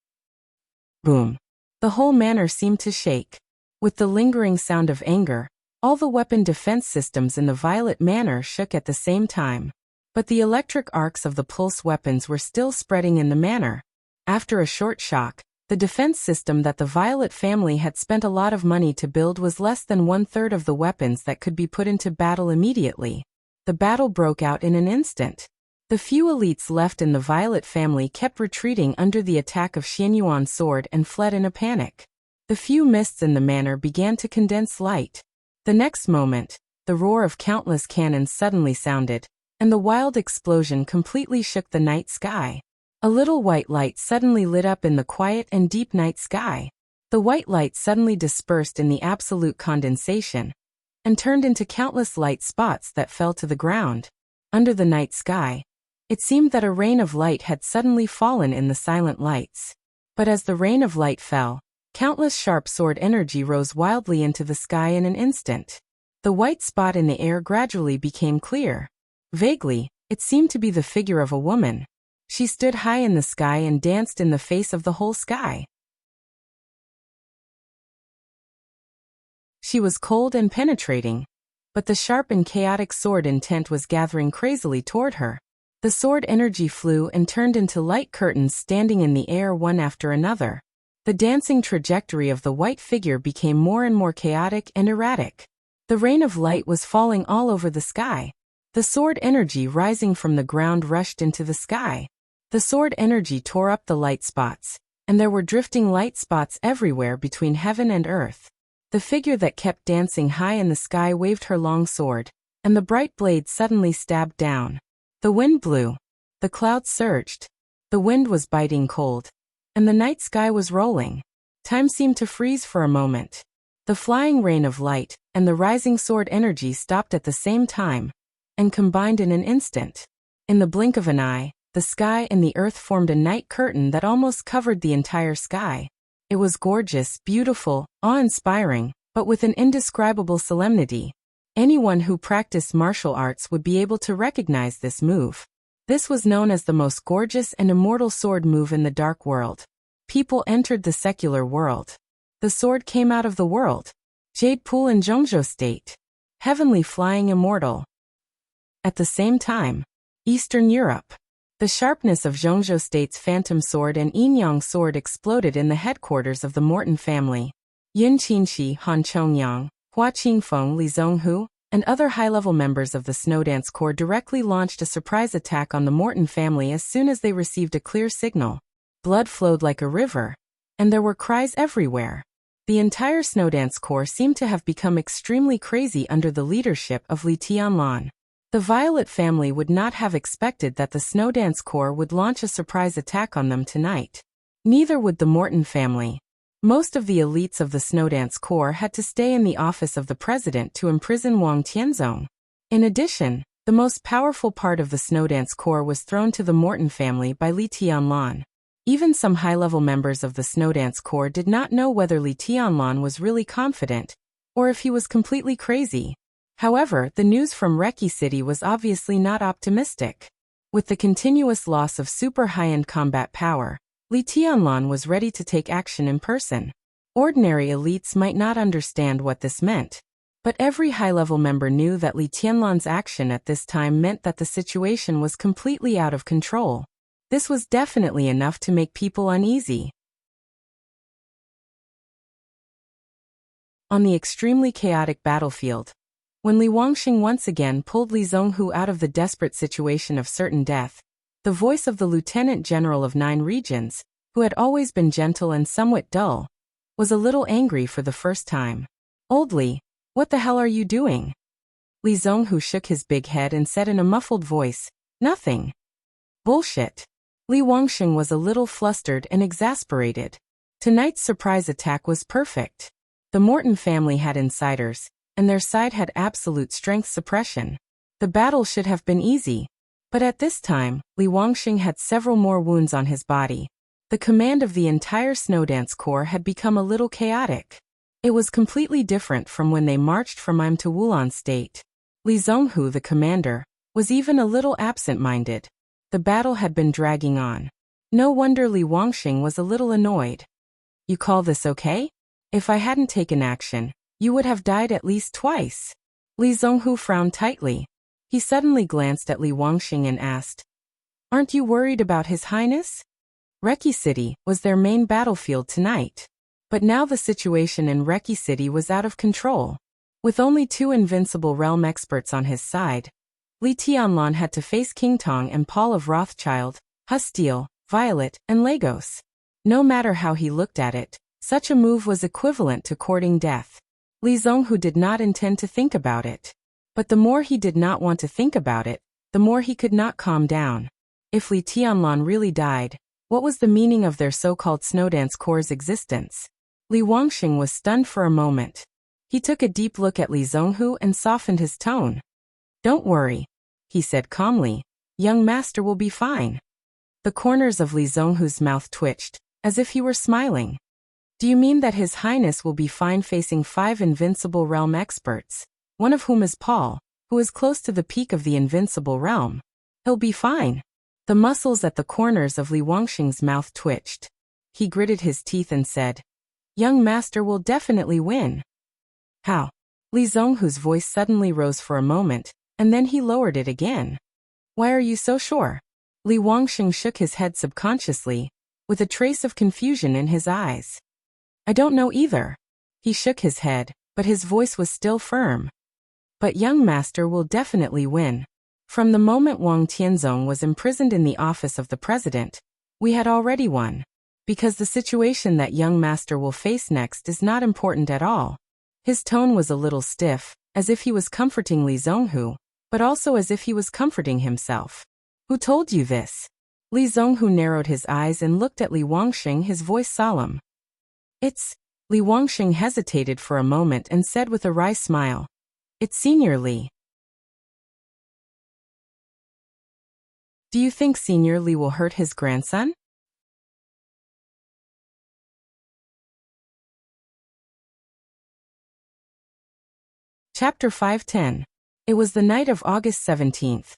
Boom. The whole manor seemed to shake. With the lingering sound of anger, all the weapon defense systems in the Violet manor shook at the same time. But the electric arcs of the pulse weapons were still spreading in the manor. After a short shock, the defense system that the Violet family had spent a lot of money to build was less than 1/3 of the weapons that could be put into battle immediately. The battle broke out in an instant. The few elites left in the Violet family kept retreating under the attack of Xianyuan sword and fled in a panic. The few mists in the manor began to condense light. The next moment, the roar of countless cannons suddenly sounded, and the wild explosion completely shook the night sky. A little white light suddenly lit up in the quiet and deep night sky. The white light suddenly dispersed in the absolute condensation, and turned into countless light spots that fell to the ground. Under the night sky, it seemed that a rain of light had suddenly fallen in the silent lights. But as the rain of light fell, countless sharp sword energy rose wildly into the sky in an instant. The white spot in the air gradually became clear. Vaguely, it seemed to be the figure of a woman. She stood high in the sky and danced in the face of the whole sky. She was cold and penetrating, but the sharp and chaotic sword intent was gathering crazily toward her. The sword energy flew and turned into light curtains standing in the air one after another. The dancing trajectory of the white figure became more and more chaotic and erratic. The rain of light was falling all over the sky. The sword energy rising from the ground rushed into the sky. The sword energy tore up the light spots, and there were drifting light spots everywhere between heaven and earth. The figure that kept dancing high in the sky waved her long sword, and the bright blade suddenly stabbed down. The wind blew. The clouds surged. The wind was biting cold, and the night sky was rolling. Time seemed to freeze for a moment. The flying rain of light and the rising sword energy stopped at the same time, and combined in an instant. In the blink of an eye, the sky and the earth formed a night curtain that almost covered the entire sky. It was gorgeous, beautiful, awe-inspiring, but with an indescribable solemnity. Anyone who practiced martial arts would be able to recognize this move. This was known as the most gorgeous and immortal sword move in the dark world. People entered the secular world. The sword came out of the world. Jade Pool in Zhongzhou State. Heavenly flying immortal. At the same time, Eastern Europe. The sharpness of Zhongzhou State's phantom sword and Yinyang sword exploded in the headquarters of the Morton family. Yun Qinshi, Han Chongyang, Hua Qingfeng, Li Zhonghu, and other high-level members of the Snowdance Corps directly launched a surprise attack on the Morton family as soon as they received a clear signal. Blood flowed like a river, and there were cries everywhere. The entire Snowdance Corps seemed to have become extremely crazy under the leadership of Li Tianlan. The Violet family would not have expected that the Snowdance Corps would launch a surprise attack on them tonight. Neither would the Morton family. Most of the elites of the Snowdance Corps had to stay in the office of the president to imprison Wang Tianzong. In addition, the most powerful part of the Snowdance Corps was thrown to the Morton family by Li Tianlan. Even some high-level members of the Snowdance Corps did not know whether Li Tianlan was really confident, or if he was completely crazy. However, the news from Reki City was obviously not optimistic. With the continuous loss of super high-end combat power, Li Tianlan was ready to take action in person. Ordinary elites might not understand what this meant, but every high-level member knew that Li Tianlan's action at this time meant that the situation was completely out of control. This was definitely enough to make people uneasy. On the extremely chaotic battlefield, when Li Wangxing once again pulled Li Zhonghu out of the desperate situation of certain death, the voice of the Lieutenant General of 9 regions, who had always been gentle and somewhat dull, was a little angry for the first time. "Old Li, what the hell are you doing?" Li Zhonghu shook his big head and said in a muffled voice, "Nothing." "Bullshit." Li Wangxing was a little flustered and exasperated. Tonight's surprise attack was perfect. The Morton family had insiders, and their side had absolute strength suppression. The battle should have been easy. But at this time, Li Wangxing had several more wounds on his body. The command of the entire Snowdance Corps had become a little chaotic. It was completely different from when they marched from Im to Wulan State. Li Zhonghu, the commander, was even a little absent-minded. The battle had been dragging on. No wonder Li Wangxing was a little annoyed. "You call this okay? If I hadn't taken action, you would have died at least twice." Li Zhonghu frowned tightly. He suddenly glanced at Li Wangxing and asked, "Aren't you worried about His Highness?" Reki City was their main battlefield tonight. But now the situation in Reki City was out of control. With only 2 invincible realm experts on his side, Li Tianlan had to face King Tong and Paul of Rothschild, Husteel, Violet, and Lagos. No matter how he looked at it, such a move was equivalent to courting death. Li Zonghu did not intend to think about it. But the more he did not want to think about it, the more he could not calm down. If Li Tianlan really died, what was the meaning of their so-called Snowdance Corps' existence? Li Wangxing was stunned for a moment. He took a deep look at Li Zonghu and softened his tone. "Don't worry," he said calmly. "Young master will be fine." The corners of Li Zonghu's mouth twitched, as if he were smiling. "Do you mean that His Highness will be fine facing 5 invincible realm experts, one of whom is Paul, who is close to the peak of the invincible realm? He'll be fine." The muscles at the corners of Li Wangxing's mouth twitched. He gritted his teeth and said, "Young master will definitely win." "How?" Li Zonghu's voice suddenly rose for a moment, and then he lowered it again. "Why are you so sure?" Li Wangxing shook his head subconsciously, with a trace of confusion in his eyes. "I don't know either." He shook his head, but his voice was still firm. "But young master will definitely win. From the moment Wang Tianzong was imprisoned in the office of the president, we had already won. Because the situation that young master will face next is not important at all." His tone was a little stiff, as if he was comforting Li Zonghu, but also as if he was comforting himself. "Who told you this?" Li Zonghu narrowed his eyes and looked at Li Wangxing, his voice solemn. "It's..." Li Wangxing hesitated for a moment and said with a wry smile, "It's Senior Li." "Do you think Senior Li will hurt his grandson?" Chapter 510. It was the night of August 17th.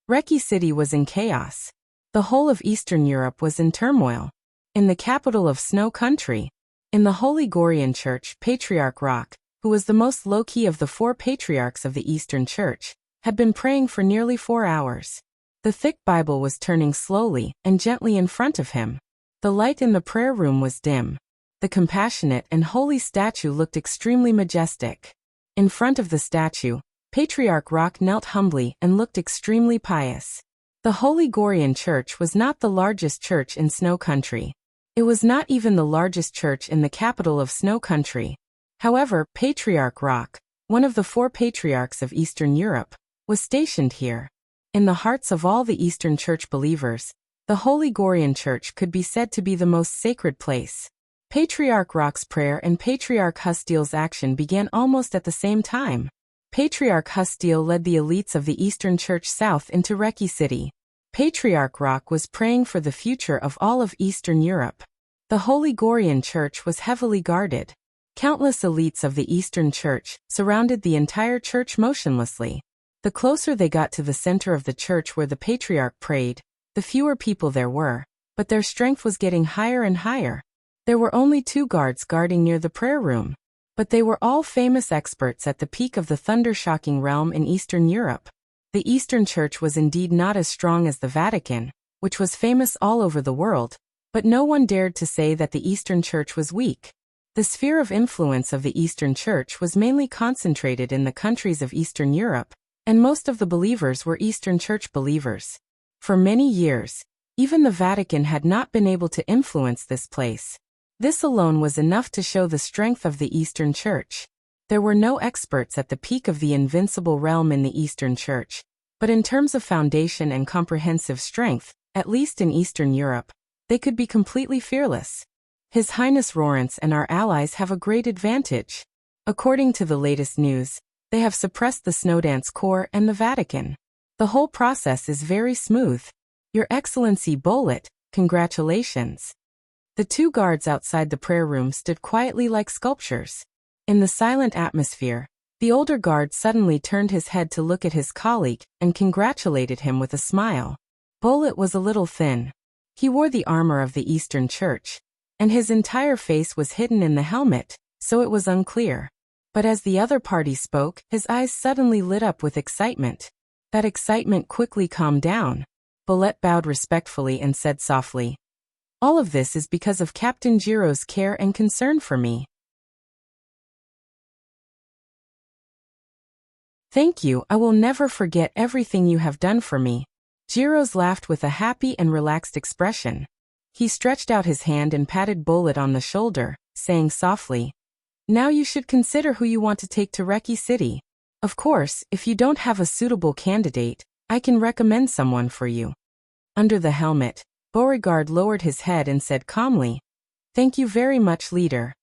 Reki City was in chaos. The whole of Eastern Europe was in turmoil. In the capital of Snow Country, in the Holy Gorian Church, Patriarch Rock, who was the most low-key of the 4 patriarchs of the Eastern Church, had been praying for nearly 4 hours. The thick Bible was turning slowly and gently in front of him. The light in the prayer room was dim. The compassionate and holy statue looked extremely majestic. In front of the statue, Patriarch Rock knelt humbly and looked extremely pious. The Holy Gorian Church was not the largest church in Snow Country. It was not even the largest church in the capital of Snow Country. However, Patriarch Rock, one of the 4 patriarchs of Eastern Europe, was stationed here. In the hearts of all the Eastern Church believers, the Holy Gorian Church could be said to be the most sacred place. Patriarch Rock's prayer and Patriarch Hustiel's action began almost at the same time. Patriarch Hustiel led the elites of the Eastern Church south into Reki City. Patriarch Rock was praying for the future of all of Eastern Europe. The Holy Gorian Church was heavily guarded. Countless elites of the Eastern Church surrounded the entire church motionlessly. The closer they got to the center of the church where the Patriarch prayed, the fewer people there were, but their strength was getting higher and higher. There were only 2 guards guarding near the prayer room, but they were all famous experts at the peak of the thunder-shocking realm in Eastern Europe. The Eastern Church was indeed not as strong as the Vatican, which was famous all over the world, but no one dared to say that the Eastern Church was weak. The sphere of influence of the Eastern Church was mainly concentrated in the countries of Eastern Europe, and most of the believers were Eastern Church believers. For many years, even the Vatican had not been able to influence this place. This alone was enough to show the strength of the Eastern Church. There were no experts at the peak of the invincible realm in the Eastern Church, but in terms of foundation and comprehensive strength, at least in Eastern Europe, they could be completely fearless. His Highness Lawrence and our allies have a great advantage. According to the latest news, they have suppressed the Snowdance Corps and the Vatican. The whole process is very smooth. Your Excellency Bolet, congratulations. The 2 guards outside the prayer room stood quietly like sculptures. In the silent atmosphere, the older guard suddenly turned his head to look at his colleague and congratulated him with a smile. Bolet was a little thin. He wore the armor of the Eastern Church, and his entire face was hidden in the helmet, so it was unclear. But as the other party spoke, his eyes suddenly lit up with excitement. That excitement quickly calmed down. Bolet bowed respectfully and said softly, "All of this is because of Captain Jiro's care and concern for me." "Thank you, I will never forget everything you have done for me." Jiro's laughed with a happy and relaxed expression. He stretched out his hand and patted Bolet on the shoulder, saying softly, Now you should consider who you want to take to Reki City. Of course, if you don't have a suitable candidate, I can recommend someone for you." Under the helmet, Beauregard lowered his head and said calmly, "Thank you very much, leader."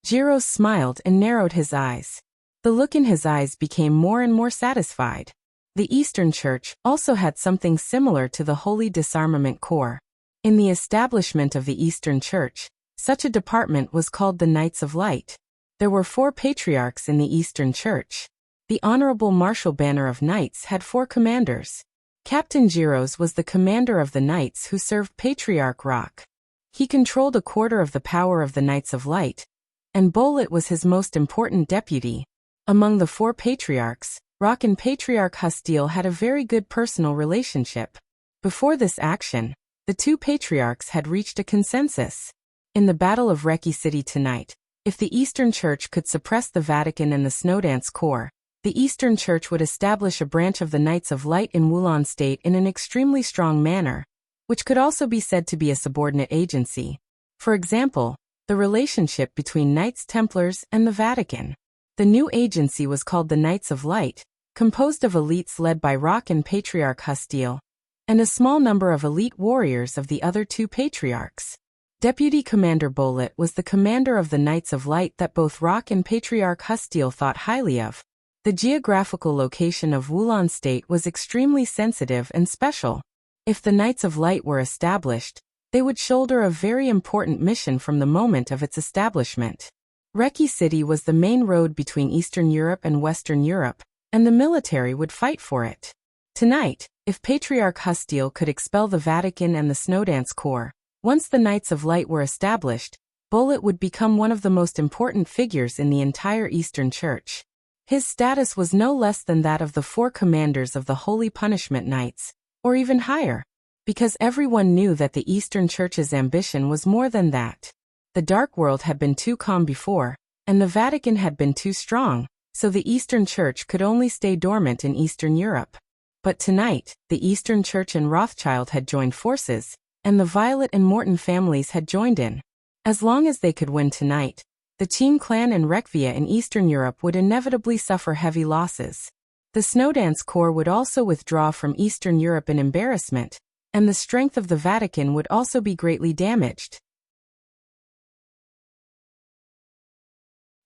Jiro smiled and narrowed his eyes. The look in his eyes became more and more satisfied. The Eastern Church also had something similar to the Holy Disarmament Corps. In the establishment of the Eastern Church, such a department was called the Knights of Light. There were 4 patriarchs in the Eastern Church. The Honorable Martial Banner of Knights had 4 commanders. Captain Jiros was the commander of the Knights who served Patriarch Rock. He controlled a quarter of the power of the Knights of Light, and Bolet was his most important deputy. Among the 4 patriarchs, Rock and Patriarch Hustile had a very good personal relationship. Before this action, the 2 patriarchs had reached a consensus. In the Battle of Reki City tonight, if the Eastern Church could suppress the Vatican and the Snowdance Corps, the Eastern Church would establish a branch of the Knights of Light in Wulon State in an extremely strong manner, which could also be said to be a subordinate agency. For example, the relationship between Knights Templars and the Vatican. The new agency was called the Knights of Light, composed of elites led by Rock and Patriarch Hustile, and a small number of elite warriors of the other 2 patriarchs. Deputy Commander Bolet was the commander of the Knights of Light that both Rock and Patriarch Hustile thought highly of. The geographical location of Wulon State was extremely sensitive and special. If the Knights of Light were established, they would shoulder a very important mission from the moment of its establishment. Reki City was the main road between Eastern Europe and Western Europe, and the military would fight for it. Tonight, if Patriarch Hustile could expel the Vatican and the Snowdance Corps, once the Knights of Light were established, Bolet would become one of the most important figures in the entire Eastern Church. His status was no less than that of the 4 commanders of the Holy Punishment Knights, or even higher, because everyone knew that the Eastern Church's ambition was more than that. The Dark World had been too calm before, and the Vatican had been too strong, so the Eastern Church could only stay dormant in Eastern Europe. But tonight, the Eastern Church and Rothschild had joined forces, and the Violet and Morton families had joined in. As long as they could win tonight, the Qin clan and Rekvia in Eastern Europe would inevitably suffer heavy losses. The Snowdance Corps would also withdraw from Eastern Europe in embarrassment, and the strength of the Vatican would also be greatly damaged.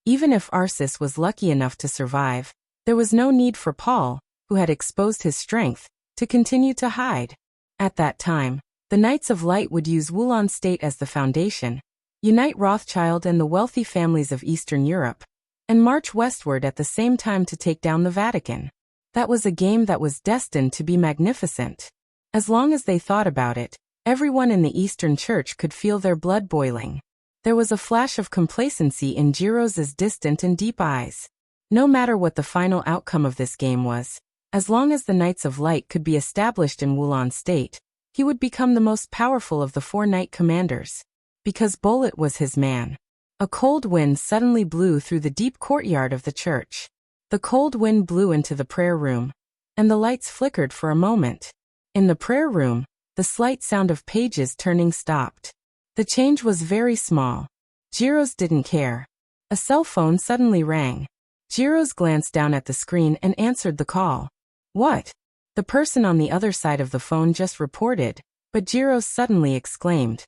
Even if Arsis was lucky enough to survive, there was no need for Paul, who had exposed his strength, to continue to hide. At that time, the Knights of Light would use Wulon State as the foundation, unite Rothschild and the wealthy families of Eastern Europe, and march westward at the same time to take down the Vatican. That was a game that was destined to be magnificent. As long as they thought about it, everyone in the Eastern Church could feel their blood boiling. There was a flash of complacency in Jiros's distant and deep eyes. No matter what the final outcome of this game was, as long as the Knights of Light could be established in Wulon State, he would become the most powerful of the 4 knight commanders. Because Bolet was his man. A cold wind suddenly blew through the deep courtyard of the church. The cold wind blew into the prayer room, and the lights flickered for a moment. In the prayer room, the slight sound of pages turning stopped. The change was very small. Jiros didn't care. A cell phone suddenly rang. Jiros glanced down at the screen and answered the call. "What?" The person on the other side of the phone just reported, but Jiros suddenly exclaimed.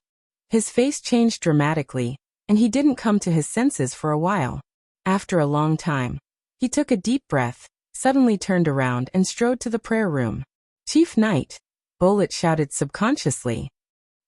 His face changed dramatically, and he didn't come to his senses for a while. After a long time, he took a deep breath, suddenly turned around and strode to the prayer room. "Chief Knight," Bolet shouted subconsciously.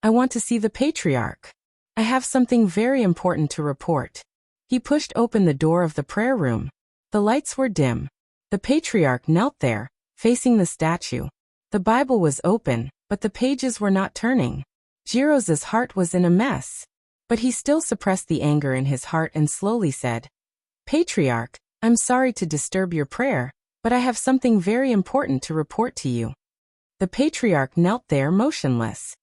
"I want to see the Patriarch. I have something very important to report." He pushed open the door of the prayer room. The lights were dim. The Patriarch knelt there, facing the statue. The Bible was open, but the pages were not turning. Jiros's heart was in a mess. But he still suppressed the anger in his heart and slowly said, "Patriarch, I'm sorry to disturb your prayer, but I have something very important to report to you." The Patriarch knelt there motionless.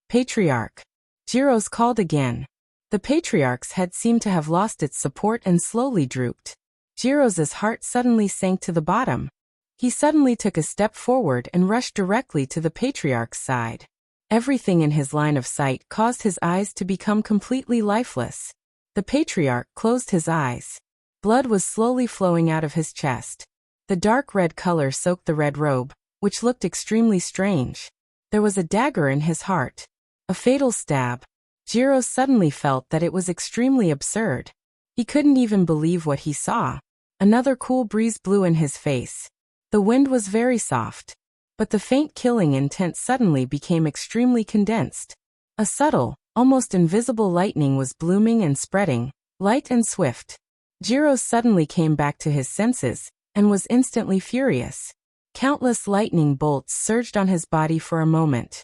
"Patriarch." Jiros called again. The Patriarch's head seemed to have lost its support and slowly drooped. Jiros's heart suddenly sank to the bottom. He suddenly took a step forward and rushed directly to the Patriarch's side. Everything in his line of sight caused his eyes to become completely lifeless. The patriarch closed his eyes. Blood was slowly flowing out of his chest. The dark red color soaked the red robe, which looked extremely strange. There was a dagger in his heart. A fatal stab. Jiro suddenly felt that it was extremely absurd. He couldn't even believe what he saw. Another cool breeze blew in his face. The wind was very soft. But the faint killing intent suddenly became extremely condensed. A subtle, almost invisible lightning was blooming and spreading, light and swift. Jiro suddenly came back to his senses, and was instantly furious. Countless lightning bolts surged on his body for a moment.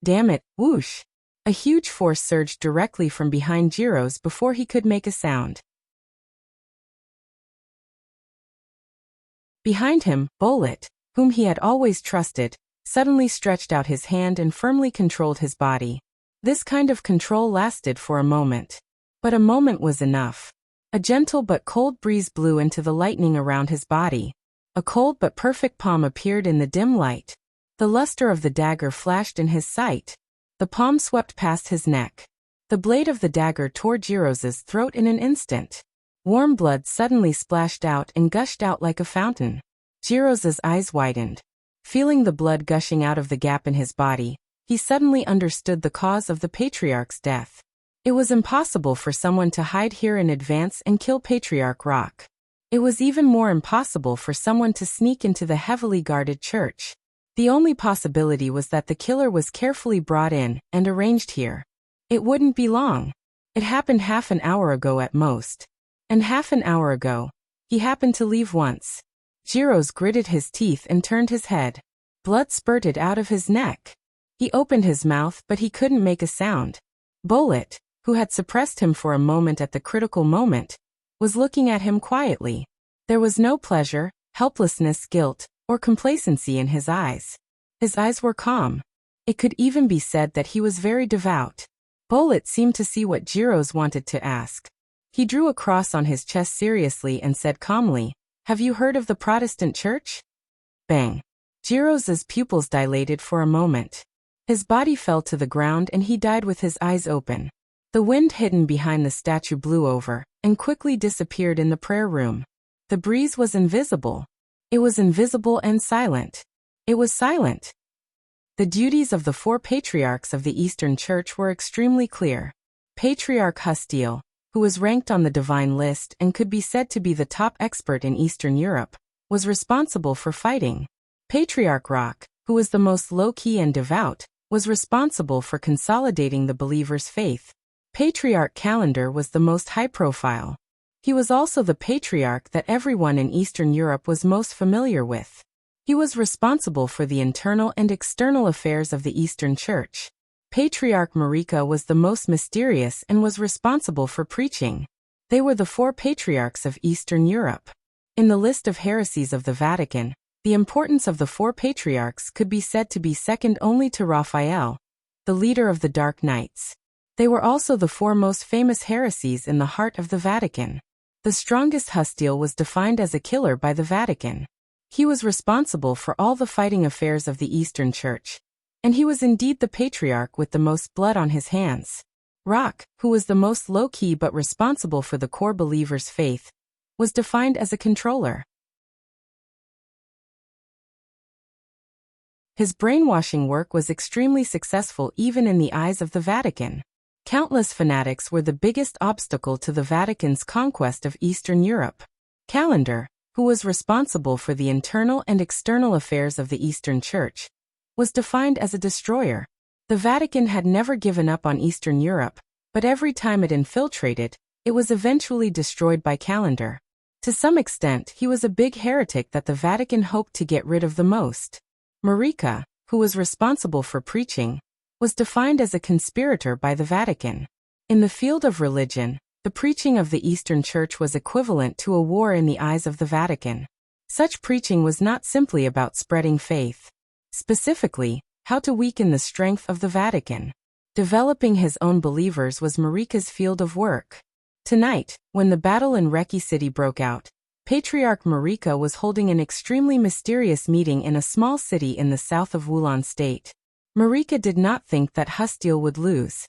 Damn it, whoosh! A huge force surged directly from behind Jiro's before he could make a sound. Behind him, Bullet, whom he had always trusted, suddenly stretched out his hand and firmly controlled his body. This kind of control lasted for a moment. But a moment was enough. A gentle but cold breeze blew into the lightning around his body. A cold but perfect palm appeared in the dim light. The luster of the dagger flashed in his sight. The palm swept past his neck. The blade of the dagger tore Jiro's throat in an instant. Warm blood suddenly splashed out and gushed out like a fountain. Jiro's eyes widened. Feeling the blood gushing out of the gap in his body, he suddenly understood the cause of the patriarch's death. It was impossible for someone to hide here in advance and kill Patriarch Rock. It was even more impossible for someone to sneak into the heavily guarded church. The only possibility was that the killer was carefully brought in and arranged here. It wouldn't be long. It happened half an hour ago at most. And half an hour ago, he happened to leave once. Jiro's gritted his teeth and turned his head. Blood spurted out of his neck. He opened his mouth but he couldn't make a sound. Bullet, who had suppressed him for a moment at the critical moment, was looking at him quietly. There was no pleasure, helplessness, guilt, or complacency in his eyes. His eyes were calm. It could even be said that he was very devout. Bullet seemed to see what Jiro's wanted to ask. He drew a cross on his chest seriously and said calmly, "Have you heard of the Protestant Church?" Bang. Jiro's pupils dilated for a moment. His body fell to the ground and he died with his eyes open. The wind hidden behind the statue blew over and quickly disappeared in the prayer room. The breeze was invisible. It was invisible and silent. It was silent. The duties of the four patriarchs of the Eastern Church were extremely clear. Patriarch Hustiel, who was ranked on the divine list and could be said to be the top expert in Eastern Europe, was responsible for fighting. Patriarch Rock, who was the most low-key and devout, was responsible for consolidating the believers' faith. Patriarch Calendar was the most high-profile. He was also the patriarch that everyone in Eastern Europe was most familiar with. He was responsible for the internal and external affairs of the Eastern Church. Patriarch Marika was the most mysterious and was responsible for preaching. They were the four patriarchs of Eastern Europe. In the list of heresies of the Vatican, the importance of the four patriarchs could be said to be second only to Raphael, the leader of the Dark Knights. They were also the four most famous heresies in the heart of the Vatican. The strongest Hustiel was defined as a killer by the Vatican. He was responsible for all the fighting affairs of the Eastern Church. And he was indeed the patriarch with the most blood on his hands. Rock, who was the most low-key but responsible for the core believers' faith, was defined as a controller. His brainwashing work was extremely successful even in the eyes of the Vatican. Countless fanatics were the biggest obstacle to the Vatican's conquest of Eastern Europe. Calendar, who was responsible for the internal and external affairs of the Eastern Church, was defined as a destroyer. The Vatican had never given up on Eastern Europe, but every time it infiltrated, it was eventually destroyed by Calendar. To some extent, he was a big heretic that the Vatican hoped to get rid of the most. Marika, who was responsible for preaching, was defined as a conspirator by the Vatican. In the field of religion, the preaching of the Eastern Church was equivalent to a war in the eyes of the Vatican. Such preaching was not simply about spreading faith. Specifically, how to weaken the strength of the Vatican. Developing his own believers was Marika's field of work. Tonight, when the battle in Reki City broke out, Patriarch Marika was holding an extremely mysterious meeting in a small city in the south of Wulan state. Marika did not think that Hustiel would lose.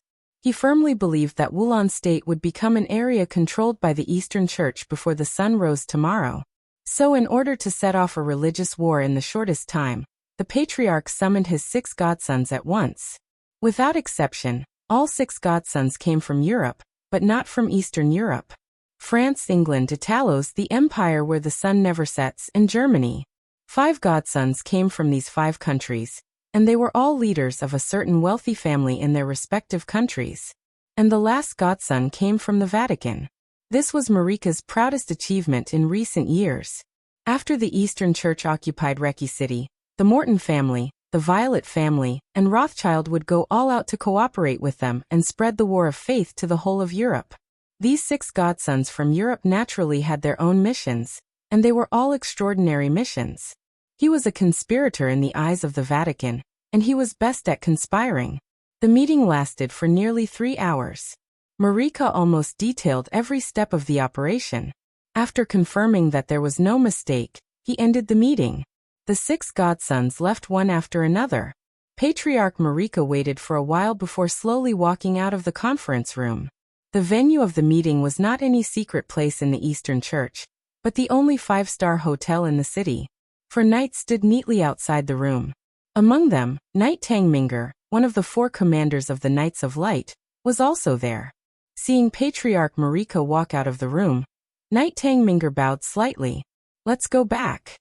He firmly believed that Wulon State would become an area controlled by the Eastern Church before the sun rose tomorrow. So in order to set off a religious war in the shortest time, the patriarch summoned his 6 godsons at once. Without exception, all 6 godsons came from Europe, but not from Eastern Europe. France, England, Italos, the empire where the sun never sets, and Germany. 5 godsons came from these 5 countries, and they were all leaders of a certain wealthy family in their respective countries. And the last godson came from the Vatican. This was Marika's proudest achievement in recent years. After the Eastern Church occupied Reiki City, the Morton family, the Violet family, and Rothschild would go all out to cooperate with them and spread the war of faith to the whole of Europe. These 6 godsons from Europe naturally had their own missions, and they were all extraordinary missions. He was a conspirator in the eyes of the Vatican, and he was best at conspiring. The meeting lasted for nearly 3 hours. Marika almost detailed every step of the operation. After confirming that there was no mistake, he ended the meeting. The 6 godsons left one after another. Patriarch Marika waited for a while before slowly walking out of the conference room. The venue of the meeting was not any secret place in the Eastern Church, but the only 5-star hotel in the city. 4 knights stood neatly outside the room. Among them, Knight Tangminger, one of the 4 commanders of the Knights of Light, was also there. Seeing Patriarch Marika walk out of the room, Knight Tangminger bowed slightly. "Let's go back."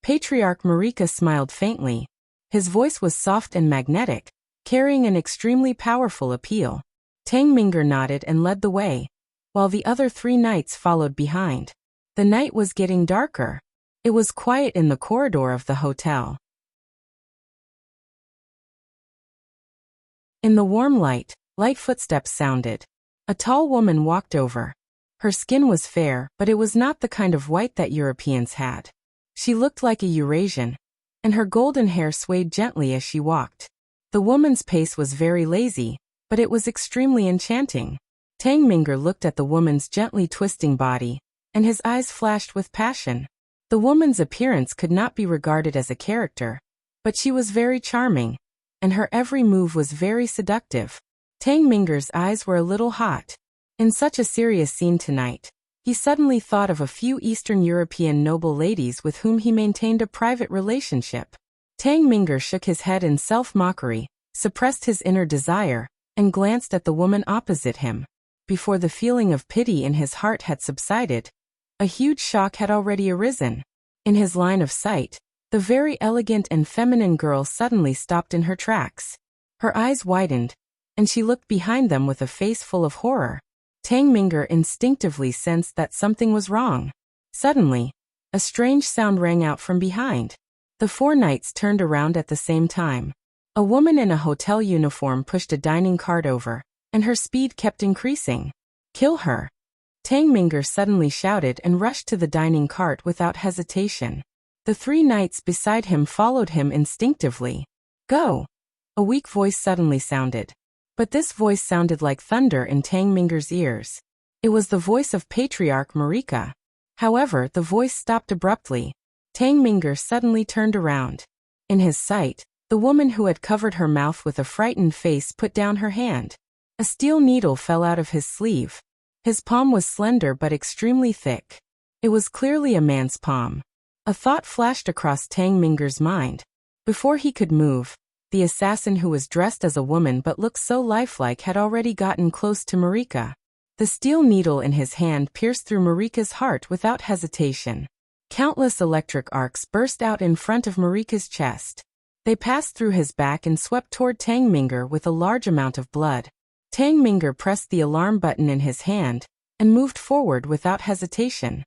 Patriarch Marika smiled faintly. His voice was soft and magnetic, carrying an extremely powerful appeal. Tangminger nodded and led the way, while the other 3 knights followed behind. The night was getting darker. It was quiet in the corridor of the hotel. In the warm light, light footsteps sounded. A tall woman walked over. Her skin was fair, but it was not the kind of white that Europeans had. She looked like a Eurasian, and her golden hair swayed gently as she walked. The woman's pace was very lazy, but it was extremely enchanting. Tangminger looked at the woman's gently twisting body, and his eyes flashed with passion. The woman's appearance could not be regarded as a character, but she was very charming, and her every move was very seductive. Tangminger's eyes were a little hot. In such a serious scene tonight, he suddenly thought of a few Eastern European noble ladies with whom he maintained a private relationship. Tangminger shook his head in self-mockery, suppressed his inner desire, and glanced at the woman opposite him. Before the feeling of pity in his heart had subsided, a huge shock had already arisen. In his line of sight, the very elegant and feminine girl suddenly stopped in her tracks. Her eyes widened, and she looked behind them with a face full of horror. Tangminger instinctively sensed that something was wrong. Suddenly, a strange sound rang out from behind. The 4 knights turned around at the same time. A woman in a hotel uniform pushed a dining cart over, and her speed kept increasing. "Kill her!" Tangminger suddenly shouted and rushed to the dining cart without hesitation. The 3 knights beside him followed him instinctively. "Go!" A weak voice suddenly sounded. But this voice sounded like thunder in Tangminger's ears. It was the voice of Patriarch Marika. However, the voice stopped abruptly. Tangminger suddenly turned around. In his sight, the woman who had covered her mouth with a frightened face put down her hand. A steel needle fell out of his sleeve. His palm was slender but extremely thick. It was clearly a man's palm. A thought flashed across Tangminger's mind. Before he could move, the assassin who was dressed as a woman but looked so lifelike had already gotten close to Marika. The steel needle in his hand pierced through Marika's heart without hesitation. Countless electric arcs burst out in front of Marika's chest. They passed through his back and swept toward Tangminger with a large amount of blood. Tangminger pressed the alarm button in his hand and moved forward without hesitation.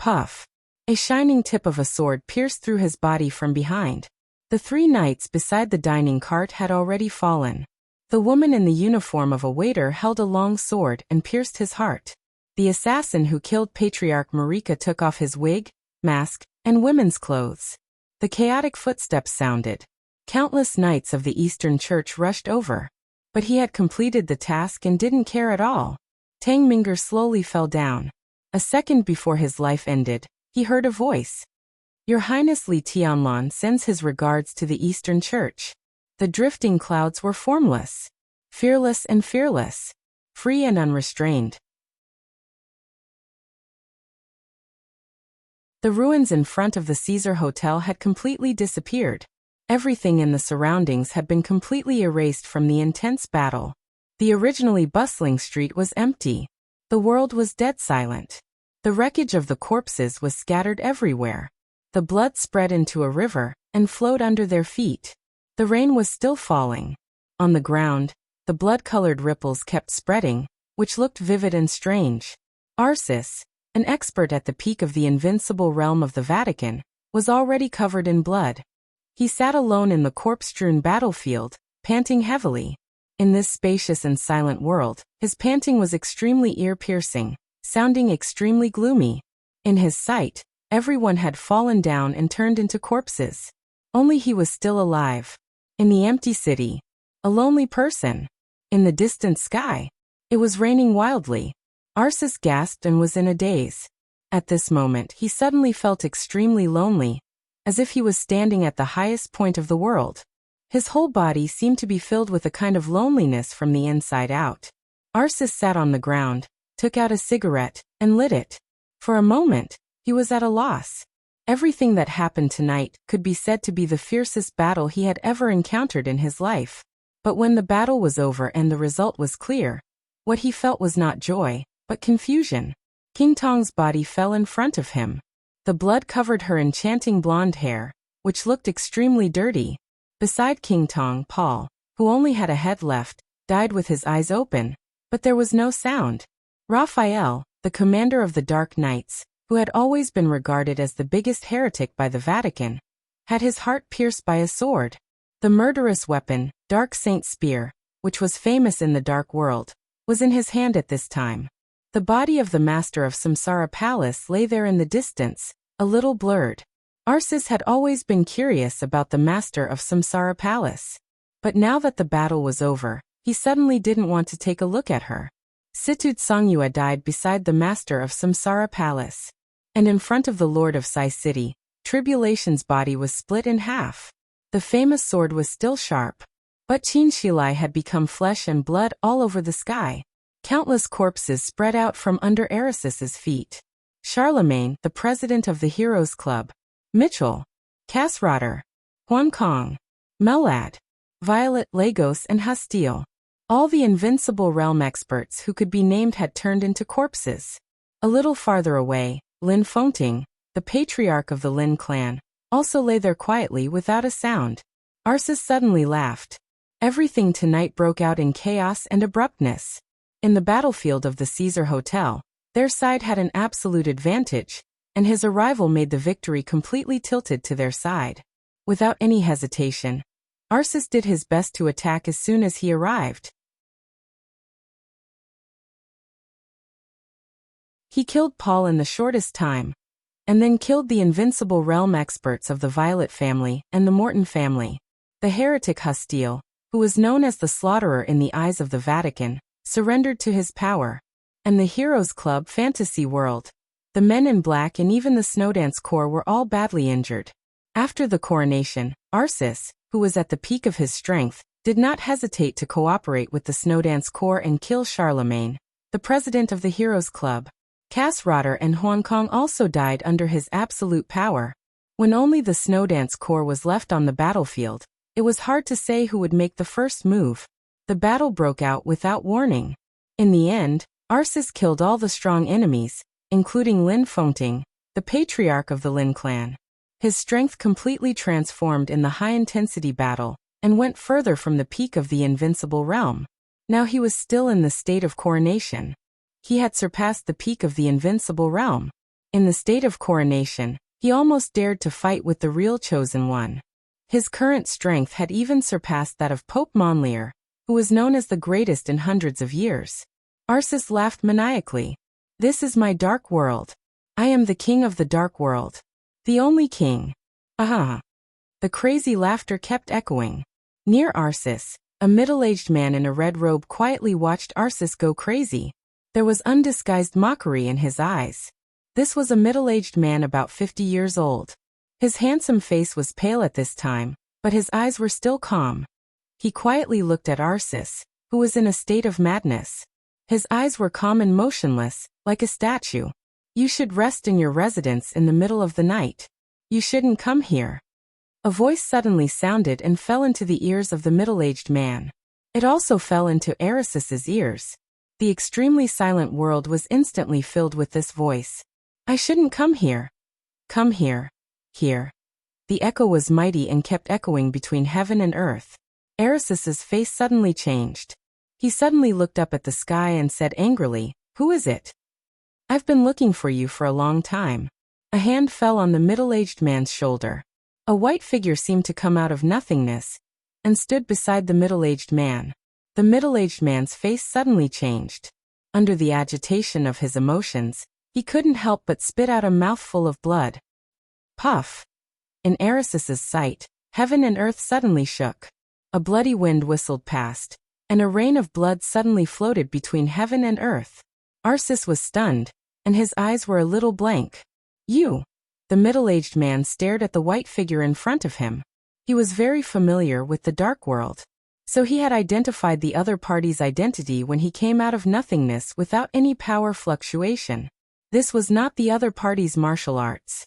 Puff! A shining tip of a sword pierced through his body from behind. The 3 knights beside the dining cart had already fallen. The woman in the uniform of a waiter held a long sword and pierced his heart. The assassin who killed Patriarch Marika took off his wig, mask, and women's clothes. The chaotic footsteps sounded. Countless knights of the Eastern Church rushed over. But he had completed the task and didn't care at all. Tangminger slowly fell down. A second before his life ended, he heard a voice. "Your Highness Li Tianlan sends his regards to the Eastern Church." The drifting clouds were formless. fearless and fearless, free and unrestrained. The ruins in front of the Caesar Hotel had completely disappeared. Everything in the surroundings had been completely erased from the intense battle. The originally bustling street was empty. The world was dead silent. The wreckage of the corpses was scattered everywhere. The blood spread into a river and flowed under their feet. The rain was still falling. On the ground, the blood-colored ripples kept spreading, which looked vivid and strange. Arcis, an expert at the peak of the invincible realm of the Vatican, was already covered in blood. He sat alone in the corpse-strewn battlefield, panting heavily. In this spacious and silent world, his panting was extremely ear-piercing, sounding extremely gloomy. In his sight, everyone had fallen down and turned into corpses. Only he was still alive. In the empty city, a lonely person. In the distant sky, it was raining wildly. Arcis gasped and was in a daze. At this moment, he suddenly felt extremely lonely, as if he was standing at the highest point of the world. His whole body seemed to be filled with a kind of loneliness from the inside out. Arcis sat on the ground, took out a cigarette, and lit it. For a moment, he was at a loss. Everything that happened tonight could be said to be the fiercest battle he had ever encountered in his life. But when the battle was over and the result was clear, what he felt was not joy, but confusion. King Tong's body fell in front of him. The blood covered her enchanting blonde hair, which looked extremely dirty. Beside King Tong, Paul, who only had a head left, died with his eyes open, but there was no sound. Raphael, the commander of the Dark Knights, who had always been regarded as the biggest heretic by the Vatican, had his heart pierced by a sword. The murderous weapon, Dark Saint's Spear, which was famous in the Dark World, was in his hand at this time. The body of the master of Samsara Palace lay there in the distance, a little blurred. Arcis had always been curious about the master of Samsara Palace. But now that the battle was over, he suddenly didn't want to take a look at her. Situd Songyue died beside the master of Samsara Palace. And in front of the lord of Sai City, Tribulation's body was split in half. The famous sword was still sharp. But Qin Shilai had become flesh and blood all over the sky. Countless corpses spread out from under Aracis's feet. Charlemagne, the president of the Heroes Club, Mitchell, Cassrotter, Huan Kong, Melad, Violet, Lagos and Hastile. All the invincible realm experts who could be named had turned into corpses. A little farther away, Lin Fengting, the patriarch of the Lin clan, also lay there quietly without a sound. Arcis suddenly laughed. Everything tonight broke out in chaos and abruptness. In the battlefield of the Caesar Hotel, their side had an absolute advantage, and his arrival made the victory completely tilted to their side. Without any hesitation, Arcis did his best to attack as soon as he arrived. He killed Paul in the shortest time, and then killed the invincible realm experts of the Violet family and the Morton family. The heretic Hastile, who was known as the Slaughterer in the eyes of the Vatican, surrendered to his power. And the Heroes Club Fantasy World, the Men in Black and even the Snowdance Corps were all badly injured. After the coronation, Arcis, who was at the peak of his strength, did not hesitate to cooperate with the Snowdance Corps and kill Charlemagne, the president of the Heroes Club. Cassrotter and Huan Kong also died under his absolute power. When only the Snowdance Corps was left on the battlefield, it was hard to say who would make the first move. The battle broke out without warning. In the end, Arcis killed all the strong enemies, including Lin Fengting, the patriarch of the Lin clan. His strength completely transformed in the high-intensity battle, and went further from the peak of the invincible realm. Now he was still in the state of coronation. He had surpassed the peak of the invincible realm. In the state of coronation, he almost dared to fight with the real chosen one. His current strength had even surpassed that of Pope Monlier, who was known as the greatest in hundreds of years. Arcis laughed maniacally. "This is my dark world. I am the king of the dark world. The only king. Ah!" The crazy laughter kept echoing. Near Arcis, a middle-aged man in a red robe quietly watched Arcis go crazy. There was undisguised mockery in his eyes. This was a middle-aged man about 50 years old. His handsome face was pale at this time, but his eyes were still calm. He quietly looked at Arcis, who was in a state of madness. His eyes were calm and motionless, like a statue. You should rest in your residence in the middle of the night. You shouldn't come here. A voice suddenly sounded and fell into the ears of the middle-aged man. It also fell into Arisis's ears. The extremely silent world was instantly filled with this voice. I shouldn't come here. Come here. Here. The echo was mighty and kept echoing between heaven and earth. Arisis's face suddenly changed. He suddenly looked up at the sky and said angrily, Who is it? I've been looking for you for a long time. A hand fell on the middle-aged man's shoulder. A white figure seemed to come out of nothingness and stood beside the middle-aged man. The middle-aged man's face suddenly changed. Under the agitation of his emotions, he couldn't help but spit out a mouthful of blood. Puff! In Arisis's sight, heaven and earth suddenly shook. A bloody wind whistled past, and a rain of blood suddenly floated between heaven and earth. Arsis was stunned, and his eyes were a little blank. You! The middle-aged man stared at the white figure in front of him. He was very familiar with the dark world, so he had identified the other party's identity when he came out of nothingness without any power fluctuation. This was not the other party's martial arts.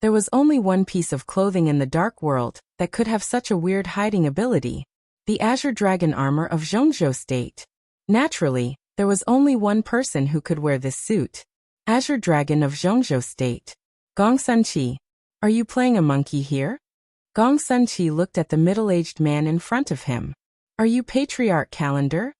There was only one piece of clothing in the dark world that could have such a weird hiding ability: the Azure Dragon armor of Zhongzhou State. Naturally, there was only one person who could wear this suit. Azure Dragon of Zhongzhou State. Gong Sunqi, are you playing a monkey here? Gong Sunqi looked at the middle-aged man in front of him. Are you Patriarch Calendar?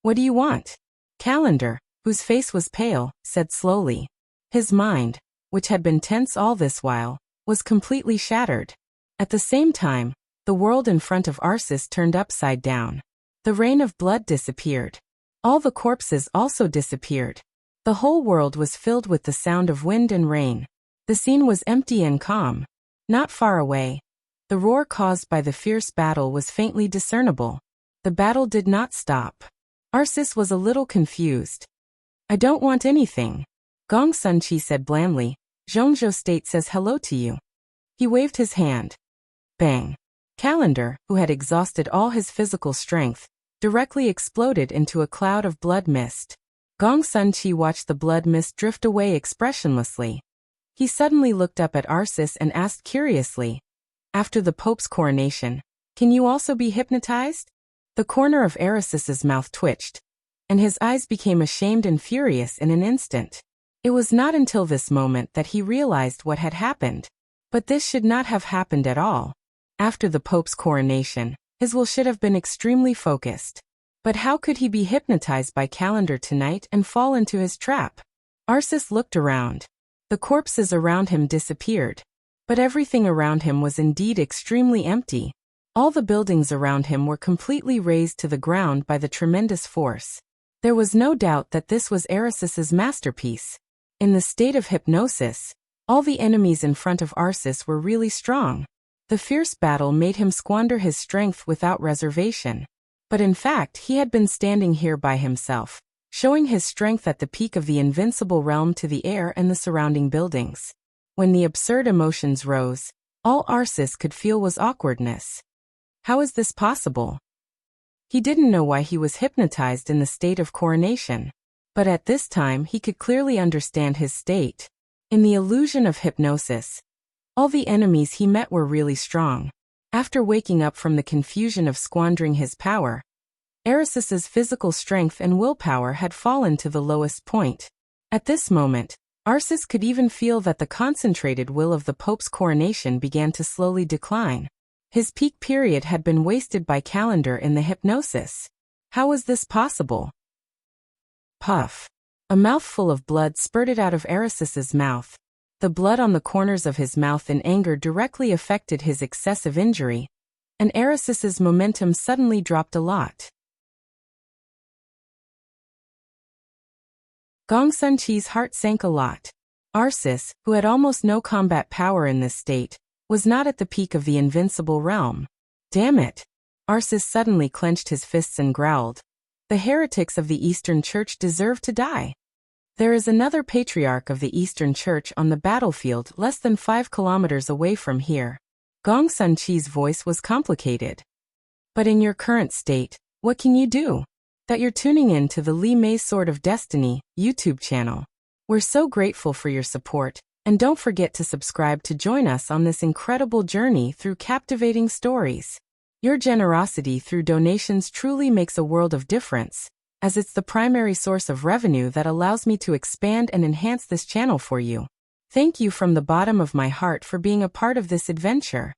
What do you want? Calendar, whose face was pale, said slowly. His mind, which had been tense all this while, was completely shattered. At the same time, the world in front of Arsis turned upside down. The rain of blood disappeared. All the corpses also disappeared. The whole world was filled with the sound of wind and rain. The scene was empty and calm. Not far away, the roar caused by the fierce battle was faintly discernible. The battle did not stop. Arsis was a little confused. I don't want anything. Gong Sunqi said blandly. Zhongzhou State says hello to you. He waved his hand. Bang. Calendar, who had exhausted all his physical strength, directly exploded into a cloud of blood mist. Gong Sunqi watched the blood mist drift away expressionlessly. He suddenly looked up at Arsis and asked curiously, After the Pope's coronation, can you also be hypnotized? The corner of Arisis's mouth twitched, and his eyes became ashamed and furious in an instant. It was not until this moment that he realized what had happened. But this should not have happened at all. After the Pope's coronation, his will should have been extremely focused. But how could he be hypnotized by Calendar tonight and fall into his trap? Arsis looked around. The corpses around him disappeared. But everything around him was indeed extremely empty. All the buildings around him were completely razed to the ground by the tremendous force. There was no doubt that this was Arisis's masterpiece. In the state of hypnosis, all the enemies in front of Arsis were really strong. The fierce battle made him squander his strength without reservation. But in fact, he had been standing here by himself, showing his strength at the peak of the invincible realm to the air and the surrounding buildings. When the absurd emotions rose, all Arsis could feel was awkwardness. How is this possible? He didn't know why he was hypnotized in the state of coronation. But at this time he could clearly understand his state. In the illusion of hypnosis, all the enemies he met were really strong. After waking up from the confusion of squandering his power, Arisis's physical strength and willpower had fallen to the lowest point. At this moment, Arsis could even feel that the concentrated will of the Pope's coronation began to slowly decline. His peak period had been wasted by Calendar in the hypnosis. How was this possible? Puff. A mouthful of blood spurted out of Arisis's mouth. The blood on the corners of his mouth in anger directly affected his excessive injury, and Arisis's momentum suddenly dropped a lot. Gong Sunqi's heart sank a lot. Arsis, who had almost no combat power in this state, was not at the peak of the invincible realm. Damn it! Arsis suddenly clenched his fists and growled. The heretics of the Eastern Church deserve to die. There is another patriarch of the Eastern Church on the battlefield less than 5 kilometers away from here. Gong Sun Chi's voice was complicated. But in your current state, what can you do? That you're tuning in to the Li Mei's Sword of Destiny YouTube channel. We're so grateful for your support, and don't forget to subscribe to join us on this incredible journey through captivating stories. Your generosity through donations truly makes a world of difference, as it's the primary source of revenue that allows me to expand and enhance this channel for you. Thank you from the bottom of my heart for being a part of this adventure.